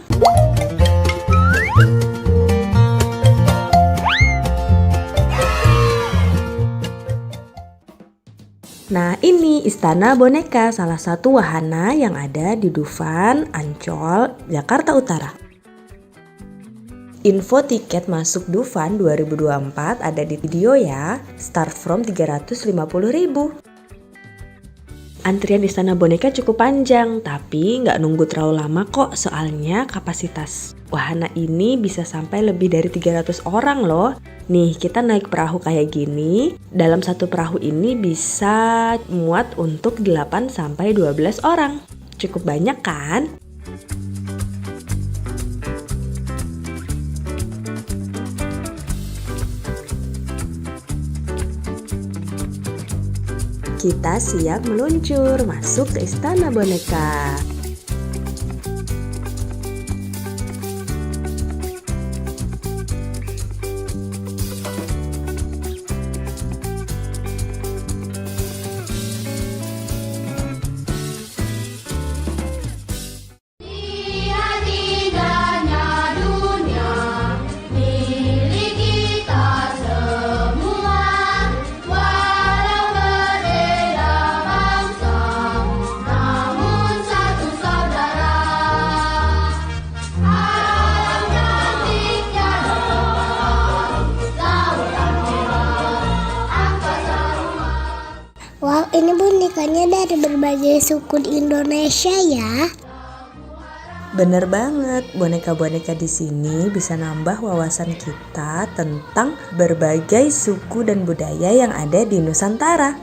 Nah, ini istana boneka, salah satu wahana yang ada di Dufan, Ancol, Jakarta Utara. Info tiket masuk Dufan 2024 ada di video ya, start from 350.000. Antrian istana boneka cukup panjang, tapi nggak nunggu terlalu lama kok, soalnya kapasitas wahana ini bisa sampai lebih dari 300 orang loh. Nih, kita naik perahu kayak gini, dalam satu perahu ini bisa muat untuk 8-12 orang. Cukup banyak kan? Kita siap meluncur masuk ke istana boneka. Lihat indahnya dunia milik kita semua, walau berbeda bangsa, namun satu saudara. Alam cantiknya lautan merah, angkasa luas. Wow, ini bonekanya dari berbagai suku di Indonesia ya. Bener banget, boneka-boneka di sini bisa nambah wawasan kita tentang berbagai suku dan budaya yang ada di Nusantara.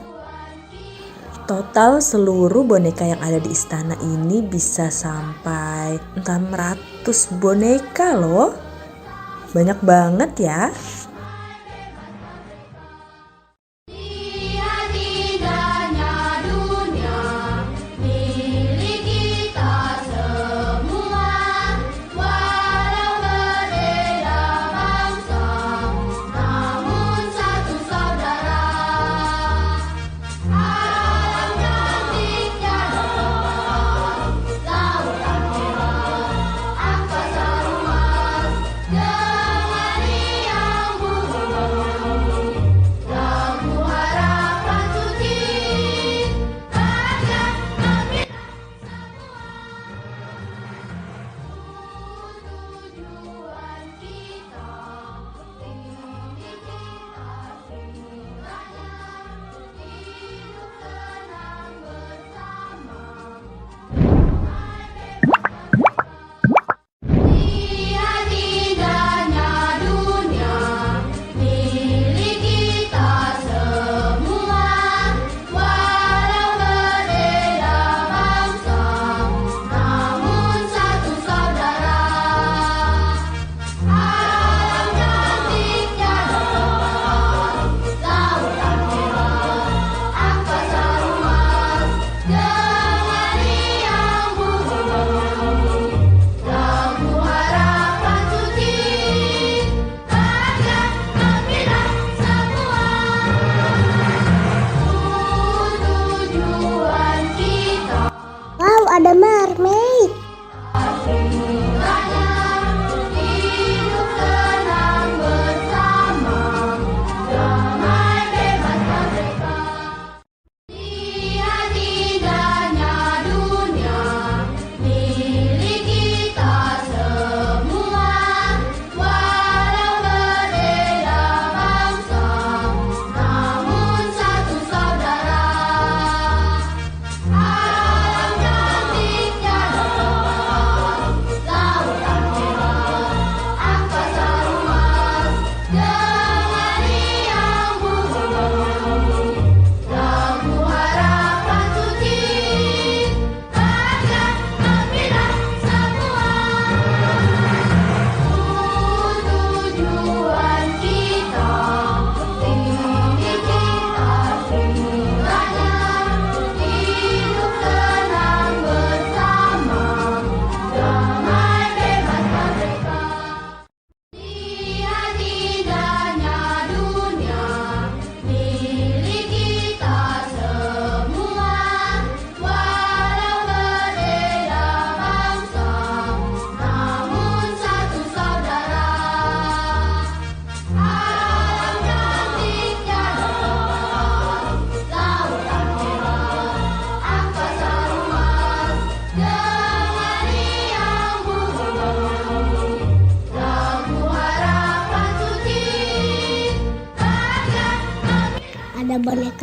Total seluruh boneka yang ada di istana ini bisa sampai 600 boneka loh. Banyak banget ya. Lihat indahnya dunia milik kita semua, walau berbeda bangsa, namun satu saudara. Alam cantiknya lautan merah, angkasa luas, dengan riang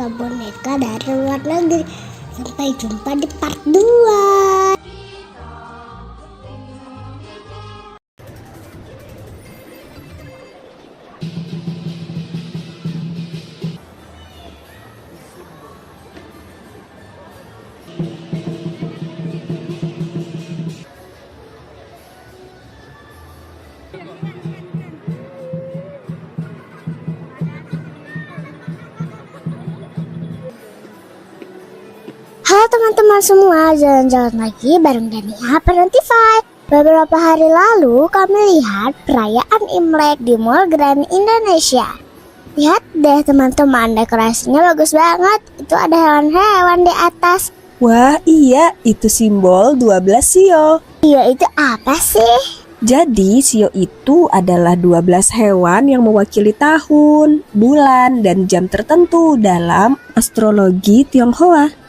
boneka-boneka dari luar negeri. Sampai jumpa di part 2. Halo teman-teman semua, jalan-jalan lagi bareng Dania Parentify. Beberapa hari lalu kami lihat perayaan Imlek di Mall Grand Indonesia. Lihat deh teman-teman, dekorasinya bagus banget. Itu ada hewan-hewan di atas. Wah iya, itu simbol 12 sio. Iya, itu apa sih? Jadi sio itu adalah 12 hewan yang mewakili tahun, bulan, dan jam tertentu dalam astrologi Tionghoa.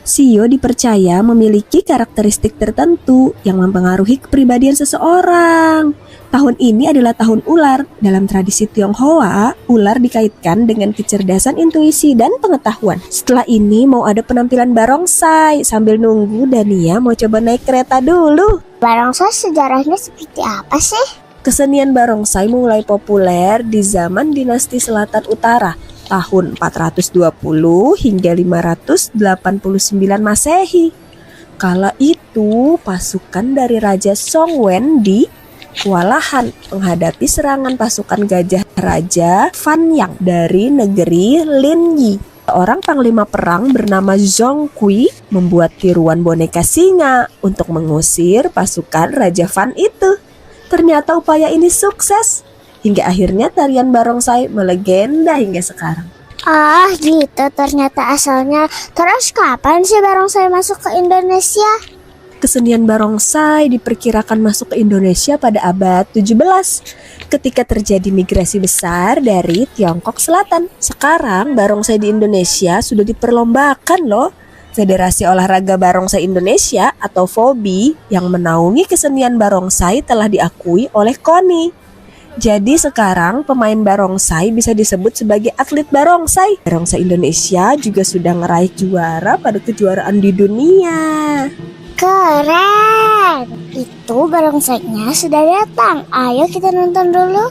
Sio dipercaya memiliki karakteristik tertentu yang mempengaruhi kepribadian seseorang. Tahun ini adalah tahun ular. Dalam tradisi Tionghoa, ular dikaitkan dengan kecerdasan intuisi dan pengetahuan. Setelah ini mau ada penampilan barongsai. Sambil nunggu, Dania mau coba naik kereta dulu. Barongsai sejarahnya seperti apa sih? Kesenian barongsai mulai populer di zaman dinasti Selatan Utara tahun 420 hingga 589 Masehi. Kala itu pasukan dari Raja Songwen di kewalahan menghadapi serangan pasukan gajah Raja Fanyang dari negeri Linyi. Seorang panglima perang bernama Zhong Kui membuat tiruan boneka singa untuk mengusir pasukan Raja Fan itu. Ternyata upaya ini sukses. Hingga akhirnya tarian barongsai melegenda hingga sekarang. Ah gitu ternyata asalnya. Terus kapan sih barongsai masuk ke Indonesia? Kesenian barongsai diperkirakan masuk ke Indonesia pada abad 17 ketika terjadi migrasi besar dari Tiongkok Selatan. Sekarang barongsai di Indonesia sudah diperlombakan loh. Federasi Olahraga Barongsai Indonesia atau FOBI yang menaungi kesenian barongsai telah diakui oleh KONI. Jadi sekarang pemain barongsai bisa disebut sebagai atlet barongsai. Barongsai Indonesia juga sudah ngeraih juara pada kejuaraan di dunia. Keren! Itu barongsainya sudah datang. Ayo kita nonton dulu.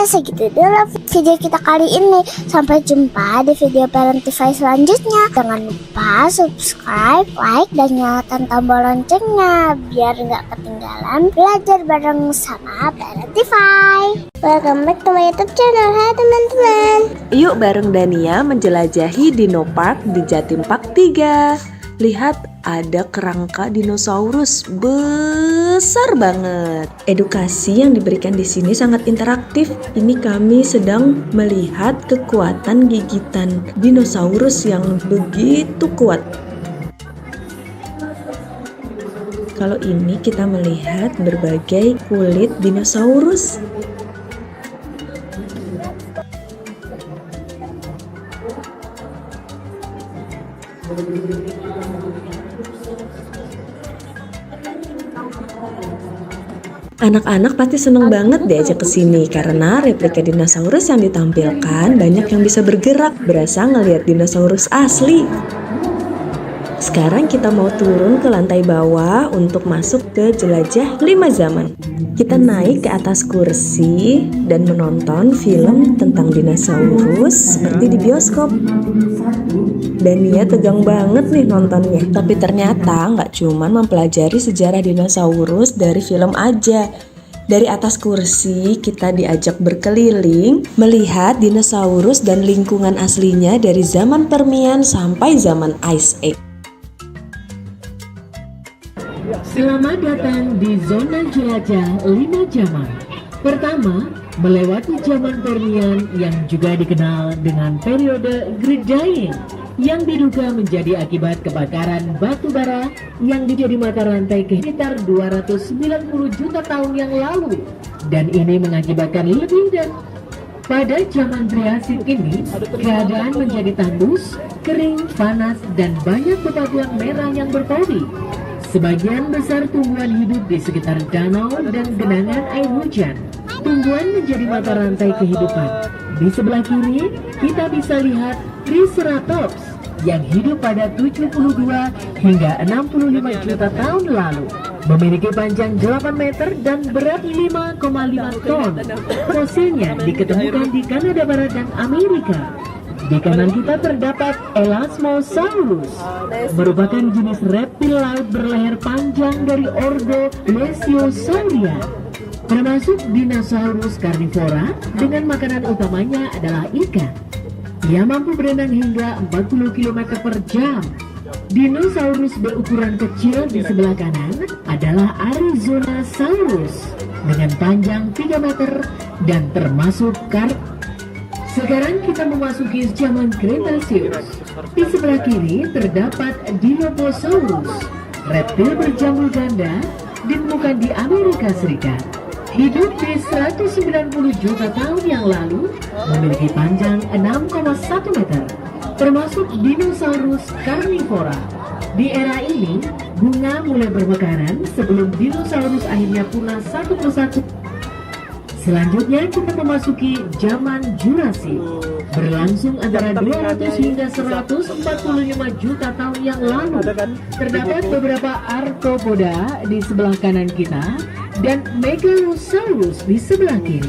segitu dulu video kita kali ini. Sampai jumpa di video Parentify selanjutnya. Jangan lupa subscribe, like, dan nyalakan tombol loncengnya biar nggak ketinggalan belajar bareng sama Parentify. Welcome back to my YouTube channel. Hai teman-teman. Yuk bareng Dania menjelajahi Dino Park di Jatim Park 3. Lihat, ada kerangka dinosaurus besar banget. Edukasi yang diberikan di sini sangat interaktif. Ini kami sedang melihat kekuatan gigitan dinosaurus yang begitu kuat. Kalau ini kita melihat berbagai kulit dinosaurus. Anak-anak pasti seneng banget diajak ke sini karena replika dinosaurus yang ditampilkan banyak yang bisa bergerak, berasa ngelihat dinosaurus asli. Sekarang kita mau turun ke lantai bawah untuk masuk ke jelajah 5 zaman. Kita naik ke atas kursi dan menonton film tentang dinosaurus seperti di bioskop. Dania tegang banget nih nontonnya. Tapi ternyata nggak cuma mempelajari sejarah dinosaurus dari film aja. Dari atas kursi kita diajak berkeliling melihat dinosaurus dan lingkungan aslinya dari zaman Permian sampai zaman Ice Age. Selamat datang di zona jelajah 5 zaman. Pertama, melewati zaman Permian yang juga dikenal dengan periode Great Dying, yang diduga menjadi akibat kebakaran batu bara yang menjadi mata rantai ke sekitar 290 juta tahun yang lalu, dan ini mengakibatkan lebih dari pada zaman Triasik ini, keadaan menjadi tandus, kering, panas, dan banyak bebatuan merah yang berpori. Sebagian besar tumbuhan hidup di sekitar danau dan genangan air hujan. Tumbuhan menjadi mata rantai kehidupan. Di sebelah kiri, kita bisa lihat Triceratops yang hidup pada 72 hingga 65 juta tahun lalu. Memiliki panjang 8 meter dan berat 5,5 ton. Fosilnya diketemukan di Kanada Barat dan Amerika. Di kanan kita terdapat Elasmosaurus, merupakan jenis reptil laut berleher panjang dari ordo Plesiosauria, termasuk dinosaurus karnivora dengan makanan utamanya adalah ikan. Ia mampu berenang hingga 40 km per jam. Dinosaurus berukuran kecil di sebelah kanan adalah Arizonasaurus dengan panjang 3 meter dan termasuk Sekarang kita memasuki zaman Cretaceous. Di sebelah kiri terdapat Dilophosaurus, reptil berjambul ganda, ditemukan di Amerika Serikat. Hidup di 190 juta tahun yang lalu, memiliki panjang 6,1 meter, termasuk dinosaurus karnivora. Di era ini, bunga mulai bermekaran sebelum dinosaurus akhirnya punah satu persatu. Selanjutnya kita memasuki zaman Jurassic, berlangsung antara 200 hingga 145 juta tahun yang lalu. Terdapat beberapa arthropoda di sebelah kanan kita dan Megalosaurus di sebelah kiri.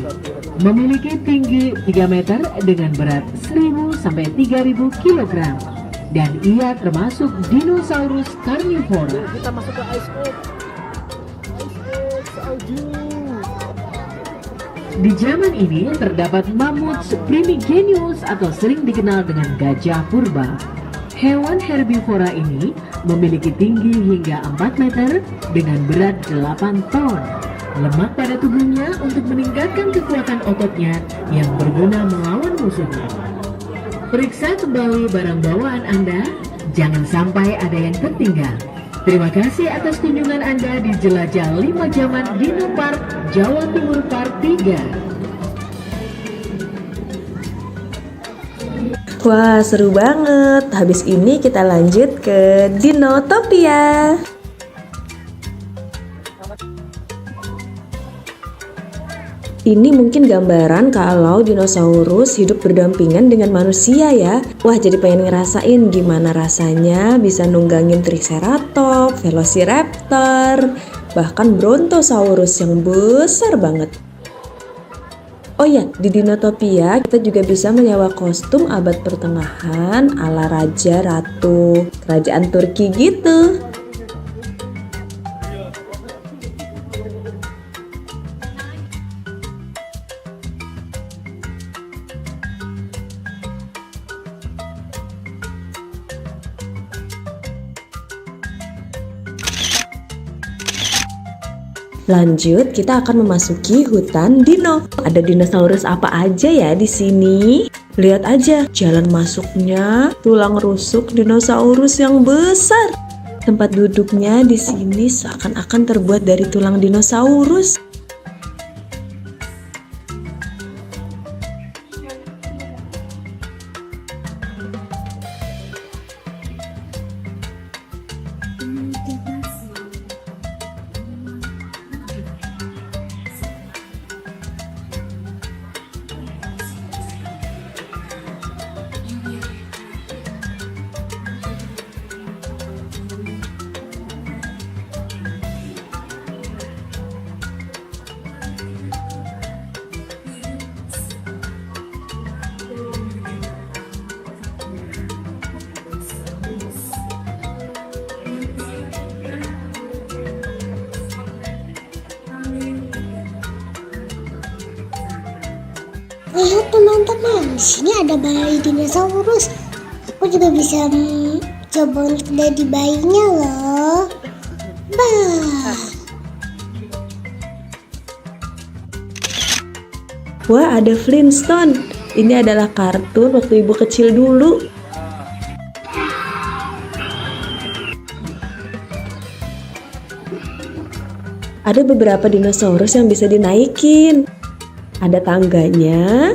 Memiliki tinggi 3 meter dengan berat 1000 sampai 3000 kg. Dan ia termasuk dinosaurus karnivora. Kita masuk ke Ice Age. Di zaman ini terdapat mamut primigenius atau sering dikenal dengan gajah purba. Hewan herbivora ini memiliki tinggi hingga 4 meter dengan berat 8 ton. Lemak pada tubuhnya untuk meningkatkan kekuatan ototnya yang berguna melawan musuhnya. Periksa kembali barang bawaan Anda, jangan sampai ada yang tertinggal. Terima kasih atas kunjungan Anda di Jelajah 5 Zaman Dino Park, Jawa Timur Park 3. Wah, seru banget. Habis ini kita lanjut ke Dinotopia. Ini mungkin gambaran kalau dinosaurus hidup berdampingan dengan manusia ya. Wah, jadi pengen ngerasain gimana rasanya bisa nunggangin Triceratops, Velociraptor, bahkan Brontosaurus yang besar banget. Oh ya, di Dinotopia kita juga bisa menyewa kostum abad pertengahan ala raja ratu kerajaan Turki gitu. Lanjut, kita akan memasuki hutan dino. Ada dinosaurus apa aja ya di sini? Lihat aja, jalan masuknya tulang rusuk dinosaurus yang besar. Tempat duduknya di sini seakan-akan terbuat dari tulang dinosaurus. Lihat teman-teman, di sini ada bayi dinosaurus. Aku juga bisa coba untuk jadi bayinya loh. Bah. Wah, ada Flintstone. Ini adalah kartun waktu ibu kecil dulu. Ada beberapa dinosaurus yang bisa dinaikin. Ada tangganya.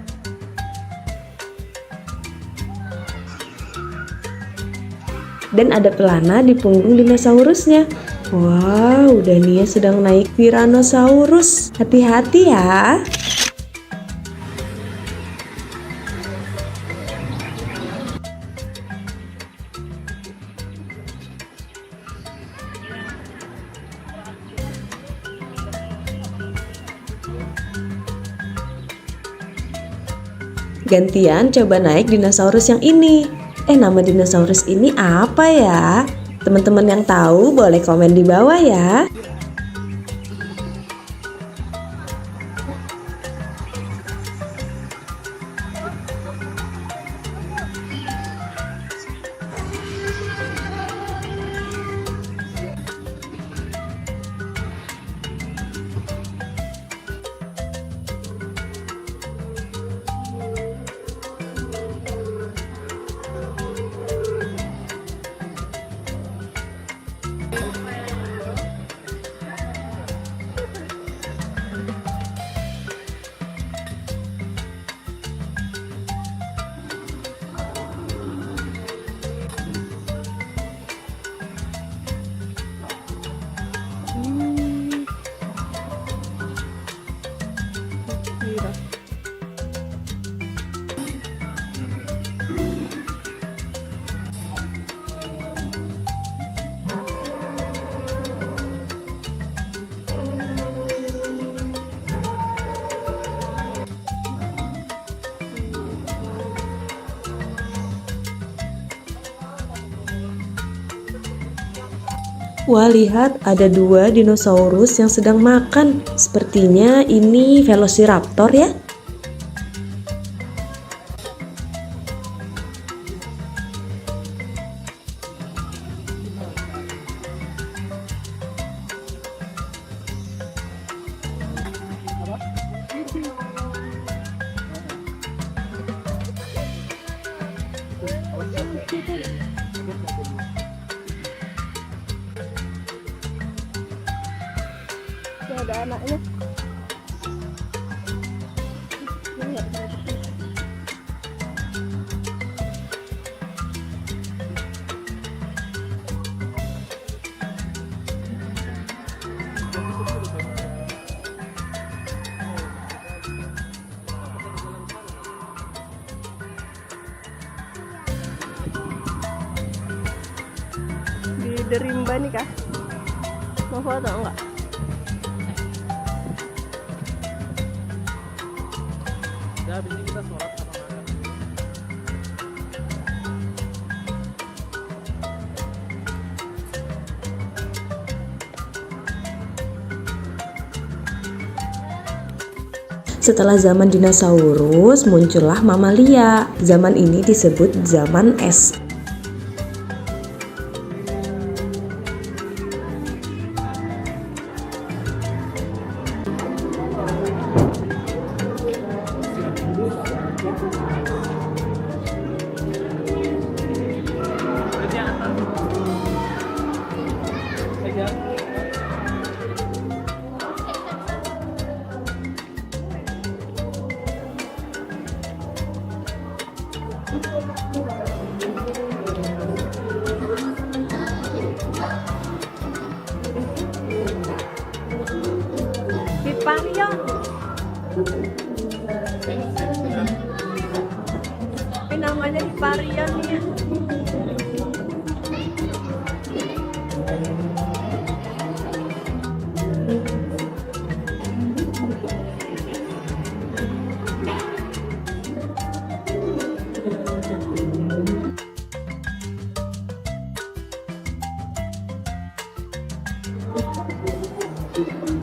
Dan ada pelana di punggung dinosaurusnya. Wow, Dania sedang naik Tyrannosaurus. Hati-hati ya. Gantian coba naik dinosaurus yang ini. Nama dinosaurus ini apa ya? Teman-teman yang tahu boleh komen di bawah ya. Wah, lihat ada 2 dinosaurus yang sedang makan. Sepertinya ini Velociraptor ya. Ada anaknya. Di Derimba nih kah? Mau foto enggak? udah habis ini kita sholat sama makan. Setelah zaman dinosaurus, muncullah mamalia. Zaman ini disebut zaman es. Viparion. Ini namanya Viparion nih.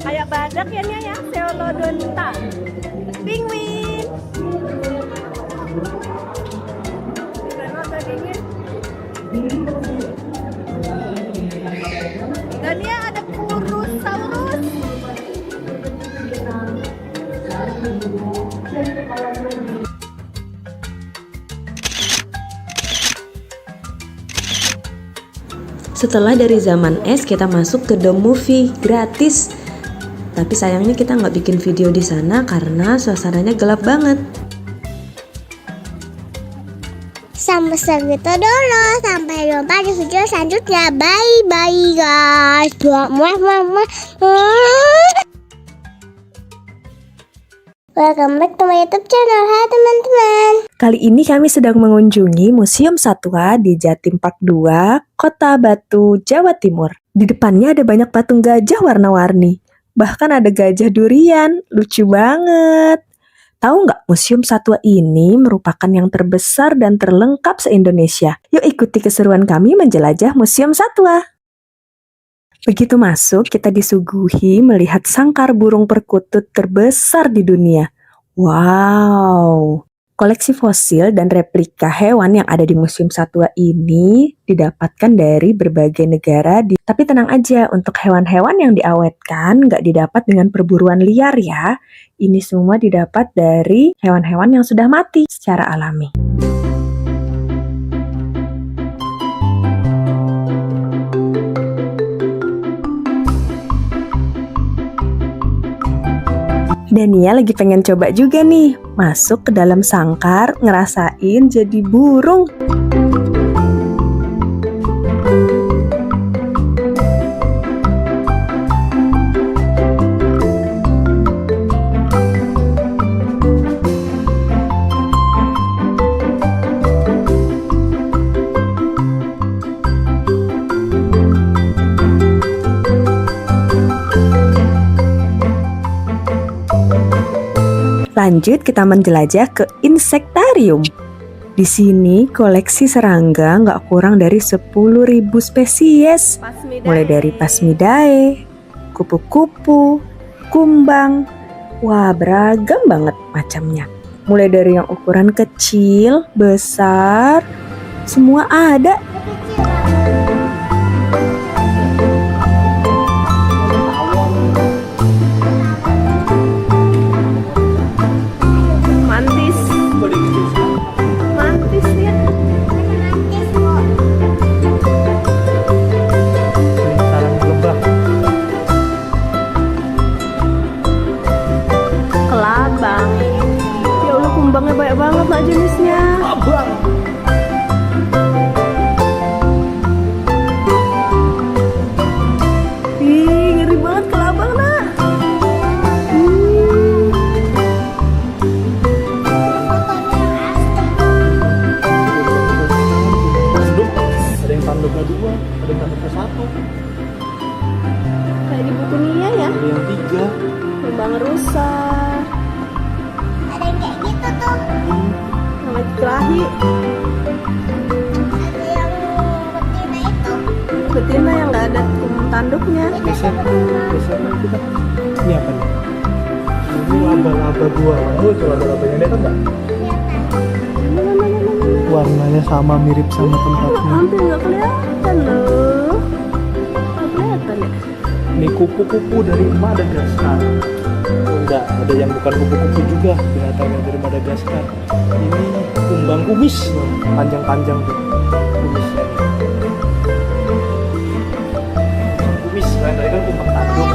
Kayak badak ya Nia ya, Pteranodonta. Penguin. Karena dagingnya. Dan Nia ada Purosaurus. Setelah dari zaman es, kita masuk ke Dome Movie gratis. Tapi sayangnya kita nggak bikin video di sana karena suasananya gelap banget. Sampai segitu dulu. Sampai jumpa di video selanjutnya. Bye bye guys. Welcome back to my YouTube channel. Hai teman-teman. Kali ini kami sedang mengunjungi Museum Satwa di Jatim Park 2, Kota Batu, Jawa Timur. Di depannya ada banyak patung gajah warna-warni. Bahkan ada gajah durian, lucu banget. Tahu nggak, Museum Satwa ini merupakan yang terbesar dan terlengkap se-Indonesia. Yuk ikuti keseruan kami menjelajah Museum Satwa. Begitu masuk, kita disuguhi melihat sangkar burung perkutut terbesar di dunia. Wow! Koleksi fosil dan replika hewan yang ada di Museum Satwa ini didapatkan dari berbagai negara. Tapi tenang aja, untuk hewan-hewan yang diawetkan nggak didapat dengan perburuan liar ya. Ini semua didapat dari hewan-hewan yang sudah mati secara alami. Dania lagi pengen coba juga nih, masuk ke dalam sangkar, ngerasain jadi burung. Lanjut kita menjelajah ke insektarium. Di sini koleksi serangga nggak kurang dari 10.000 spesies. Mulai dari Phasmidae, kupu-kupu, kumbang. Wah, beragam banget macamnya. Mulai dari yang ukuran kecil, besar, semua ada. Kumbangnya banyak banget nak jenisnya. Abang. Ih, ngeri banget kelabang nak. Tanduk, ada yang tanduknya 2, ada yang tanduknya 1. Kayak di buku Nia ya. Ada yang 3. Kumbang rusa. Ada yang kayak gitu tuh. tanduknya. Geser kita. Ini apa nih? Ini laba-laba gua. Tuh laba-labanya lihat nggak? Warnanya sama, mirip sama tempatnya. Hampir nggak kelihatan loh. Nggak kelihatan ya. Ini kupu-kupu dari Madagaskar. Enggak, ada yang bukan kupu-kupu juga, binatang yang dari Madagaskar. Ini kumbang kumis, panjang-panjang tuh kumisnya. Kumis, kan tadi kan kumbang tanduk.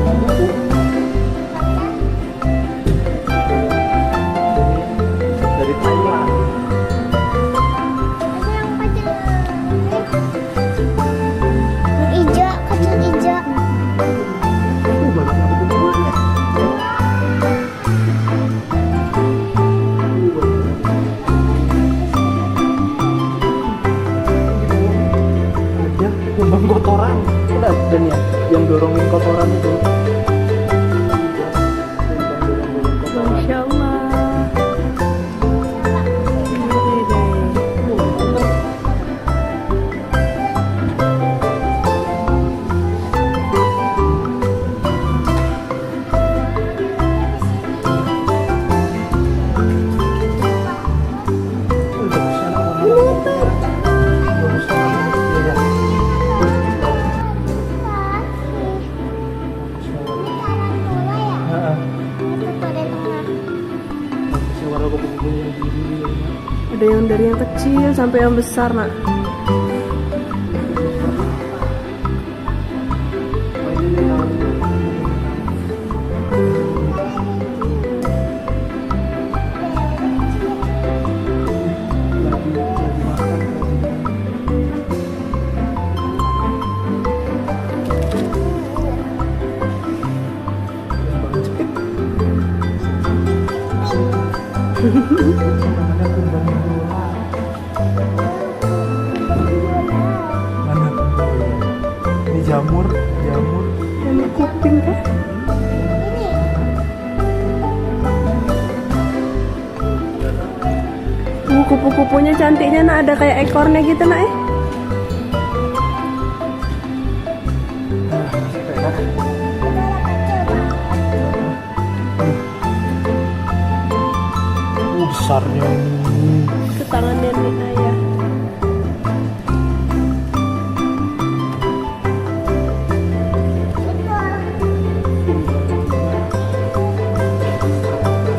Kupu. Ini dari Thailand. Hijau, kecil hijau. Banyak kupu-kupunya. Ada kumbang kotoran. Udah ada nih yang dorongin kotoran itu. Masya Allah. Ini deh. Ada yang dari yang kecil sampai yang besar, nak. Namanya kumbang bola. Mana kumbang bola? Ini jamur. Ini kuping kan? Kupu-kupunya cantiknya, nak, ada kayak ekornya gitu, nak. Besarnya ini. Ke tangan nenek ayah.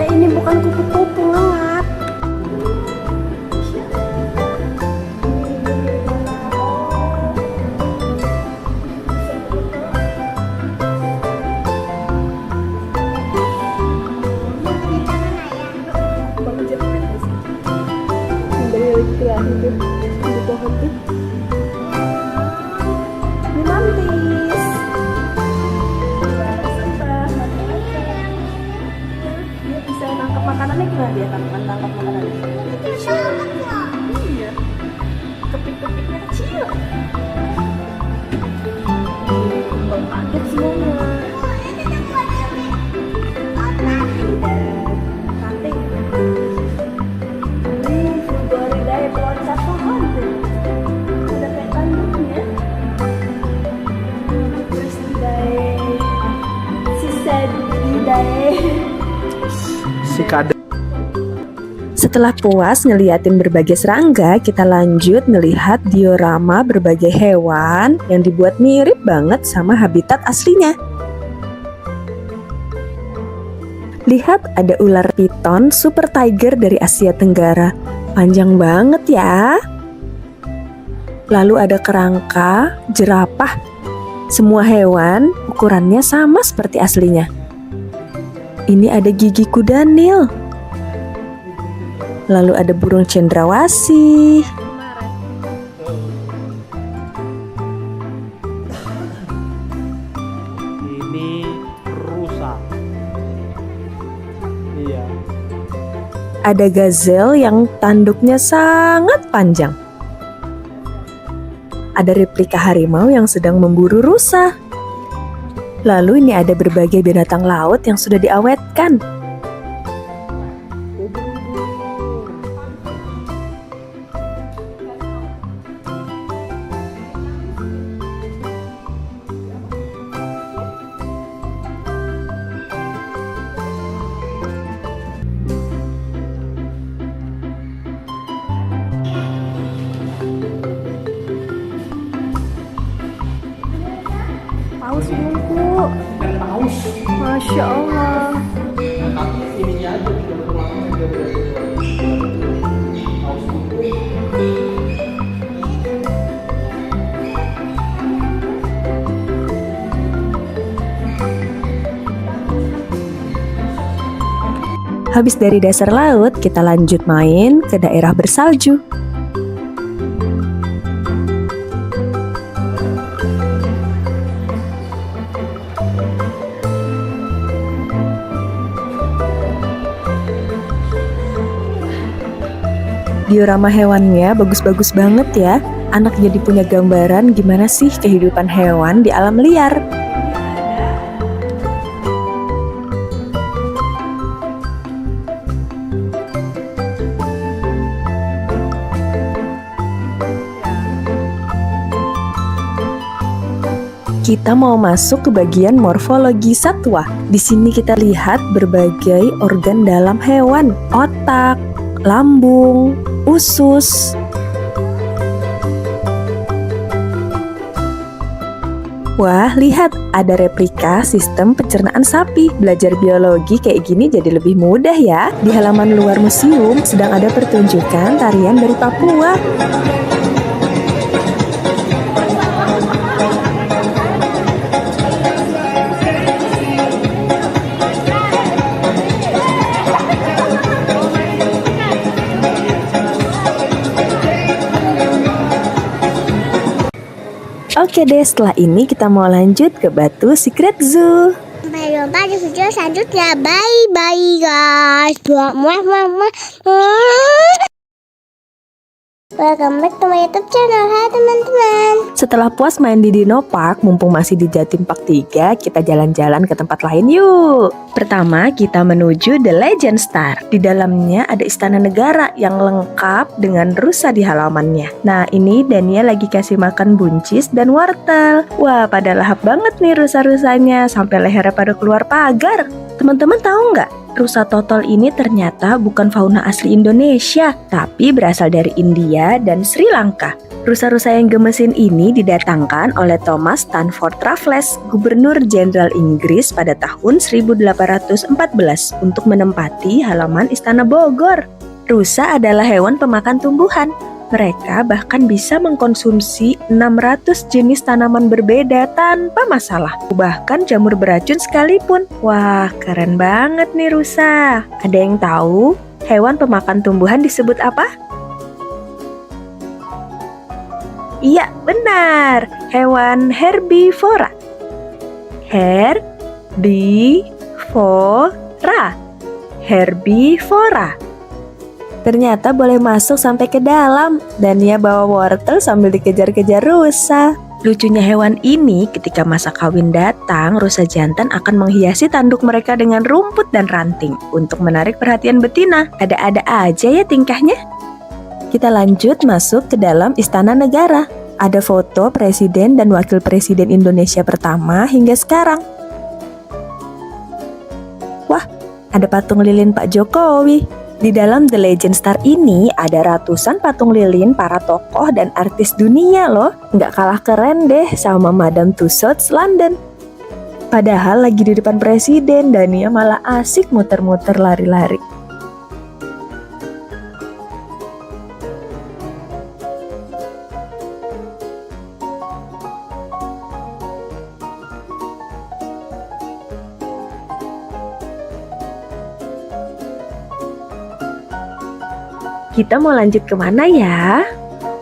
Ini bukan kupu-kupu, ngelak. Di pohon tuh. Ini mantis. Dia bisa nangkap makanannya gimana dia nangkap makanannya? Iya. Kepik-kepiknya kecil. Kaget semuanya. Setelah puas ngeliatin berbagai serangga, kita lanjut ngelihat diorama berbagai hewan yang dibuat mirip banget sama habitat aslinya. Lihat, ada ular piton super tiger dari Asia Tenggara. Panjang banget ya. Lalu ada kerangka, jerapah. Semua hewan ukurannya sama seperti aslinya. Ini ada gigi kuda Nil. Lalu ada burung cendrawasih. Ini rusa. Iya. Ada gazelle yang tanduknya sangat panjang. Ada replika harimau yang sedang memburu rusa. Lalu ini ada berbagai binatang laut yang sudah diawetkan. Habis dari dasar laut, kita lanjut main ke daerah bersalju. Diorama hewannya bagus-bagus banget ya. Anak jadi punya gambaran gimana sih kehidupan hewan di alam liar. Kita mau masuk ke bagian morfologi satwa. Di sini kita lihat berbagai organ dalam hewan, otak, lambung, usus. Wah, lihat, ada replika sistem pencernaan sapi. Belajar biologi kayak gini jadi lebih mudah ya. Di halaman luar museum sedang ada pertunjukan tarian dari Papua. Oke deh, setelah ini kita mau lanjut ke Batu Secret Zoo. Sampai jumpa di video selanjutnya. Bye guys. Welcome back to my YouTube channel. Hai teman-teman. Setelah puas main di Dino Park, mumpung masih di Jatim Park 3, kita jalan-jalan ke tempat lain yuk. Pertama, kita menuju The Legend Star. Di dalamnya ada istana negara yang lengkap dengan rusa di halamannya. Nah, ini Dania lagi kasih makan buncis dan wortel. Wah, pada lahap banget nih rusa-rusanya, sampai lehernya pada keluar pagar. Teman-teman tahu nggak? Rusa totol ini ternyata bukan fauna asli Indonesia, tapi berasal dari India dan Sri Lanka. Rusa-rusa yang gemesin ini didatangkan oleh Thomas Stanford Raffles, Gubernur Jenderal Inggris pada tahun 1814 untuk menempati halaman Istana Bogor. Rusa adalah hewan pemakan tumbuhan. Mereka bahkan bisa mengkonsumsi 600 jenis tanaman berbeda tanpa masalah. Bahkan jamur beracun sekalipun. Wah, keren banget nih rusa. Ada yang tahu hewan pemakan tumbuhan disebut apa? Iya, benar. Hewan herbivora. Herbivora. Ternyata boleh masuk sampai ke dalam. Dania bawa wortel sambil dikejar-kejar rusa. Lucunya hewan ini, ketika masa kawin datang, rusa jantan akan menghiasi tanduk mereka dengan rumput dan ranting untuk menarik perhatian betina. Ada-ada aja ya tingkahnya. Kita lanjut masuk ke dalam Istana Negara. Ada foto Presiden dan Wakil Presiden Indonesia pertama hingga sekarang. Wah, ada patung lilin Pak Jokowi. Di dalam The Legend Star ini ada ratusan patung lilin para tokoh dan artis dunia loh. Nggak kalah keren deh sama Madame Tussauds London. Padahal lagi di depan presiden, Dania malah asik muter-muter lari-lari. Kita mau lanjut kemana ya?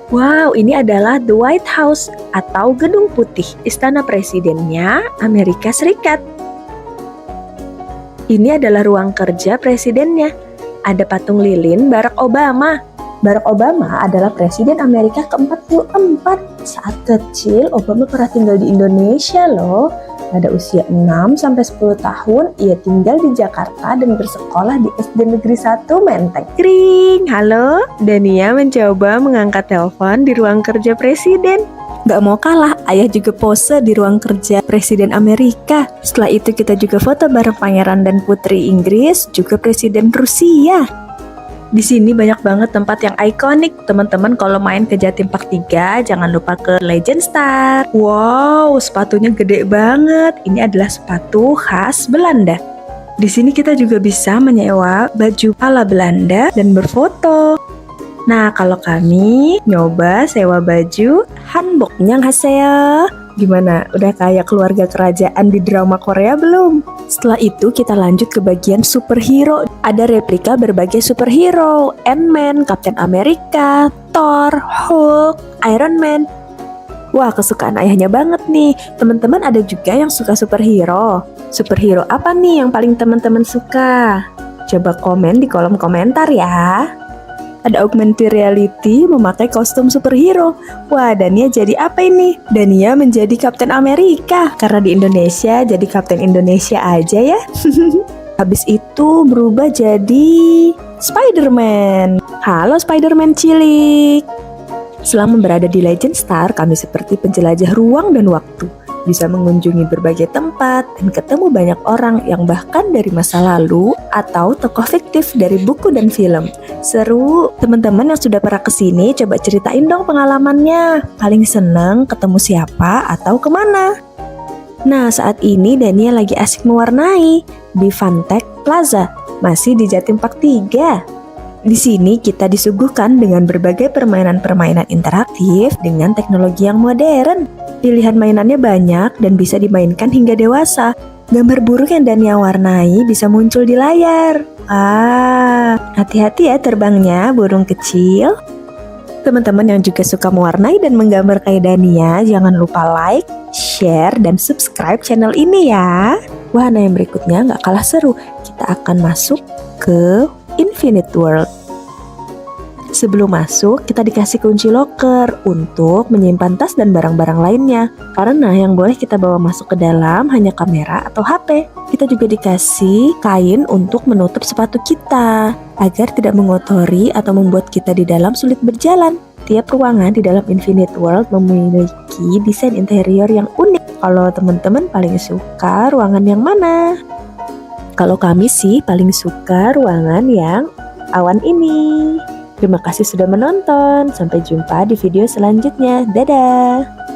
Wow, ini adalah The White House atau Gedung Putih, istana presidennya Amerika Serikat. Ini adalah ruang kerja presidennya. Ada patung lilin Barack Obama. Barack Obama adalah presiden Amerika ke-44. Saat kecil, Obama pernah tinggal di Indonesia loh. Pada usia 6-10 tahun, ia tinggal di Jakarta dan bersekolah di SD Negeri 1 Menteng. Kring, halo. Dania mencoba mengangkat telepon di ruang kerja presiden. Gak mau kalah, ayah juga pose di ruang kerja Presiden Amerika. Setelah itu kita juga foto bareng Pangeran dan Putri Inggris, juga Presiden Rusia. Di sini banyak banget tempat yang ikonik. Teman-teman kalau main ke Jatim Park 3, jangan lupa ke Legend Star. Wow, sepatunya gede banget. Ini adalah sepatu khas Belanda. Di sini kita juga bisa menyewa baju ala Belanda dan berfoto. Nah, kalau kami nyoba sewa baju hanbok. Annyeonghaseyo. Gimana? Udah kayak keluarga kerajaan di drama Korea belum? Setelah itu kita lanjut ke bagian superhero. Ada replika berbagai superhero, Ant-Man, Captain America, Thor, Hulk, Iron Man. Wah, kesukaan ayahnya banget nih. Teman-teman ada juga yang suka superhero. Superhero apa nih yang paling teman-teman suka? Coba komen di kolom komentar ya. Ada augmented reality memakai kostum superhero. Wah, Dania jadi apa ini? Dania menjadi Kapten Amerika. Karena di Indonesia jadi Kapten Indonesia aja ya. Habis itu berubah jadi Spider-Man. Halo Spider-Man cilik. Selama berada di Legend Star, kami seperti penjelajah ruang dan waktu. Bisa mengunjungi berbagai tempat dan ketemu banyak orang yang bahkan dari masa lalu atau tokoh fiktif dari buku dan film. Seru, teman-teman yang sudah pernah kesini coba ceritain dong pengalamannya. Paling seneng ketemu siapa atau kemana? Nah, saat ini Dania lagi asik mewarnai di Fantech Plaza, masih di Jatim Park 3. Di sini kita disuguhkan dengan berbagai permainan-permainan interaktif dengan teknologi yang modern. Pilihan mainannya banyak dan bisa dimainkan hingga dewasa. Gambar burung yang Dania warnai bisa muncul di layar. Hati-hati ya terbangnya burung kecil. Teman-teman yang juga suka mewarnai dan menggambar kayak Dania, jangan lupa like, share, dan subscribe channel ini ya. Wahana yang berikutnya nggak kalah seru. Kita akan masuk ke Infinite World. Sebelum masuk, kita dikasih kunci loker untuk menyimpan tas dan barang-barang lainnya. Karena yang boleh kita bawa masuk ke dalam hanya kamera atau HP. Kita juga dikasih kain untuk menutup sepatu kita, agar tidak mengotori atau membuat kita di dalam sulit berjalan. Tiap ruangan di dalam Infinite World memiliki desain interior yang unik. Kalau teman-teman paling suka ruangan yang mana? Kalau kami sih paling suka ruangan yang awan ini. Terima kasih sudah menonton. Sampai jumpa di video selanjutnya. Dadah!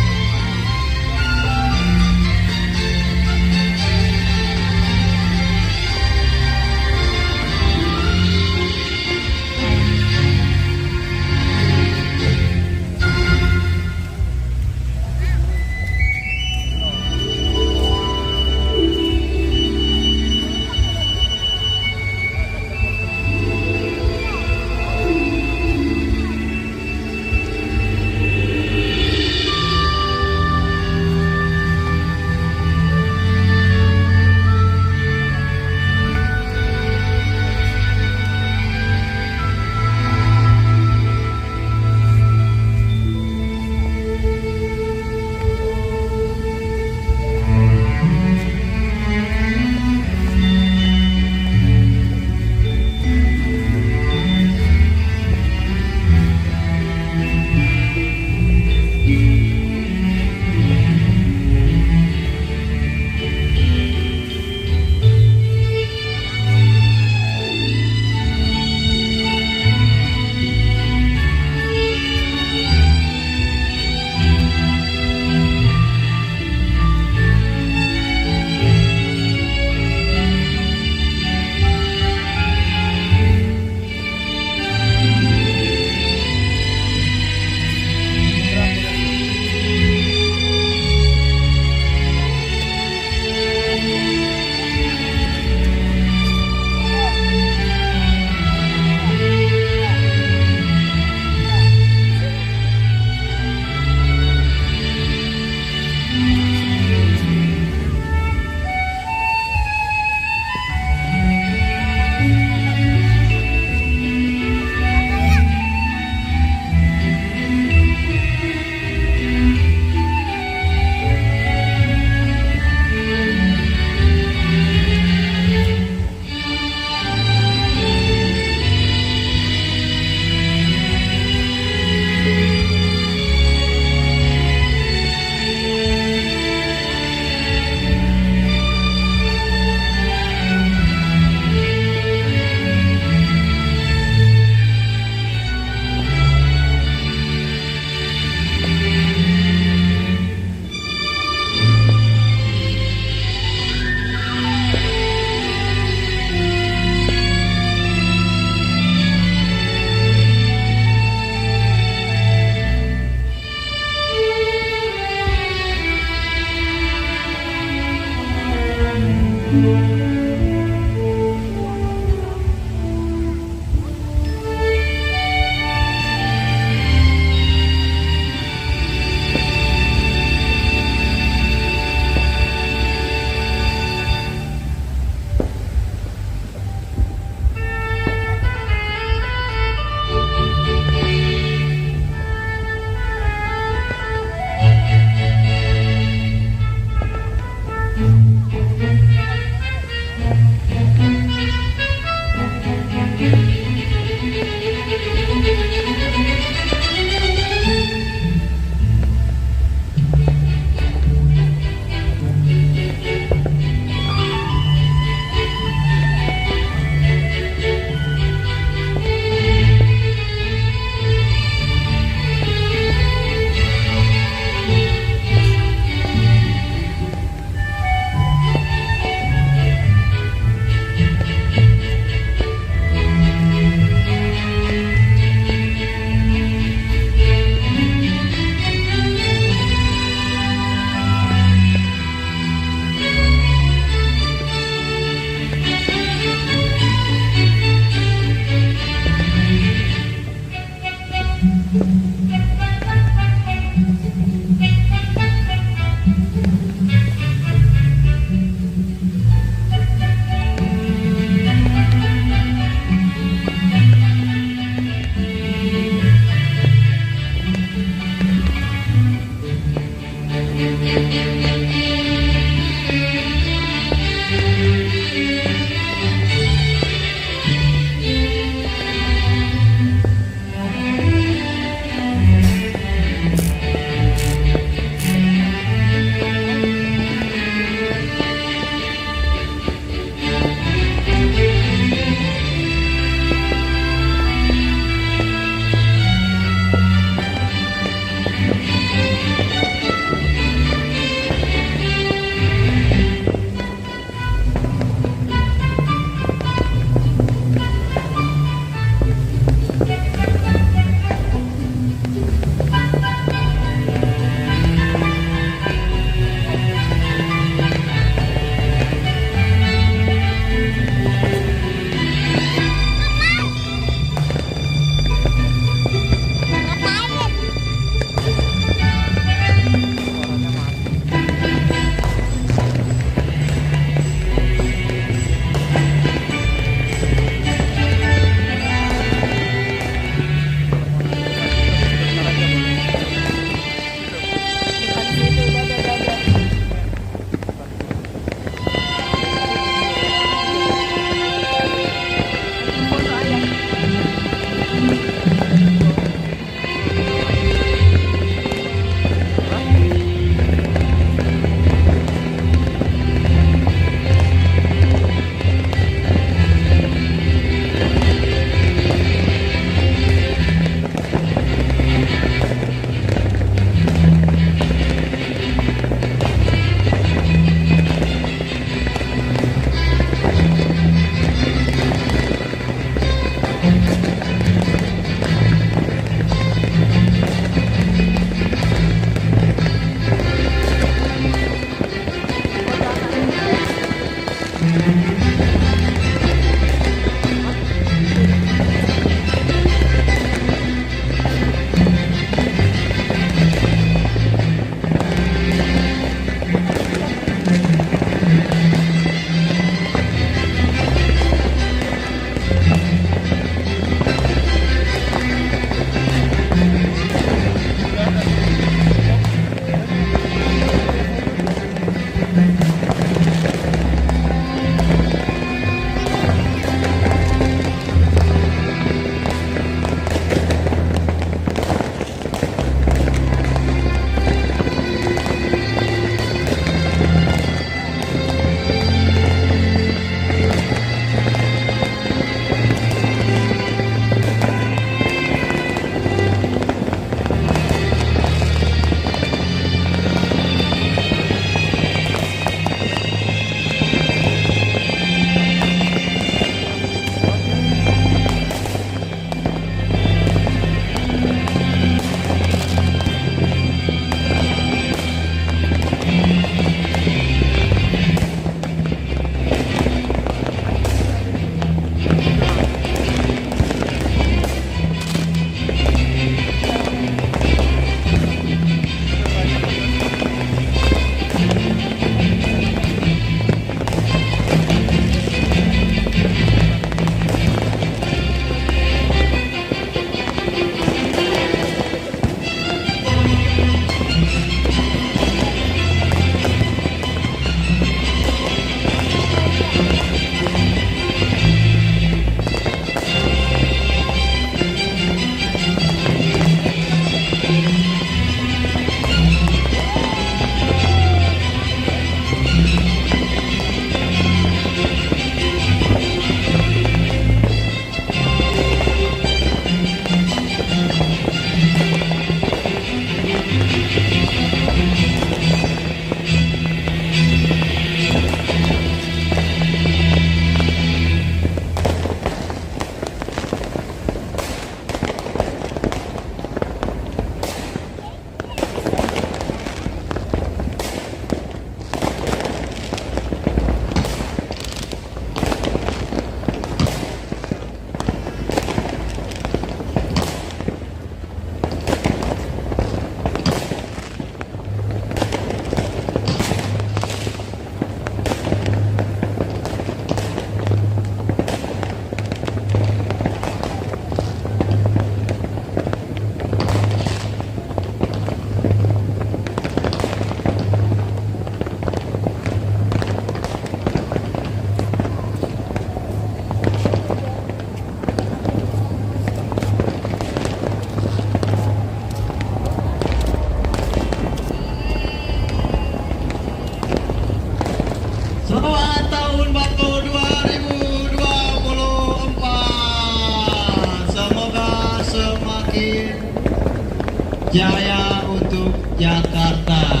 Jaya untuk Jakarta.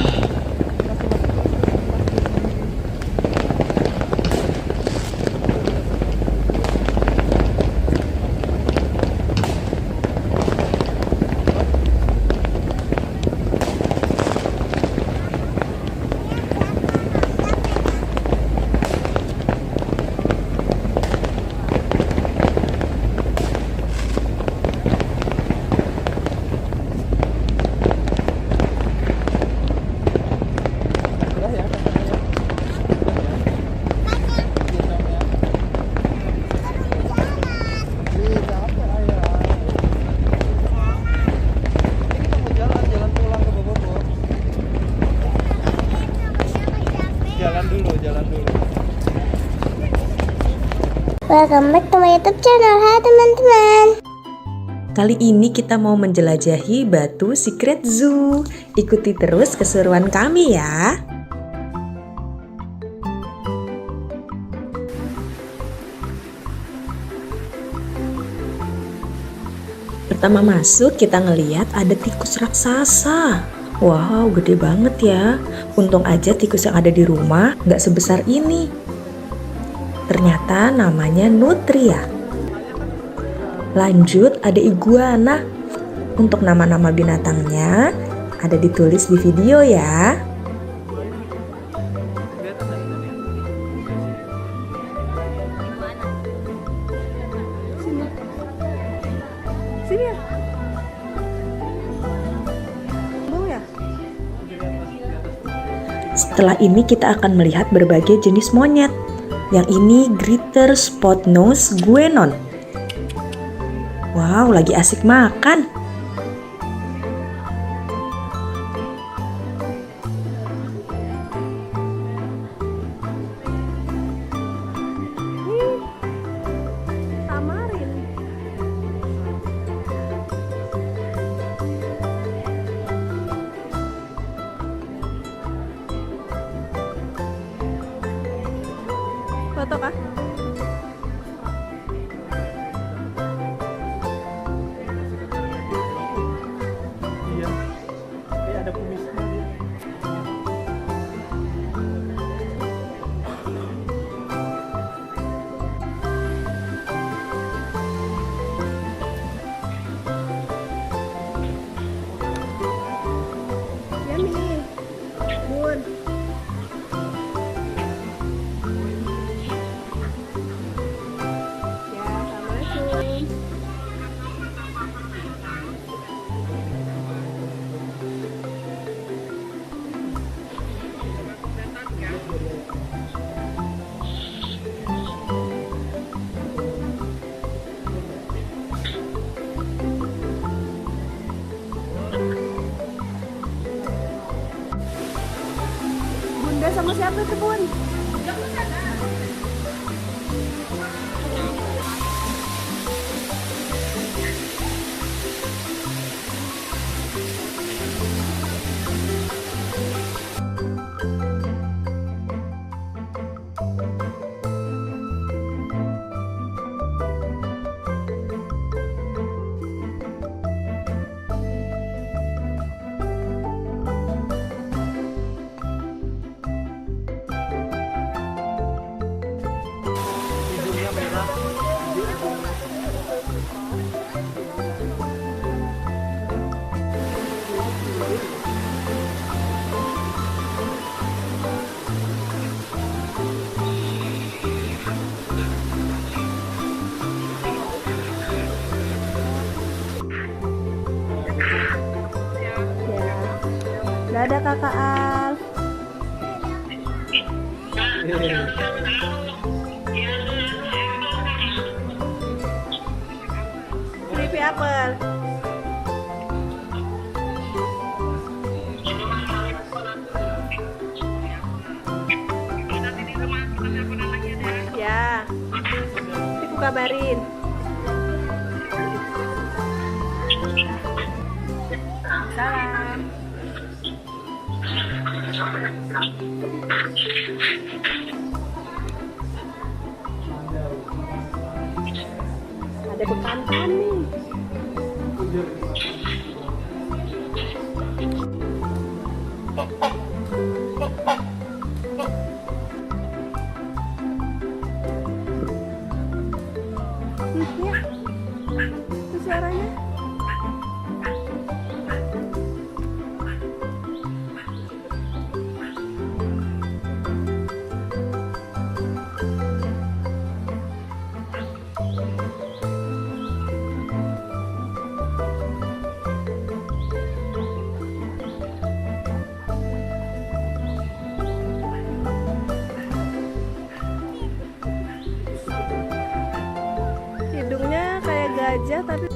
Welcome back to my YouTube channel. Hai teman-teman. Kali ini kita mau menjelajahi Batu Secret Zoo. Ikuti terus keseruan kami ya. Pertama masuk kita ngeliat ada tikus raksasa. Wow, gede banget ya. Untung aja tikus yang ada di rumah nggak sebesar ini. Ternyata namanya nutria. Lanjut ada iguana. Untuk nama-nama binatangnya ada ditulis di video ya. Sini ya. Mau ya? Setelah ini kita akan melihat berbagai jenis monyet. Yang ini Greater Spot Nose Guenon. Wow, lagi asik makan. Tamarin. Foto kah? Iya, kayak ada kumisnya dia. Yummy. Bun. Ya, assalamualaikum. Bunda sama siapa itu, Bun? Hidungnya merah. Dadah Kakak Al. Creepy apple. Ya. Nanti aku kabarin. Salam. Ada bekantan nih. Ya, itu suaranya. Hidungnya kayak gajah tapi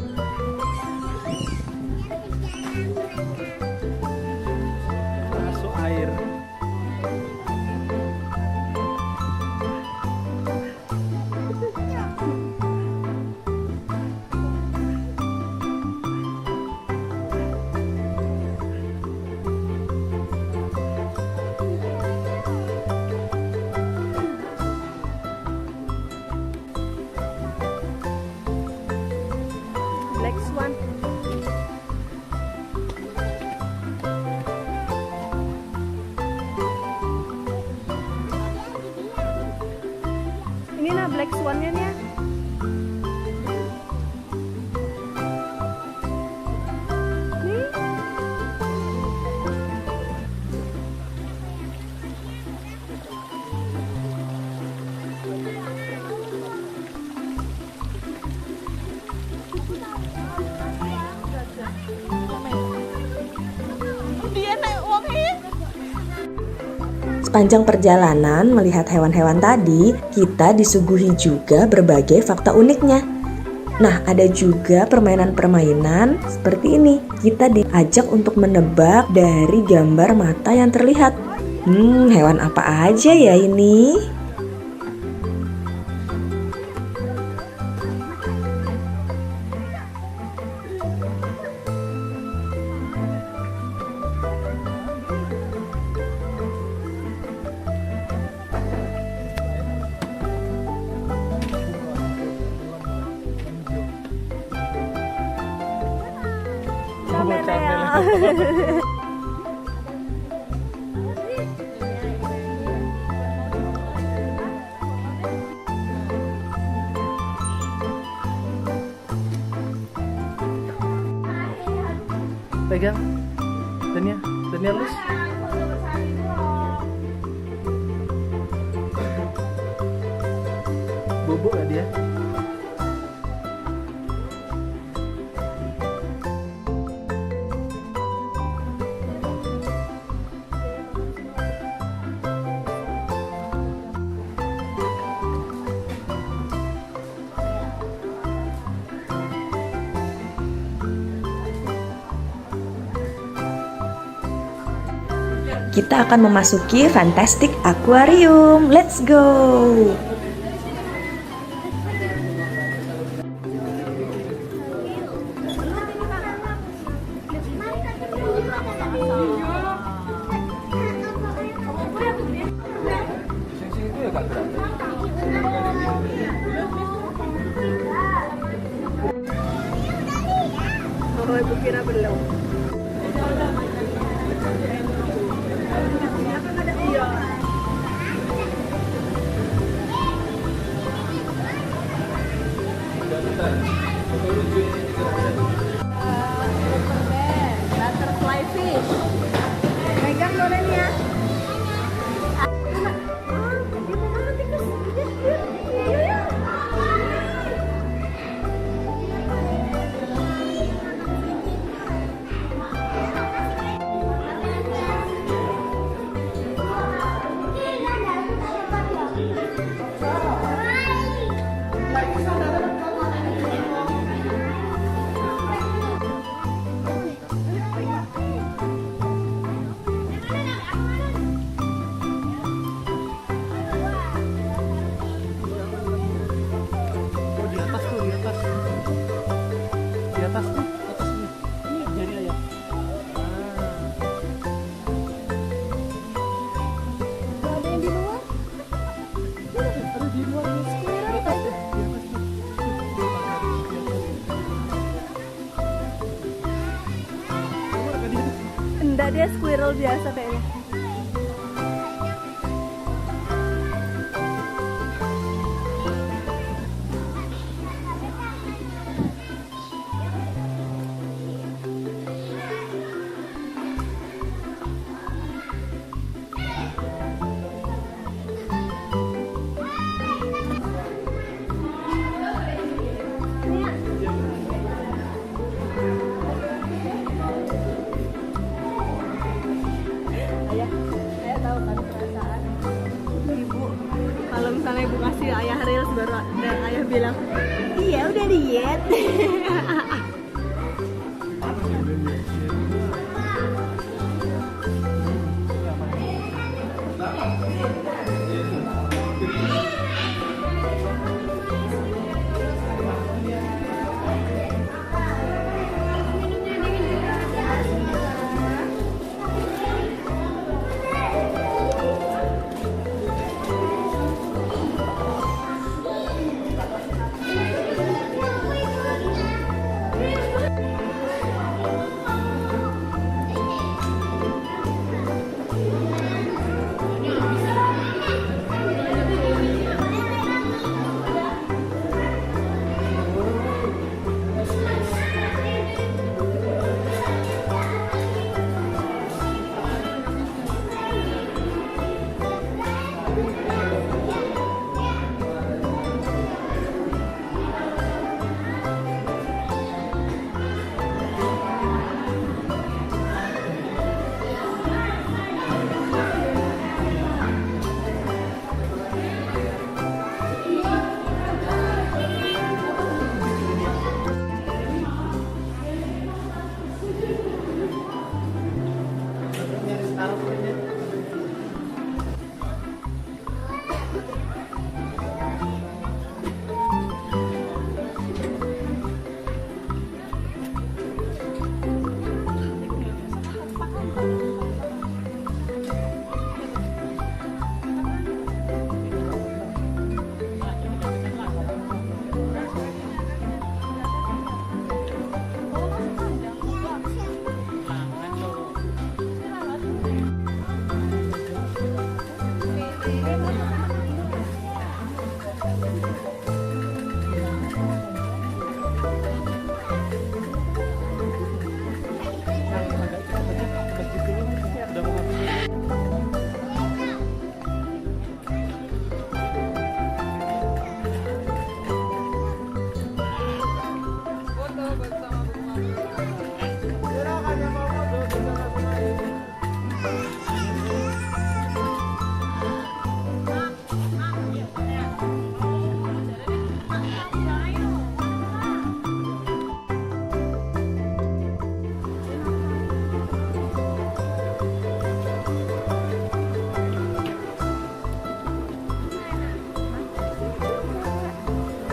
Masuk air. Sepanjang perjalanan melihat hewan-hewan tadi, kita disuguhi juga berbagai fakta uniknya. Nah, ada juga permainan-permainan seperti ini. Kita diajak untuk menebak dari gambar mata yang terlihat. Hewan apa aja ya ini? Pegang. Dania lus. Bobo gak dia? Kita akan memasuki Fantastic Aquarium. Let's go! Oh, ibu kira belum. Butterfly fish. Pegang Doren ya. Oh, di atas tuh, di atas. Di atas nih, atas nih. Ini jari ayam. Ada yang di luar? Ada di luar nih. Di atas deh, di atas tuh. Enggak, dia squirrel biasa kayaknya.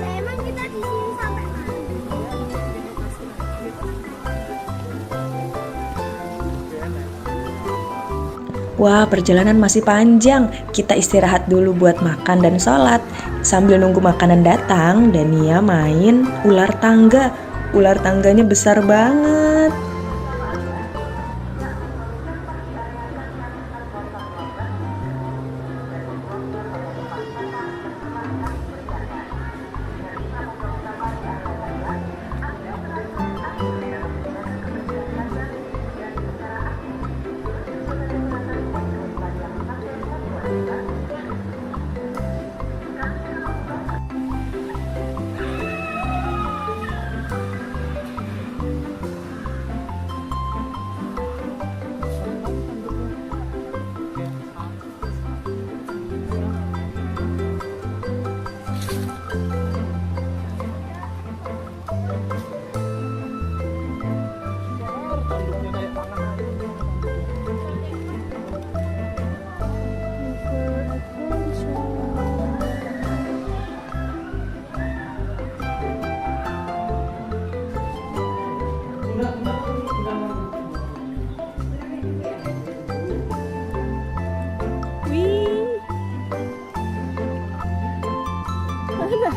Emang kita di sini sampai mana? Wah, perjalanan masih panjang. Kita istirahat dulu buat makan dan sholat. Sambil nunggu makanan datang, Dania main ular tangga. Ular tangganya besar banget. Wih. Mana?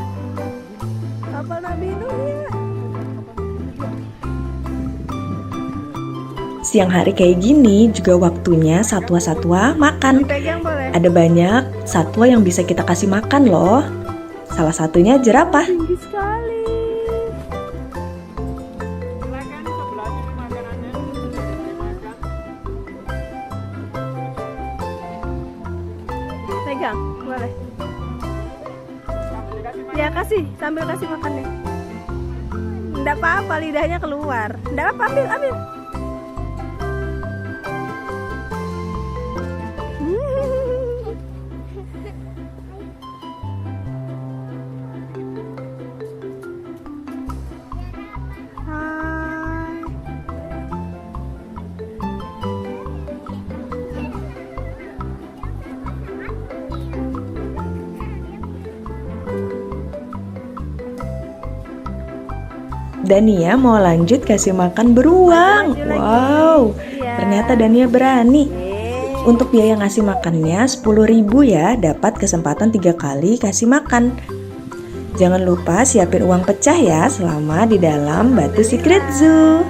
Kapal Nabi Nuh ya. Siang hari kayak gini juga waktunya satwa-satwa makan. Dipegang boleh? Ada banyak satwa yang bisa kita kasih makan loh. Salah satunya jerapah. Tinggi sekali. Pegang, boleh. Ya kasih, sambil kasih makannya. Nggak apa-apa, lidahnya keluar. Nggak apa, ambil, ambil. Hai. Dania mau lanjut kasih makan beruang. Maju lagi. Wow, Iya. ternyata Dania berani. Yeay. Untuk biaya ngasih makannya 10.000 ya, dapat kesempatan 3 kali kasih makan. Jangan lupa siapin uang pecah ya selama di dalam Batu Secret Zoo.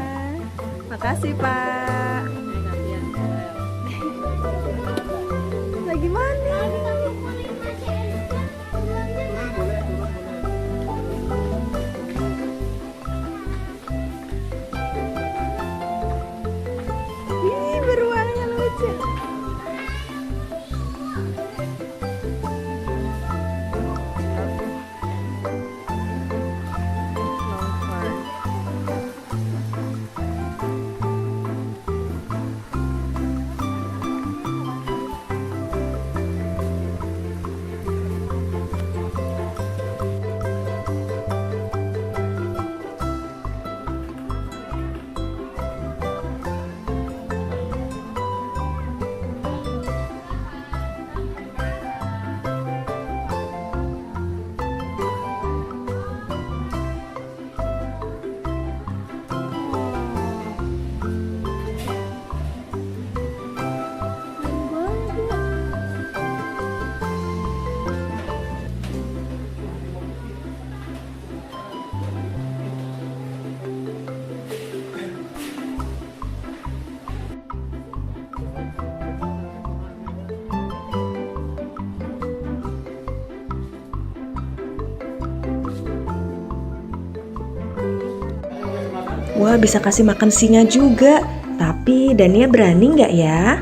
Makasih Pak. Lagi mana? Ih, beruangnya lucu. Wah, bisa kasih makan singa juga. Tapi Dania berani nggak ya?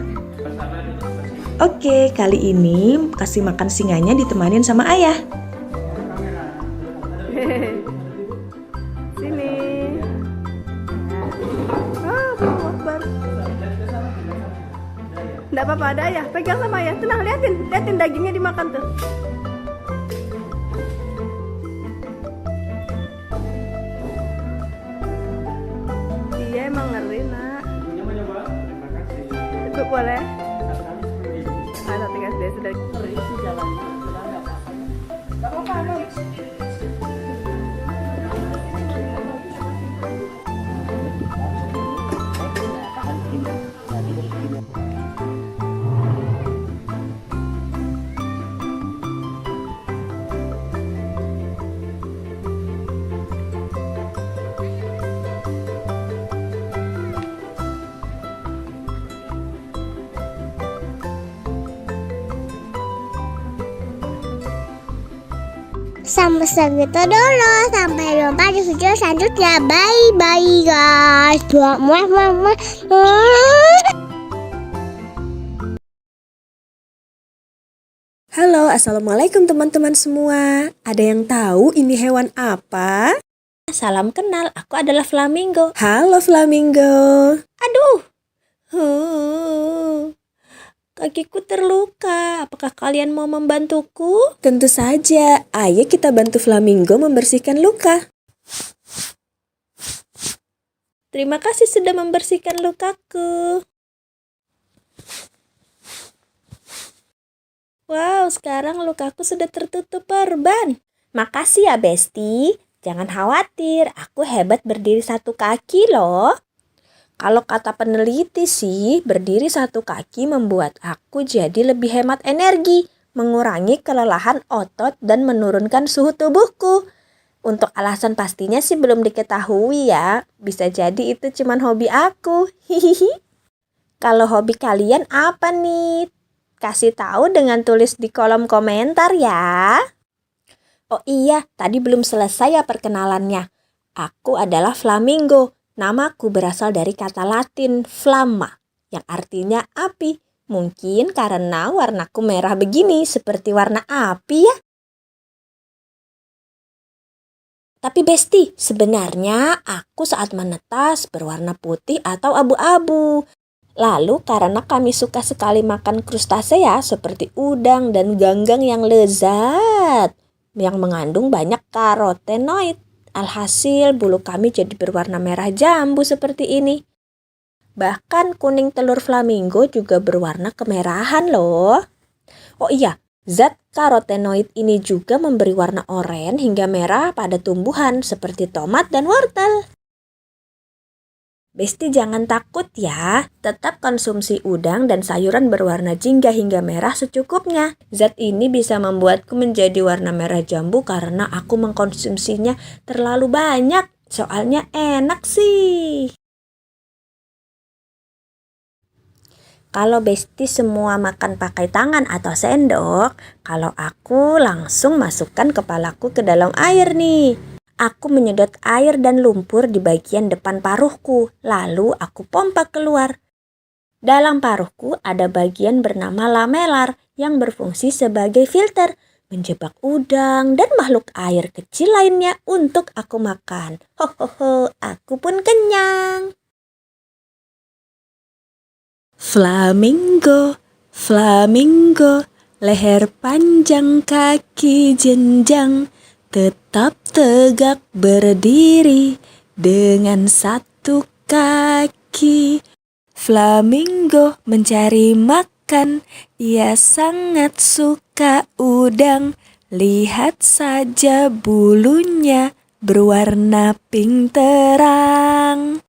Oke, kali ini kasih makan singanya ditemanin sama ayah. Sini. Nggak apa-apa, ada ayah. Pegang sama ayah. Tenang, liatin dagingnya dimakan tuh. Iya emang ngeri nak. Itu boleh. Ada 3 SD sudah berisi jalannya. Sudah nggak apa-apa. Sampai segitu dulu. Sampai jumpa di video selanjutnya. Bye bye guys. Muah muah muah. Halo, assalamualaikum teman-teman semua. Ada yang tahu ini hewan apa? Salam kenal, aku adalah flamingo. Halo flamingo. Aduh, kakiku terluka. Apakah kalian mau membantuku? Tentu saja. Ayo kita bantu flamingo membersihkan luka. Terima kasih sudah membersihkan lukaku. Wow, sekarang lukaku sudah tertutup perban. Makasih ya, Besti. Jangan khawatir, aku hebat berdiri 1 kaki loh. Kalau kata peneliti sih, berdiri 1 kaki membuat aku jadi lebih hemat energi, mengurangi kelelahan otot dan menurunkan suhu tubuhku. Untuk alasan pastinya sih belum diketahui ya. Bisa jadi itu cuman hobi aku. Hihihi. Kalau hobi kalian apa nih? Kasih tahu dengan tulis di kolom komentar ya. Oh iya, tadi belum selesai ya perkenalannya. Aku adalah flamingo. Namaku berasal dari kata Latin flamma, yang artinya api. Mungkin karena warnaku merah begini, seperti warna api ya. Tapi Besti, sebenarnya aku saat menetas berwarna putih atau abu-abu. Lalu karena kami suka sekali makan krustasea seperti udang dan ganggang yang lezat, yang mengandung banyak karotenoid. Alhasil bulu kami jadi berwarna merah jambu seperti ini. Bahkan kuning telur flamingo juga berwarna kemerahan loh. Oh iya, zat karotenoid ini juga memberi warna oranye hingga merah pada tumbuhan seperti tomat dan wortel. Besti jangan takut ya, tetap konsumsi udang dan sayuran berwarna jingga hingga merah secukupnya. Zat ini bisa membuatku menjadi warna merah jambu karena aku mengkonsumsinya terlalu banyak. Soalnya enak sih. Kalau Besti semua makan pakai tangan atau sendok, kalau aku langsung masukkan kepalaku ke dalam air nih. Aku menyedot air dan lumpur di bagian depan paruhku, lalu aku pompa keluar. Dalam paruhku ada bagian bernama lamelar yang berfungsi sebagai filter, menjebak udang dan makhluk air kecil lainnya untuk aku makan. Hohoho, aku pun kenyang. Flamingo, flamingo, leher panjang kaki jenjang, tetap tegak berdiri dengan 1 kaki. Flamingo mencari makan, ia sangat suka udang. Lihat saja bulunya berwarna pink terang.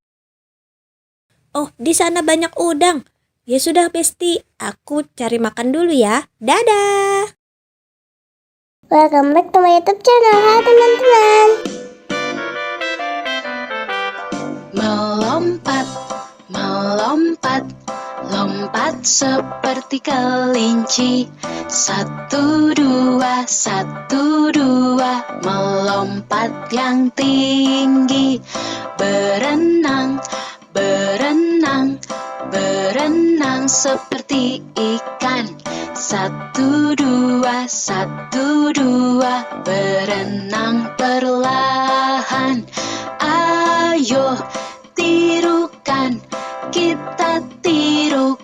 Oh, di sana banyak udang. Ya sudah Besti, aku cari makan dulu ya. Dadah. Welcome back to my YouTube channel. Hai teman-teman. Melompat, melompat, lompat seperti kelinci. 1, 2, 1, 2, melompat yang tinggi. Berenang, berenang, berenang seperti ikan. 1, 2, 1, 2, berenang perlahan. Ayo tirukan, kita tirukan.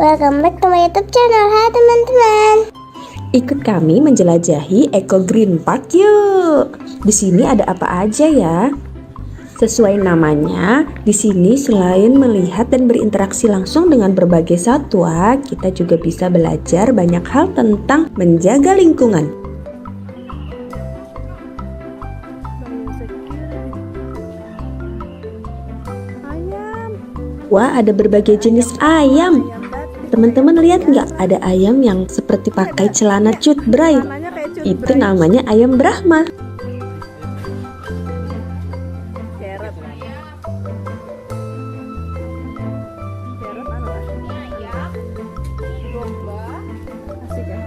Welcome back to my YouTube channel. Hai teman-teman. Ikut kami menjelajahi Eco Green Park yuk. Di sini ada apa aja ya? Sesuai namanya, di sini selain melihat dan berinteraksi langsung dengan berbagai satwa, kita juga bisa belajar banyak hal tentang menjaga lingkungan. Wah, ada berbagai jenis ayam. Teman-teman lihat nggak, ada ayam yang seperti pakai celana cut bray. Itu namanya ayam Brahma. Carrot. Carrot apa? Domba. Asik ya.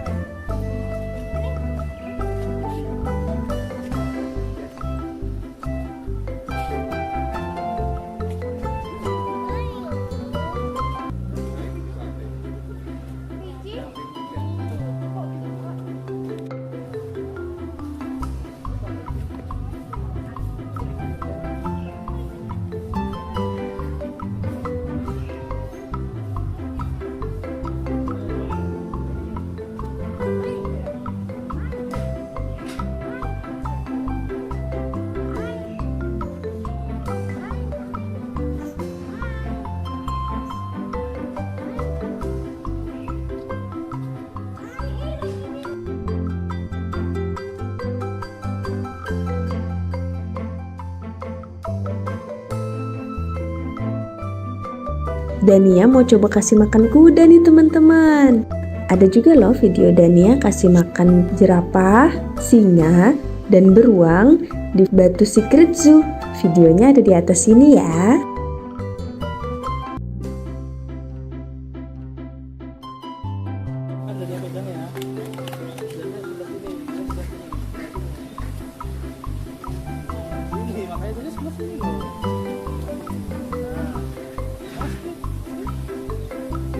Dania mau coba kasih makan kuda nih teman-teman. Ada juga loh video Dania kasih makan jerapah, singa, dan beruang di Batu Secret Zoo. Videonya ada di atas sini ya.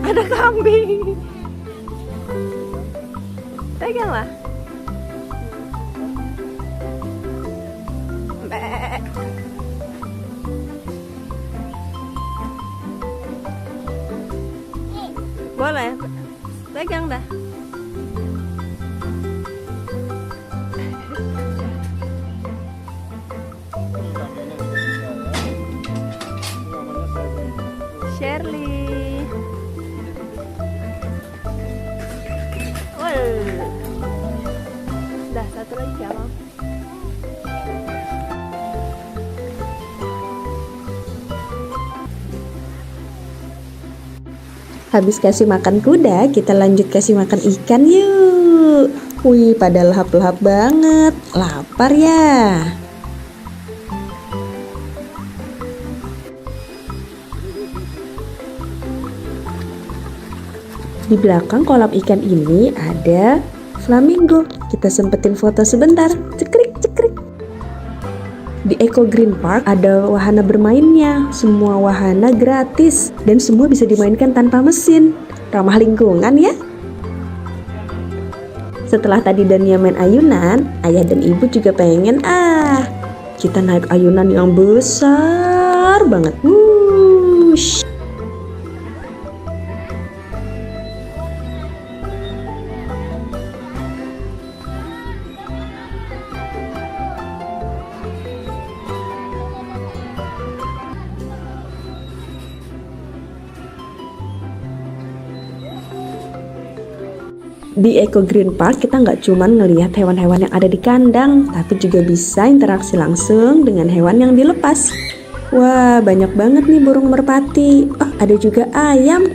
Ada kambing. Peganglah. Mbak. Boleh. Pegang dah. Shirley. Dah, satu lagi ya, Mam. Habis kasih makan kuda, kita lanjut kasih makan ikan yuk. Wih, pada lahap-lahap banget. Lapar ya. Di belakang kolam ikan ini ada flamingo. Kita sempetin foto sebentar. Cekrik, cekrik. Di Eco Green Park ada wahana bermainnya. Semua wahana gratis dan semua bisa dimainkan tanpa mesin. Ramah lingkungan ya. Setelah tadi Dania main ayunan, ayah dan ibu juga pengen kita naik ayunan yang besar banget. Wush. Di Eco Green Park kita nggak cuma ngelihat hewan-hewan yang ada di kandang, tapi juga bisa interaksi langsung dengan hewan yang dilepas. Wah, banyak banget nih burung merpati. Oh, ada juga ayam.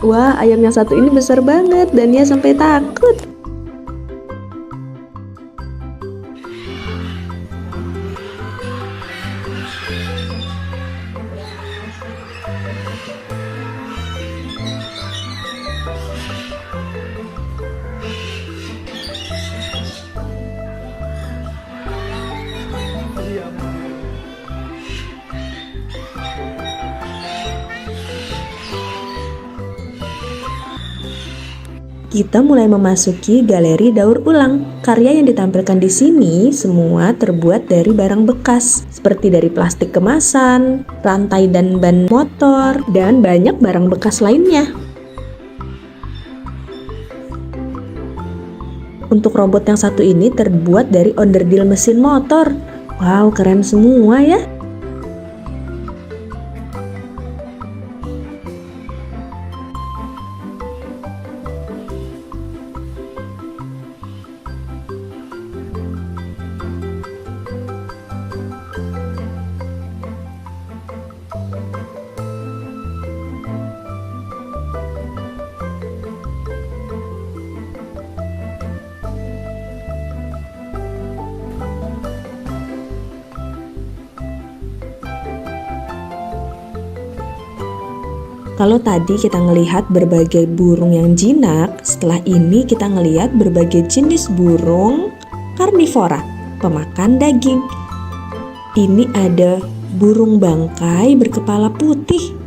Wah, ayam yang satu ini besar banget, Dania sampai takut. kita mulai memasuki galeri daur ulang. Karya yang ditampilkan di sini semua terbuat dari barang bekas, seperti dari plastik kemasan, rantai dan ban motor, dan banyak barang bekas lainnya. Untuk robot yang satu ini terbuat dari onderdil mesin motor. Wow, keren semua ya. Kalau tadi kita ngelihat berbagai burung yang jinak, setelah ini kita ngelihat berbagai jenis burung karnivora, pemakan daging. Ini ada burung bangkai berkepala putih.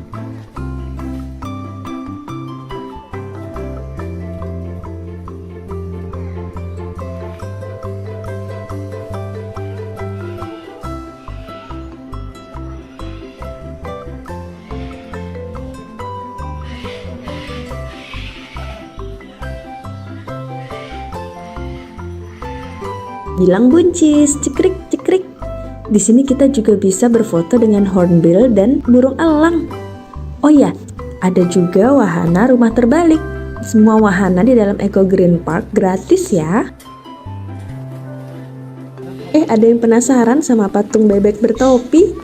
Bilang buncis, cekrik cekrik. Di sini kita juga bisa berfoto dengan hornbill dan burung elang. Oh ya, ada juga wahana rumah terbalik. Semua wahana di dalam Eco Green Park gratis ya. Ada yang penasaran sama patung bebek bertopi?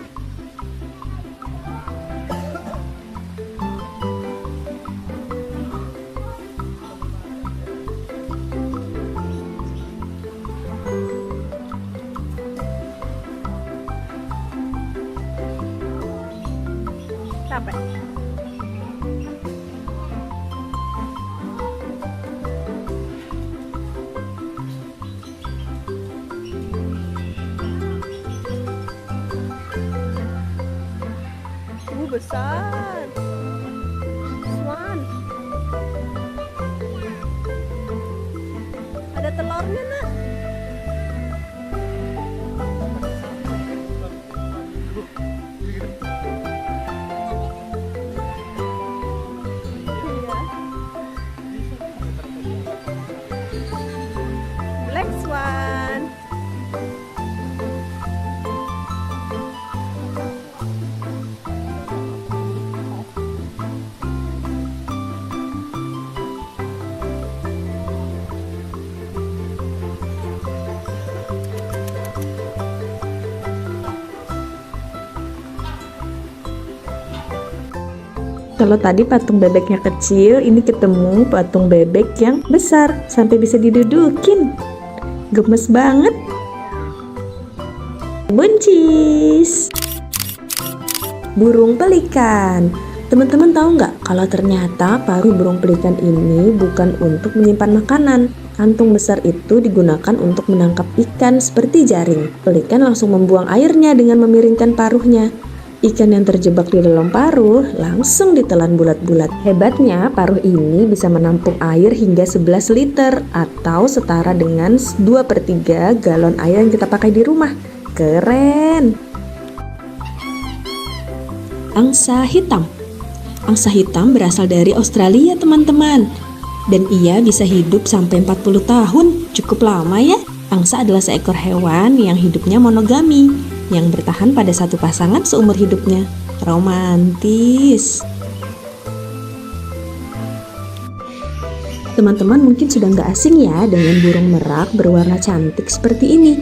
Capek. Besar. Swan. Ada telurnya, Nak. Black swan. Kalau tadi patung bebeknya kecil, ini ketemu patung bebek yang besar sampai bisa didudukin. Gemes banget. Buncis. Burung pelikan. Teman-teman tahu nggak kalau ternyata paruh burung pelikan ini bukan untuk menyimpan makanan. Kantung besar itu digunakan untuk menangkap ikan seperti jaring. Pelikan langsung membuang airnya dengan memiringkan paruhnya. Ikan yang terjebak di dalam paruh langsung ditelan bulat-bulat. Hebatnya, paruh ini bisa menampung air hingga 11 liter atau setara dengan 2/3 galon air yang kita pakai di rumah. Keren! Angsa hitam. Angsa hitam berasal dari Australia, teman-teman. Dan ia bisa hidup sampai 40 tahun. Cukup lama ya. Angsa adalah seekor hewan yang hidupnya monogami, yang bertahan pada satu pasangan seumur hidupnya. Romantis. Teman-teman mungkin sudah nggak asing ya dengan burung merak berwarna cantik seperti ini.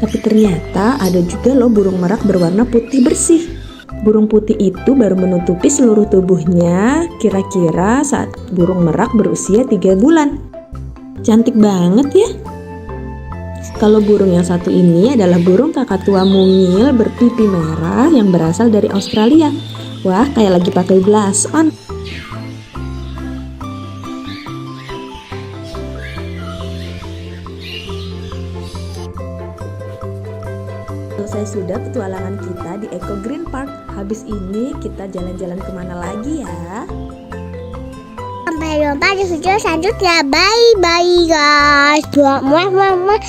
Tapi ternyata ada juga loh burung merak berwarna putih bersih. Burung putih itu baru menutupi seluruh tubuhnya kira-kira saat burung merak berusia 3 bulan. Cantik banget ya. Kalau burung yang satu ini adalah burung kakatua mungil berpipi merah yang berasal dari Australia. Wah, kayak lagi pakai blush on. Selesai sudah petualangan kita di Eco Green Park. Habis ini kita jalan-jalan kemana lagi ya? Sampai Sampai jumpa di video selanjutnya. Bye bye guys. Muah muah muah.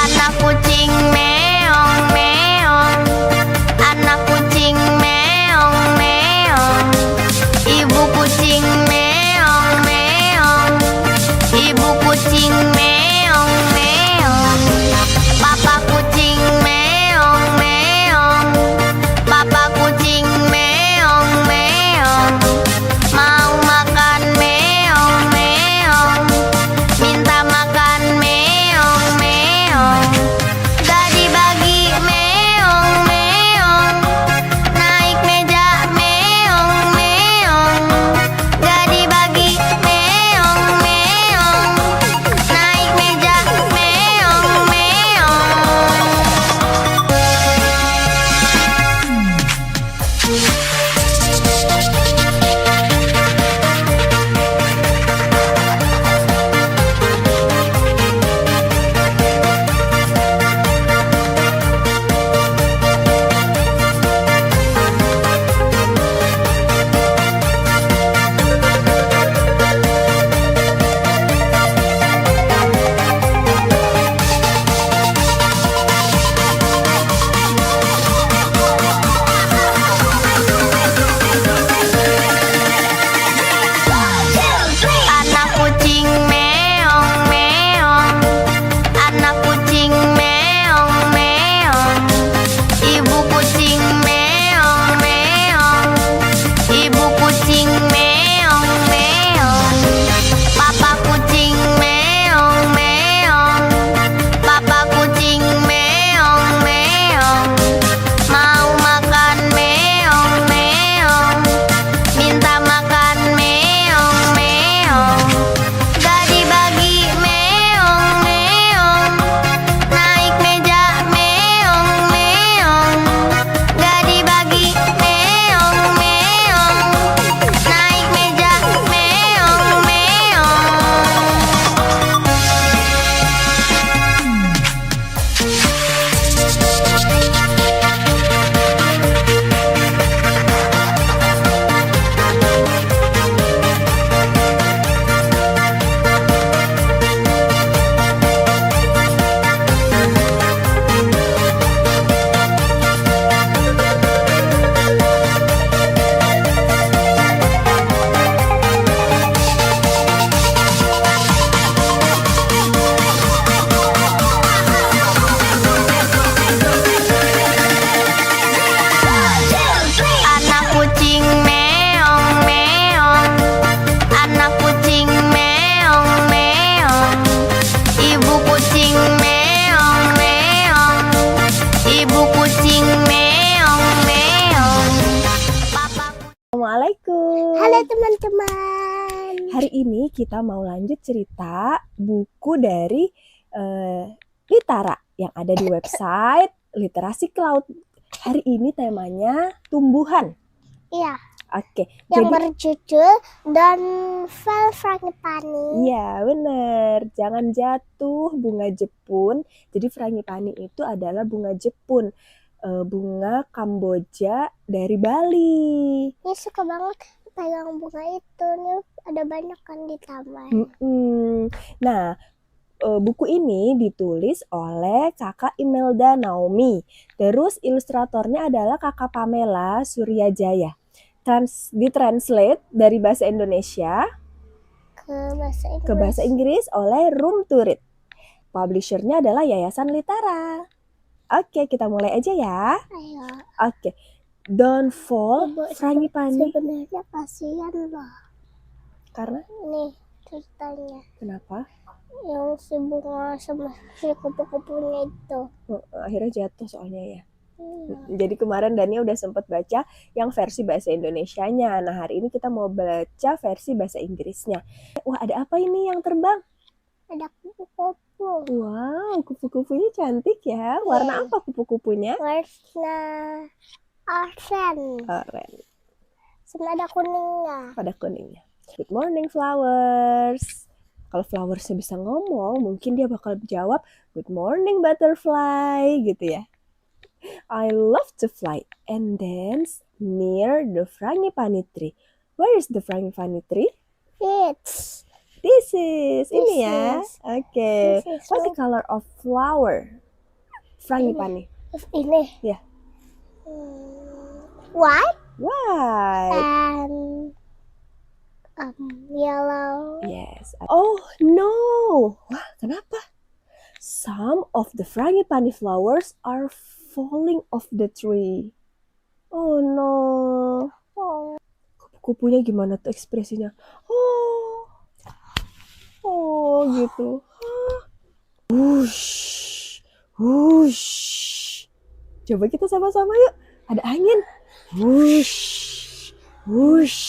Anak kucing meong meong, anak kucing meong meong, ibu kucing meong meong, ibu kucing meong meong, papa kucing meong meong, papa kucing meong meong, mau makan meong meong, minta makan meong meong, gak dibagi meong meong, naik meja meong meong, gak dibagi meong meong, naik meja meong meong. Anak kucing meong meong, anak kucing meong meong, ibu kucing meong meong, ibu kucing meong meong, papa kucing meong meong, papa kucing meong meong, mau makan meong meong, minta makan meong meong, gak dibagi meong meong, naik meja meong meong, gak dibagi meong meong, naik meja meong meong. Anak kucing meong meong, anak kucing meong meong, ibu kucing meong meong, ibu kucing meong meong, papa Assalamualaikum. Halo teman-teman. Hari ini kita mau lanjut cerita buku dari Litara yang ada di website Literasi Cloud. Hari ini temanya tumbuhan. Iya, Oke, yang jadi berjudul Donval Frangipani. iya bener, jangan jatuh bunga Jepun. Jadi frangipani itu adalah bunga Jepun, bunga Kamboja dari Bali. Ini suka banget pegang bunga itu. Nih ada banyak kan di taman. Nah, buku ini ditulis oleh kakak Imelda Naomi. Terus ilustratornya adalah kakak Pamela Suryajaya. Ditranslate dari bahasa Indonesia ke bahasa Inggris oleh Room to Read. Publishernya adalah Yayasan Litara. Oke, kita mulai aja ya. Ayo. Oke, Don't fall, Frangipani. Sebenarnya kasihan loh. Karena Nih ceritanya. kenapa? Yang si bunga sama si kupu-kupunya itu. Akhirnya jatuh soalnya ya. Jadi kemarin Dania udah sempat baca yang versi bahasa Indonesianya. Nah, hari ini kita mau baca versi bahasa Inggrisnya. Wah, ada apa ini yang terbang? Ada kupu-kupu. Wow, kupu-kupunya cantik ya. Warna apa kupu-kupunya? Warna oranye. Oranye. Sama ada kuningnya. Pada kuningnya. Good morning flowers. Kalau flowersnya bisa ngomong, mungkin dia bakal jawab good morning butterfly gitu ya. I love to fly and dance near the frangipani tree. Where is the frangipani tree? It's This is ini ya. is. Okay. This is What's the color of flower? Frangipani. ini. Ya. White White. and yellow. Yes. Oh no. Wah, kenapa? Some of the frangipani flowers are falling off the tree. Oh no. Oh, Kupu-kupunya gimana tuh ekspresinya? Oh gitu. Wush, wush. Coba kita sama-sama yuk. Ada angin. Wush, wush.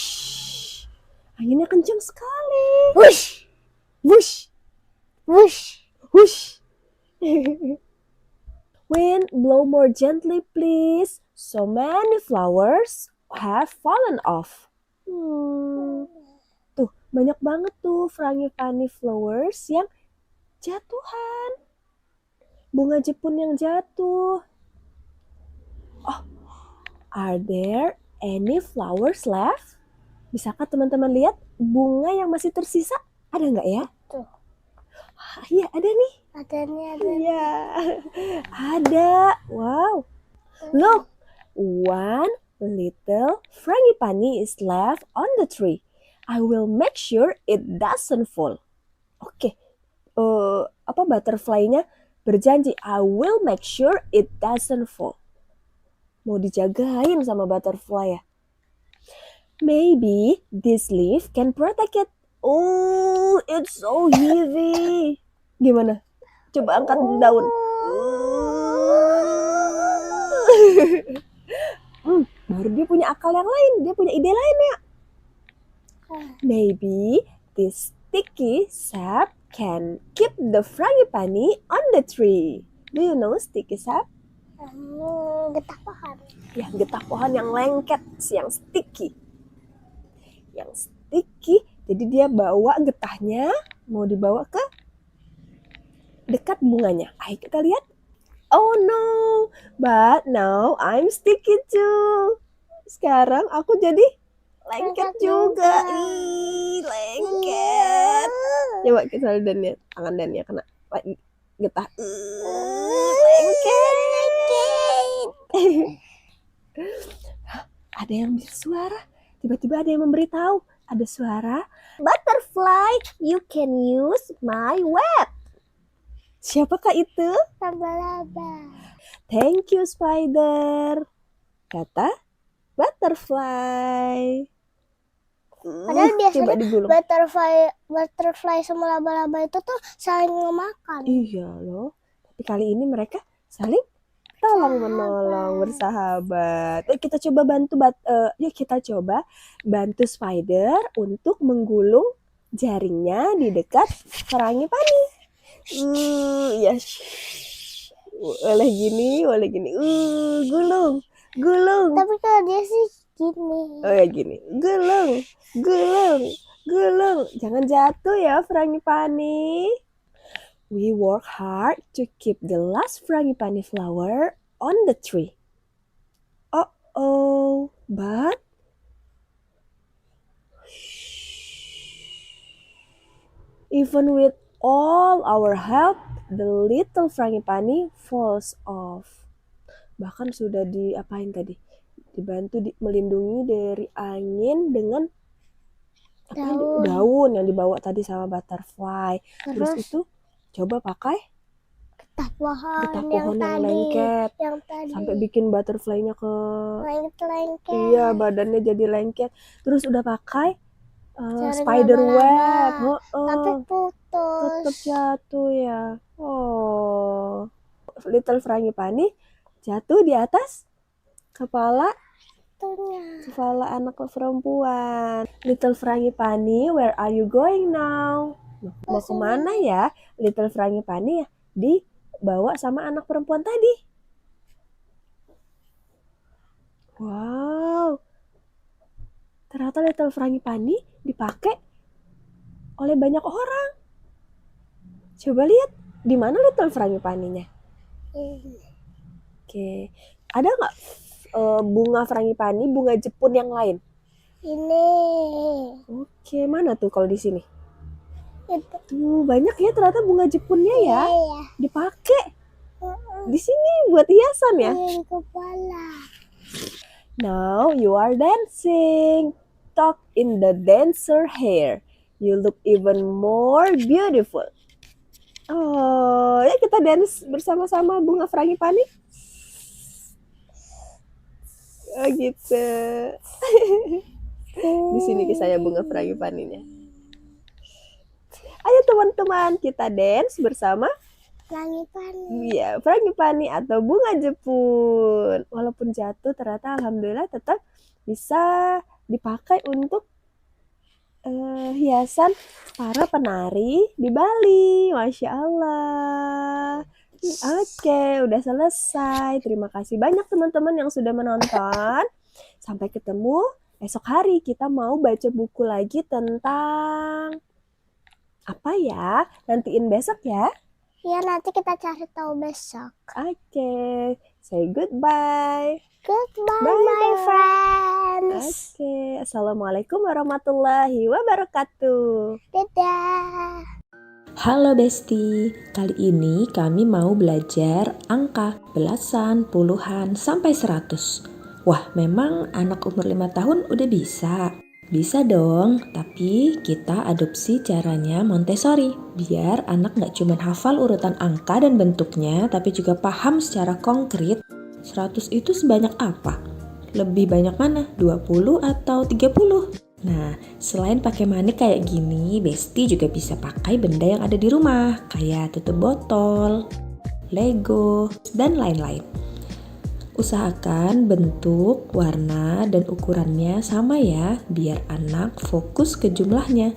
Anginnya kencang sekali. Wush, Wush, wush. wush. Wind, blow more gently, please. So many flowers have fallen off. Tuh, banyak banget tuh frangipani flowers yang jatuhan. Bunga Jepun yang jatuh. Oh, are there any flowers left? Bisakah teman-teman lihat bunga yang masih tersisa? Ada nggak ya? Tuh. Iya, ada nih. Ada. Iya, ada. Wow. Look, one little frangipani is left on the tree. I will make sure it doesn't fall. Oke, butterfly-nya berjanji, I will make sure it doesn't fall. Mau dijagain sama butterfly ya. Maybe this leaf can protect it. Oh, it's so heavy. Gimana? Coba angkat daun. Baru dia punya akal yang lain. Dia punya ide lain ya. Maybe this sticky sap can keep the frangipani on the tree. Do you know sticky sap? Getah pohon. Ya, getah pohon yang lengket, yang sticky. Yang sticky, jadi dia bawa getahnya, mau dibawa ke dekat bunganya. Ayo kita lihat. Oh no, but now I'm sticky too. Sekarang aku jadi lengket juga. Ih, lengket. Coba kita lihat Dania, tangan Dania kena getah. Lengket. Ada yang bersuara. Tiba-tiba ada yang memberitahu. Ada suara. Butterfly, you can use my web. Siapakah itu? Laba-laba. Thank you, spider. Kata butterfly. Padahal Coba biasanya digulung. butterfly sama laba-laba itu tuh saling memakan. Iya loh. Tapi kali ini mereka saling tolong menolong, bersahabat. Kita coba bantu spider untuk menggulung jaringnya di dekat frangipani. Ya, boleh gini. Gulung. Tapi kalau dia sih gini. Oh ya gini, gulung. Jangan jatuh ya frangipani. We work hard to keep the last frangipani flower on the tree. Oh, but even with all our help, the little frangipani falls off. Bahkan sudah diapain tadi? Dibantu melindungi dari angin dengan daun yang dibawa tadi sama butterfly. Terus itu coba pakai getah pohon, Getah pohon yang lengket. yang tadi Sampai bikin butterfly-nya ke lengket. iya, badannya jadi lengket. Terus udah pakai Jaring spider web. laba-laba. Tapi putus. Tetap jatuh ya. Oh. Little Frangipani jatuh di atas kepala anak perempuan. Little Frangipani, where are you going now? Mau kemana ya? Little Frangipani ya dibawa sama anak perempuan tadi. Wow. Ternyata Little Frangipani dipakai oleh banyak orang. Coba lihat di mana Little Frangipaninya. Oke, ada nggak bunga frangipani, bunga Jepun yang lain? Ini. Oke, mana tuh kalau di sini? Itu. Tuh banyak ya ternyata bunga Jepunnya ya. Iya. Dipakai di sini buat hiasan ya. Di kepala. Now you are dancing. Tuck in the dancer hair. You look even more beautiful. Oh, ya kita dance bersama-sama bunga frangipani. Oh gitu. Di sini kisahnya bunga frangipaninya. Ayo teman-teman, kita dance bersama Frangipani. iya, frangipani atau bunga Jepun. Walaupun jatuh, ternyata alhamdulillah tetap bisa dipakai untuk hiasan para penari di Bali. Masya Allah. Oke, udah selesai. Terima kasih banyak teman-teman yang sudah menonton. Sampai ketemu esok hari. Kita mau baca buku lagi tentang apa ya? Nantiin besok ya. Ya, nanti kita cari tahu besok. Oke, say goodbye. Goodbye, Bye, my bye. friends. Oke, assalamualaikum warahmatullahi wabarakatuh. Dadah. Halo Besti, kali ini kami mau belajar angka belasan, puluhan, sampai 100. Wah, memang anak umur 5 tahun udah bisa? Bisa dong, tapi kita adopsi caranya Montessori. Biar anak nggak cuma hafal urutan angka dan bentuknya, tapi juga paham secara konkret 100 itu sebanyak apa? Lebih banyak mana? 20 atau 30? Nah, selain pakai manik kayak gini, Besti juga bisa pakai benda yang ada di rumah, kayak tutup botol, Lego, dan lain-lain. Usahakan bentuk, warna, dan ukurannya sama ya, biar anak fokus ke jumlahnya.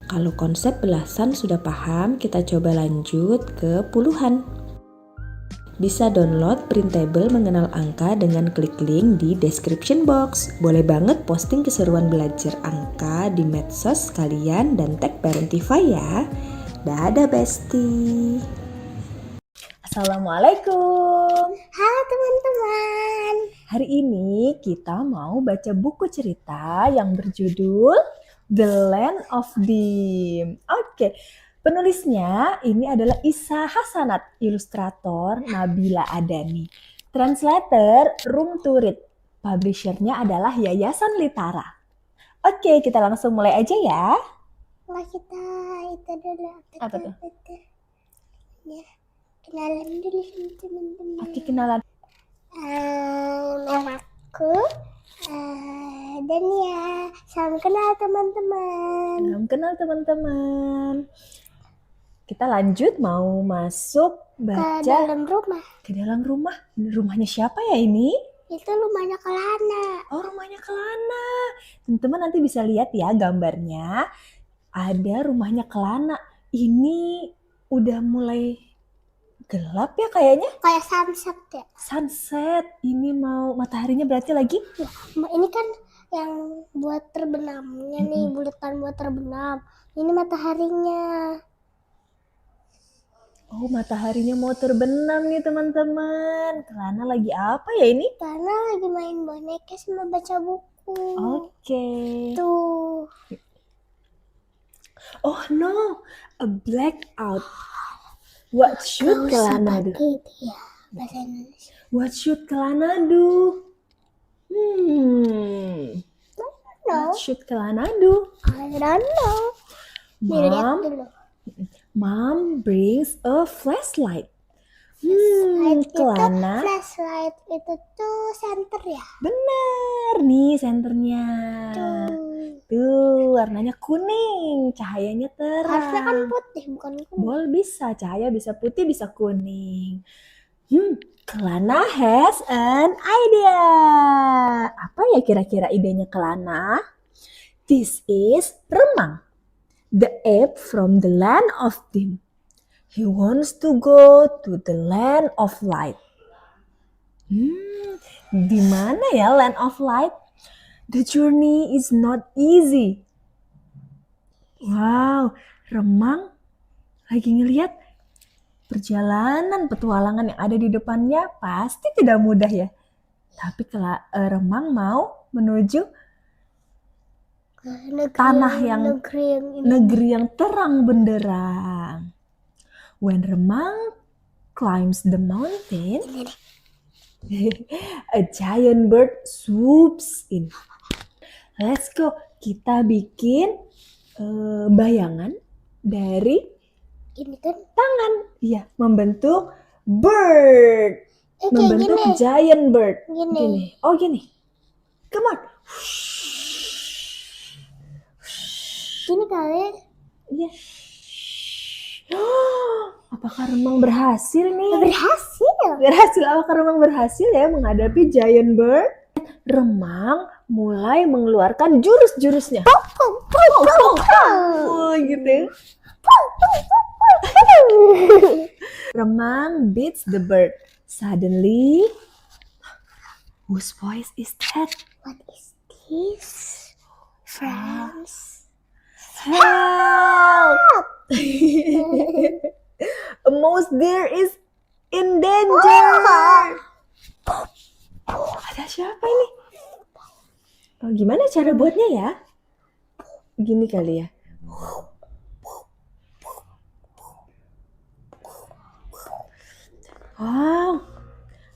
Kalau konsep belasan sudah paham, kita coba lanjut ke puluhan. Bisa download printable mengenal angka dengan klik link di description box. Boleh banget posting keseruan belajar angka di medsos kalian dan tag Parentify ya. Dadah Besti. Assalamualaikum. Halo teman-teman. Hari ini kita mau baca buku cerita yang berjudul The Land of Dim. Oke, penulisnya ini adalah Isa Hasanat, ilustrator Nabila Adani, translator Room to Read, publishernya adalah Yayasan Litara. Oke, kita langsung mulai aja ya. Nah, kita itu dulu. Apa tuh? Ya, kenalan dulu sama teman-teman. Oke, kenalan. Namaku Dania. Salam kenal teman-teman. Salam kenal teman-teman. Kita lanjut mau masuk Ke baca dalam rumah. ke dalam rumah. Rumahnya siapa ya ini? Itu rumahnya Kelana. Oh, rumahnya Kelana. Teman-teman nanti bisa lihat ya gambarnya. Ada rumahnya Kelana. Ini udah mulai gelap ya kayaknya. Kayak sunset ya. Sunset. Ini mau mataharinya berarti lagi. Ini kan yang buat terbenamnya nih, bulatan buat terbenam. Ini mataharinya. Oh, mataharinya mau terbenam nih teman-teman. Kelana lagi apa ya ini? Karena lagi main boneka sama baca buku. Oke. Tuh. Oh no, a blackout. What should Kelana do? Gitu ya, bahasa Indonesia. What should Kelana do? No, What should Kelana do? I don't know. Dilihat dulu. Mom brings a flashlight. Kelana. Flashlight itu tuh center ya. Bener nih senternya. Tuh warnanya kuning, cahayanya Harusnya kan terang. putih, bukan kuning. Bol bisa, cahaya bisa putih, bisa kuning. Kelana has an idea. Apa ya kira-kira idenya Kelana? This is Remang, the ape from the land of dim. He wants to go to the land of light. Di mana ya land of light? The journey is not easy. Wow, Remang lagi ngeliat perjalanan petualangan yang ada di depannya pasti tidak mudah ya. Tapi kalau Remang mau menuju tanah yang negeri yang terang benderang. When Remang climbs the mountain, a giant bird swoops in. Let's go. Kita bikin bayangan dari Ini kan tangan. Iya, membentuk bird. Membentuk gini. giant bird. Gini. Oh, gini. Come on. Gini kali. Iya. Apakah Remang berhasil nih? Berhasil. Apakah Remang berhasil ya menghadapi giant bird? Remang mulai mengeluarkan jurus-jurusnya. Oh, gitu. Remang beats the bird. Suddenly, whose voice is that? What is this? Friends. Help! A mouse deer is in danger. Ada siapa ini? Oh, gimana cara buatnya ya? Gini kali ya. Wow,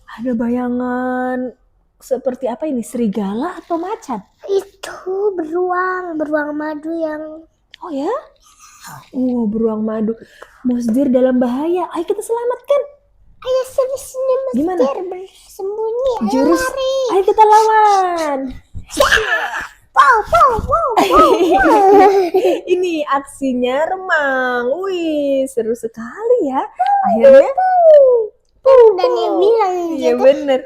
ada bayangan seperti apa ini? Serigala atau macan? Itu beruang madu yang. Oh ya? Oh, beruang madu. Mouse deer dalam bahaya. Ayo kita selamatkan. Ayo sini Mas Gimana? Deer bersembunyi. Ayo Jurus. lari. Ayo kita lawan. Ini aksinya Remang. Wih, seru sekali ya. Akhirnya Dan dia bilang iya gitu. bener.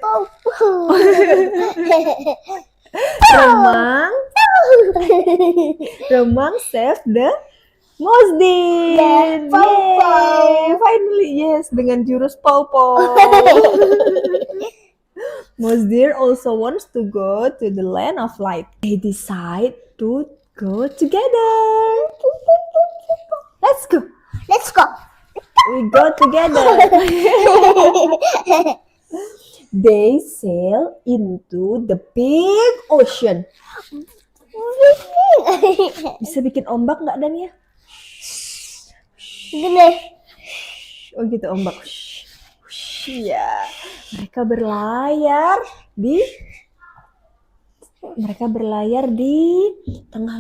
Remang save the mouse deer. Yay, finally yes dengan jurus pow pow. Mouse deer also wants to go to the land of light. They decide to go together. Let's go. We go together. They sail into the big ocean. Bisa bikin ombak nggak Dania? Gini. Oh gitu ombak. Iya. Mereka berlayar di tengah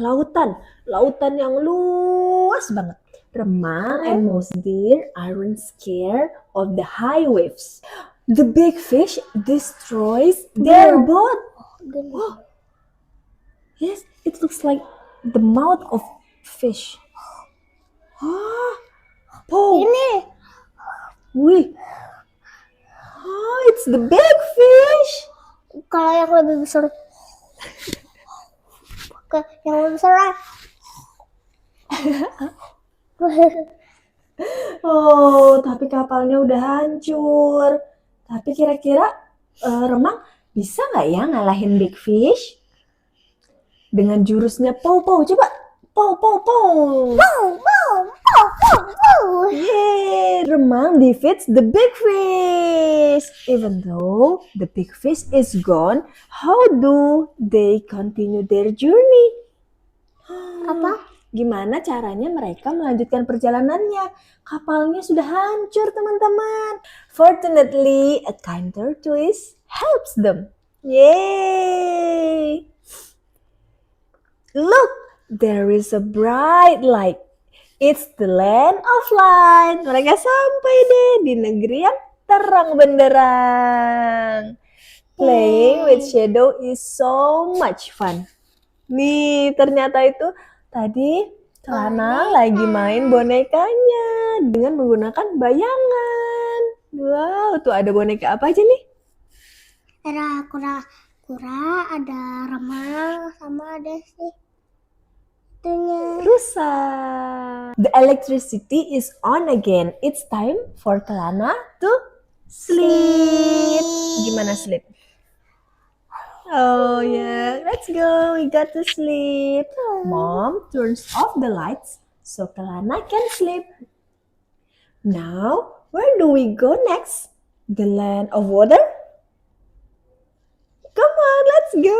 lautan yang luas banget. Remang and mouse deer aren't scared of the high waves. The big fish destroys their boat. Oh. Yes, it looks like the mouth of fish. Oh, Po. Ini. Wih. Oh, it's the big fish. Kalau yang lebih besar. Yang lebih besar lah. Oh, tapi kapalnya udah hancur. Tapi kira-kira Remang bisa nggak ya ngalahin big fish? Dengan jurusnya pow-pow, coba. Pow-pow-pow. Yeay, Remang defeats the big fish. Even though the big fish is gone, how do they continue their journey? Apa? Gimana caranya mereka melanjutkan perjalanannya? Kapalnya sudah hancur, teman-teman. Fortunately, a kind tortoise helps them. Yay! Look, there is a bright light. It's the land of light. Mereka sampai deh di negeri yang terang benderang. Playing with shadow is so much fun. Nih, ternyata itu tadi Kelana lagi main bonekanya dengan menggunakan bayangan. Wow, tuh ada boneka apa aja nih? Ada kura-kura, ada remang, sama ada sih itunya. Rusa. The electricity is on again. It's time for Kelana to sleep. Gimana sleep? Oh yeah, let's go. We got to sleep. Mom turns off the lights so Kelana can sleep. Now, where do we go next? The land of water? Come on, let's go.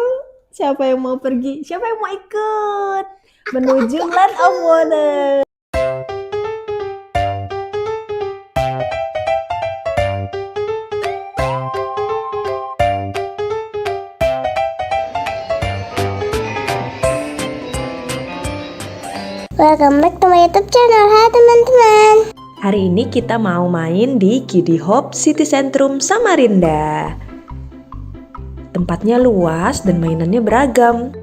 Siapa yang mau pergi? Siapa yang mau ikut? Menuju land of water. Welcome back to my YouTube channel. Hai teman-teman. Hari ini kita mau main di Kiddy Hope City Centrum Samarinda. Tempatnya luas dan mainannya beragam.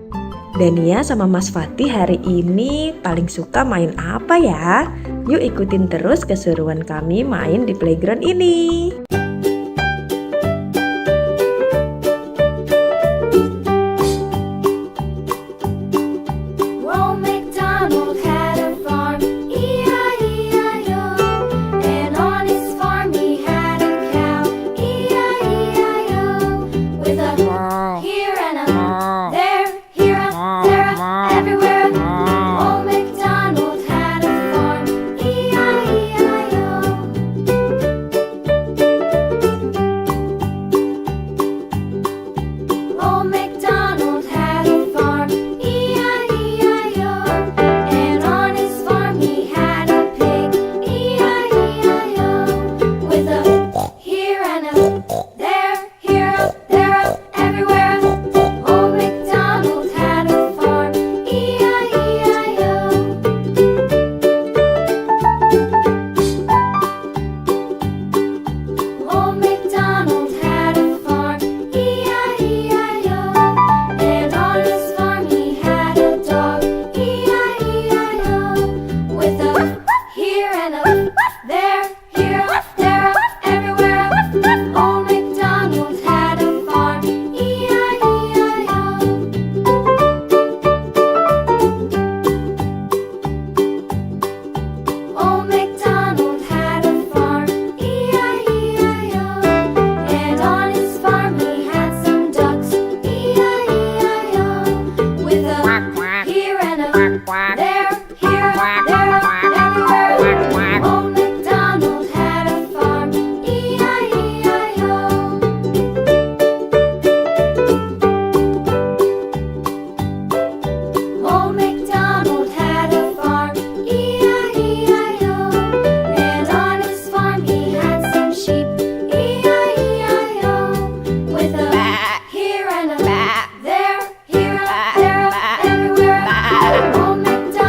Dania sama Mas Fatih hari ini paling suka main apa ya? Yuk ikutin terus keseruan kami main di playground ini. Ronald McDonald had a farm, E-I-E-I-O. And on his farm he had a cow, E-I-E-I-O. With a here and a there, here a there a everywhere. Old MacDonald had a farm, E-I-E-I-O. Old MacDonald had a farm, E-I-E-I-O. And on his farm he had a pig, E-I-E-I-O. With a here and a there, here a there a everywhere. Old MacDonald had a farm, E-I-E-I-O. Old MacDonald had a farm, E-I-E-I-O. And on his farm he had a dog, E-I-E-I-O. With a here and a there, here a there a everywhere. Old MacDonald had a farm, E-I-E-I-O. Old MacDonald had a farm, E-I-E-I-O. And on his farm he had some ducks, E-I-E-I-O. With a here and a there, here a there a everywhere. Old MacDonald had a farm, E-I-E-I-O. Old MacDonald had a farm, E-I-E-I-O. And on his farm he had some sheep, E-I-E-I-O. With a here and a there, here a there a everywhere. Old MacDonald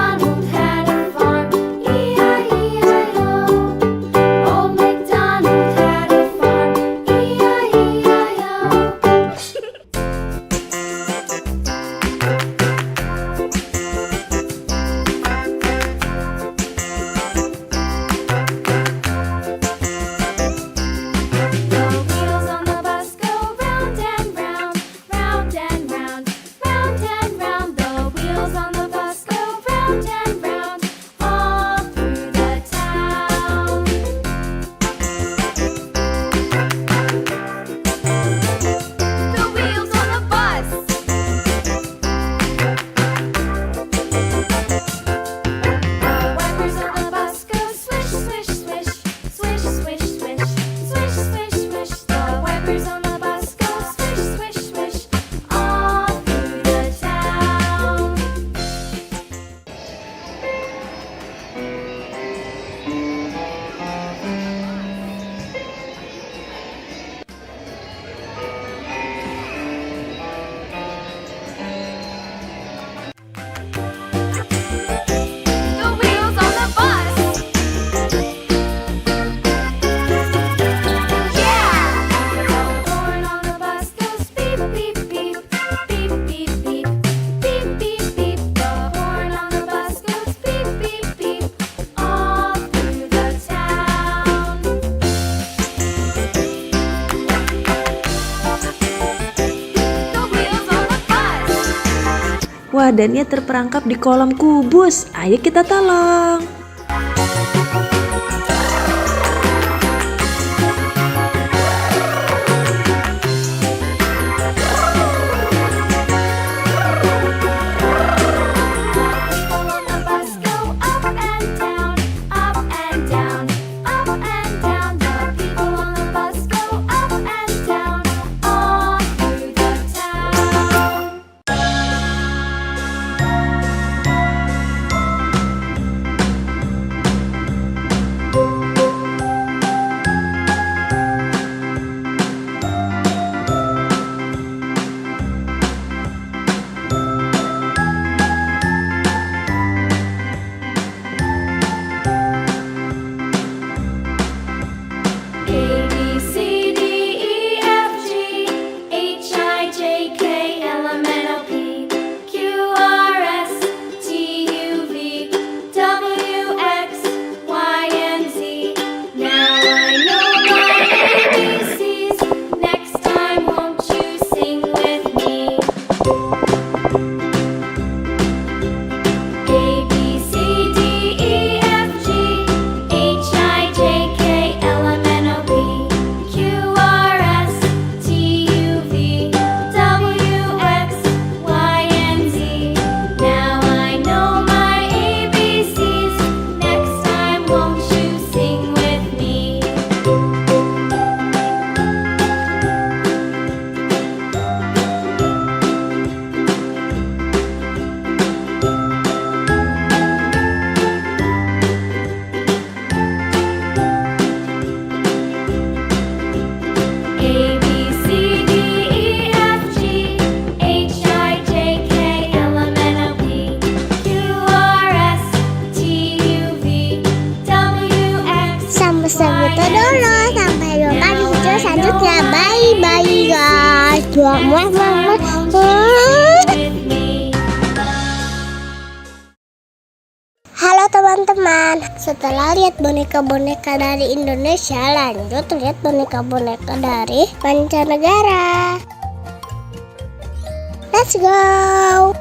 badannya terperangkap di kolam kubus. Ayo kita tolong. Segitu dulu, sampai jumpa di video selanjutnya. Bye bye guys. Halo teman-teman, setelah lihat boneka-boneka dari Indonesia, lanjut lihat boneka-boneka dari mancanegara. Let's go.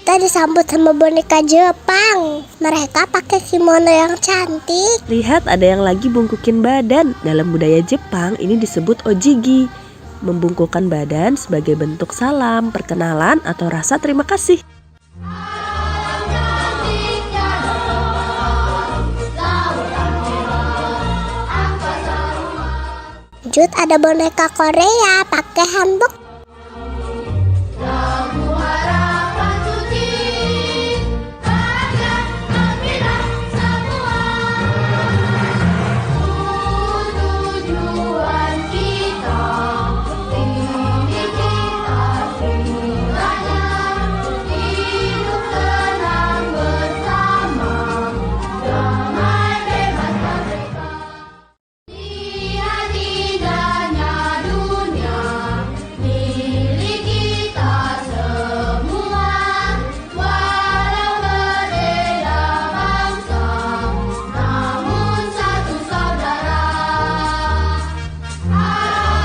Kita disambut sama boneka Jepang. Mereka pakai kimono yang cantik. Lihat, ada yang lagi bungkukin badan. Dalam budaya Jepang ini disebut ojigi. Membungkukkan badan sebagai bentuk salam, perkenalan, atau rasa terima kasih. Lanjut ada boneka Korea pakai hanbok.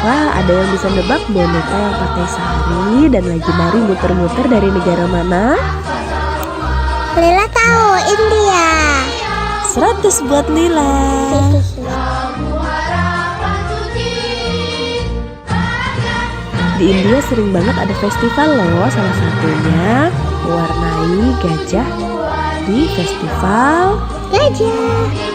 Wah, ada yang bisa nebak boneka yang pakai sari dan lagi nari muter-muter dari negara mana? Lila tahu, India. 100 buat Lila. Di India sering banget ada festival loh, salah satunya mewarnai gajah di festival gajah.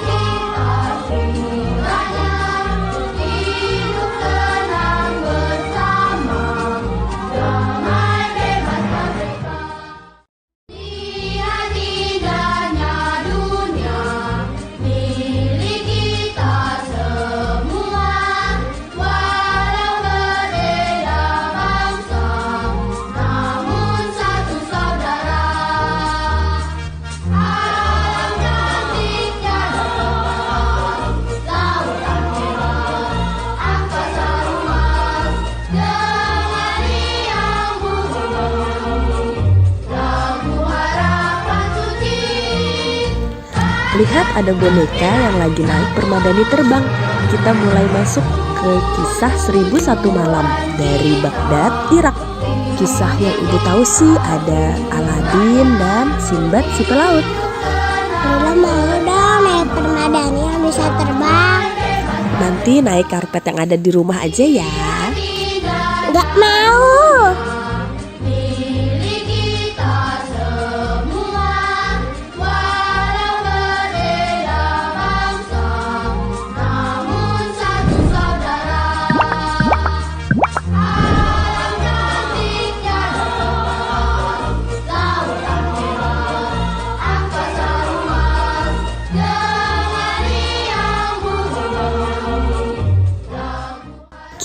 Lihat ada boneka yang lagi naik permadani terbang. Kita mulai masuk ke kisah 1001 malam dari Baghdad, Irak. Kisah yang ibu tahu sih ada Aladin dan Sinbad si pelaut. Lila mau dong naik permadani yang bisa terbang. Nanti naik karpet yang ada di rumah aja ya. Gak mau.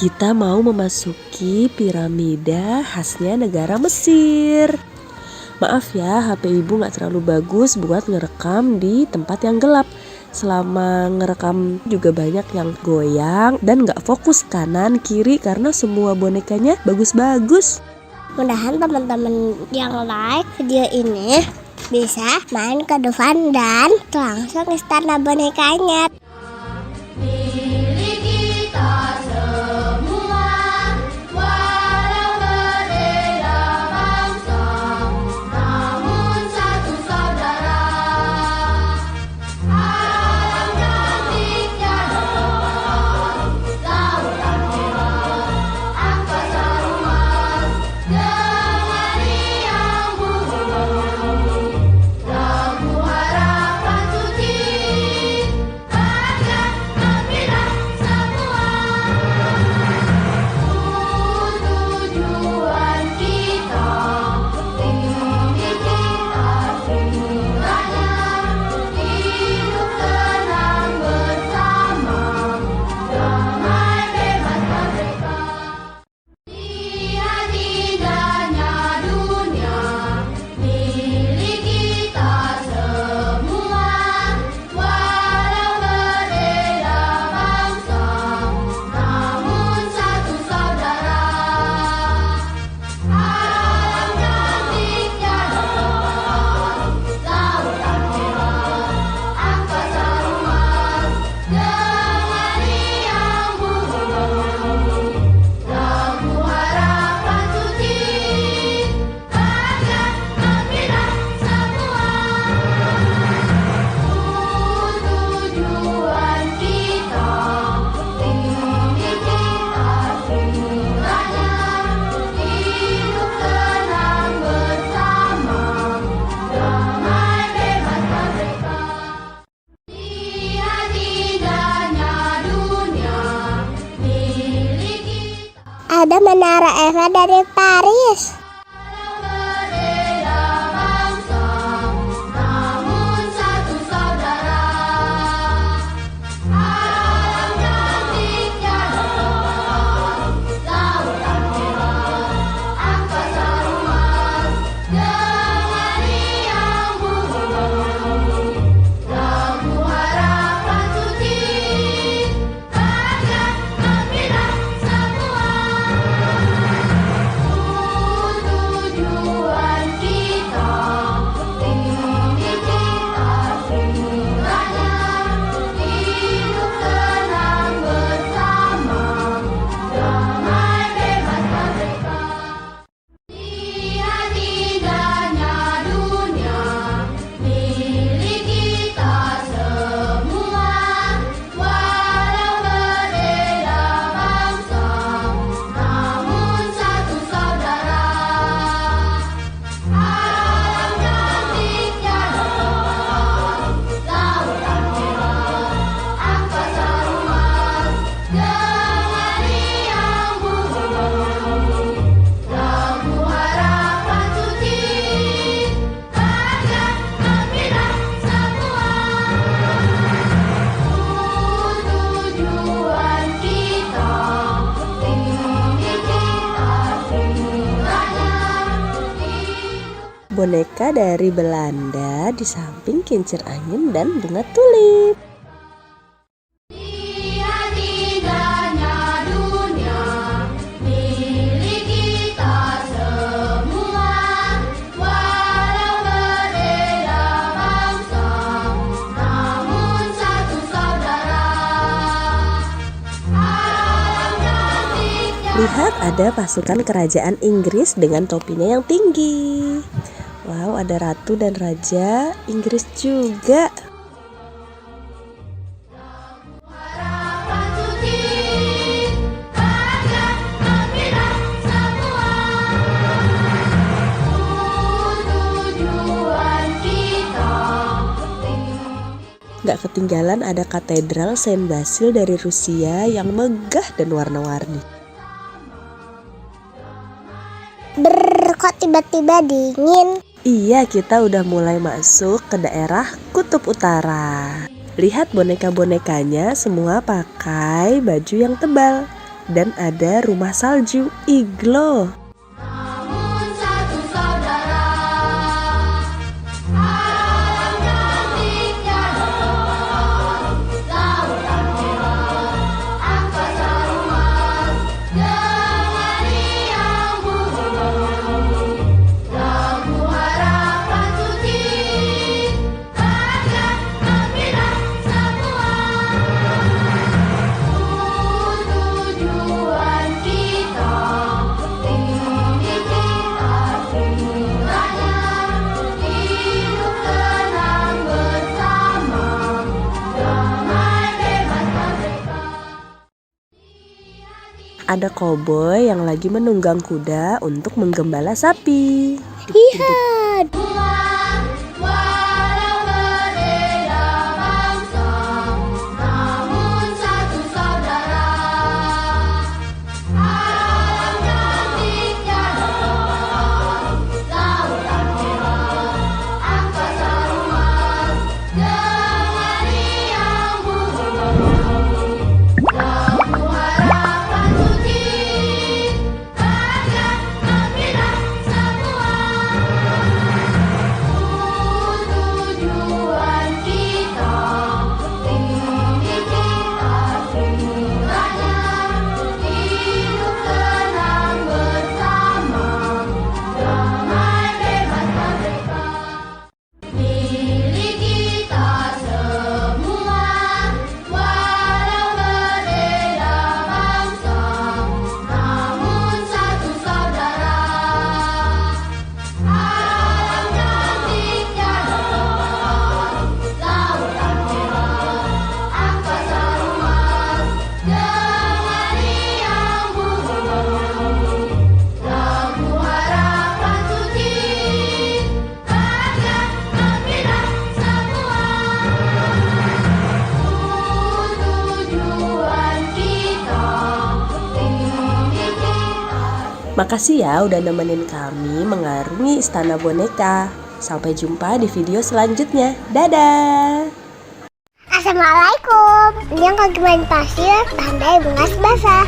Kita mau memasuki piramida khasnya negara Mesir. Maaf ya, HP ibu gak terlalu bagus buat ngerekam di tempat yang gelap. Selama ngerekam juga banyak yang goyang dan gak fokus kanan kiri karena semua bonekanya bagus-bagus. Mudahan teman-teman yang like video ini bisa main ke depan dan langsung istana bonekanya. Ada menara Eiffel dari Paris. Boneka dari Belanda di samping kincir angin dan bunga tulip. Lihat, ada pasukan kerajaan Inggris dengan topinya yang tinggi. Wow, ada ratu dan raja Inggris juga. Gak ketinggalan ada katedral Saint Basil dari Rusia yang megah dan warna-warni. Kok tiba-tiba dingin? Iya, kita udah mulai masuk ke daerah Kutub Utara. Lihat boneka-bonekanya semua pakai baju yang tebal. Dan ada rumah salju, iglo. Ada koboi yang lagi menunggang kuda untuk menggembala sapi. Lihat. Makasih ya udah nemenin kami mengarungi Istana Boneka. Sampai jumpa di video selanjutnya. Dadah! Assalamualaikum. Ini yang kaki main pasir, tandai bunga basah.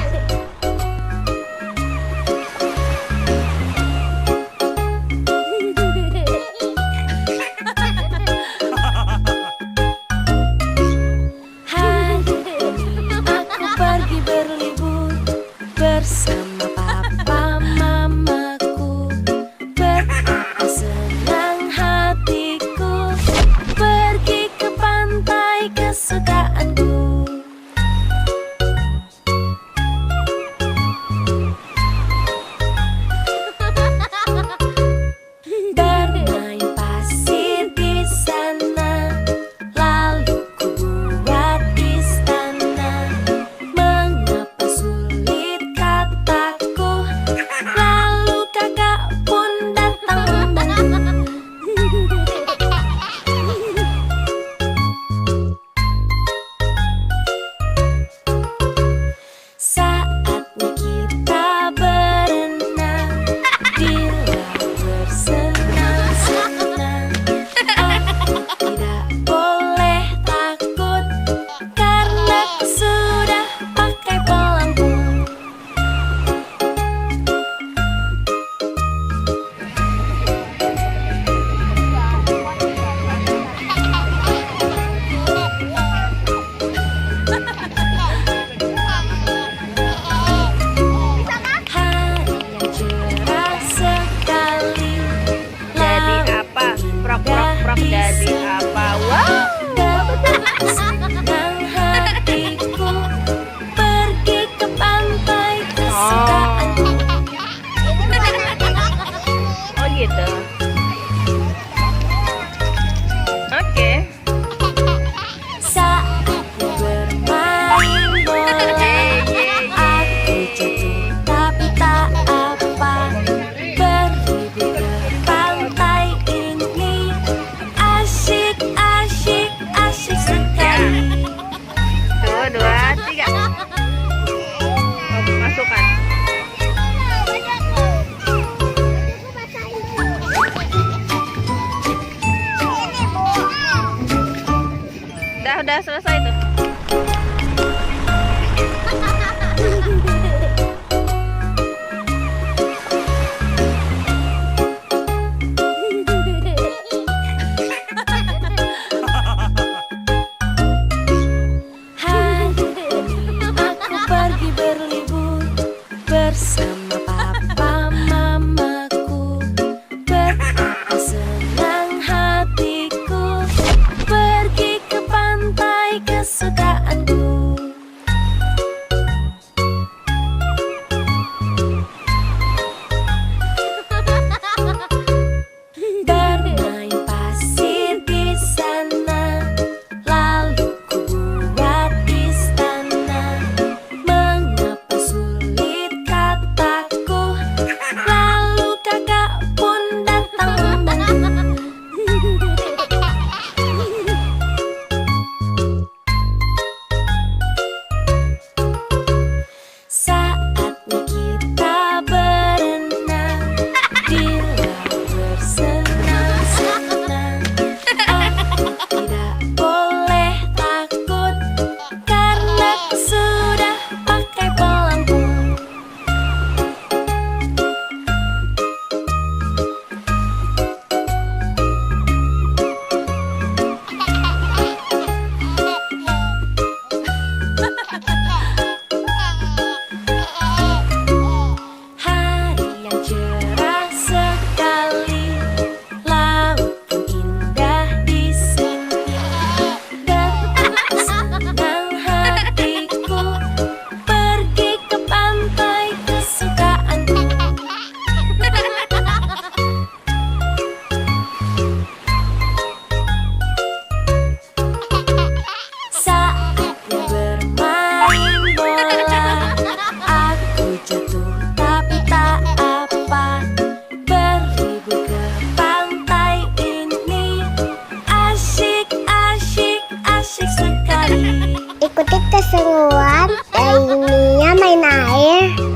Hai, aku pergi berlibur bersama papa mamaku. Betapa senang hatiku pergi ke pantai kesukaanku. Bermain pasir di sana, lalu ku buat istana. Mengapa sulit kata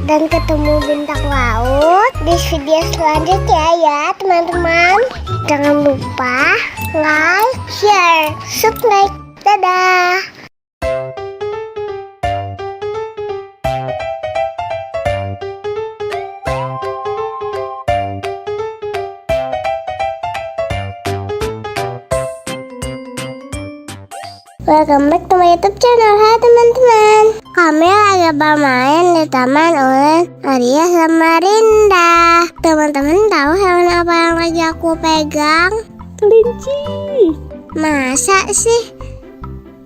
dan ketemu bintang laut di video selanjutnya ya teman-teman. Jangan lupa like, share, subscribe. Dadah. Welcome back to my YouTube channel. Hai teman-teman, kami lagi bermain di Taman Ulen Arya Samarinda. Teman-teman tahu hewan apa yang lagi aku pegang? Kelinci. Masa sih?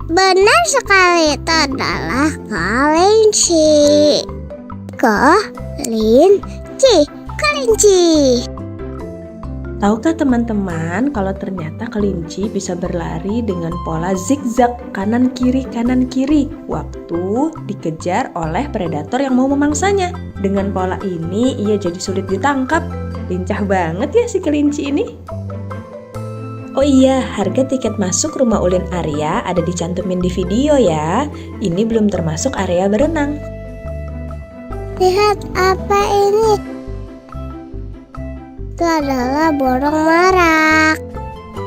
Benar sekali, itu adalah kelinci. Kelinci. Tahukah teman-teman kalau ternyata kelinci bisa berlari dengan pola zigzag kanan kiri waktu dikejar oleh predator yang mau memangsanya. Dengan pola ini ia jadi sulit ditangkap. Lincah banget ya si kelinci ini. Oh iya, harga tiket masuk Rumah Ulin Arya ada dicantumin di video ya. Ini belum termasuk area berenang. Lihat apa ini? Itu adalah burung merak.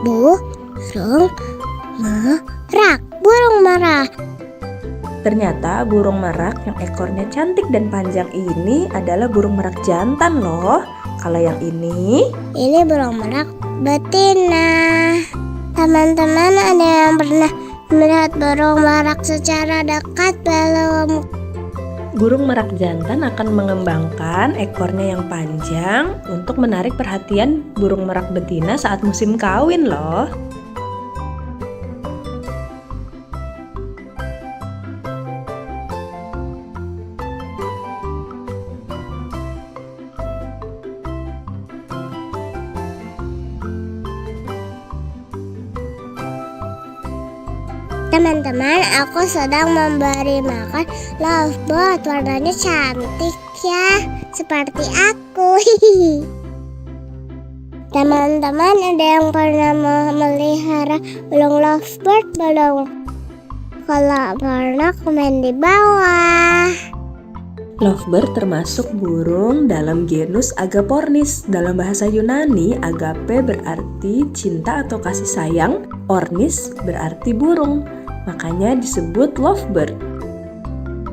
Burung merak. Ternyata burung merak yang ekornya cantik dan panjang ini adalah burung merak jantan loh. Kalau yang ini burung merak betina. Teman-teman ada yang pernah melihat burung merak secara dekat belum? Burung merak jantan akan mengembangkan ekornya yang panjang untuk menarik perhatian burung merak betina saat musim kawin loh. Teman-teman, aku sedang memberi makan lovebird. Warnanya cantik ya, seperti aku. Teman-teman, ada yang pernah memelihara burung lovebird belum? Kalau pernah, komen di bawah. Lovebird termasuk burung dalam genus Agapornis. Dalam bahasa Yunani, agape berarti cinta atau kasih sayang, ornis berarti burung. Makanya disebut lovebird.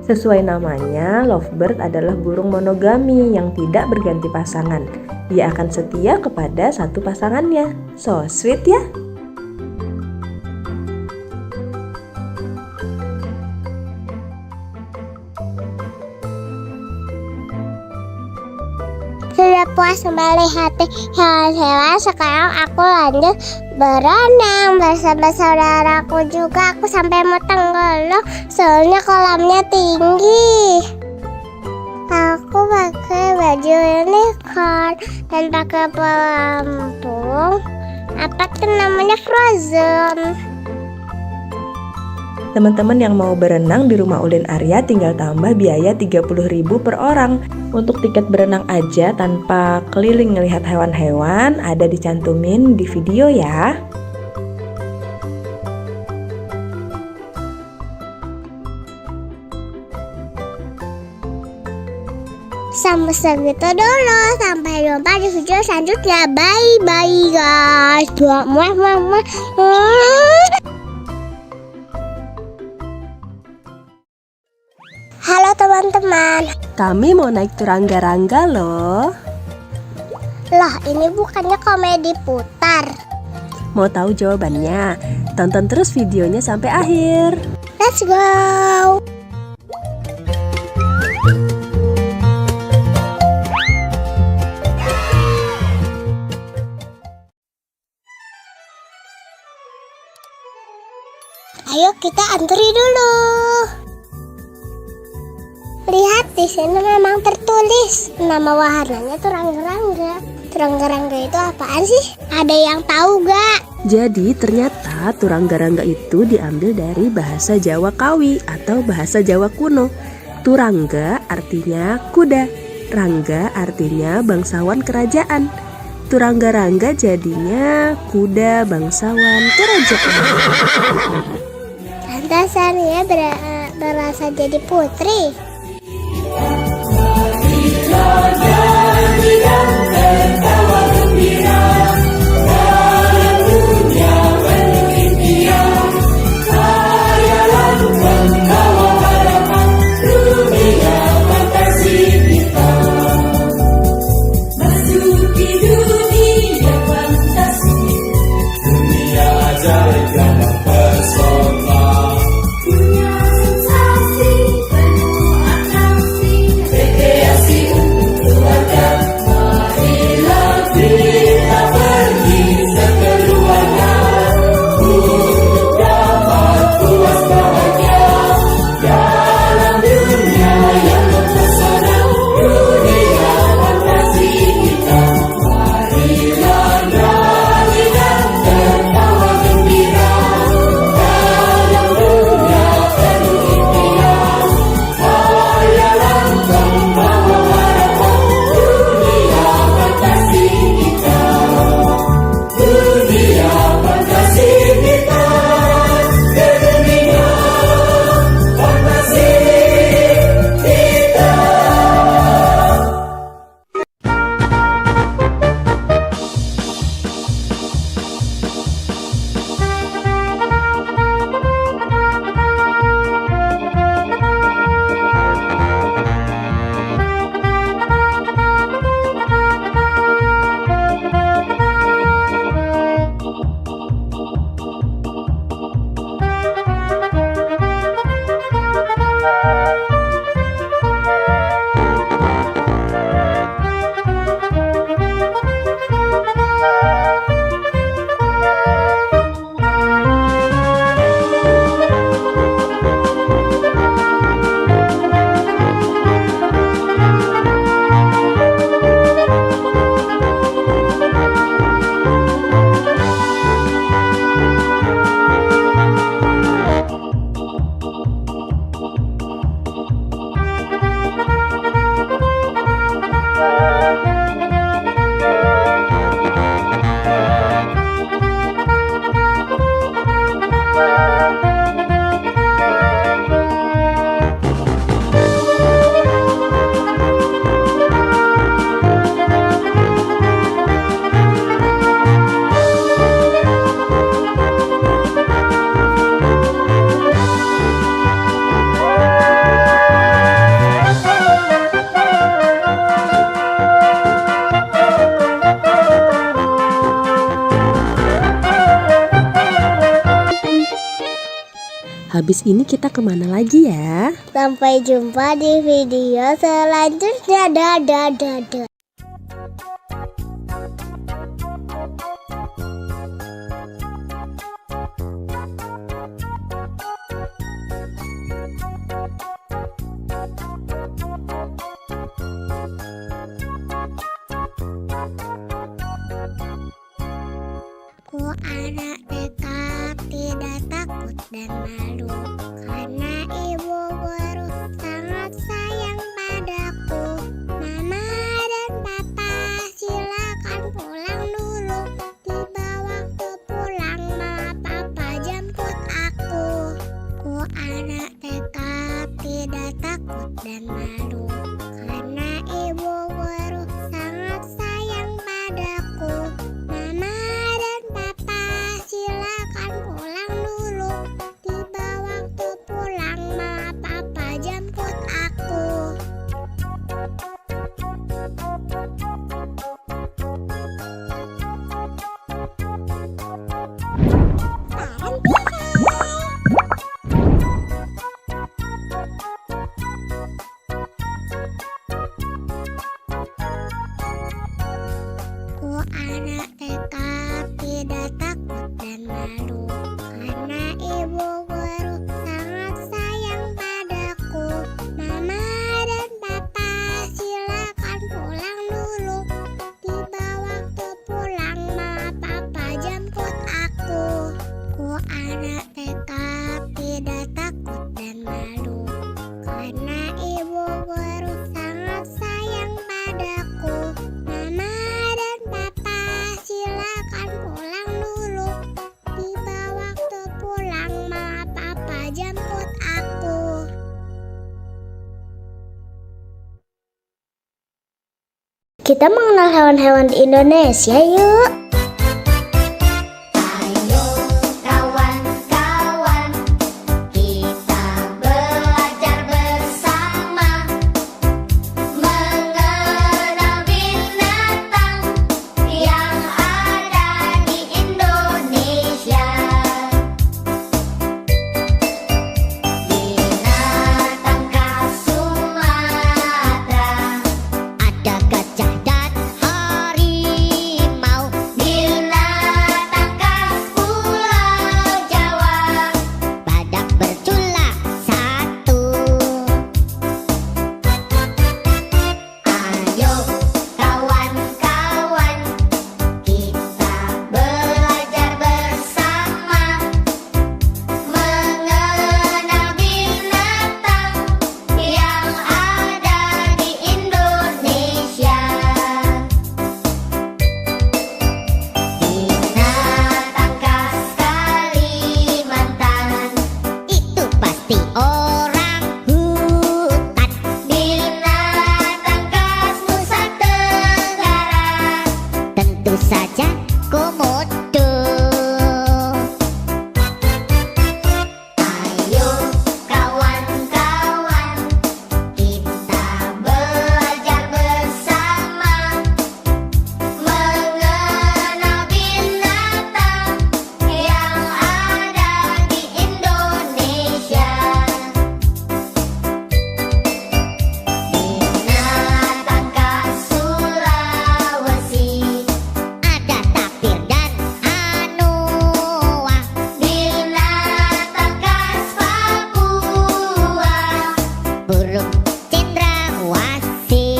Sesuai namanya, lovebird adalah burung monogami yang tidak berganti pasangan. Ia akan setia kepada satu pasangannya. So sweet ya. Sudah puas melihat hewan-hewan, sekarang aku lanjut berenang bersama saudaraku juga. Aku sampai mau tenggelam soalnya kolamnya tinggi. Aku pakai baju unicorn dan pakai pelampung. Apa tuh namanya, Frozen. Teman-teman yang mau berenang di Rumah Ulin Arya tinggal tambah biaya 30.000 per orang. Untuk tiket berenang aja tanpa keliling ngelihat hewan-hewan ada dicantumin di video ya. Sampai segitu dulu, sampai jumpa di video selanjutnya. Bye bye guys. Halo teman-teman. Kami mau naik turangga-rangga loh. Lah, ini bukannya komedi putar. Mau tahu jawabannya? Tonton terus videonya sampai akhir. Let's go. Ayo kita antri dulu. Lihat di sini memang tertulis nama wahananya turangga-rangga. Turangga-rangga itu apaan sih? Ada yang tahu gak? Jadi ternyata turangga-rangga itu diambil dari bahasa Jawa Kawi atau bahasa Jawa kuno. Turangga artinya kuda, rangga artinya bangsawan kerajaan. Turangga-rangga jadinya kuda bangsawan kerajaan. Pantasan ya berasa jadi putri. Habis ini kita kemana lagi ya? Sampai jumpa di video selanjutnya. Dadah. Ku anak dekat, tidak takut dan malu, karena ibu guru sangat sayang padaku. Mama dan papa silakan pulang dulu, tiba waktu pulang mama papa jemput aku. Ku anak dekat, tidak takut dan malu, karena ibu guru sangat sayang padaku. Mama dan papa silakan pulang dulu, tiba waktu pulang mama papa jemput aku. Ku anak dekat, tidak takut dan malu, karena ibu guru sangat sayang padaku. Mama dan papa silakan pulang dulu, tiba waktu pulang mama papa jemput aku. Ku anak dekat, tidak takut dan malu, karena ibu guru sangat sayang padaku. Mama dan papa silakan pulang dulu, tiba waktu pulang mama papa jemput aku. Kita mengenal hewan-hewan di Indonesia yuk. Ayo kawan-kawan, kita belajar bersama mengenal binatang yang ada di Indonesia. Binatang khas Sumatera, ada gajah dan harimau. Binatang khas Pulau Jawa, badak bercula satu. Ayo kawan-kawan, kita belajar bersama mengenal binatang yang ada di Indonesia. Binatang khas Kalimantan, itu pasti orang hutan. Binatang khas Nusa Tenggara, tentu saja komodo. Ayo kawan-kawan, kita belajar bersama mengenal binatang yang ada di Indonesia. Binatang khas Sulawesi, ada tapir dan anoa. Binatang khas Papua, burung cendrawasih.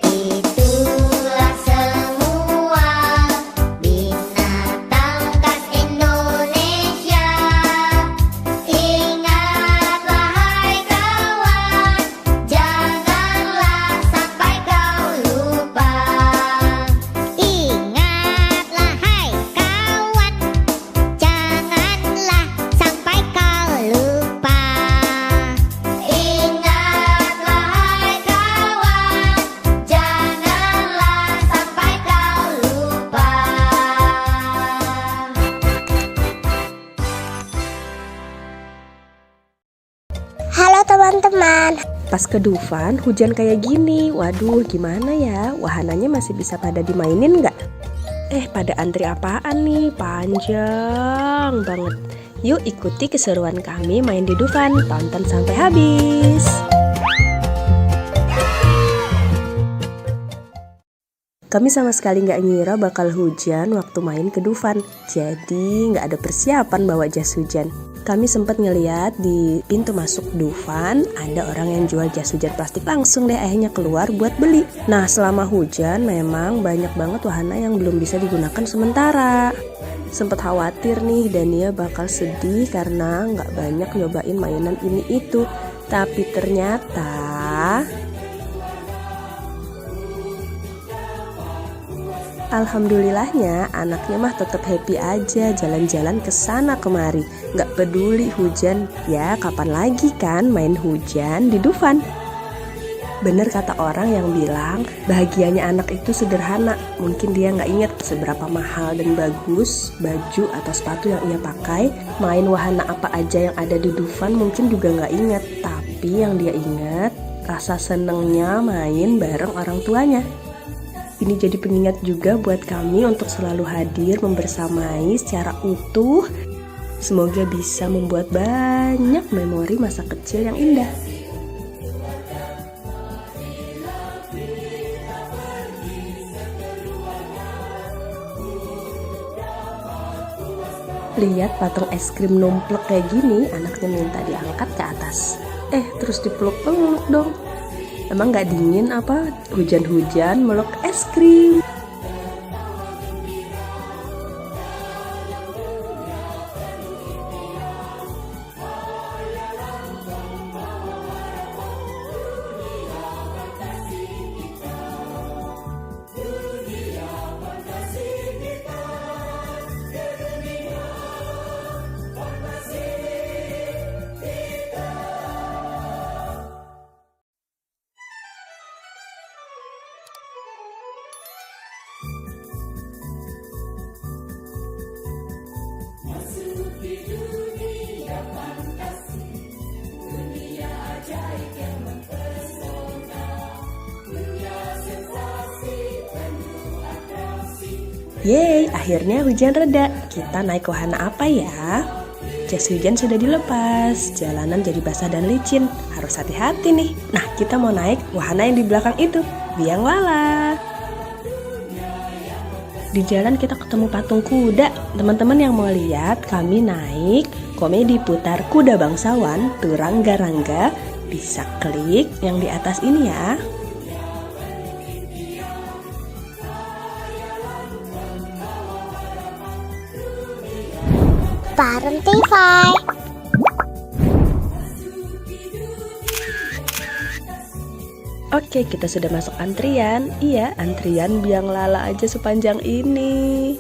Itulah semua binatang khas Indonesia. Ingatlah hai kawan, janganlah sampai kau lupa. Ingatlah hai kawan, janganlah sampai kau lupa. Ingatlah hai kawan, janganlah sampai kau lupa. Halo teman-teman. Pas ke Dufan hujan kayak gini, waduh gimana ya? Wahananya masih bisa pada dimainin nggak? Pada antri apaan nih? Panjang gampang banget. Yuk ikuti keseruan kami main di Dufan, tonton sampai habis. Kami sama sekali nggak ngira bakal hujan waktu main ke Dufan, jadi nggak ada persiapan bawa jas hujan. Kami sempat ngeliat di pintu masuk Dufan ada orang yang jual jas hujan plastik, langsung deh akhirnya keluar buat beli. Nah selama hujan memang banyak banget wahana yang belum bisa digunakan sementara. Sempet khawatir nih Dania bakal sedih karena nggak banyak nyobain mainan ini itu, tapi ternyata alhamdulillahnya anaknya mah tetap happy aja jalan-jalan ke sana kemari, nggak peduli hujan. Ya kapan lagi kan main hujan di Dufan. Bener kata orang yang bilang bahagianya anak itu sederhana. Mungkin dia nggak inget seberapa mahal dan bagus baju atau sepatu yang ia pakai. Main wahana apa aja yang ada di Dufan mungkin juga nggak inget. Tapi yang dia inget rasa senengnya main bareng orang tuanya. Ini jadi pengingat juga buat kami untuk selalu hadir membersamai secara utuh. Semoga bisa membuat banyak memori masa kecil yang indah. Lihat patung es krim numplek kayak gini, anaknya minta diangkat ke atas. Terus dipeluk-peluk dong. Emang gak dingin apa? Hujan-hujan meluk es krim. Yeay, akhirnya hujan reda. Kita naik wahana apa ya? Jas hujan sudah dilepas, jalanan jadi basah dan licin. Harus hati-hati nih. Nah, kita mau naik wahana yang di belakang itu, biang lala. Di jalan kita ketemu patung kuda. Teman-teman yang mau lihat, kami naik komedi putar kuda bangsawan, Turangga-rangga. Bisa klik yang di atas ini ya. Parentify. Oke, kita sudah masuk antrian. Iya, antrian biang lala aja sepanjang ini.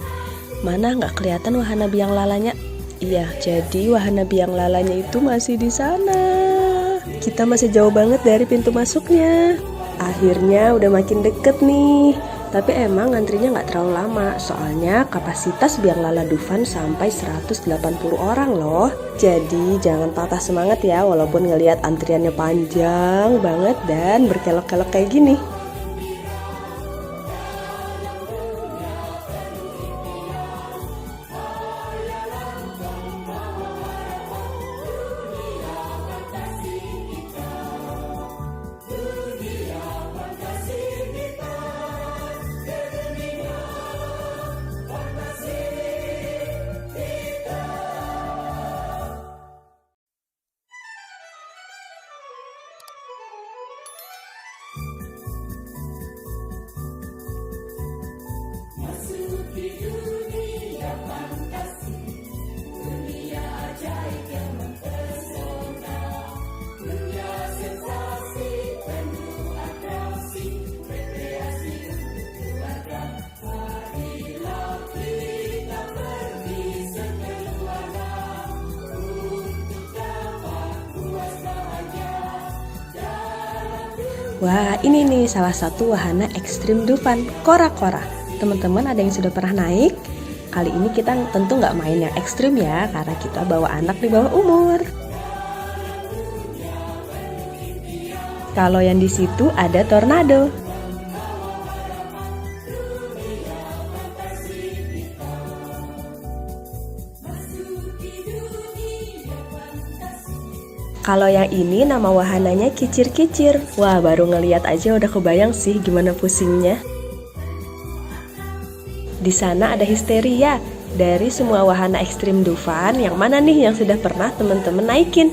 Mana nggak kelihatan wahana biang lalanya? Iya, jadi wahana biang lalanya itu masih di sana. Kita masih jauh banget dari pintu masuknya. Akhirnya udah makin deket nih. Tapi emang antrinya nggak terlalu lama, soalnya kapasitas biang lala Dufan sampai 180 orang loh. Jadi jangan patah semangat ya, walaupun ngelihat antriannya panjang banget dan berkelok-kelok kayak gini. Wah, ini nih salah satu wahana ekstrim Dufan, kora-kora. Teman-teman ada yang sudah pernah naik? Kali ini kita tentu nggak main yang ekstrim ya, karena kita bawa anak di bawah umur. Kalau yang di situ ada tornado. Kalau yang ini nama wahananya kicir-kicir. Wah, baru ngeliat aja udah kebayang sih gimana pusingnya. Di sana ada histeria. Dari semua wahana ekstrim Dufan, yang mana nih yang sudah pernah teman-teman naikin?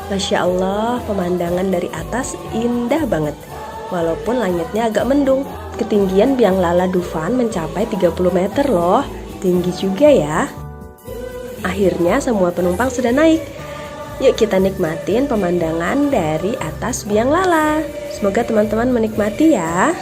Masya Allah, pemandangan dari atas indah banget. Walaupun langitnya agak mendung, ketinggian Biang Lala Dufan mencapai 30 meter loh. Tinggi juga ya. Akhirnya semua penumpang sudah naik. Yuk kita nikmatin pemandangan dari atas Biang Lala. Semoga teman-teman menikmati ya.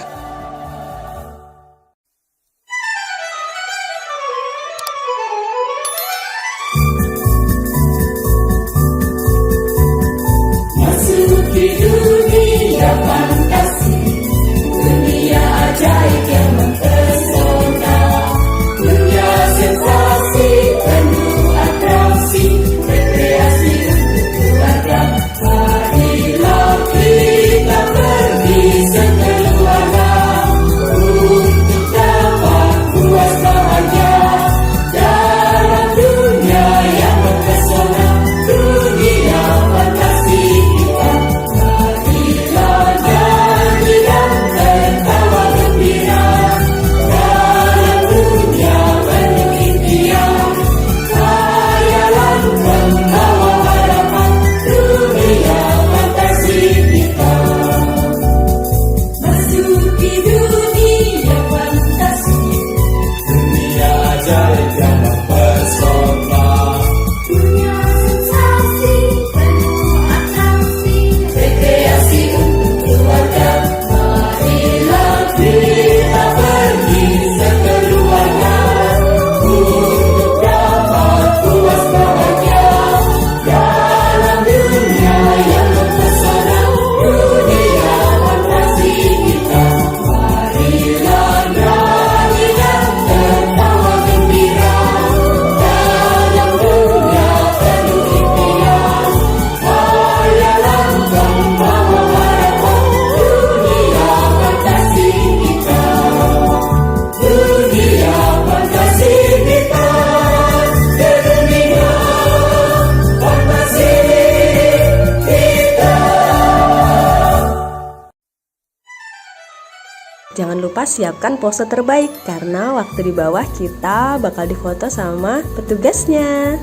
Jangan lupa siapkan pose terbaik karena waktu di bawah kita bakal difoto sama petugasnya.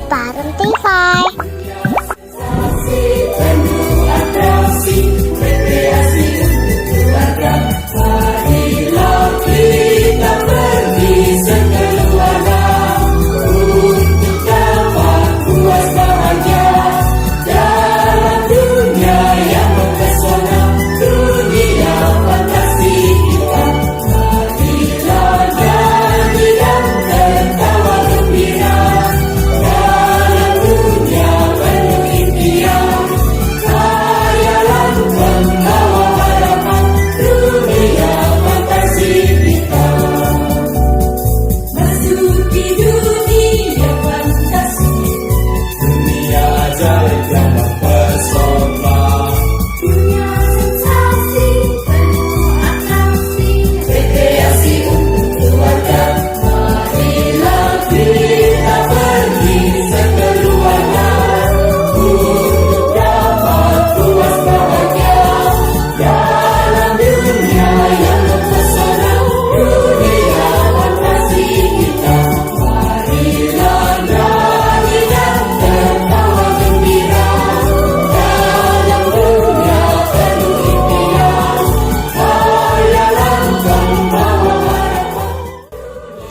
Bareng Tify.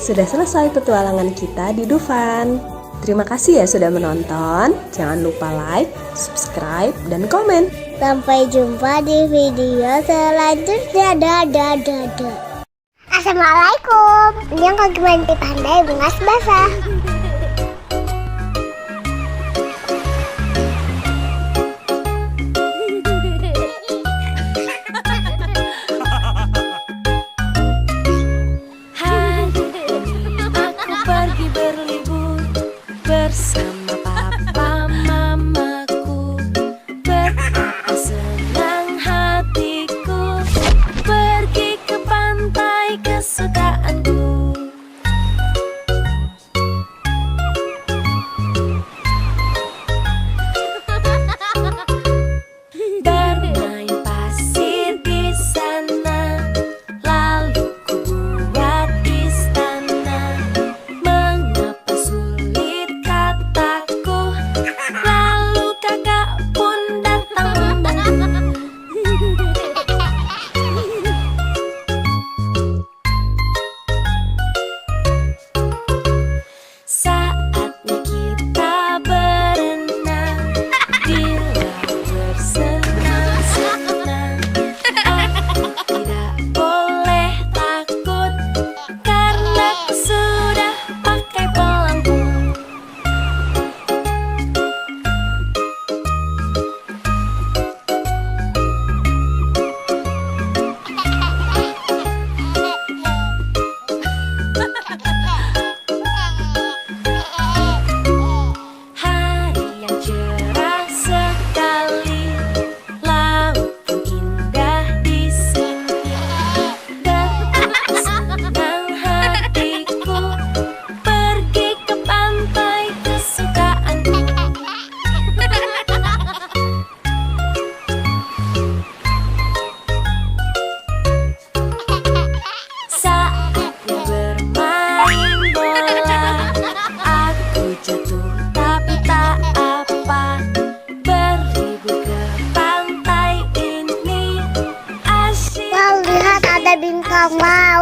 Sudah selesai petualangan kita di Dufan. Terima kasih ya sudah menonton. Jangan lupa like, subscribe, dan komen. Sampai jumpa di video selanjutnya. Dadah. Assalamualaikum. Yang kaki mandi pandai bungas basah.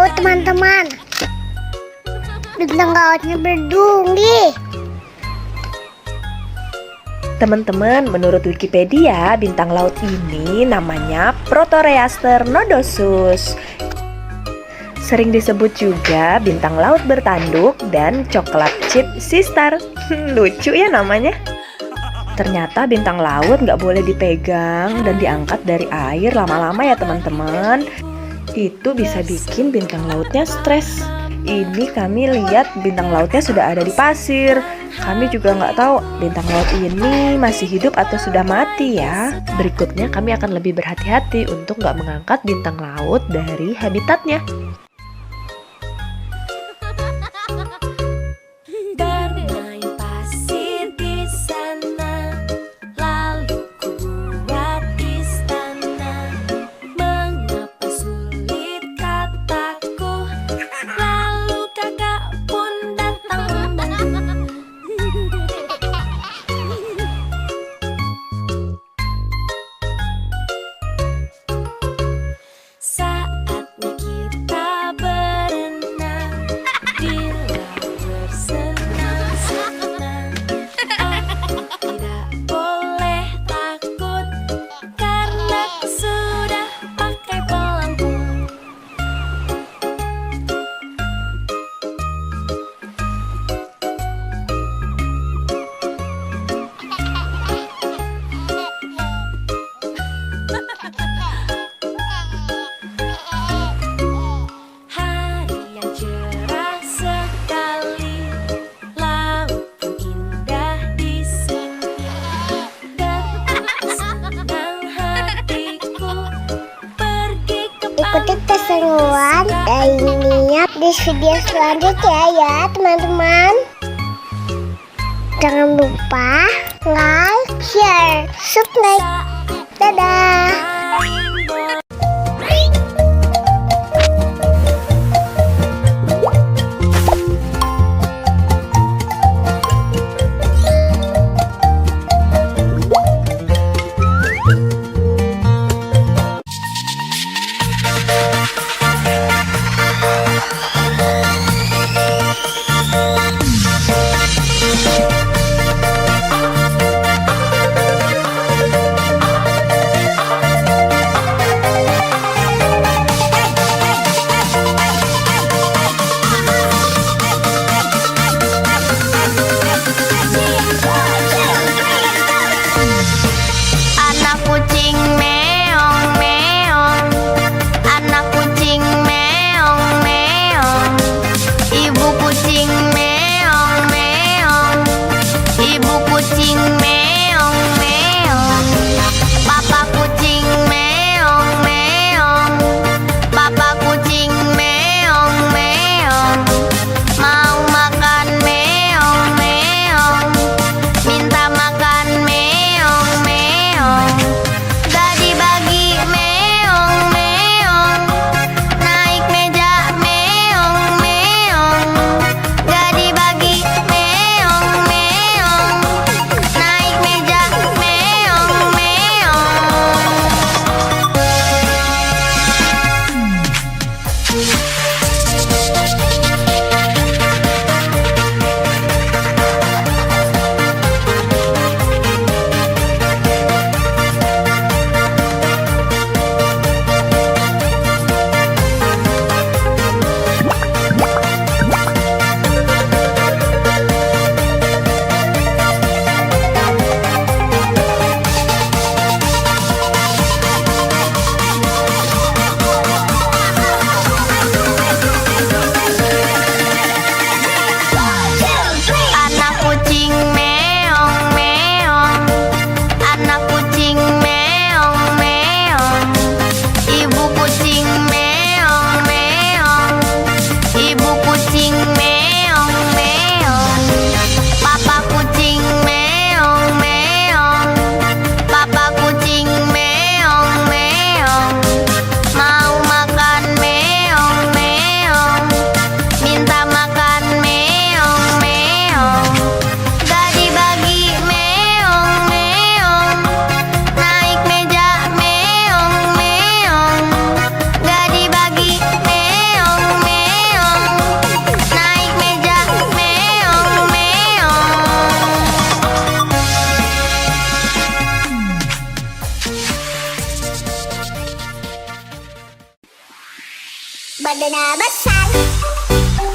laut, teman-teman. Bintang lautnya berduri. Teman-teman, menurut Wikipedia, bintang laut ini namanya Proteroaster nodosus. Sering disebut juga bintang laut bertanduk dan coklat chip sistar. Lucu ya namanya. Ternyata bintang laut nggak boleh dipegang dan diangkat dari air lama-lama ya teman-teman. Itu bisa bikin bintang lautnya stres. Ini kami lihat bintang lautnya sudah ada di pasir. Kami juga nggak tahu bintang laut ini masih hidup atau sudah mati ya. Berikutnya kami akan lebih berhati-hati untuk nggak mengangkat bintang laut dari habitatnya. Bermain pasir di sana, lalu ku buat istana. Mengapa sulit kataku, lalu kakak pun datang membantu. Saatnya kita berenang di laut bersenang-senang. Aku tidak boleh takut karena aku sudah pakai pelampung. Hari yang cerah sekali, laut pun indah di sini. Detik senang hatiku pergi ke Ikuti keseruan dan niat di video selanjutnya ya teman-teman. Jangan lupa like, share, subscribe. Dadah. rainbow. Anak kucing meong meong, anak kucing meong meong, ibu kucing meong meong, ibu kucing meong meong, papa kucing meong meong, papa kucing meong meong, mau makan meong meong, minta makan meong meong, gak dibagi meong meong, naik meja meong meong, gak dibagi meong meong, naik meja meong meong.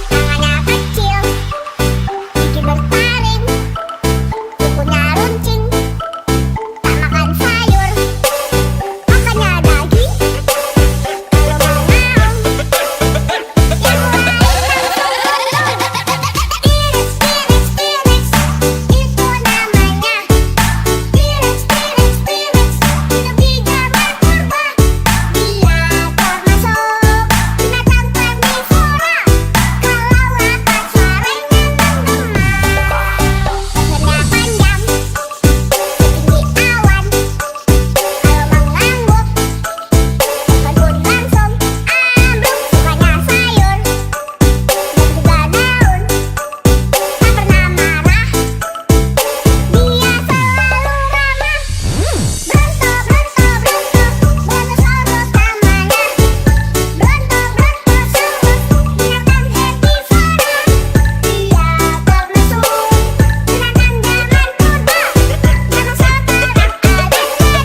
tangannya kecil, gigi bertaring, kukunya runcing, tak makan sayur, makannya daging. Kalau mau ngaum, yang lain langsung gondong. T-Rex, T-Rex, T-Rex, itu namanya. T-Rex, T-Rex, T-Rex, hidup di zaman purba. Dia termasuk binatang karnivora. Kalau makan suaranya menggema. Lehernya panjang, setinggi awan. Kalau mengangguk, kebun langsung ambruk. Sukanya sayur dan juga daun. Tak pernah marah, dia selalu ramah. Bronto, Bronto, Bronto, Brontosaurus namanya. Bronto, Brontosaurus, binatang herbivora. Dia termasuk binatang zaman purba. Dinosaurus perang ada di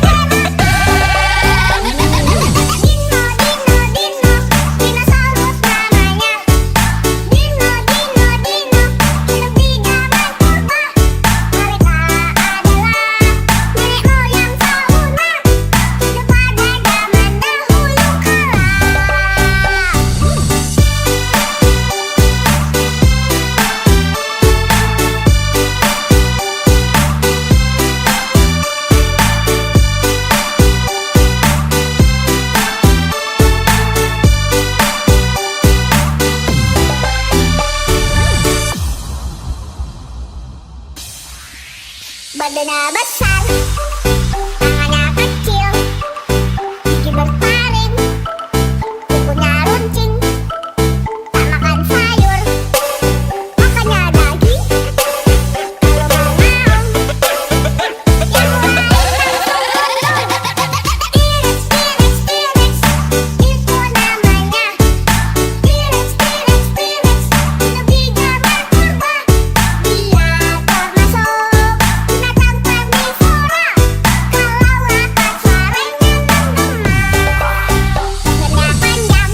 Dino, Dino, Dino, dinosaurus namanya. Dino, Dino, Dino, hidup di zaman purba. Mereka adalah nenek moyang fauna, hidup pada zaman dahulu kala. Badannya besar, tangannya kecil, gigi bertaring, kukunya runcing, tak makan sayur, makannya daging. Kalau mau ngaum, yang lain langsung gondong. T-Rex, T-Rex, T-Rex, itu namanya. T-Rex, T-Rex, T-Rex, hidup di zaman purba. Dia termasuk binatang karnivora. Kalau makan suaranya menggema. Lehernya panjang,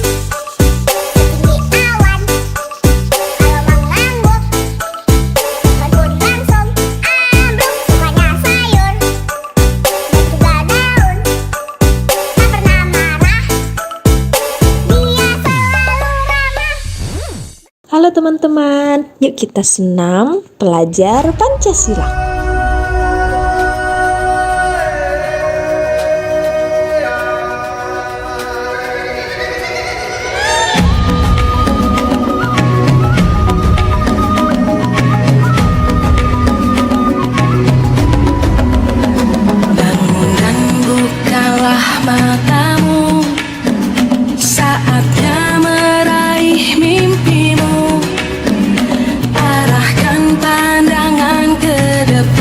setinggi awan. Kalau mengangguk, kebun langsung ambruk. Sukanya sayur dan juga daun. Tak pernah marah, dia selalu ramah. Halo teman-teman, yuk kita senam belajar Pancasila. Bangun dan bukalah matamu, saatnya meraih mimpimu. Arahkan pandangan ke depan.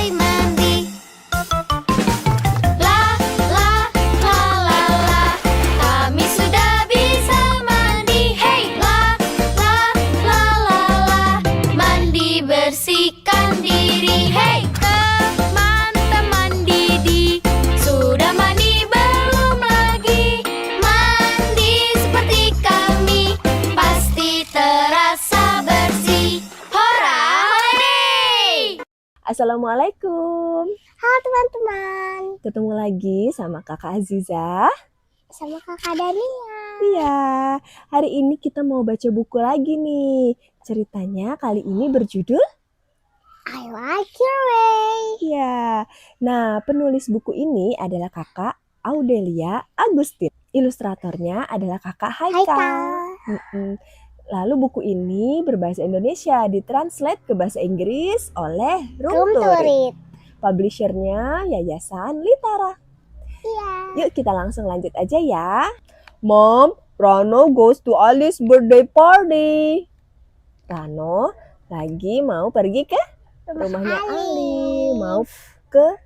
selesai mandi. La la la la la, kami sudah bisa mandi. Hey, la la la la la, mandi bersihkan diri. Hey, teman-teman Didi, sudah mandi belum lagi? Mandi seperti kami, pasti terasa bersih. Hora, hore! Assalamualaikum. Halo teman-teman, Ketemu lagi sama Kakak Aziza. sama kakak Dania. Iya, hari ini kita mau baca buku lagi nih. Ceritanya kali ini berjudul I like your way. Iya. Nah, penulis buku ini adalah Kakak Audelia Agustin. Ilustratornya adalah Kakak Haikal. Mm-mm. Lalu buku ini berbahasa Indonesia, ditranslate ke bahasa Inggris oleh Room to Read. Publishernya Yayasan Litara. Iya. Yuk kita langsung lanjut aja ya. Mom, Rano goes to Alice's birthday party. Rano lagi mau pergi ke rumahnya Ali. Mau ke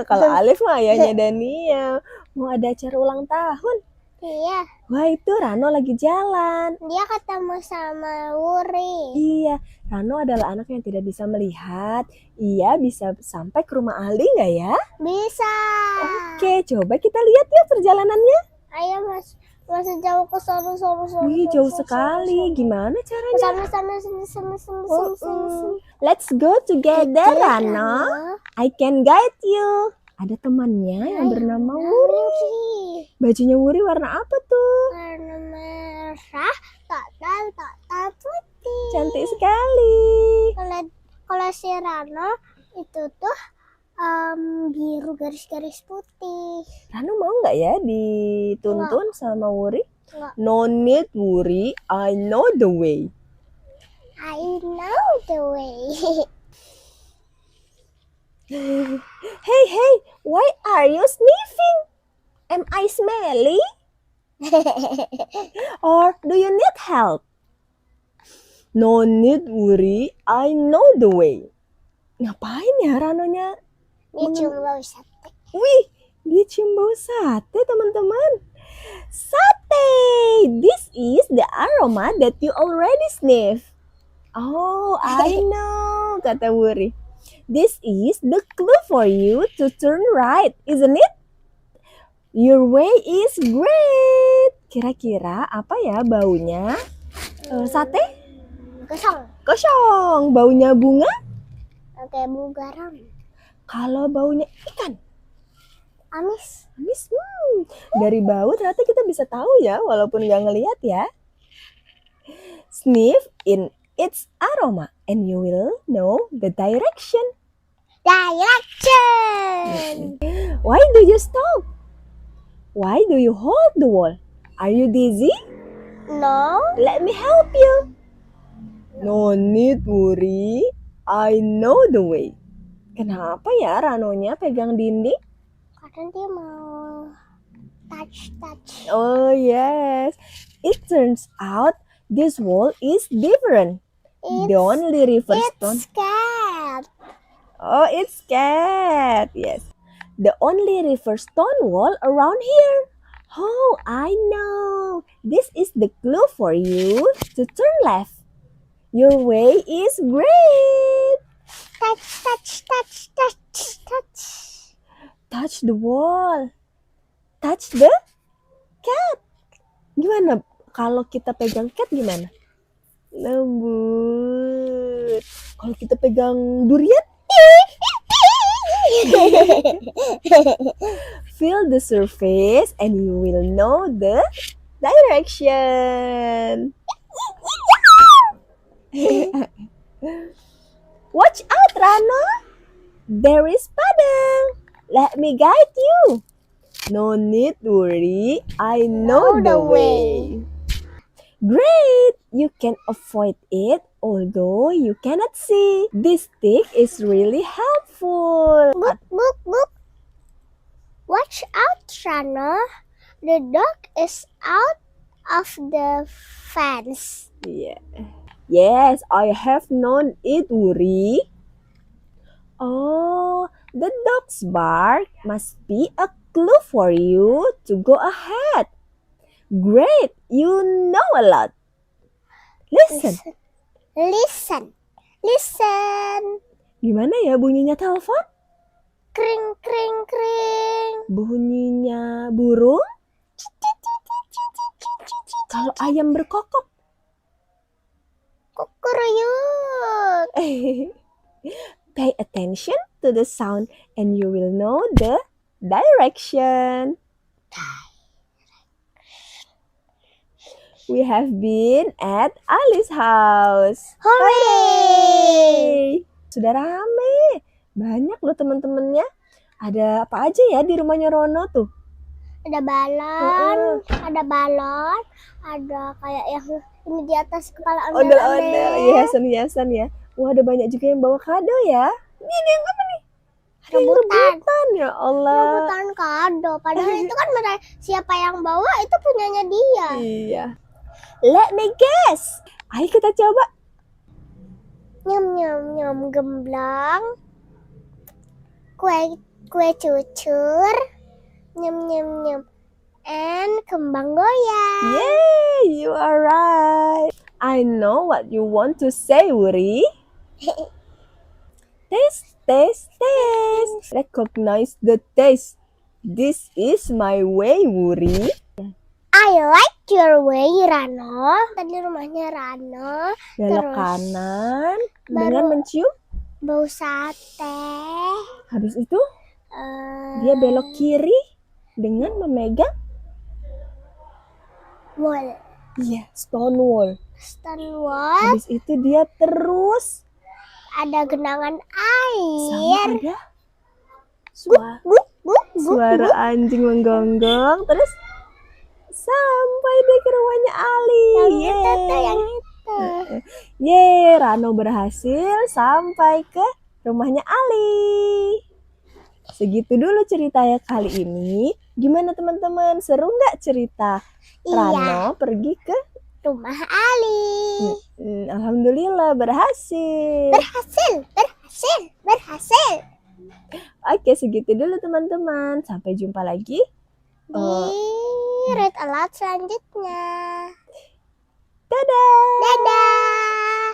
kalau Alif mah ayahnya Dania. Mau ada acara ulang tahun. Iya, Wah, itu Rano lagi jalan. dia ketemu sama Wuri. Iya, Rano adalah anak yang tidak bisa melihat. Ia bisa sampai ke rumah Ali nggak ya? Bisa. Oke, coba kita lihat yuk perjalanannya. Ayo masih jauh ke sana. Wih, jauh sekali. Gimana caranya? Sana. Let's go together, Rano. I can guide you. Ada temannya yang bernama Wuri. Bajunya Wuri warna apa tuh? Warna merah, total putih. Cantik sekali. Kalau si Rano itu tuh biru garis-garis putih. Rano mau nggak ya dituntun sama Wuri? Nggak. No need, Wuri. I know the way. I know the way. Hey, why are you sniffing? Am I smelly? Or do you need help? No need, Wuri. I know the way. Ngapain ya Ranonya? Dia cuma bau sate. Wih, dia cium bau sate, teman-teman. Sate! This is the aroma that you already sniff. Oh, I know, kata Wuri. This is the clue for you to turn right, isn't it? Your way is great. Kira-kira apa ya baunya? Sate? Kosong. Baunya bunga? Kayak bau garam. Kalau baunya ikan? Amis. Dari bau ternyata kita bisa tahu ya, walaupun nggak ngelihat ya. Sniff in its aroma and you will know the direction. Why do you stop? Why do you hold the wall? Are you dizzy? No. Let me help you. No need, Wuri. I know the way. Kenapa ya Ranonya pegang dinding? Karena dia mau touch. Oh yes. It turns out this wall is different. The only river stone. It's cat. Oh, it's cat. Yes. The only river stone wall around here. Oh, I know. This is the clue for you to turn left. Your way is great. Touch. Touch the wall. Touch the cat. Gimana kalau kita pegang cat gimana? Lembut. Kalau kita pegang durian? Feel the surface and you will know the direction. Watch out, Rano. There is Padang. Let me guide you. No need to worry. I know the way. Great! You can avoid it although you cannot see. This stick is really helpful. Book. Watch out, Rano. The dog is out of the fence. Yeah. Yes, I have known it, Wuri. Oh, the dog's bark must be a clue for you to go ahead. Great, you know a lot. Listen, Listen. Listen. gimana ya bunyinya telepon? Kring, kring, kring. Bunyinya burung? Kalau ayam berkokok? Kukuruyuk. Pay attention to the sound and you will know the direction. We have been at Ali's house. Hooray! Sudah rame. Banyak loh teman-temannya. Ada apa aja ya di rumahnya Rono tuh? Ada balon, ada kayak yang ini di atas kepala Ondel-ondel, ondel-ondel. hiasan-hiasan ya. Wah, ada banyak juga yang bawa kado ya. Ini yang apa nih? Ada yang Rebutan. rebutan, ya Allah. Rebutan kado. Padahal itu kan siapa yang bawa itu punyanya dia. Iya. Let me guess. Ayo kita coba. Nyam nyam nyam gemblang. Kue cucur. Nyam nyam nyam. And kembang goyang. Yay, you are right. I know what you want to say, Wuri. Taste, taste, taste. Recognize the taste. This is my way, Wuri. I like your way, Rano. Tadi rumahnya Rano. Belok Terus kanan baru- dengan mencium. Bau sate. Habis itu eh, dia belok kiri dengan memegang wall. iya, stone wall. Stonewall. Habis itu dia terus Ada genangan sama air. ada suara, Guk, guk, guk, suara guk. anjing menggonggong. Terus sampai deh ke rumahnya Ali. Yang itu tuh, yang Yeay. itu. Yeay, Rano berhasil sampai ke rumahnya Ali. Segitu dulu ceritanya kali ini. Gimana teman-teman? Seru nggak cerita Iya, Rano pergi ke rumah Ali. Alhamdulillah berhasil. Berhasil. Oke, segitu dulu teman-teman. Sampai jumpa lagi. Di Read Aloud selanjutnya. Dadah. Dadah.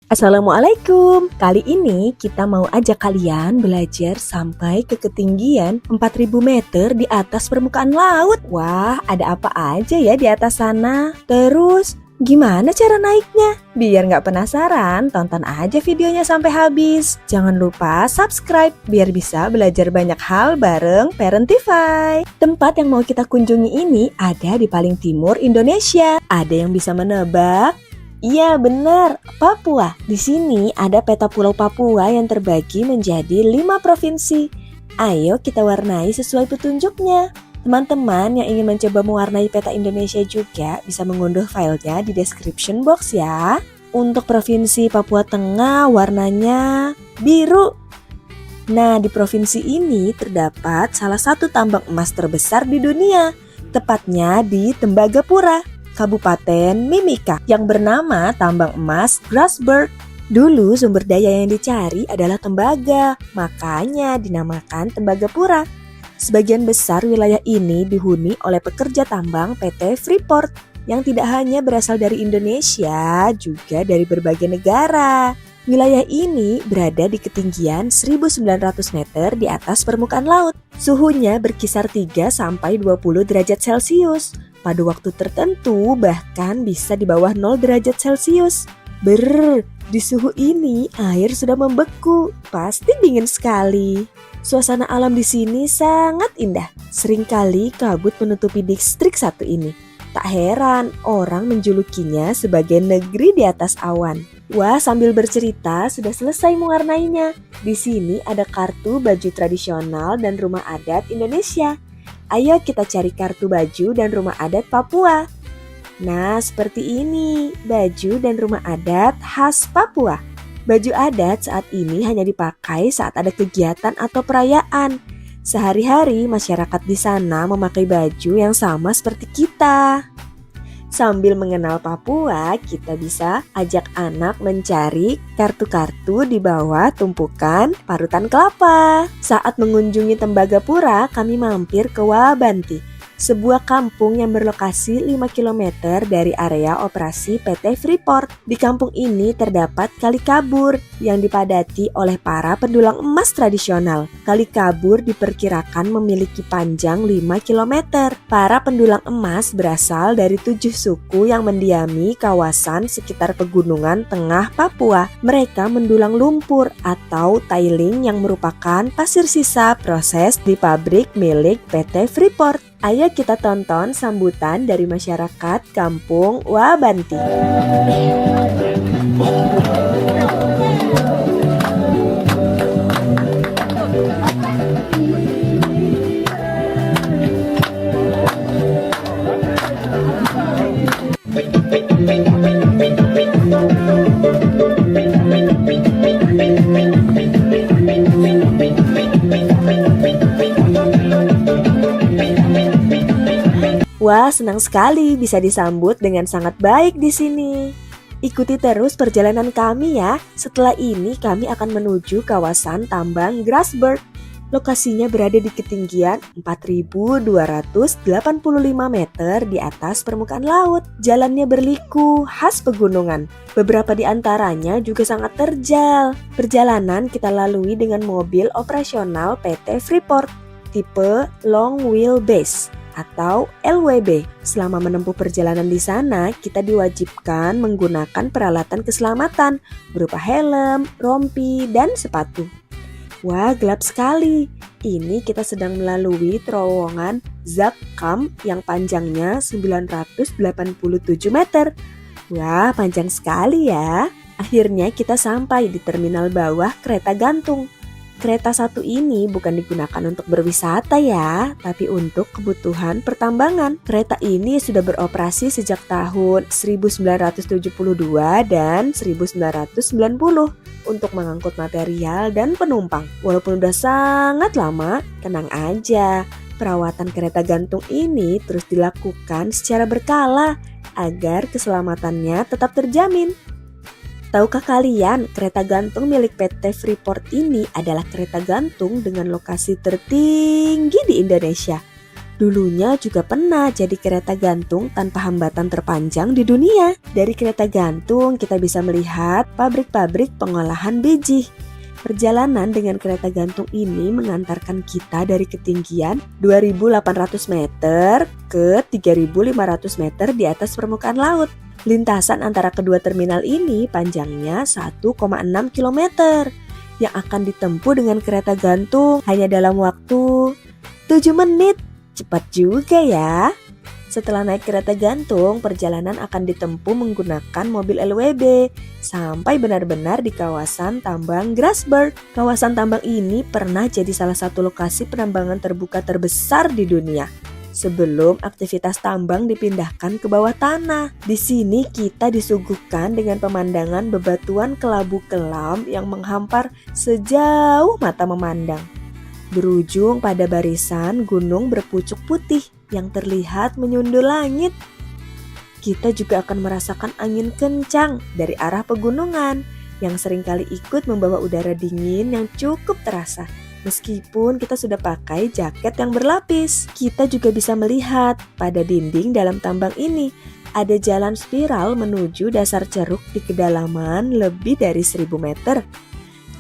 Assalamualaikum. Kali ini kita mau ajak kalian belajar sampai ke ketinggian 4000 meter di atas permukaan laut. Wah, ada apa aja ya di atas sana? Terus, gimana cara naiknya? Biar nggak penasaran, tonton aja videonya sampai habis. Jangan lupa subscribe biar bisa belajar banyak hal bareng Parentify. Tempat yang mau kita kunjungi ini ada di paling timur Indonesia. Ada yang bisa menebak? Iya benar, Papua. Di sini ada peta pulau Papua yang terbagi menjadi 5 provinsi. Ayo kita warnai sesuai petunjuknya. Teman-teman yang ingin mencoba mewarnai peta Indonesia juga bisa mengunduh filenya di description box ya. Untuk provinsi Papua Tengah warnanya biru. Nah, di provinsi ini terdapat salah satu tambang emas terbesar di dunia, tepatnya di Tembagapura, Kabupaten Mimika, yang bernama tambang emas Grasberg. Dulu sumber daya yang dicari adalah tembaga, makanya dinamakan Tembagapura. Sebagian besar wilayah ini dihuni oleh pekerja tambang PT Freeport yang tidak hanya berasal dari Indonesia, juga dari berbagai negara. Wilayah ini berada di ketinggian 1900 meter di atas permukaan laut. Suhunya berkisar 3-20 derajat Celcius. Pada waktu tertentu bahkan bisa di bawah 0 derajat Celcius. Di suhu ini air sudah membeku, pasti dingin sekali. Suasana alam di sini sangat indah. Seringkali kabut menutupi distrik satu ini. Tak heran orang menjulukinya sebagai negeri di atas awan. Wah, sambil bercerita sudah selesai mewarnainya. Di sini ada kartu baju tradisional dan rumah adat Indonesia. Ayo kita cari kartu baju dan rumah adat Papua. Nah, seperti ini, baju dan rumah adat khas Papua. Baju adat saat ini hanya dipakai saat ada kegiatan atau perayaan. Sehari-hari masyarakat di sana memakai baju yang sama seperti kita. Sambil mengenal Papua, kita bisa ajak anak mencari kartu-kartu di bawah tumpukan parutan kelapa. Saat mengunjungi Tembagapura, kami mampir ke Wabanti, sebuah kampung yang berlokasi 5 km dari area operasi PT Freeport. Di kampung ini terdapat Kali Kabur yang dipadati oleh para pendulang emas tradisional. Kali Kabur diperkirakan memiliki panjang 5 km. Para pendulang emas berasal dari 7 suku yang mendiami kawasan sekitar pegunungan tengah Papua. Mereka mendulang lumpur atau tiling yang merupakan pasir sisa proses di pabrik milik PT Freeport. Ayo kita tonton sambutan dari masyarakat kampung Wabanti. Wah, senang sekali bisa disambut dengan sangat baik di sini. Ikuti terus perjalanan kami ya. Setelah ini kami akan menuju kawasan tambang Grasberg. Lokasinya berada di ketinggian 4.285 meter di atas permukaan laut. Jalannya berliku, khas pegunungan. Beberapa di antaranya juga sangat terjal. Perjalanan kita lalui dengan mobil operasional PT Freeport, tipe Long Wheelbase atau LWB. Selama menempuh perjalanan di sana, kita diwajibkan menggunakan peralatan keselamatan berupa helm, rompi, dan sepatu. Wah, gelap sekali. Ini kita sedang melalui terowongan Zakkam yang panjangnya 987 meter. Wah, panjang sekali ya. Akhirnya kita sampai di terminal bawah kereta gantung. Kereta satu ini bukan digunakan untuk berwisata ya, tapi untuk kebutuhan pertambangan. Kereta ini sudah beroperasi sejak tahun 1972 dan 1990 untuk mengangkut material dan penumpang. Walaupun udah sangat lama, tenang aja. Perawatan kereta gantung ini terus dilakukan secara berkala agar keselamatannya tetap terjamin. Tahukah kalian, kereta gantung milik PT Freeport ini adalah kereta gantung dengan lokasi tertinggi di Indonesia. Dulunya juga pernah jadi kereta gantung tanpa hambatan terpanjang di dunia. Dari kereta gantung kita bisa melihat pabrik-pabrik pengolahan biji. Perjalanan dengan kereta gantung ini mengantarkan kita dari ketinggian 2.800 meter ke 3.500 meter di atas permukaan laut. Lintasan antara kedua terminal ini panjangnya 1,6 km yang akan ditempuh dengan kereta gantung hanya dalam waktu 7 menit. Cepat juga ya. Setelah naik kereta gantung, perjalanan akan ditempuh menggunakan mobil LWB sampai benar-benar di kawasan tambang Grasberg. Kawasan tambang ini pernah jadi salah satu lokasi penambangan terbuka terbesar di dunia sebelum aktivitas tambang dipindahkan ke bawah tanah. Di sini kita disuguhkan dengan pemandangan bebatuan kelabu kelam yang menghampar sejauh mata memandang. Berujung pada barisan gunung berpucuk putih yang terlihat menyundul langit. Kita juga akan merasakan angin kencang dari arah pegunungan yang seringkali ikut membawa udara dingin yang cukup terasa. Meskipun kita sudah pakai jaket yang berlapis, kita juga bisa melihat pada dinding dalam tambang ini ada jalan spiral menuju dasar ceruk di kedalaman lebih dari 1.000 meter.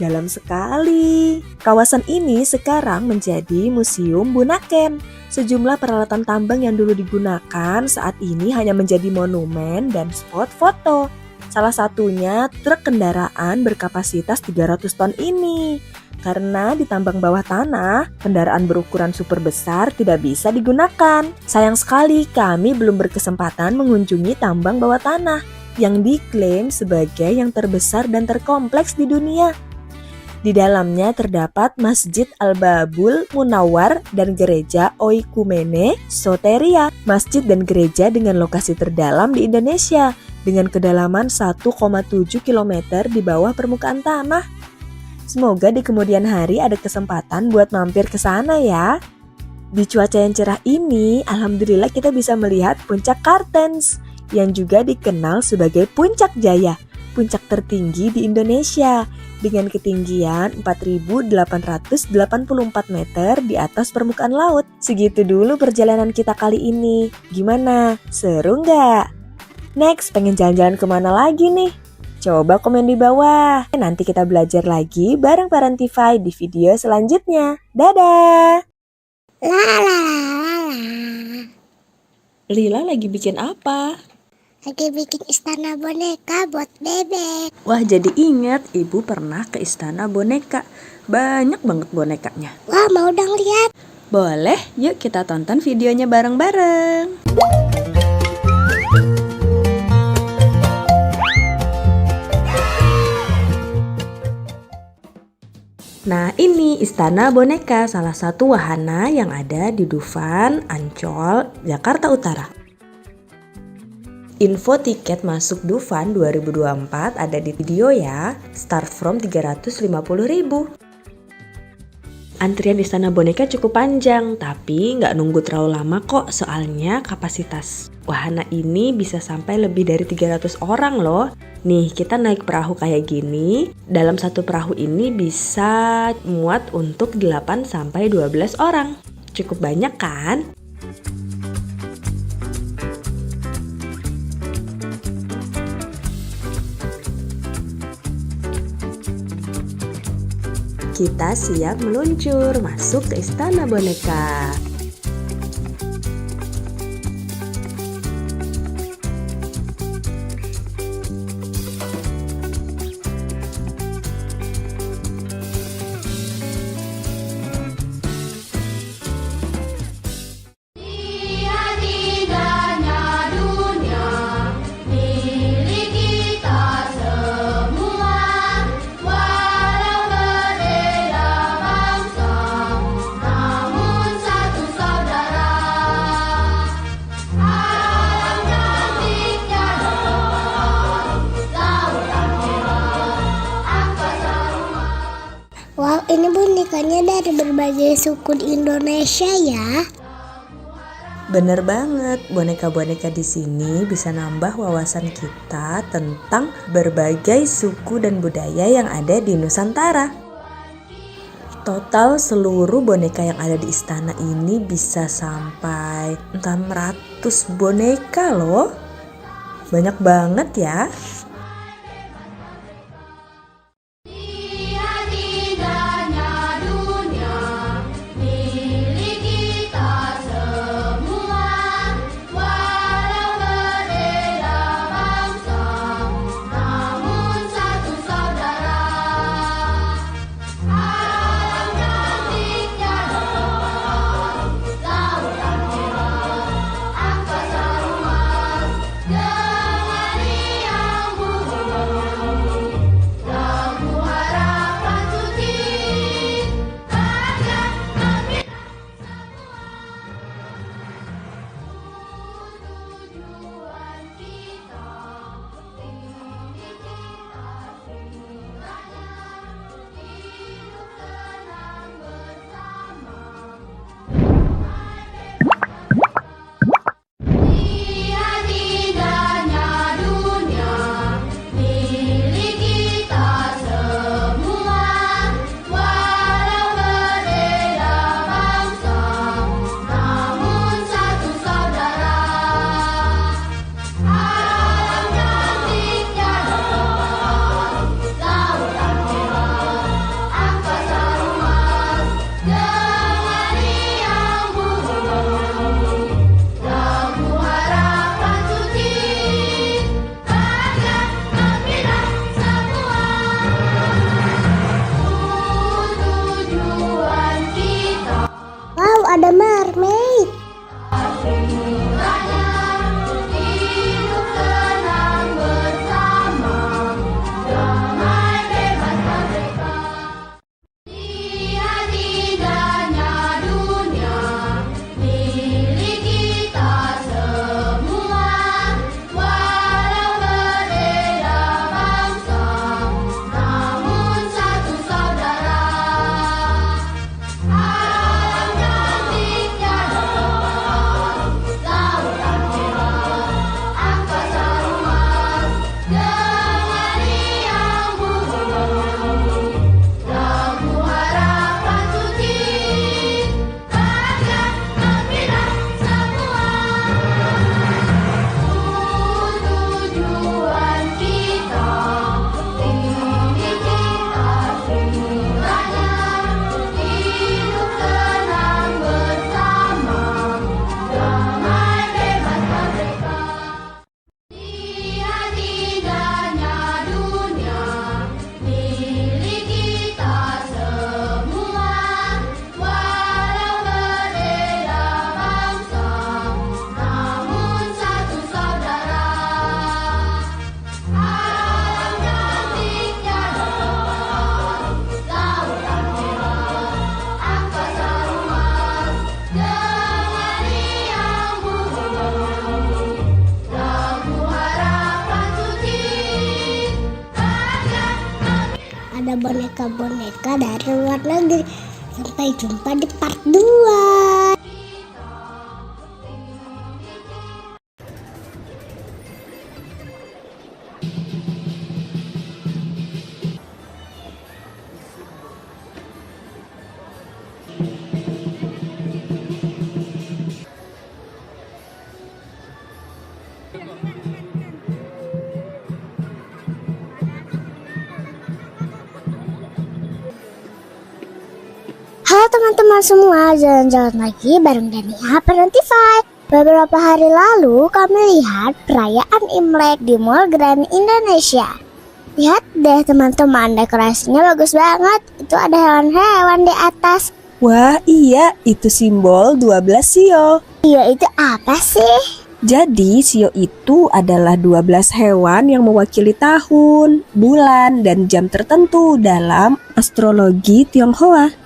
Dalam sekali. Kawasan ini sekarang menjadi Museum Bunaken. Sejumlah peralatan tambang yang dulu digunakan saat ini hanya menjadi monumen dan spot foto. Salah satunya truk kendaraan berkapasitas 300 ton ini. Karena di tambang bawah tanah, kendaraan berukuran super besar tidak bisa digunakan. Sayang sekali kami belum berkesempatan mengunjungi tambang bawah tanah yang diklaim sebagai yang terbesar dan terkompleks di dunia. Di dalamnya terdapat Masjid Al-Babul Munawwar dan Gereja Oikumene Soteria, masjid dan gereja dengan lokasi terdalam di Indonesia dengan kedalaman 1,7 km di bawah permukaan tanah. Semoga di kemudian hari ada kesempatan buat mampir ke sana ya. Di cuaca yang cerah ini, alhamdulillah kita bisa melihat puncak Kartens yang juga dikenal sebagai Puncak Jaya, puncak tertinggi di Indonesia dengan ketinggian 4.884 meter di atas permukaan laut. Segitu dulu perjalanan kita kali ini. Gimana? Seru nggak? Next, pengen jalan-jalan kemana lagi nih? Coba komen di bawah. Nanti kita belajar lagi bareng Parentify di video selanjutnya. Dadah! La la la la la. Lila lagi bikin apa? Lagi bikin istana boneka buat bebek. Wah, jadi ingat ibu pernah ke istana boneka. Banyak banget bonekanya. Wah, mau dong lihat. Boleh, yuk kita tonton videonya bareng-bareng. Nah, ini istana boneka, salah satu wahana yang ada di Dufan, Ancol, Jakarta Utara. Info tiket masuk Dufan 2024 ada di video ya, start from 350.000. Antrian istana boneka cukup panjang, tapi nggak nunggu terlalu lama kok, soalnya kapasitas wahana ini bisa sampai lebih dari 300 orang loh. Nih, kita naik perahu kayak gini, dalam satu perahu ini bisa muat untuk 8-12 orang. Cukup banyak kan? Kita siap meluncur masuk ke istana boneka. Lihat indahnya dunia, milik kita semua. Walau berbeda bangsa, namun satu saudara. Alam cantiknya lautan merah, angkasa luas. Wow, ini bonekanya dari berbagai suku di Indonesia ya. Bener banget, boneka-boneka di sini bisa nambah wawasan kita tentang berbagai suku dan budaya yang ada di Nusantara. Total seluruh boneka yang ada di istana ini bisa sampai 600 boneka loh. Banyak banget ya. Lihat indahnya dunia, milik kita semua. Walau berbeda bangsa, namun satu saudara. Alam cantiknya lautan merah, angkasa luas. Dengan riang bunyi, lagu harapan suci. Bahagia kami tujuan kita, tinggi cita-citanya, hidup tenang bersama. Lihat indahnya dunia, milik kita semua. Walau berbeda bangsa, namun satu saudara. Alam cantiknya lautan merah, angkasa luas. Dengan riang bunyi, lagu harapan suci. Bahagia gembira semua, tujuan kita. Wow, ada mermaid. Semuanya hidup tenang bersama, damai bebas merdeka. Lihat indahnya dunia, milik kita semua. Walau berbeda bangsa, namun satu saudara. Alam cantiknya diri. Sampai jumpa di part 2. Halo teman-teman semua, jalan-jalan lagi bareng Dania Parentify. Beberapa hari lalu kami lihat perayaan Imlek di Mall Grand Indonesia. Lihat deh teman-teman, dekorasinya bagus banget. Itu ada hewan-hewan di atas. Wah iya, itu simbol 12 sio. Iya, itu apa sih? Jadi sio itu adalah 12 hewan yang mewakili tahun, bulan, dan jam tertentu dalam astrologi Tionghoa.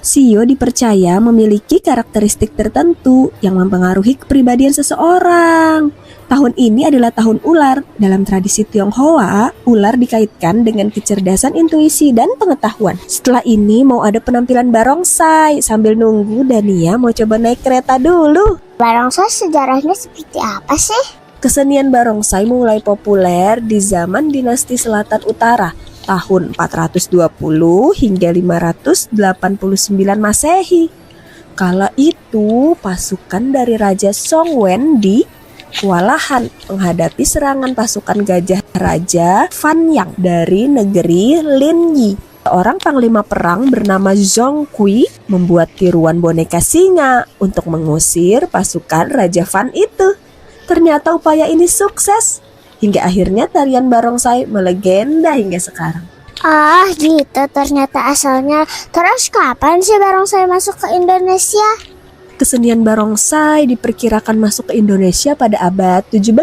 Sio dipercaya memiliki karakteristik tertentu yang mempengaruhi kepribadian seseorang. Tahun ini adalah tahun ular. Dalam tradisi Tionghoa, ular dikaitkan dengan kecerdasan intuisi dan pengetahuan. Setelah ini mau ada penampilan barongsai. Sambil nunggu, Dania mau coba naik kereta dulu. Barongsai sejarahnya seperti apa sih? Kesenian barongsai mulai populer di zaman dinasti Selatan Utara tahun 420 hingga 589 Masehi. Kala itu pasukan dari Raja Songwen di kewalahan menghadapi serangan pasukan gajah Raja Fan Yang dari negeri Linyi. Seorang panglima perang bernama Zhong Kui membuat tiruan boneka singa untuk mengusir pasukan Raja Fan itu. Ternyata upaya ini sukses. Hingga akhirnya tarian barongsai melegenda hingga sekarang. Ah gitu ternyata asalnya. Terus kapan sih barongsai masuk ke Indonesia? Kesenian barongsai diperkirakan masuk ke Indonesia pada abad 17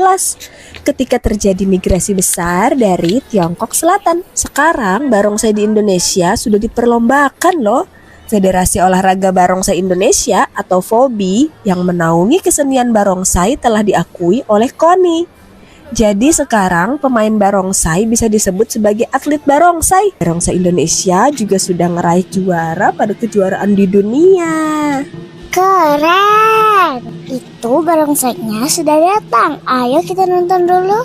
ketika terjadi migrasi besar dari Tiongkok Selatan. Sekarang barongsai di Indonesia sudah diperlombakan loh. Federasi Olahraga Barongsai Indonesia atau FOBI yang menaungi kesenian barongsai telah diakui oleh KONI. Jadi sekarang pemain barongsai bisa disebut sebagai atlet barongsai. Barongsai Indonesia juga sudah ngeraih juara pada kejuaraan di dunia. Keren! Itu barongsainya sudah datang. Ayo kita nonton dulu.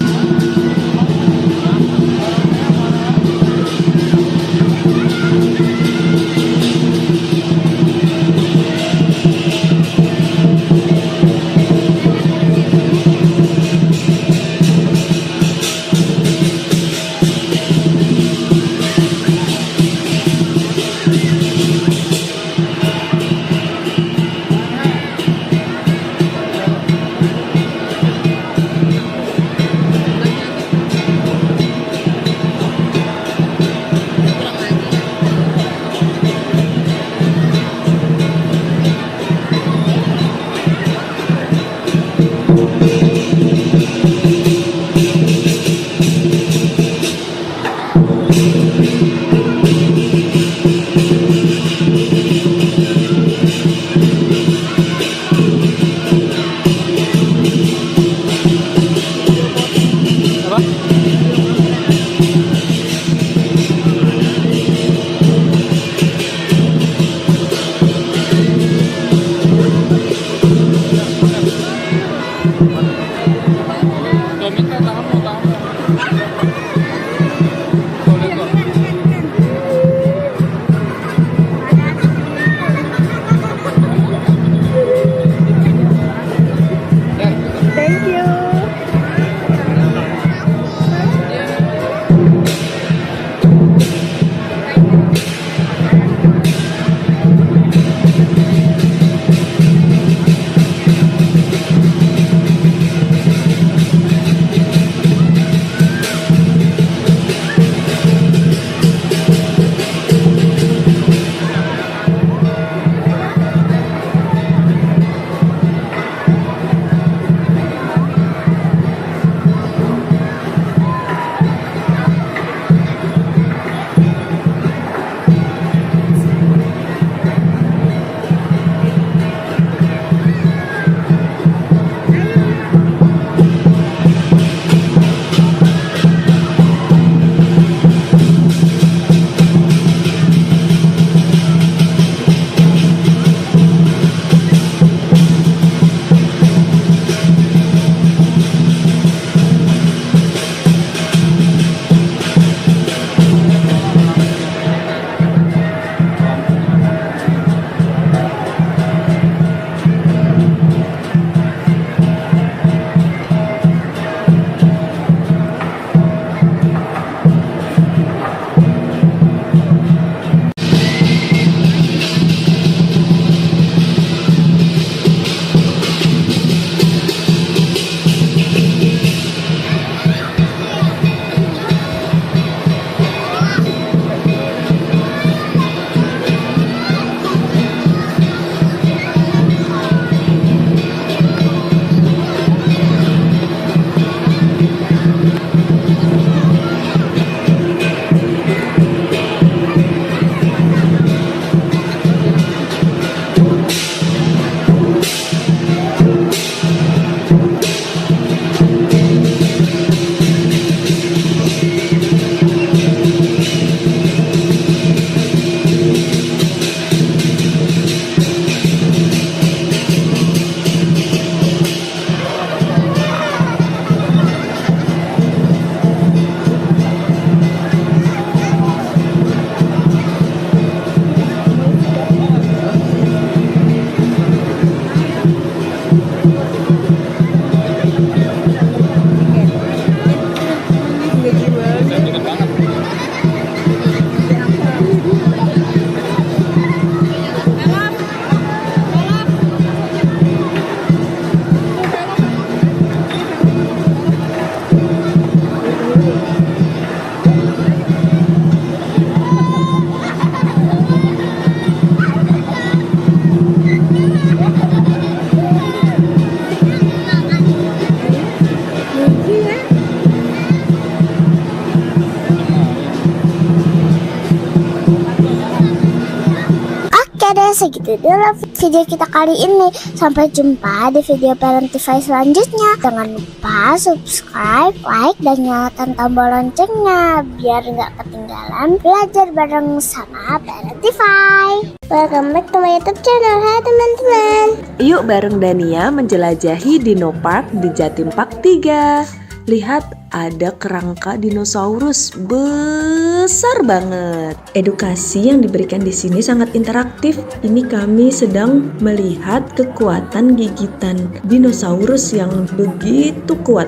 segitu dulu video kita kali ini. Sampai jumpa di video Parentify selanjutnya. Jangan lupa subscribe, like, dan nyalakan tombol loncengnya biar nggak ketinggalan belajar bareng sama Parentify. Welcome back to my YouTube channel. Hai teman-teman. Yuk bareng Dania menjelajahi Dino Park di Jatim Park 3. Lihat, ada kerangka dinosaurus besar banget. Edukasi yang diberikan di sini sangat interaktif. Ini kami sedang melihat kekuatan gigitan dinosaurus yang begitu kuat.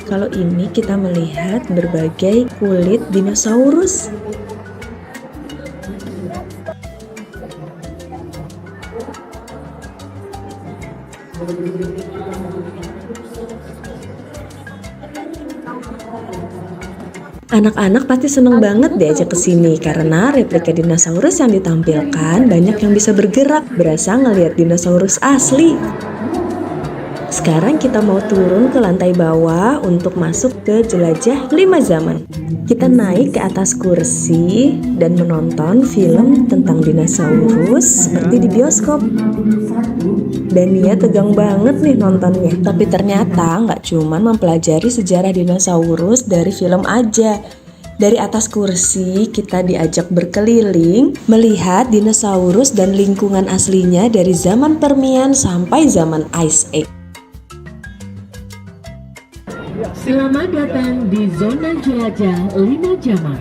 Kalau ini kita melihat berbagai kulit dinosaurus. Anak-anak pasti seneng banget diajak ke sini karena replika dinosaurus yang ditampilkan banyak yang bisa bergerak, berasa ngelihat dinosaurus asli. Sekarang kita mau turun ke lantai bawah untuk masuk ke jelajah 5 zaman. Kita naik ke atas kursi dan menonton film tentang dinosaurus seperti di bioskop. Dania tegang banget nih nontonnya. Tapi ternyata nggak cuman mempelajari sejarah dinosaurus dari film aja. Dari atas kursi kita diajak berkeliling melihat dinosaurus dan lingkungan aslinya dari zaman Permian sampai zaman Ice Age. Selamat datang di zona jelajah 5 zaman.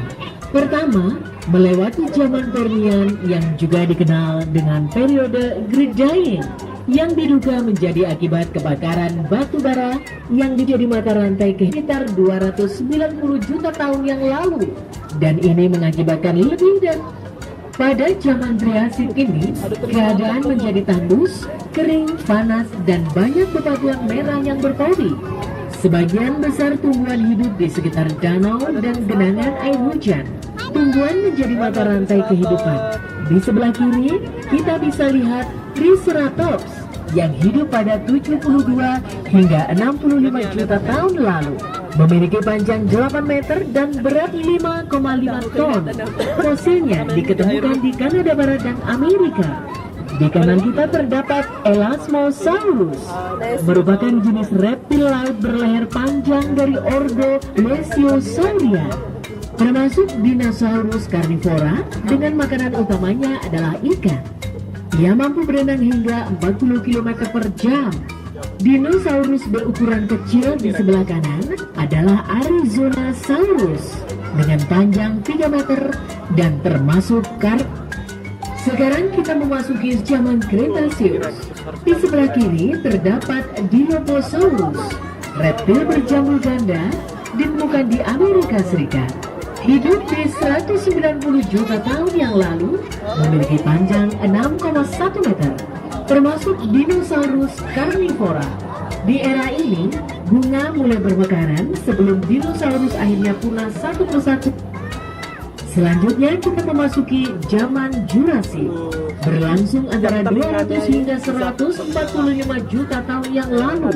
Pertama, melewati zaman Permian yang juga dikenal dengan periode Great Dying, yang diduga menjadi akibat kebakaran batu bara yang menjadi mata rantai sekitar 290 juta tahun yang lalu, dan ini mengakibatkan lebih dari pada zaman Triasik ini, keadaan menjadi tandus, kering, panas, dan banyak bebatuan merah yang berpori. Sebagian besar tumbuhan hidup di sekitar danau dan genangan air hujan. Tumbuhan menjadi mata rantai kehidupan. Di sebelah kiri, kita bisa lihat Triceratops yang hidup pada 72 hingga 65 juta tahun lalu. Memiliki panjang 8 meter dan berat 5,5 ton. Fosilnya diketemukan di Kanada Barat dan Amerika. Di kanan kita terdapat Elasmosaurus, merupakan jenis reptil laut berleher panjang dari ordo Plesiosauria, termasuk dinosaurus karnivora dengan makanan utamanya adalah ikan. Ia mampu berenang hingga 40 km per jam. Dinosaurus berukuran kecil di sebelah kanan adalah Arizonasaurus dengan panjang 3 meter dan termasuk Sekarang kita memasuki zaman Cretaceous. Di sebelah kiri terdapat Dilophosaurus, reptil berjambul ganda ditemukan di Amerika Serikat. Hidup di 190 juta tahun yang lalu, memiliki panjang 6,1 meter, termasuk dinosaurus karnivora. Di era ini, bunga mulai bermekaran sebelum dinosaurus akhirnya punah satu persatu. Selanjutnya kita memasuki zaman Jurassic, berlangsung antara 200 hingga 145 juta tahun yang lalu.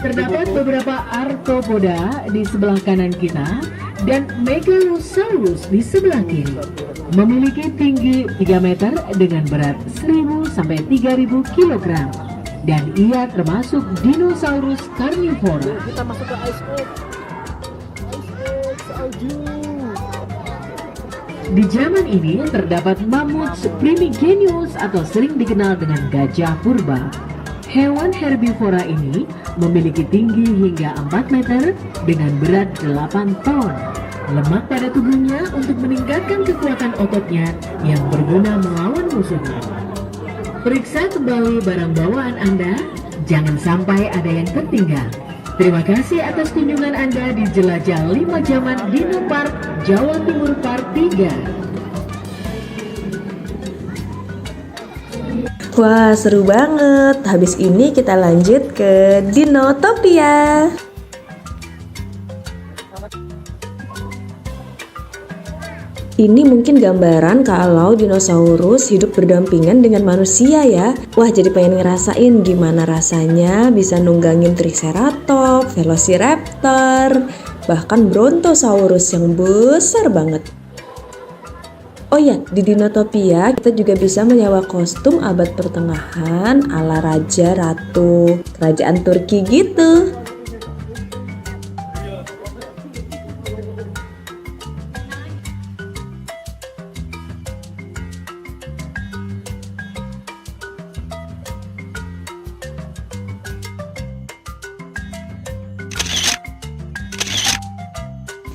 Terdapat beberapa arthropoda di sebelah kanan kita dan Megalosaurus di sebelah kiri. Memiliki tinggi 3 meter dengan berat 1000 sampai 3000 kg. Dan ia termasuk dinosaurus karnivora. Kita masuk ke Ice Age. Salju. Di zaman ini terdapat mamut primigenius atau sering dikenal dengan gajah purba. Hewan herbivora ini memiliki tinggi hingga 4 meter dengan berat 8 ton. Lemak pada tubuhnya untuk meningkatkan kekuatan ototnya yang berguna melawan musuhnya. Periksa kembali barang bawaan Anda, jangan sampai ada yang tertinggal. Terima kasih atas kunjungan Anda di Jelajah 5 Zaman Dino Park, Jawa Timur Part 3. Wah, seru banget. Habis ini kita lanjut ke Dinotopia. Ini mungkin gambaran kalau dinosaurus hidup berdampingan dengan manusia ya. Wah, jadi pengen ngerasain gimana rasanya bisa nunggangin Triceratops, Velociraptor, bahkan Brontosaurus yang besar banget. Oh ya, di Dinotopia kita juga bisa menyewa kostum abad pertengahan ala raja ratu kerajaan Turki gitu.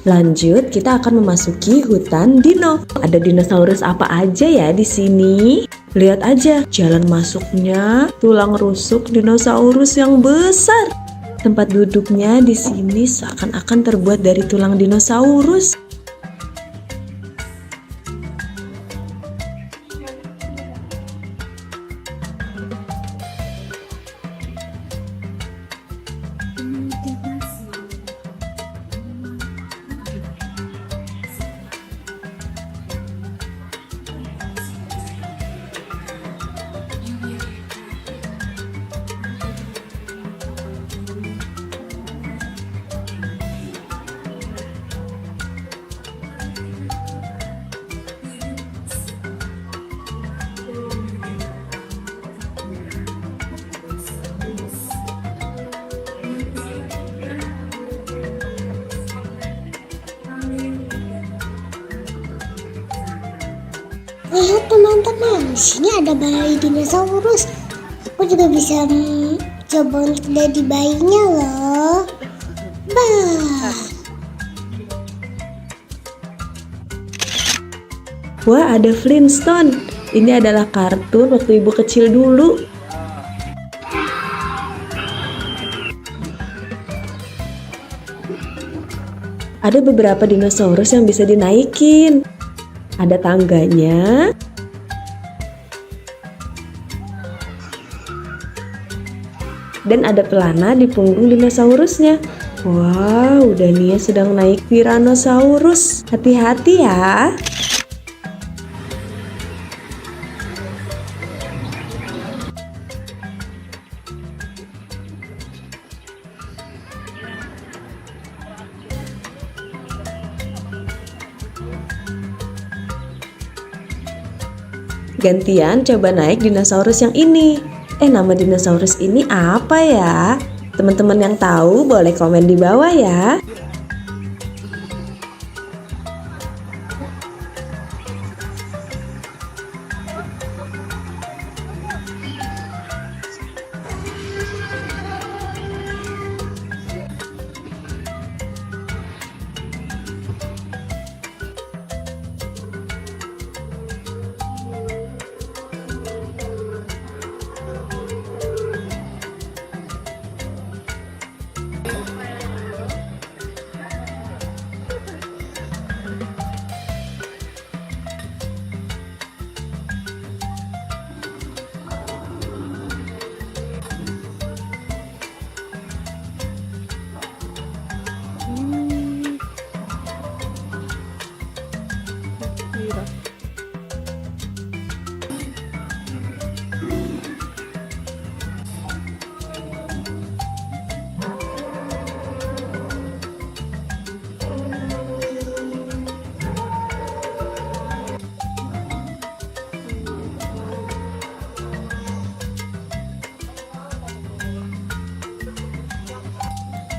Lanjut, kita akan memasuki hutan dino. Ada dinosaurus apa aja ya di sini? Lihat aja, jalan masuknya tulang rusuk dinosaurus yang besar. Tempat duduknya di sini seakan-akan terbuat dari tulang dinosaurus. Lihat teman-teman, di sini ada bayi dinosaurus. Aku juga bisa coba untuk jadi bayinya loh. Bah. Wah, ada Flintstone. Ini adalah kartun waktu ibu kecil dulu. Ada beberapa dinosaurus yang bisa dinaikin. Ada tangganya. Dan ada pelana di punggung dinosaurusnya. Wow, Dania sedang naik Tyrannosaurus. Hati-hati ya. Gantian coba naik dinosaurus yang ini. Nama dinosaurus ini apa ya? Teman-teman yang tahu boleh komen di bawah ya.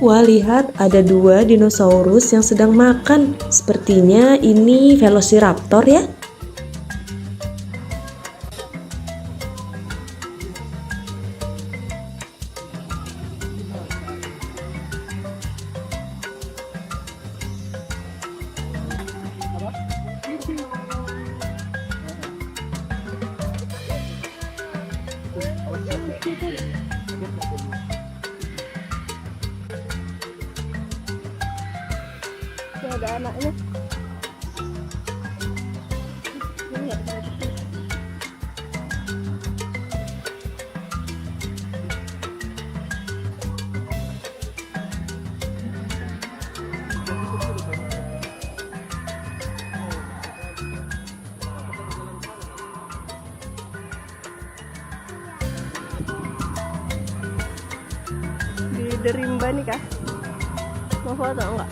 Wah, lihat ada 2 dinosaurus yang sedang makan. Sepertinya ini Velociraptor ya. Ada anaknya. Di Derimba nih kah? Mau foto enggak?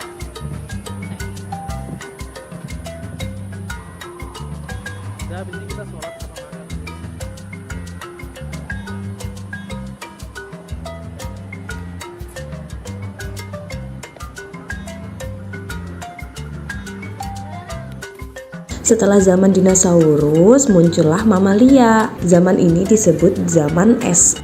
Setelah zaman dinosaurus, muncullah mamalia. Zaman ini disebut zaman es.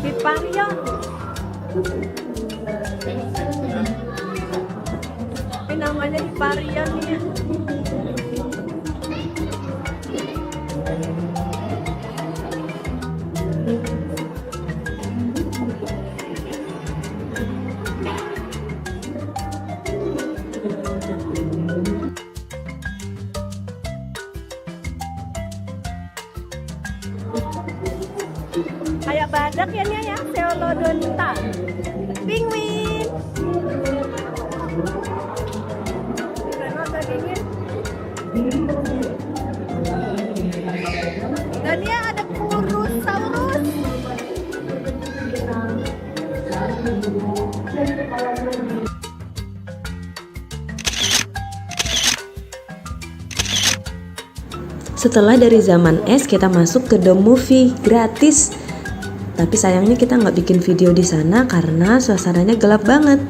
Hiparion. Ini namanya Hiparion ya. Kayak badak ya Nia ya, Pteranodonta. Penguin. Dan Nia ada Purosaurus. Setelah dari zaman es, kita masuk ke The Movie gratis. Tapi sayangnya kita nggak bikin video di sana karena suasananya gelap banget.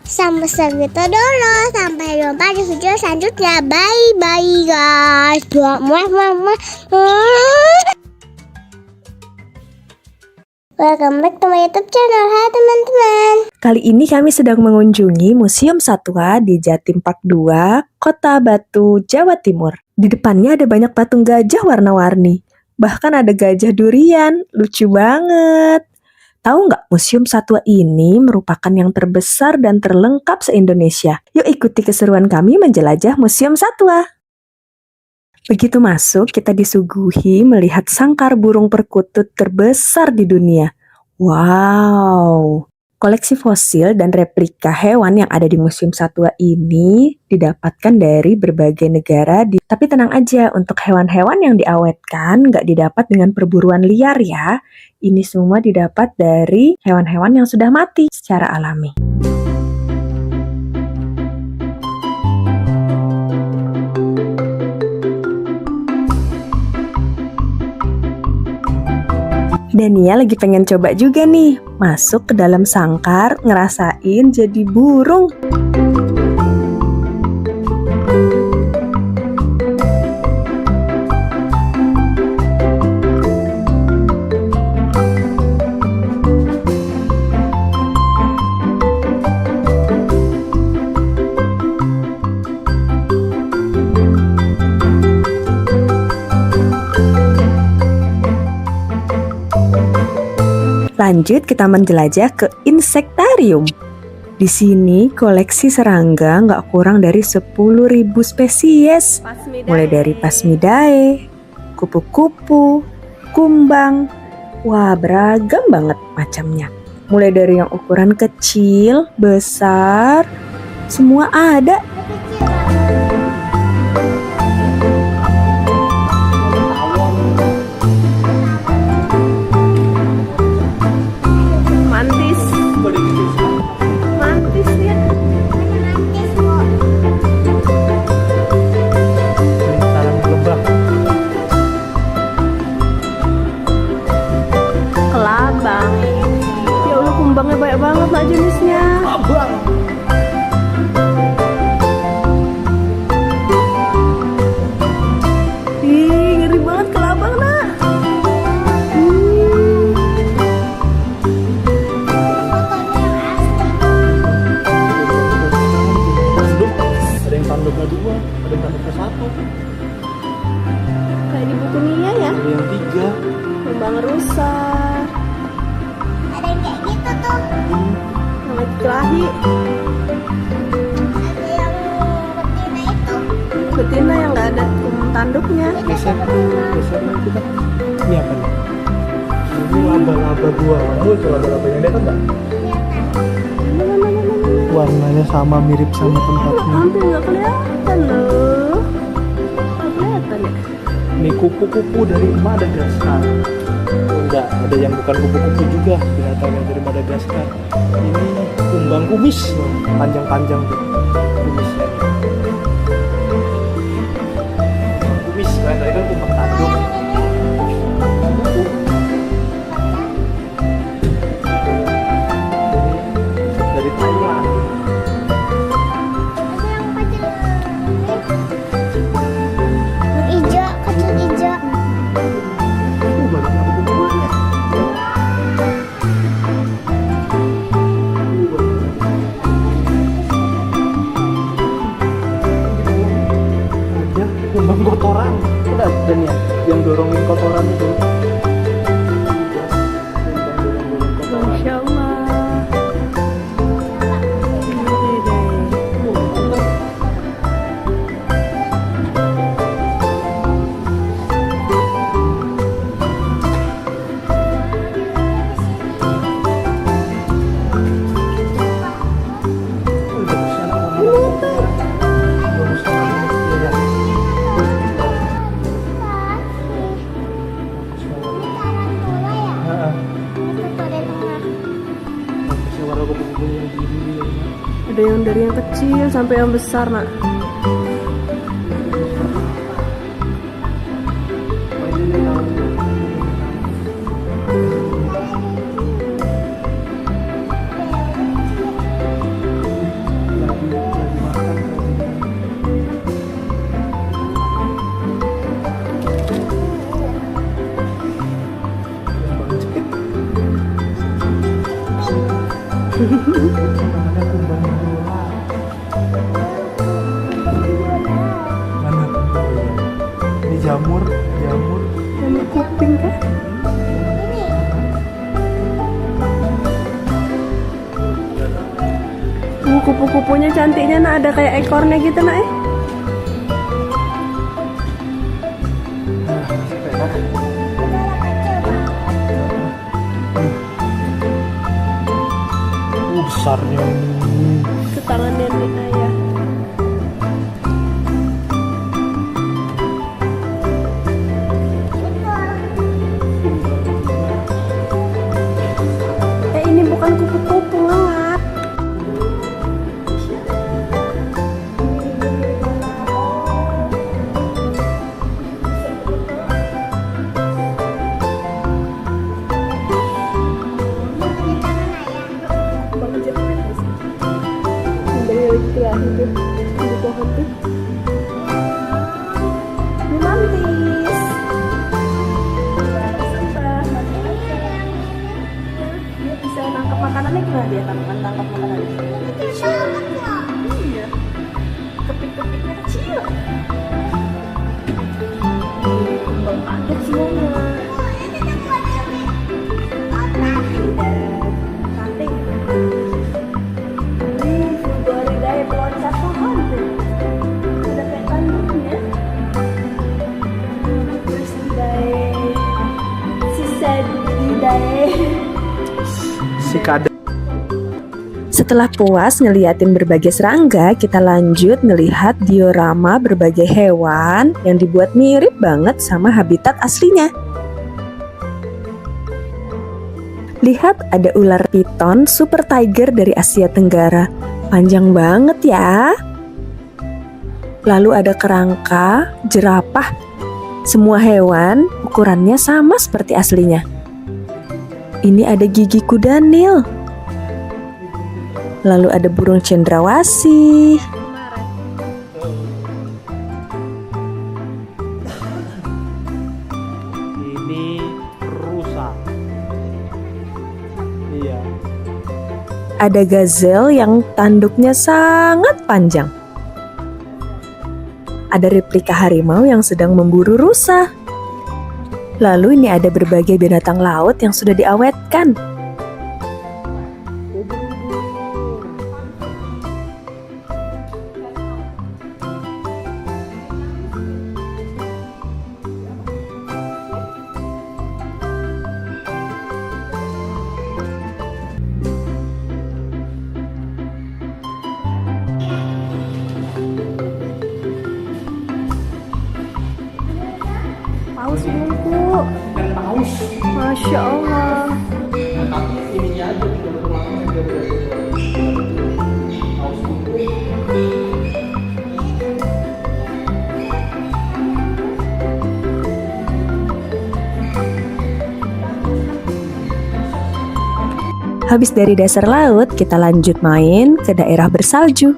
Sampai segitu dulu. Sampai jumpa di video selanjutnya. Bye bye guys. Welcome back to my YouTube channel. Hai teman-teman. Kali ini kami sedang mengunjungi Museum Satwa di Jatim Park 2, Kota Batu, Jawa Timur. Di depannya ada banyak patung gajah warna-warni. Bahkan ada gajah durian, lucu banget. Tahu nggak, Museum Satwa ini merupakan yang terbesar dan terlengkap se-Indonesia. Yuk ikuti keseruan kami menjelajah Museum Satwa. Begitu masuk, kita disuguhi melihat sangkar burung perkutut terbesar di dunia. Wow! Koleksi fosil dan replika hewan yang ada di Museum Satwa ini didapatkan dari berbagai negara. Tapi tenang aja, untuk hewan-hewan yang diawetkan nggak didapat dengan perburuan liar ya. Ini semua didapat dari hewan-hewan yang sudah mati secara alami. Dania lagi pengen coba juga nih, masuk ke dalam sangkar, ngerasain jadi burung. Lanjut kita menjelajah ke insektarium. Di sini koleksi serangga nggak kurang dari 10.000 spesies. Mulai dari Phasmidae, kupu-kupu, kumbang. Wah, beragam banget macamnya. Mulai dari yang ukuran kecil, besar, semua ada. Kumbangnya banyak banget lah jenisnya. Abang. Ih, ngeri banget kelabang nak. Ada yang tanduknya 2, ada yang tanduknya 1. Kayak di buku Nia ya. Ada yang 3. Kumbang rusa. Ada yang kayak gitu tuh. Yang lagi kelahi. Ada yang betina itu. Betina yang nggak ada tanduknya. Geser kita. Ini apa nih? Ini laba-laba buahmu itu laba-laba yang lihat enggak? Warnanya sama, mirip sama tempatnya. Hampir nggak kelihatan loh. Nggak kelihatan ya. Ini kupu-kupu dari Madagaskar. Enggak, ada yang bukan kupu-kupu juga, binatangnya dari Madagaskar. Ini kumbang kumis, panjang-panjang tuh kumisnya. Kumis, kan tadi kan kumbang tanduk. Dari Thailand. Hijau, kecil hijau. Banyak kupu-kupunya. Ada kumbang kotoran. Udah dan ya yang dorongin kotoran itu. Masya Allah. Ada yang dari yang kecil sampai yang besar, nak. Mana? Ini jamur. Yang kuping kah? Kupu-kupunya cantiknya, nak, ada kayak ekornya gitu, nak. Besarnya ini. Ke tangan nenek ayah. Ini bukan kupu-kupu, ngelak. Itu di pohon tuh. Ini mantis. Dia bisa nangkap makanannya, gimana dia tangkap makanannya? Iya. Kepik-kepiknya kecil. Kembang tanduk semuanya. Setelah puas ngeliatin berbagai serangga, kita lanjut ngelihat diorama berbagai hewan yang dibuat mirip banget sama habitat aslinya. Lihat, ada ular piton super tiger dari Asia Tenggara. Panjang banget ya. Lalu ada kerangka, jerapah. Semua hewan ukurannya sama seperti aslinya. Ini ada gigi kuda Nil. Lalu ada burung cendrawasih. Ini rusa. Iya. Ada gazelle yang tanduknya sangat panjang. Ada replika harimau yang sedang memburu rusa. Lalu ini ada berbagai binatang laut yang sudah diawetkan. Habis dari dasar laut, kita lanjut main ke daerah bersalju.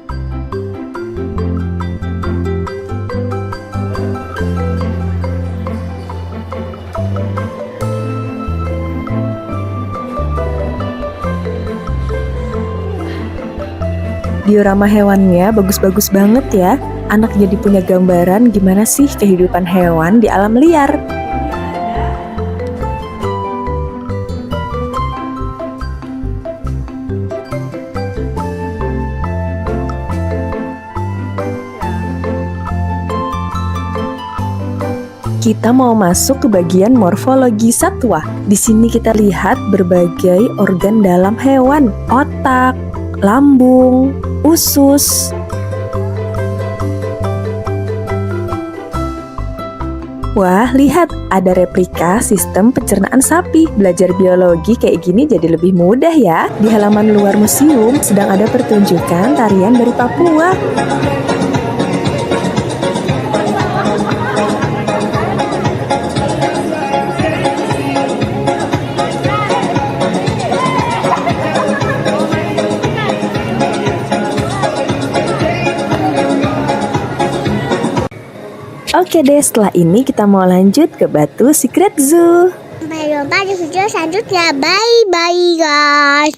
Diorama hewannya bagus-bagus banget ya. Anak jadi punya gambaran gimana sih kehidupan hewan di alam liar. Kita mau masuk ke bagian morfologi satwa. Di sini kita lihat berbagai organ dalam hewan, otak, lambung, usus. Wah, lihat, ada replika sistem pencernaan sapi. Belajar biologi kayak gini jadi lebih mudah ya. Di halaman luar museum sedang ada pertunjukan tarian dari Papua. Oke deh, setelah ini kita mau lanjut ke Batu Secret Zoo. Sampai jumpa di video selanjutnya. Bye guys.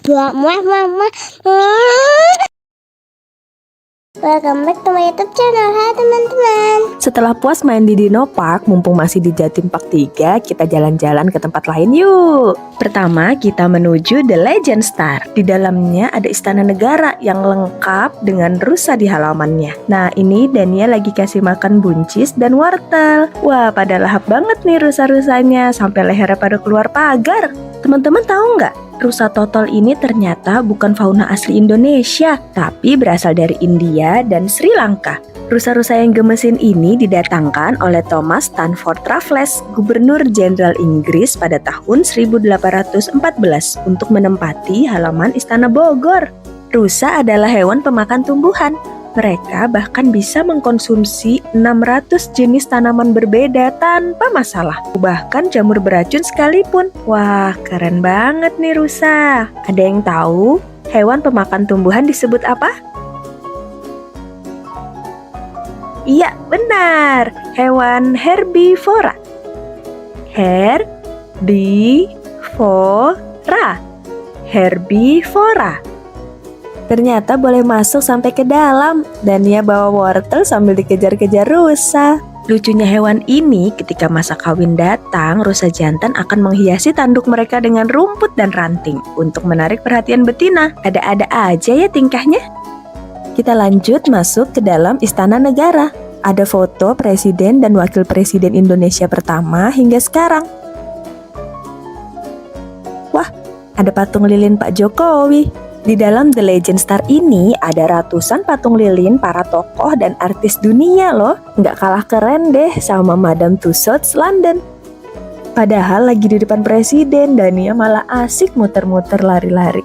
Welcome back to my YouTube channel. Hai teman-teman. Setelah puas main di Dino Park, mumpung masih di Jatim Park 3, kita jalan-jalan ke tempat lain yuk. Pertama, kita menuju The Legend Star. Di dalamnya ada istana negara yang lengkap dengan rusa di halamannya. Nah, ini Dania lagi kasih makan buncis dan wortel. Wah, pada lahap banget nih rusa-rusanya, sampai lehernya pada keluar pagar. Teman-teman tahu nggak? Rusa totol ini ternyata bukan fauna asli Indonesia, tapi berasal dari India dan Sri Lanka. Rusa-rusa yang gemesin ini didatangkan oleh Thomas Stanford Raffles, Gubernur Jenderal Inggris pada tahun 1814 untuk menempati halaman Istana Bogor. Rusa adalah hewan pemakan tumbuhan. Mereka bahkan bisa mengkonsumsi 600 jenis tanaman berbeda tanpa masalah. Bahkan jamur beracun sekalipun. Wah, keren banget nih rusa. Ada yang tahu hewan pemakan tumbuhan disebut apa? Iya, benar. Hewan herbivora. Herbivora. Ternyata boleh masuk sampai ke dalam. Dania bawa wortel sambil dikejar-kejar rusa. Lucunya hewan ini, ketika masa kawin datang, rusa jantan akan menghiasi tanduk mereka dengan rumput dan ranting untuk menarik perhatian betina. Ada-ada aja ya tingkahnya. Kita lanjut masuk ke dalam Istana Negara. Ada foto Presiden dan Wakil Presiden Indonesia pertama hingga sekarang. Wah, ada patung lilin Pak Jokowi. Di dalam The Legend Star ini ada ratusan patung lilin para tokoh dan artis dunia loh. Nggak kalah keren deh sama Madame Tussauds London. Padahal lagi di depan presiden, Dania malah asik muter-muter lari-lari.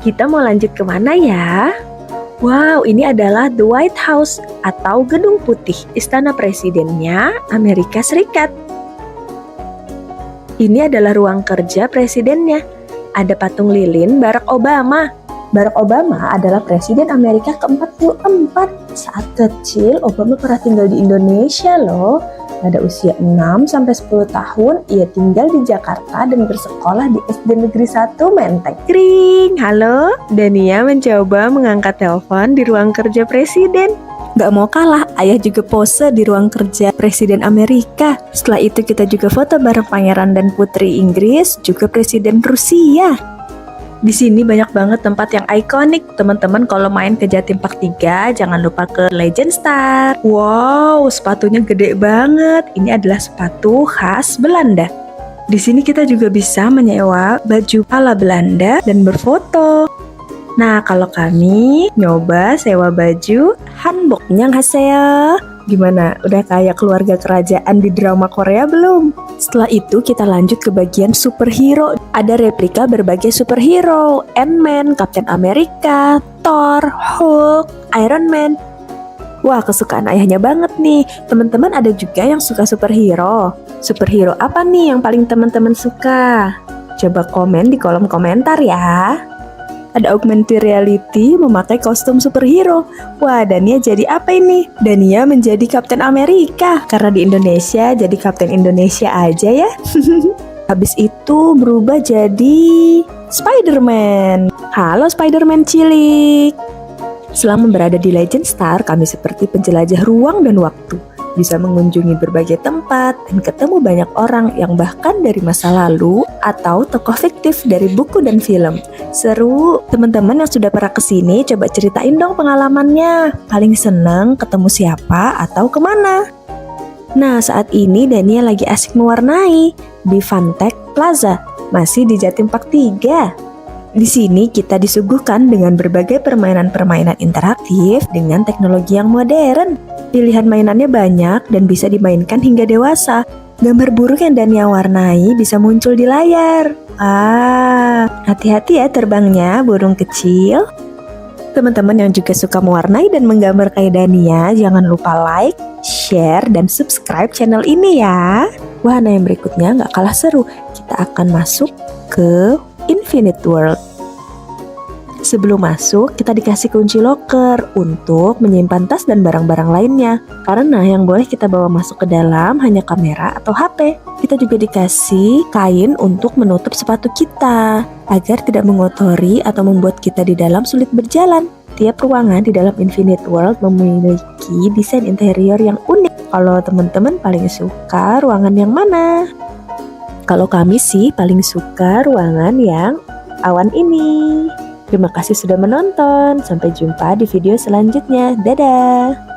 Kita mau lanjut kemana ya? Wow, ini adalah The White House atau Gedung Putih, istana presidennya Amerika Serikat. Ini adalah ruang kerja presidennya. Ada patung lilin Barack Obama. Barack Obama adalah presiden Amerika ke-44. Saat kecil, Obama pernah tinggal di Indonesia loh. Pada usia 6-10 tahun, ia tinggal di Jakarta dan bersekolah di SD Negeri 1 Menteng. Kring, halo. Dania mencoba mengangkat telepon di ruang kerja presiden. Gak mau kalah, ayah juga pose di ruang kerja Presiden Amerika. Setelah itu kita juga foto bareng Pangeran dan Putri Inggris, juga Presiden Rusia. Di sini banyak banget tempat yang ikonik. Teman-teman kalau main ke Jatim Park 3, jangan lupa ke Legend Star. Wow, sepatunya gede banget. Ini adalah sepatu khas Belanda. Di sini kita juga bisa menyewa baju ala Belanda dan berfoto. Nah, kalau kami nyoba sewa baju hanbok. Annyeonghaseyo. Gimana? Udah kayak keluarga kerajaan di drama Korea belum? Setelah itu kita lanjut ke bagian superhero. Ada replika berbagai superhero, Ant-Man, Captain America, Thor, Hulk, Iron Man. Wah, kesukaan ayahnya banget nih. Teman-teman ada juga yang suka superhero. Superhero apa nih yang paling teman-teman suka? Coba komen di kolom komentar ya. Ada augmented reality memakai kostum superhero. Wah, Dania jadi apa ini? Dania menjadi Kapten Amerika. Karena di Indonesia, jadi Kapten Indonesia aja ya. Habis itu berubah jadi Spider-Man. Halo Spider-Man cilik. Selama berada di Legend Star, kami seperti penjelajah ruang dan waktu. Bisa mengunjungi berbagai tempat dan ketemu banyak orang yang bahkan dari masa lalu atau tokoh fiktif dari buku dan film. Seru, teman-teman yang sudah pernah kesini coba ceritain dong pengalamannya. Paling seneng ketemu siapa atau kemana? Nah, saat ini Dania lagi asik mewarnai di Fantech Plaza, masih di Jatim Park 3. Di sini kita disuguhkan dengan berbagai permainan-permainan interaktif dengan teknologi yang modern. Pilihan mainannya banyak dan bisa dimainkan hingga dewasa. Gambar burung yang Dania warnai bisa muncul di layar. Hati-hati ya terbangnya burung kecil. Teman-teman yang juga suka mewarnai dan menggambar kayak Dania, jangan lupa like, share, dan subscribe channel ini ya. Wahana yang berikutnya gak kalah seru. Kita akan masuk ke Infinite World. Sebelum masuk, kita dikasih kunci loker untuk menyimpan tas dan barang-barang lainnya. Karena yang boleh kita bawa masuk ke dalam hanya kamera atau HP. Kita juga dikasih kain untuk menutup sepatu kita, agar tidak mengotori atau membuat kita di dalam sulit berjalan. Tiap ruangan di dalam Infinite World memiliki desain interior yang unik. Kalau teman-teman paling suka ruangan yang mana? Kalau kami sih paling suka ruangan yang awan ini. Terima kasih sudah menonton. Sampai jumpa di video selanjutnya. Dadah!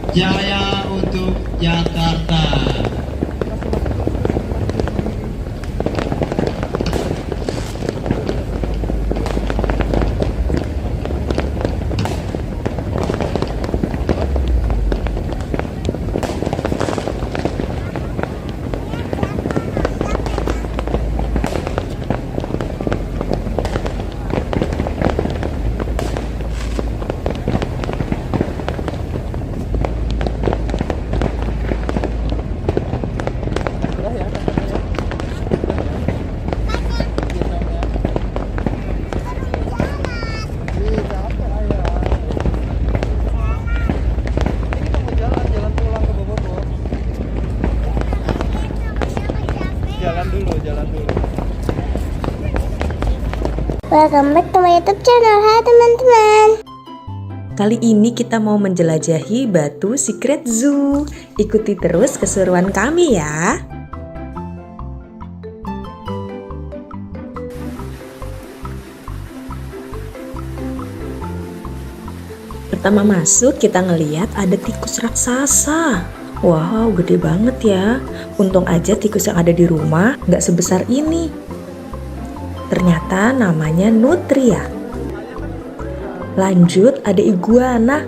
Jaya untuk Jakarta. Welcome back to my YouTube channel. Hai teman-teman. Kali ini kita mau menjelajahi Batu Secret Zoo. Ikuti terus keseruan kami ya. Pertama masuk kita ngeliat ada tikus raksasa. Wow, gede banget ya. Untung aja tikus yang ada di rumah gak sebesar ini. Ternyata namanya nutria. Lanjut ada iguana.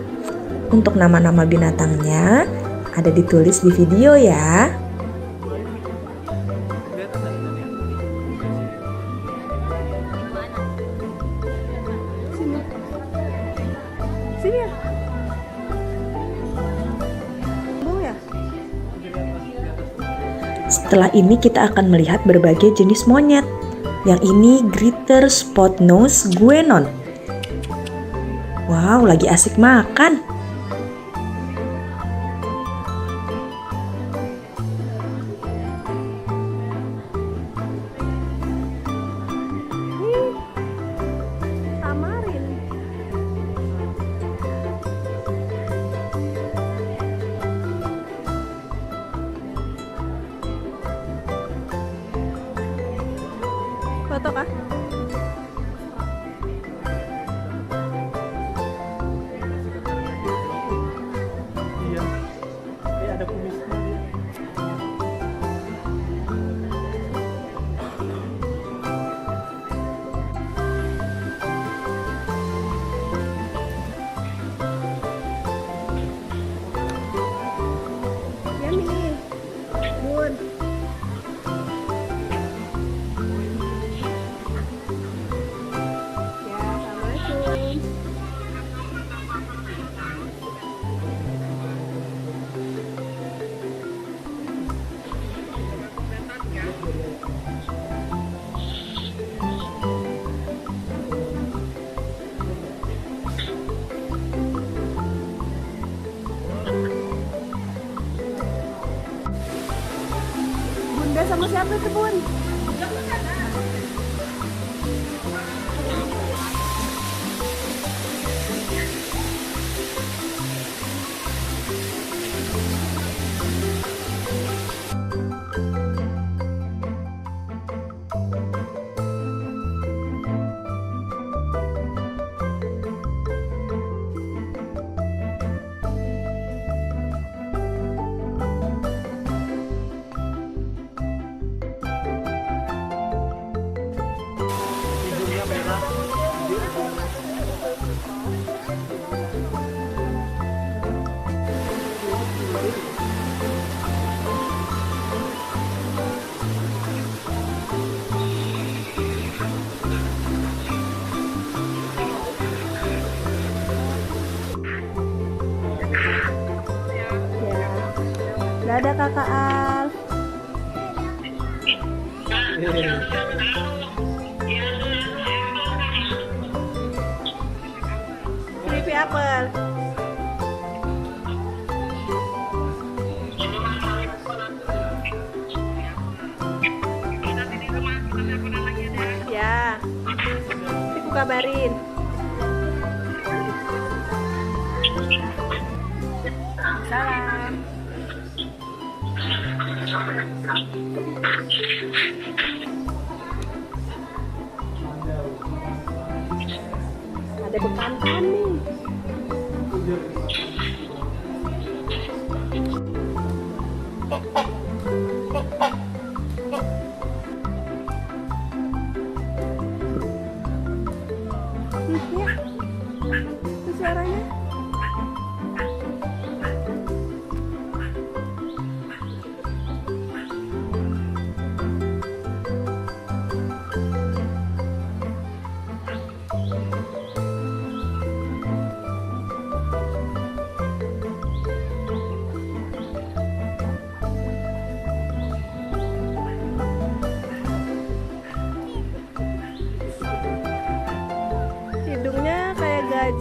Untuk nama-nama binatangnya ada ditulis di video ya. Sini ya. Ya. Setelah ini kita akan melihat berbagai jenis monyet. Yang ini Greater Spot Nose Guenon. Wow, lagi asik makan. Tamarin. Foto kah? Iya. Ada kumisnya. Yummy. Bun. Ya, assalamualaikum. Bunda sama siapa itu, Bun? Dadah Kakak Al. Creepy apple. Ya. Nanti aku kabarin. Salam. Ada bekantan nih.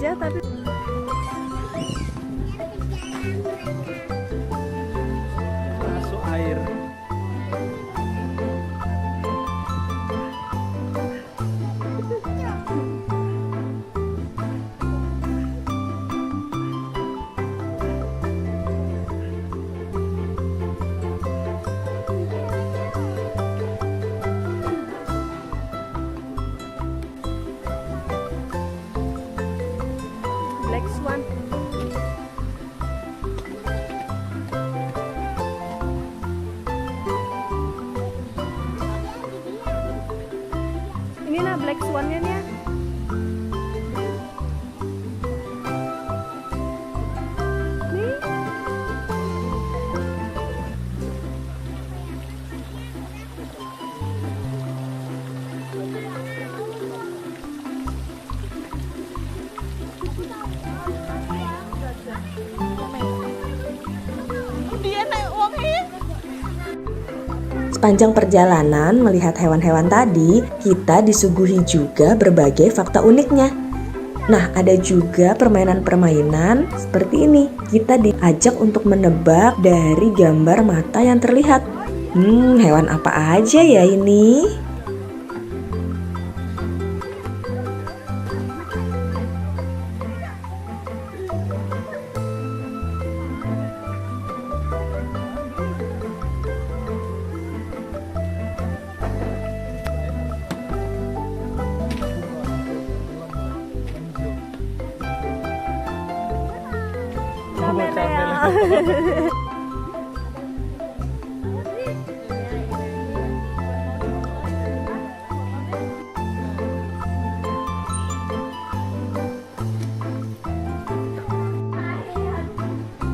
aja tapi Masuk air. Black Swan. Ini nah Black Swan-nya nih ya. Nih. Dia naik uangnya. Sepanjang perjalanan melihat hewan-hewan tadi, kita disuguhi juga berbagai fakta uniknya. Nah, ada juga permainan-permainan seperti ini. Kita diajak untuk menebak dari gambar mata yang terlihat. Hewan apa aja ya ini?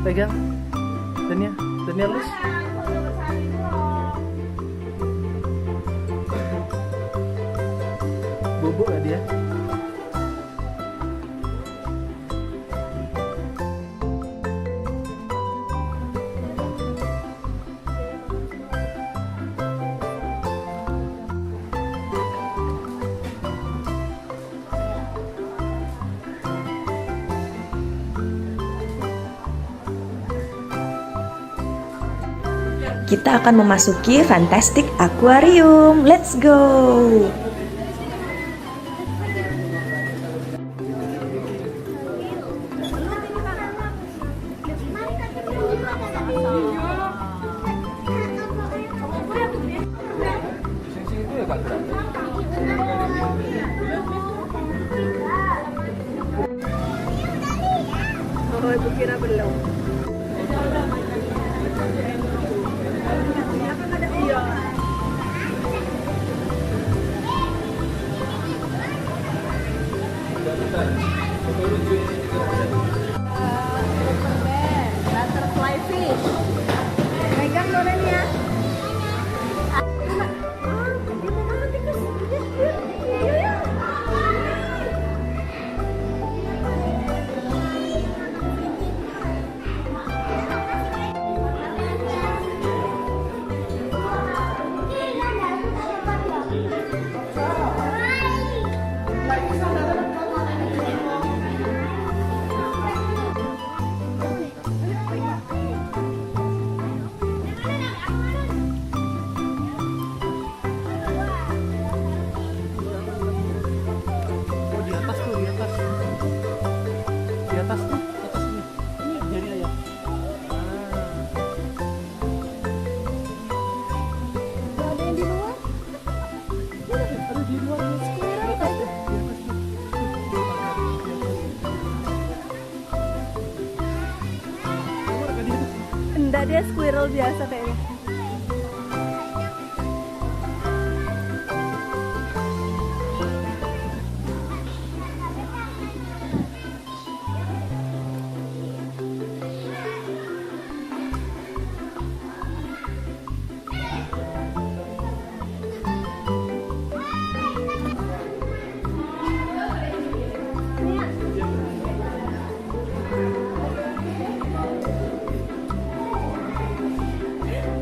Pegang. Daniel lus. Bubuk gak dia? Kita akan memasuki Fantastic Aquarium. Let's go! Oh, ibu kira belum. Butterfly fish. Pegang Doren ya. Oh, di atas tuh, di atas. Di atas tuh, atas ini. Ini jari ayam. Ada yang di luar? Ada di luar. Di atas tuh, di atas tuh. Keluar gak dia? Enggak, dia squirrel biasa kayaknya.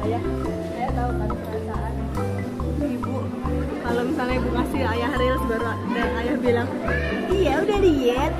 Ayah tahu kan perasaan ibu kalau misalnya ibu kasih ayah reels baru ada ayah bilang, iya udah diet.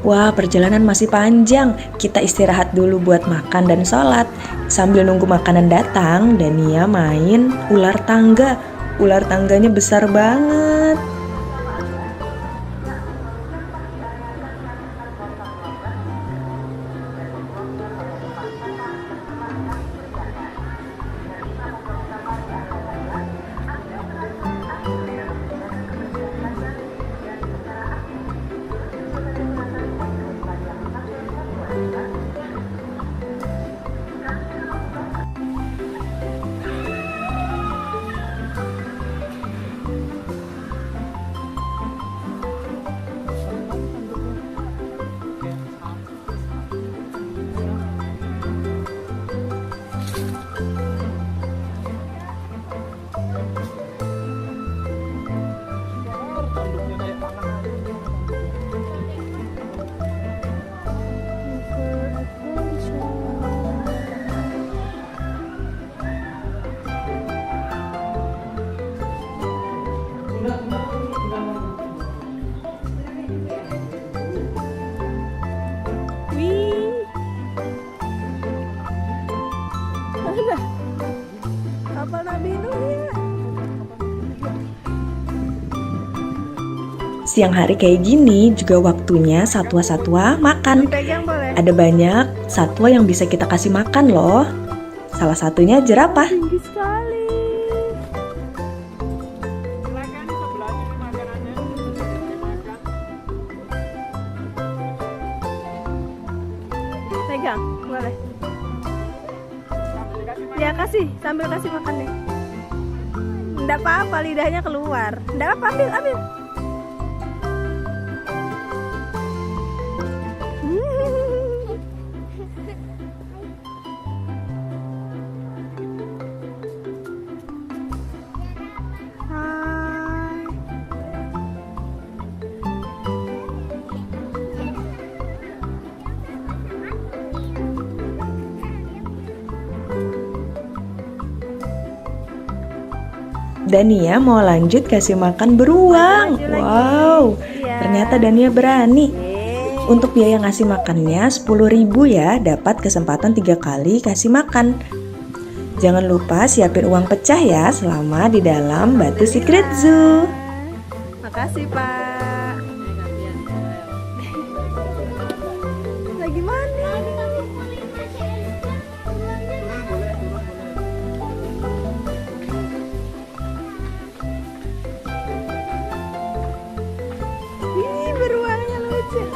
Wah, perjalanan masih panjang. Kita istirahat dulu buat makan dan sholat. Sambil nunggu makanan datang, Dania main ular tangga. Ular tangganya besar banget. Siang hari kayak gini juga waktunya satwa-satwa makan. Ada banyak satwa yang bisa kita kasih makan loh. Salah satunya jerapah. Tinggi sekali. Pegang, boleh. Ya kasih, sambil kasih makan deh. Nggak apa-apa, lidahnya keluar. Nggak apa, ambil. Dania mau lanjut kasih makan beruang. Wow, ternyata Dania berani. Untuk biaya ngasih makannya 10.000 ya, dapat kesempatan 3 kali kasih makan. Jangan lupa siapin uang pecah ya selama di dalam Batu Secret Zoo. Makasih Pak. Lagi mana? Ini beruangnya lucu.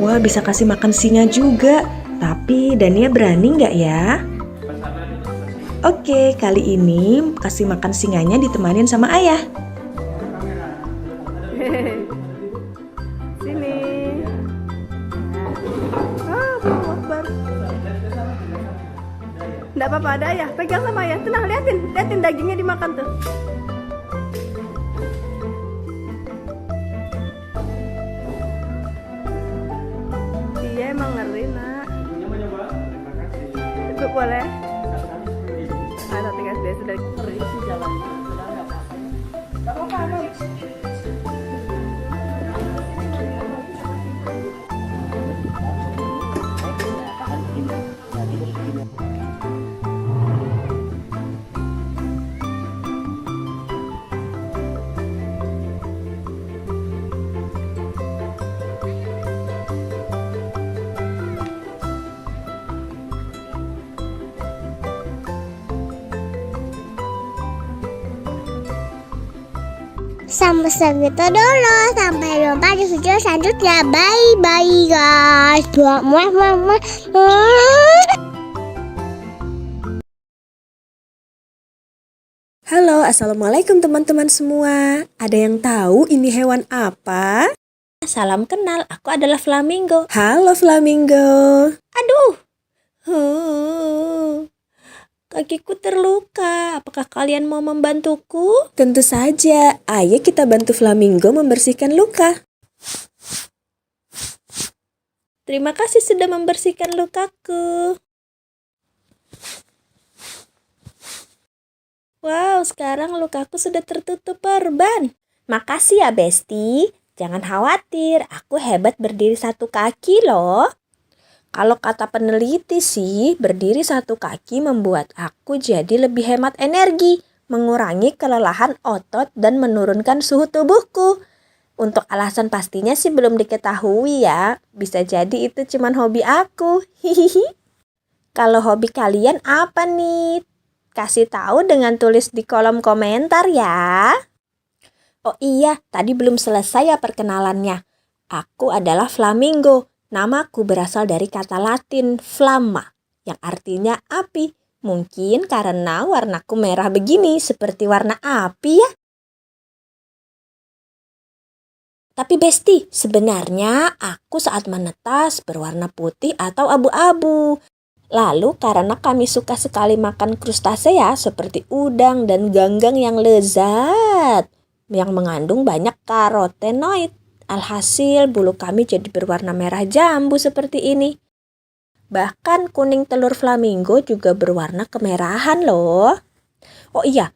Wah, bisa kasih makan singa juga. Tapi Dania berani nggak ya? Oke, kali ini kasih makan singanya ditemanin sama ayah. Sini. Allahu Akbar. Nggak apa-apa, ada ayah. Pegang sama ayah. Tenang, liatin dagingnya dimakan tuh. Iya emang ngeri nak. Itu boleh. Ada tinggal dia sudah ngeri sih jalannya. Sudah nggak apa-apa. Nggak apa-apa. Sampai segitu dulu. Sampai jumpa di video selanjutnya. Bye bye guys. Halo, assalamualaikum teman-teman semua. Ada yang tahu ini hewan apa? Salam kenal, aku adalah flamingo. Halo flamingo. Aduh, kakiku terluka. Apakah kalian mau membantuku? Tentu saja. Ayo kita bantu flamingo membersihkan luka. Terima kasih sudah membersihkan lukaku. Wow, sekarang lukaku sudah tertutup perban. Makasih ya Besti. Jangan khawatir, aku hebat berdiri 1 kaki loh. Kalau kata peneliti sih, berdiri 1 kaki membuat aku jadi lebih hemat energi, mengurangi kelelahan otot dan menurunkan suhu tubuhku. Untuk alasan pastinya sih belum diketahui ya. Bisa jadi itu cuman hobi aku. Hihihi. Kalau hobi kalian apa nih? Kasih tahu dengan tulis di kolom komentar ya. Oh iya, tadi belum selesai ya perkenalannya. Aku adalah flamingo. Namaku berasal dari kata Latin flamma, yang artinya api. Mungkin karena warnaku merah begini, seperti warna api ya. Tapi Besti, sebenarnya aku saat menetas berwarna putih atau abu-abu. Lalu karena kami suka sekali makan krustasea seperti udang dan ganggang yang lezat, yang mengandung banyak karotenoid. Alhasil bulu kami jadi berwarna merah jambu seperti ini. Bahkan kuning telur flamingo juga berwarna kemerahan loh. Oh iya,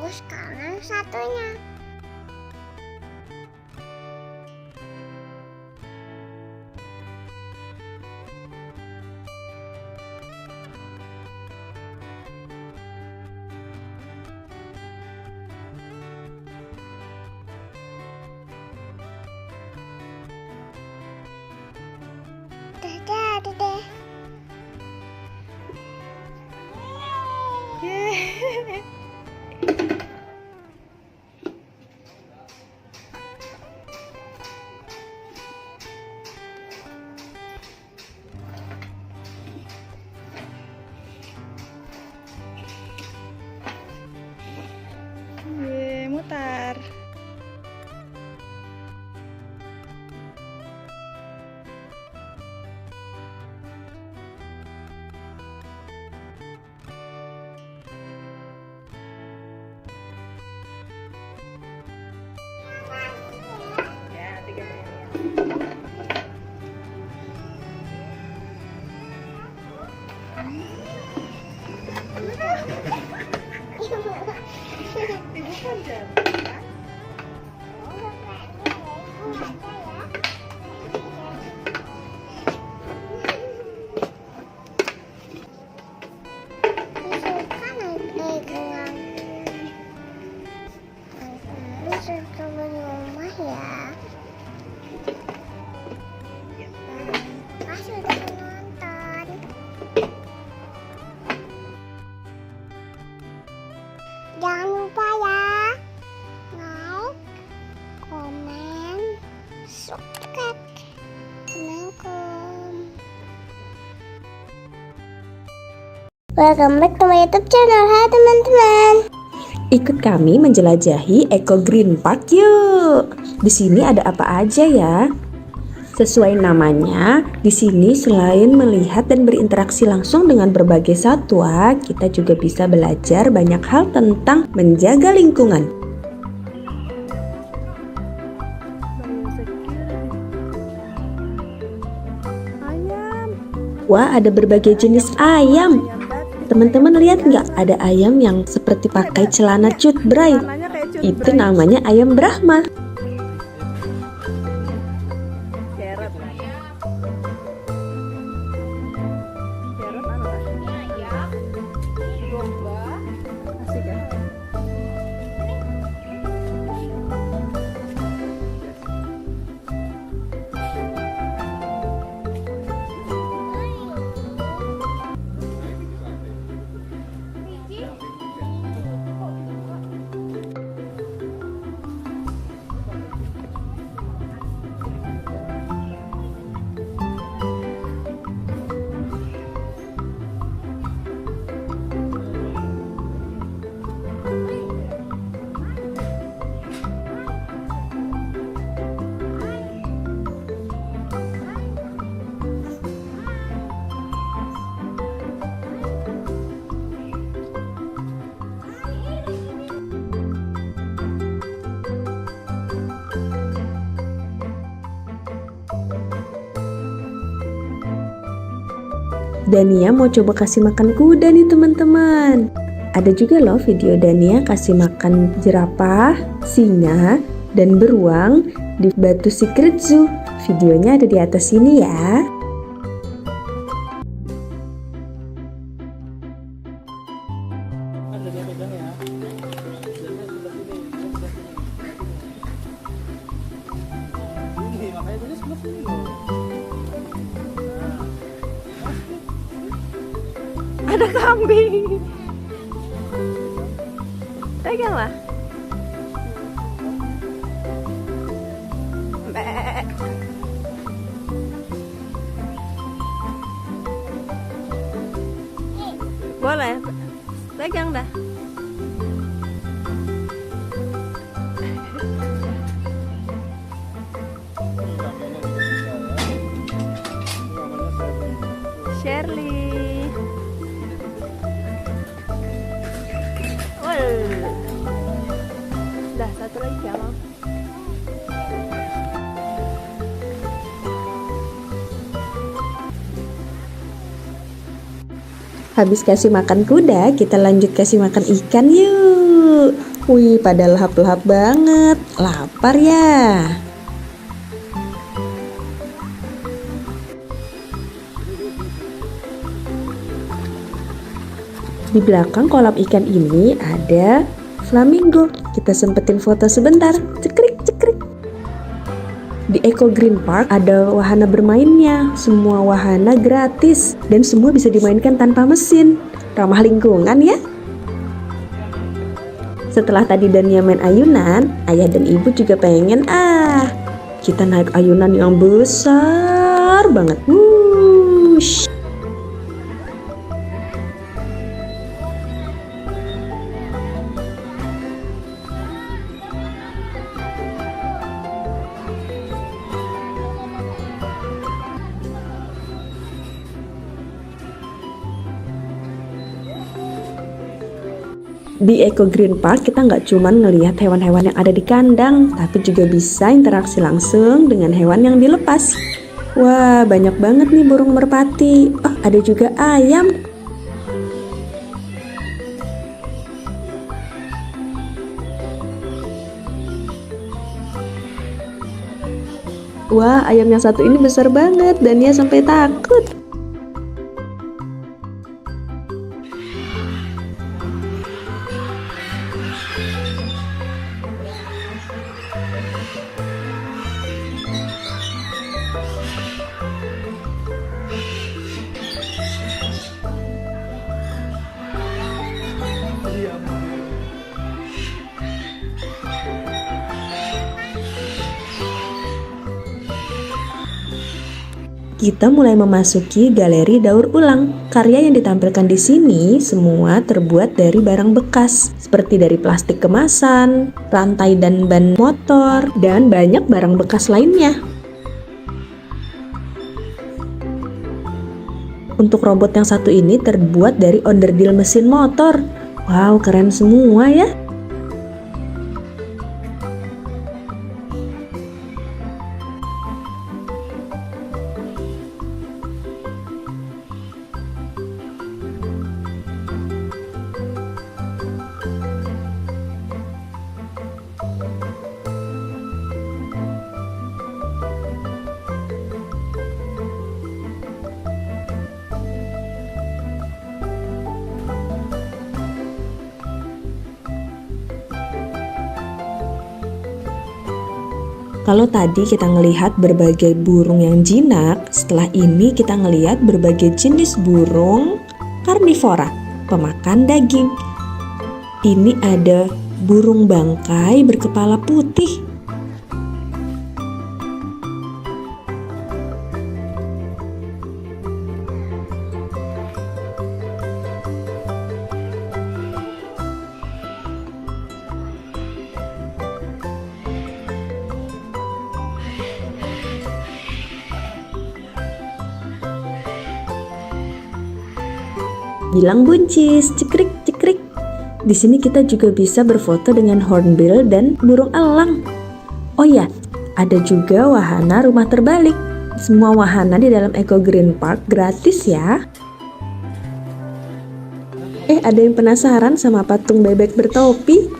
Aku sekarang satunya. Udah deh. Mutar. Jangan lupa ya, like, komen, subscribe. Assalamualaikum. Welcome back to my YouTube channel. Hai teman-teman. Ikut kami menjelajahi Eco Green Park yuk. Di sini ada apa aja ya? Sesuai namanya, di sini selain melihat dan berinteraksi langsung dengan berbagai satwa, kita juga bisa belajar banyak hal tentang menjaga lingkungan. Wah, ada berbagai jenis ayam. Teman-teman lihat nggak? Ada ayam yang seperti pakai celana Cut Bray. Itu namanya ayam Brahma. Dania mau coba kasih makan kuda nih teman-teman. Ada juga loh video Dania kasih makan jerapah, singa, dan beruang di Batu Secret Zoo. Videonya ada di atas sini ya. Ada kambing. Peganglah. Boleh. Pegang dah. Shirley. Dah, satu lagi ya, Mam. Habis kasih makan kuda, kita lanjut kasih makan ikan yuk. Wih, pada lahap-lahap banget. Lapar ya? Di belakang kolam ikan ini ada flamingo. Kita sempetin foto sebentar. Cekrik, cekrik. Di Eco Green Park ada wahana bermainnya. Semua wahana gratis dan semua bisa dimainkan tanpa mesin. Ramah lingkungan ya. Setelah tadi Dania main ayunan, ayah dan ibu juga pengen kita naik ayunan yang besar banget. Wush. Di Eco Green Park kita nggak cuma ngelihat hewan-hewan yang ada di kandang, tapi juga bisa interaksi langsung dengan hewan yang dilepas. Wah, banyak banget nih burung merpati. Oh, ada juga ayam. Wah, ayam yang satu ini besar banget, Dania sampai takut. Kita mulai memasuki galeri daur ulang. Karya yang ditampilkan di sini semua terbuat dari barang bekas, seperti dari plastik kemasan, rantai dan ban motor, dan banyak barang bekas lainnya. Untuk robot yang satu ini terbuat dari onderdil mesin motor. Wow, keren semua ya. Kalau tadi kita ngelihat berbagai burung yang jinak, setelah ini kita ngelihat berbagai jenis burung karnivora, pemakan daging. Ini ada burung bangkai berkepala putih. Bilang buncis, cekrik cekrik. Di sini kita juga bisa berfoto dengan hornbill dan burung elang. Oh ya, ada juga wahana rumah terbalik. Semua wahana di dalam Eco Green Park gratis ya. Ada yang penasaran sama patung bebek bertopi?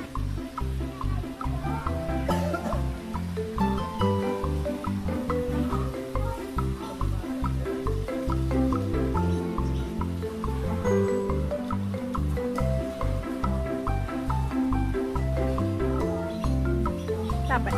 Capek.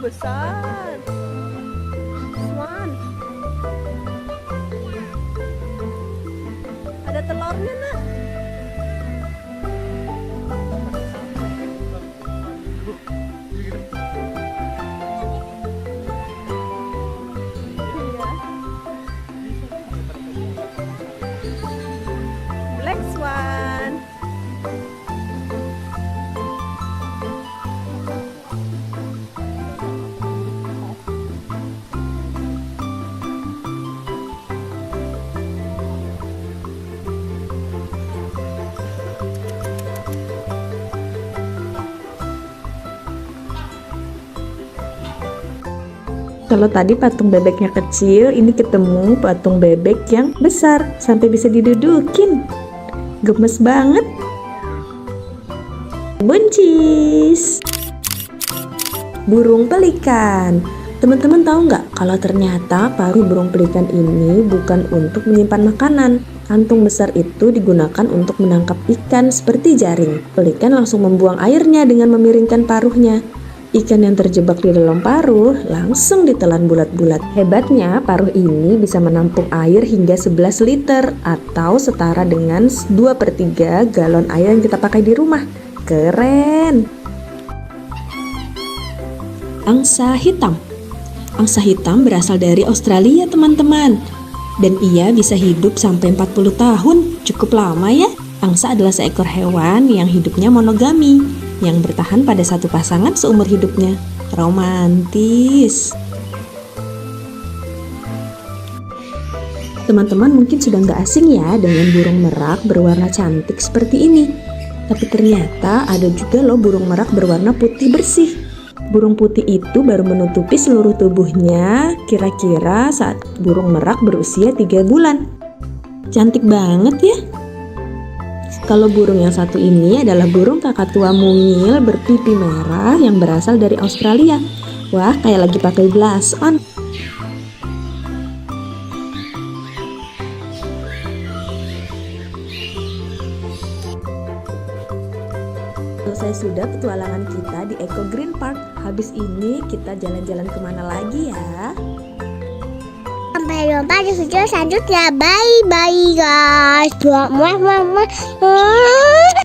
Besar. Swan. Ada telurnya, Nak. Black swan. Kalau tadi patung bebeknya kecil, ini ketemu patung bebek yang besar sampai bisa didudukin. Gemes banget. Buncis. Burung pelikan. Teman-teman tahu nggak kalau ternyata paruh burung pelikan ini bukan untuk menyimpan makanan. Kantung besar itu digunakan untuk menangkap ikan seperti jaring. Pelikan langsung membuang airnya dengan memiringkan paruhnya. Ikan yang terjebak di dalam paruh langsung ditelan bulat-bulat. Hebatnya, paruh ini bisa menampung air hingga 11 liter atau setara dengan 2/3 galon air yang kita pakai di rumah. Keren! Angsa hitam. Angsa hitam berasal dari Australia, teman-teman. Dan ia bisa hidup sampai 40 tahun. Cukup lama ya. Angsa adalah seekor hewan yang hidupnya monogami, yang bertahan pada satu pasangan seumur hidupnya. Romantis. Teman-teman mungkin sudah nggak asing ya dengan burung merak berwarna cantik seperti ini. Tapi ternyata ada juga loh burung merak berwarna putih bersih. Burung putih itu baru menutupi seluruh tubuhnya kira-kira saat burung merak berusia 3 bulan. Cantik banget ya. Kalau burung yang satu ini adalah burung kakatua mungil berpipi merah yang berasal dari Australia. Wah, kayak lagi pakai blush on. Selesai sudah petualangan kita di Eco Green Park. Habis ini kita jalan-jalan kemana lagi ya? Sampai jumpa di video selanjutnya. Bye bye guys. Muah muah muah.